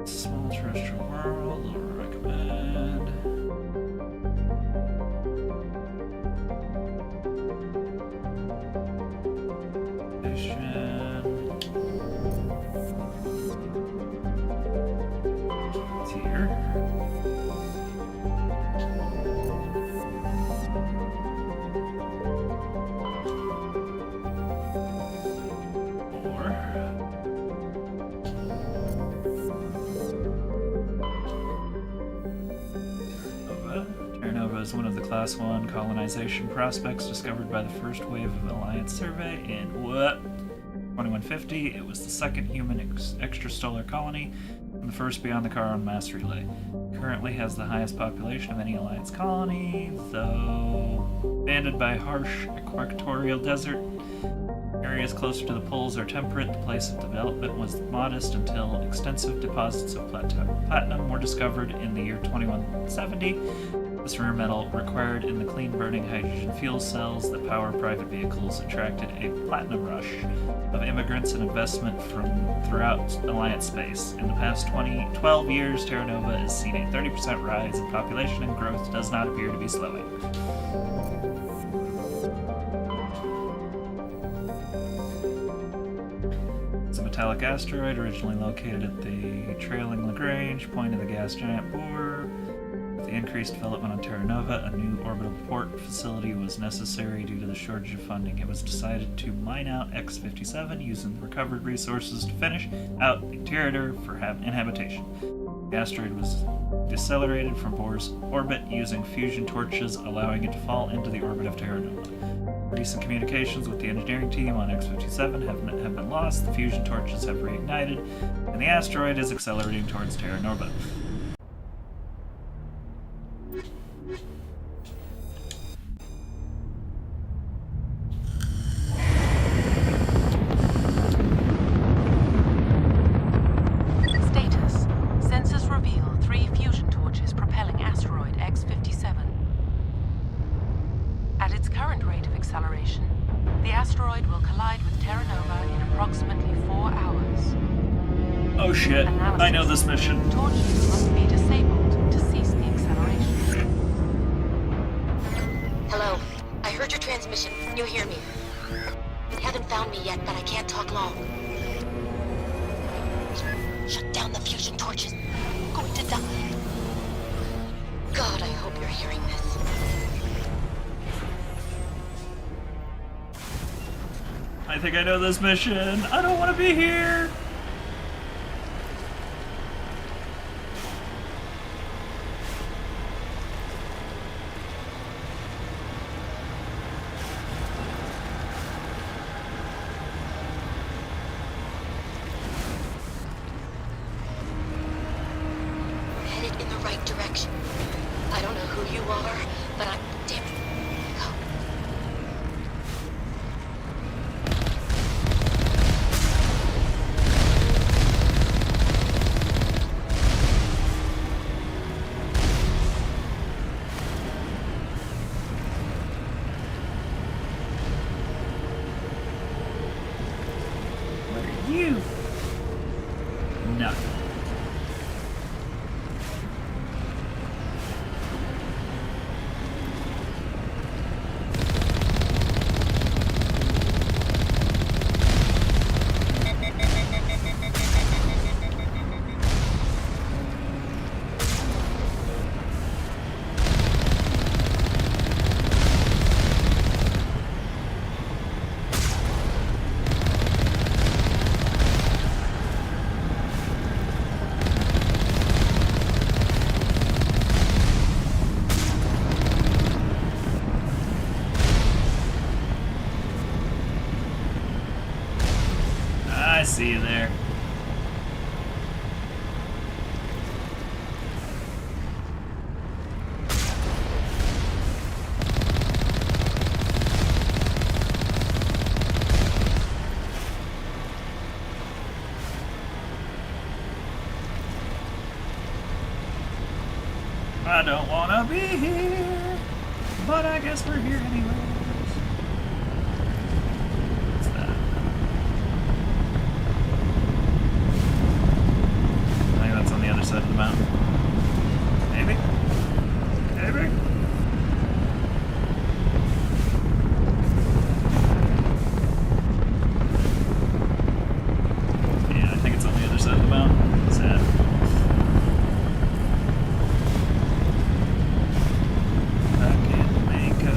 S1: Small terrestrial world, I'll recommend. It's here. Was one of the Class 1 colonization prospects discovered by the first wave of Alliance survey in 2150. It was the second human extrasolar colony and the first beyond the Charon mass relay. Currently has the highest population of any Alliance colony, though banded by harsh equatorial desert. Areas closer to the poles are temperate. The place of development was modest until extensive deposits of platinum were discovered in the year 2170. This rare metal, required in the clean-burning hydrogen fuel cells that power private vehicles, attracted a platinum rush of immigrants and investment from throughout Alliance space. In the past 12 years, Terra Nova has seen a 30% rise in population, and growth does not appear to be slowing. It's a metallic asteroid originally located at the trailing Lagrange point of the gas giant Bohr. The increased development on Terra Nova, a new orbital port facility was necessary due to the shortage of funding. It was decided to mine out X-57 using the recovered resources to finish out the interior for inhabitation. The asteroid was decelerated from Bohr's orbit using fusion torches, allowing it to fall into the orbit of Terra Nova. Recent communications with the engineering team on X-57 have been lost, the fusion torches have reignited, and the asteroid is accelerating towards Terra Nova.
S18: acceleration. The asteroid will collide with Terra Nova in approximately 4 hours.
S1: Oh shit, I know this mission.
S18: Torches must be disabled to cease the acceleration.
S19: Hello. I heard your transmission. You hear me? You haven't found me yet, but I can't talk long. Shut down the fusion torches. I'm going to die. God, I hope you're hearing this.
S1: I think I know this mission. I don't want to be here. I see you there. I don't want to be here, but I guess we're here anyway. Side of the mountain. Maybe? Maybe? Yeah, I think it's on the other side of the mountain. Sad. Back in Mako.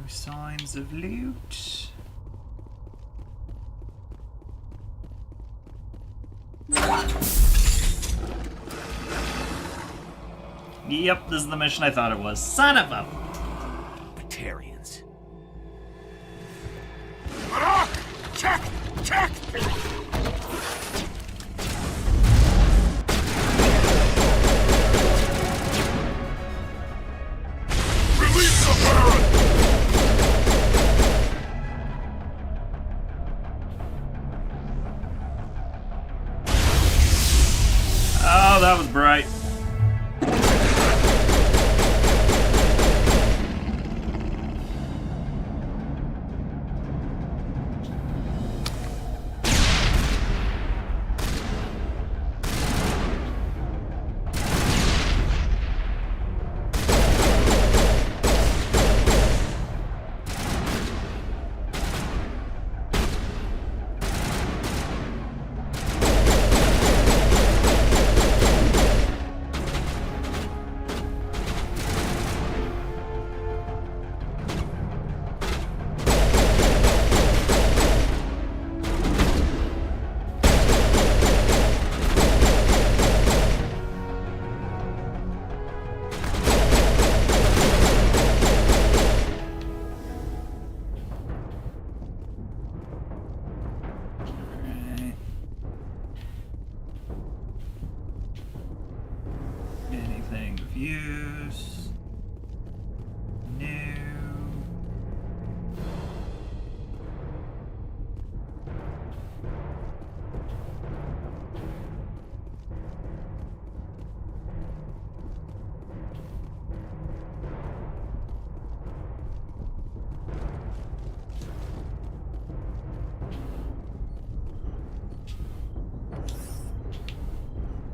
S1: Signs of loot. Yep, this is the mission I thought it was. Son of a...
S12: Batarians.
S3: Check! Check! Release the Baron!
S1: Oh, that was bright. use. New.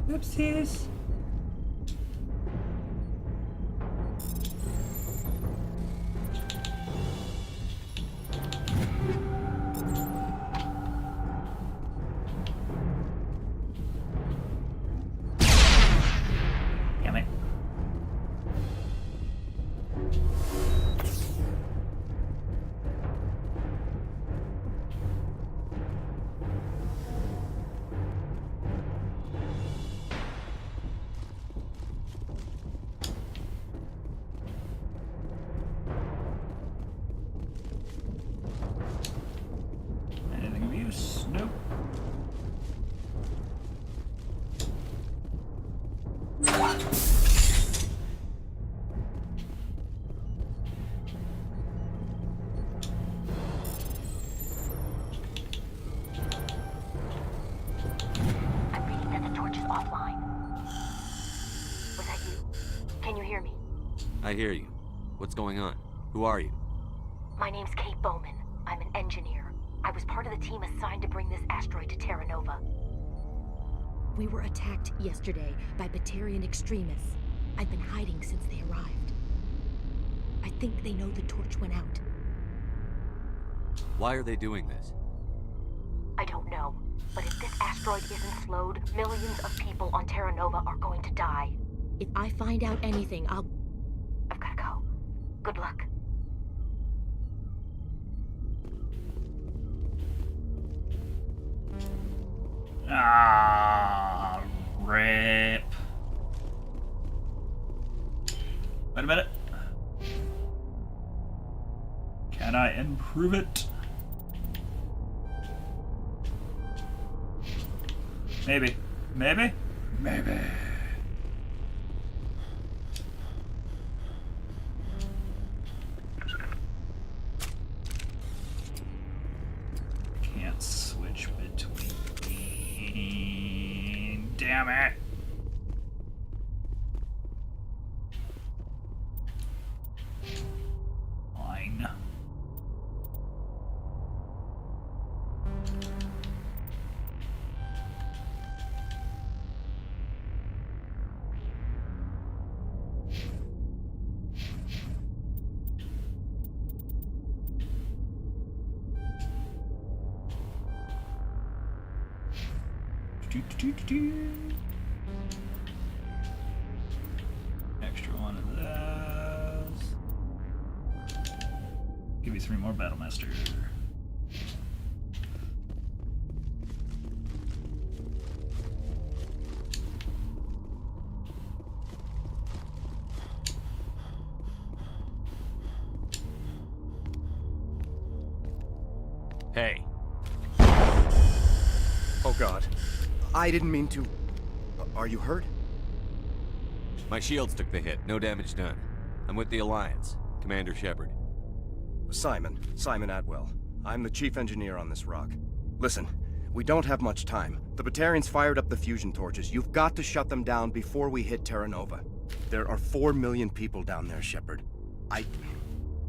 S1: Oopsies. Damn it. Anything of use? Nope.
S19: I'm reading that the torch is offline. Was that you? Can you hear me?
S23: I hear you. What's going on? Who are you?
S19: My name's Kate Bowman. I'm an engineer. I was part of the team assigned to bring this asteroid to Terra Nova. We were attacked yesterday by Batarian extremists. I've been hiding since they arrived. I think they know the torch went out.
S23: Why are they doing this?
S19: I don't know. But if this asteroid isn't slowed, millions of people on Terra Nova are going to die. If I find out anything, I've gotta go. Good luck.
S1: Ah, rip. Wait a minute. Can I improve it? Maybe. Maybe? Maybe. Can't switch between. Damn it. Fine. Extra one of those. Give me 3 more Battlemaster.
S23: Hey.
S4: Oh God. I didn't mean to... Are you hurt?
S23: My shields took the hit. No damage done. I'm with the Alliance. Commander Shepard.
S4: Simon Atwell. I'm the chief engineer on this rock. Listen, we don't have much time. The Batarians fired up the fusion torches. You've got to shut them down before we hit Terra Nova. There are 4 million people down there, Shepard.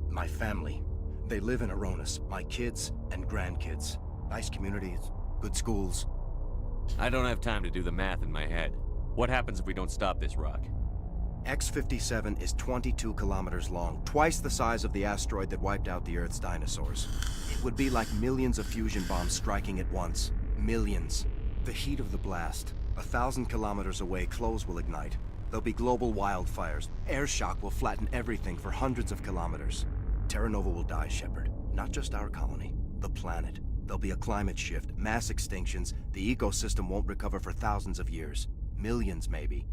S4: My family. They live in Aronis. My kids and grandkids. Nice communities, good schools.
S23: I don't have time to do the math in my head. What happens if we don't stop this rock?
S4: X-57 is 22 kilometers long, twice the size of the asteroid that wiped out the Earth's dinosaurs. It would be like millions of fusion bombs striking at once. Millions. The heat of the blast. 1,000 kilometers away, clothes will ignite. There'll be global wildfires. Air shock will flatten everything for hundreds of kilometers. Terra Nova will die, Shepard. Not just our colony. The planet. There'll be a climate shift, mass extinctions. The ecosystem won't recover for thousands of years. Millions, maybe.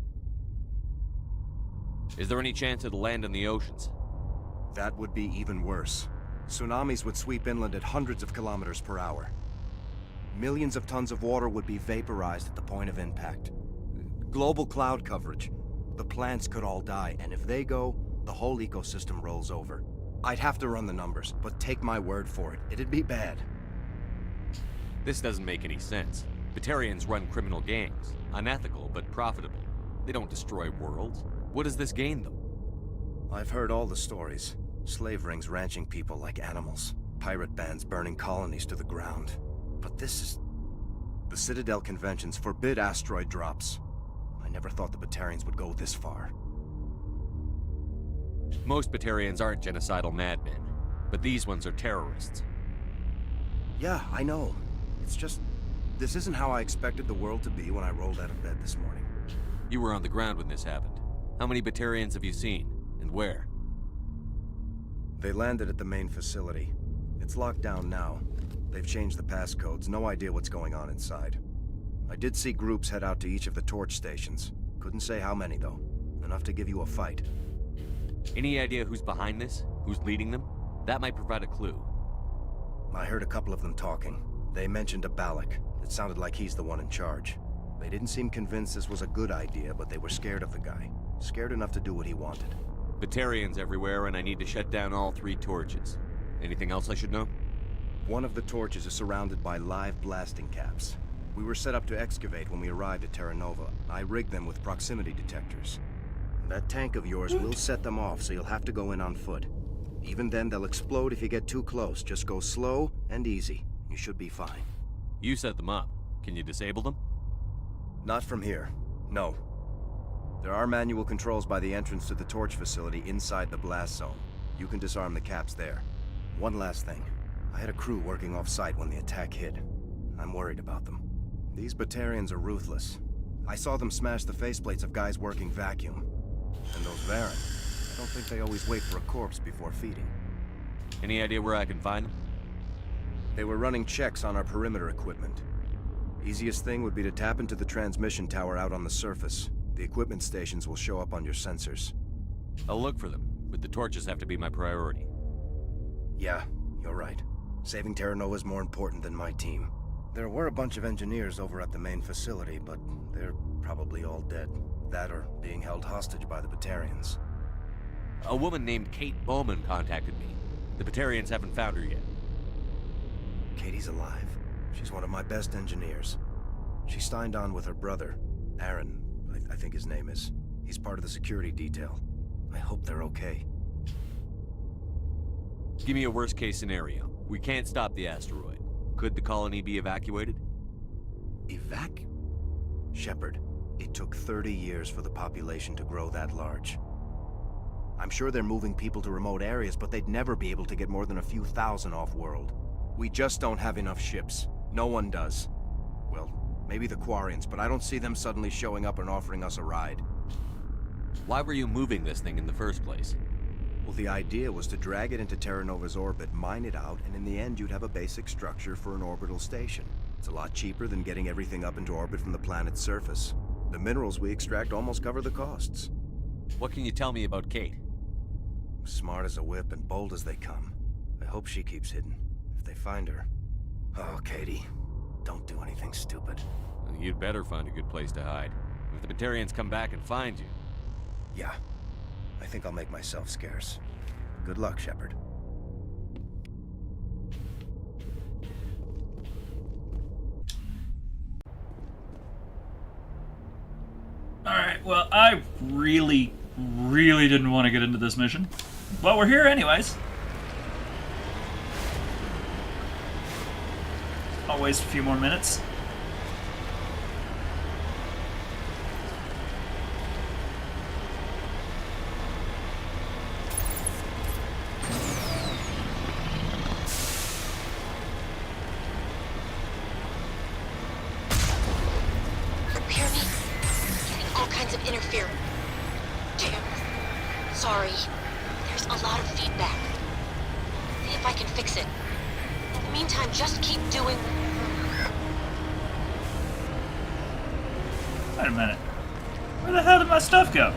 S23: Is there any chance it'll land in the oceans?
S4: That would be even worse. Tsunamis would sweep inland at hundreds of kilometers per hour. Millions of tons of water would be vaporized at the point of impact. Global cloud coverage. The plants could all die, and if they go, the whole ecosystem rolls over. I'd have to run the numbers, but take my word for it, it'd be bad.
S23: This doesn't make any sense. Batarians run criminal gangs. Unethical, but profitable. They don't destroy worlds. What does this gain them?
S4: I've heard all the stories. Slave rings ranching people like animals. Pirate bands burning colonies to the ground. But this is... The Citadel conventions forbid asteroid drops. I never thought the Batarians would go this far.
S23: Most Batarians aren't genocidal madmen, but these ones are terrorists.
S4: Yeah, I know. It's just... This isn't how I expected the world to be when I rolled out of bed this morning.
S23: You were on the ground when this happened. How many Batarians have you seen? And where?
S4: They landed at the main facility. It's locked down now. They've changed the passcodes, no idea what's going on inside. I did see groups head out to each of the torch stations. Couldn't say how many, though. Enough to give you a fight.
S23: Any idea who's behind this? Who's leading them? That might provide a clue.
S4: I heard a couple of them talking. They mentioned a Balak. It sounded like he's the one in charge. They didn't seem convinced this was a good idea, but they were scared of the guy. Scared enough to do what he wanted.
S23: Batarians everywhere, and I need to shut down all 3 torches. Anything else I should know?
S4: One of the torches is surrounded by live blasting caps. We were set up to excavate when we arrived at Terra Nova. I rigged them with proximity detectors. That tank of yours will set them off, so you'll have to go in on foot. Even then, they'll explode if you get too close. Just go slow and easy. You should be fine.
S23: You set them up. Can you disable them?
S4: Not from here. No. There are manual controls by the entrance to the torch facility inside the blast zone. You can disarm the caps there. One last thing. I had a crew working off-site when the attack hit. I'm worried about them. These Batarians are ruthless. I saw them smash the faceplates of guys working vacuum. And those Varren, I don't think they always wait for a corpse before feeding.
S23: Any idea where I can find them?
S4: They were running checks on our perimeter equipment. Easiest thing would be to tap into the transmission tower out on the surface. The equipment stations will show up on your sensors.
S23: I'll look for them, but the torches have to be my priority.
S4: Yeah, you're right. Saving Terra Nova is more important than my team. There were a bunch of engineers over at the main facility, but they're probably all dead. That or being held hostage by the Batarians.
S23: A woman named Kate Bowman contacted me. The Batarians haven't found her yet.
S4: Katie's alive. She's one of my best engineers. She signed on with her brother, Aaron, I think his name is. He's part of the security detail. I hope they're okay.
S23: Give me a worst-case scenario. We can't stop the asteroid. Could the colony be evacuated?
S4: Shepard, it took 30 years for the population to grow that large. I'm sure they're moving people to remote areas, but they'd never be able to get more than a few thousand off-world. We just don't have enough ships. No one does. Well, maybe the Quarians, but I don't see them suddenly showing up and offering us a ride.
S23: Why were you moving this thing in the first place?
S4: Well, the idea was to drag it into Terra Nova's orbit, mine it out, and in the end you'd have a basic structure for an orbital station. It's a lot cheaper than getting everything up into orbit from the planet's surface. The minerals we extract almost cover the costs.
S23: What can you tell me about Kate?
S4: Smart as a whip and bold as they come. I hope she keeps hidden. If they find her... Oh, Katie, don't do anything stupid.
S23: You'd better find a good place to hide. If the Batarians come back and find you...
S4: Yeah. I think I'll make myself scarce. Good luck, Shepard.
S1: Alright, well, I really didn't want to get into this mission. But we're here anyways. I'll waste a few more minutes.
S19: Hear me? Getting all kinds of interference. Damn. Sorry. There's a lot of feedback. See if I can fix it. In the meantime, just keep doing...
S1: Wait a minute. Where the hell did my stuff go?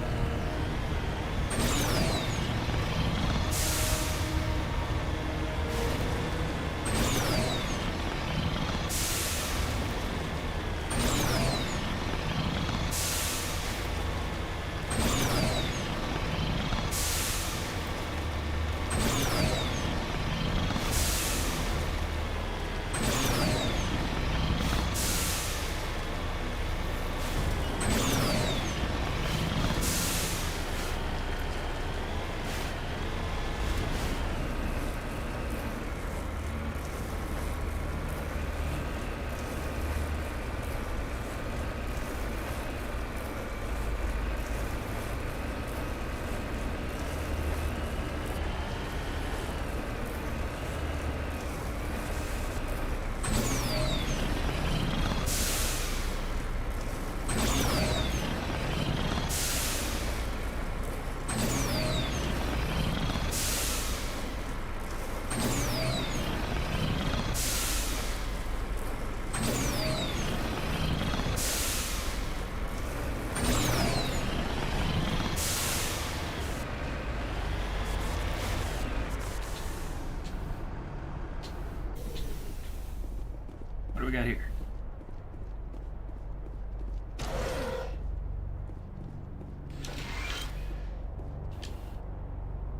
S1: What do we got here?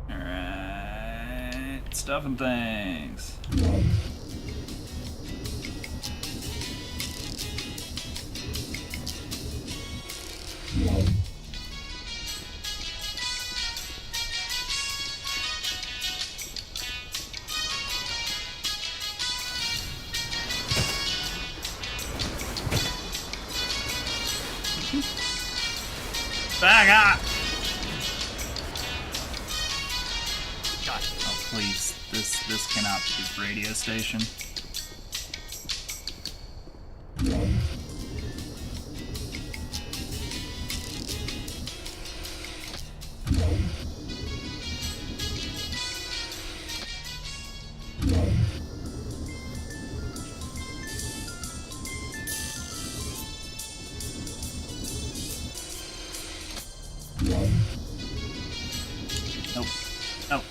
S1: Alright, stuff and things. Back up! God, oh please, this cannot be the radio station. Nope. Nope.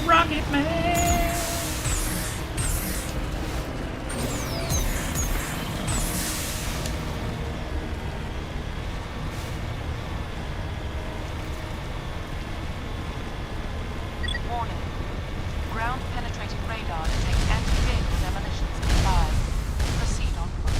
S1: Rocket Man!
S18: Warning. Ground-penetrating radar detects anti-vehicle demolitions nearby. Proceed on foot.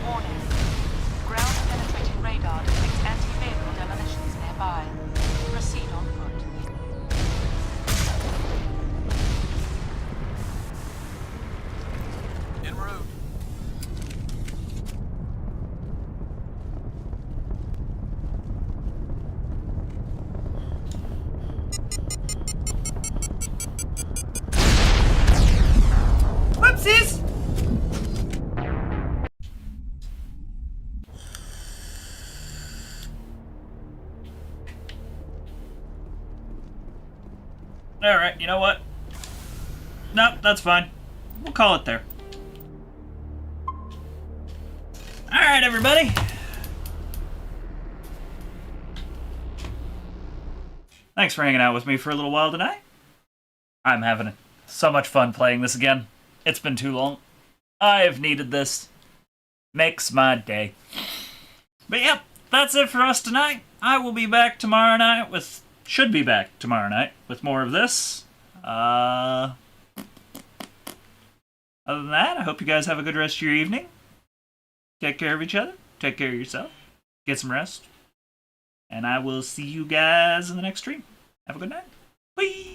S18: Warning. Ground-penetrating radar detects anti-vehicle demolitions nearby. Proceed on foot. En route.
S1: Whoopsies! Alright, you know what? Nope, that's fine. We'll call it there. Alright, everybody. Thanks for hanging out with me for a little while tonight. I'm having so much fun playing this again. It's been too long. I've needed this. Makes my day. But yep, that's it for us tonight. I will be back tomorrow night with... Should be back tomorrow night with more of this. Other than that, I hope you guys have a good rest of your evening. Take care of each other. Take care of yourself. Get some rest. And I will see you guys in the next stream. Have a good night. Bye!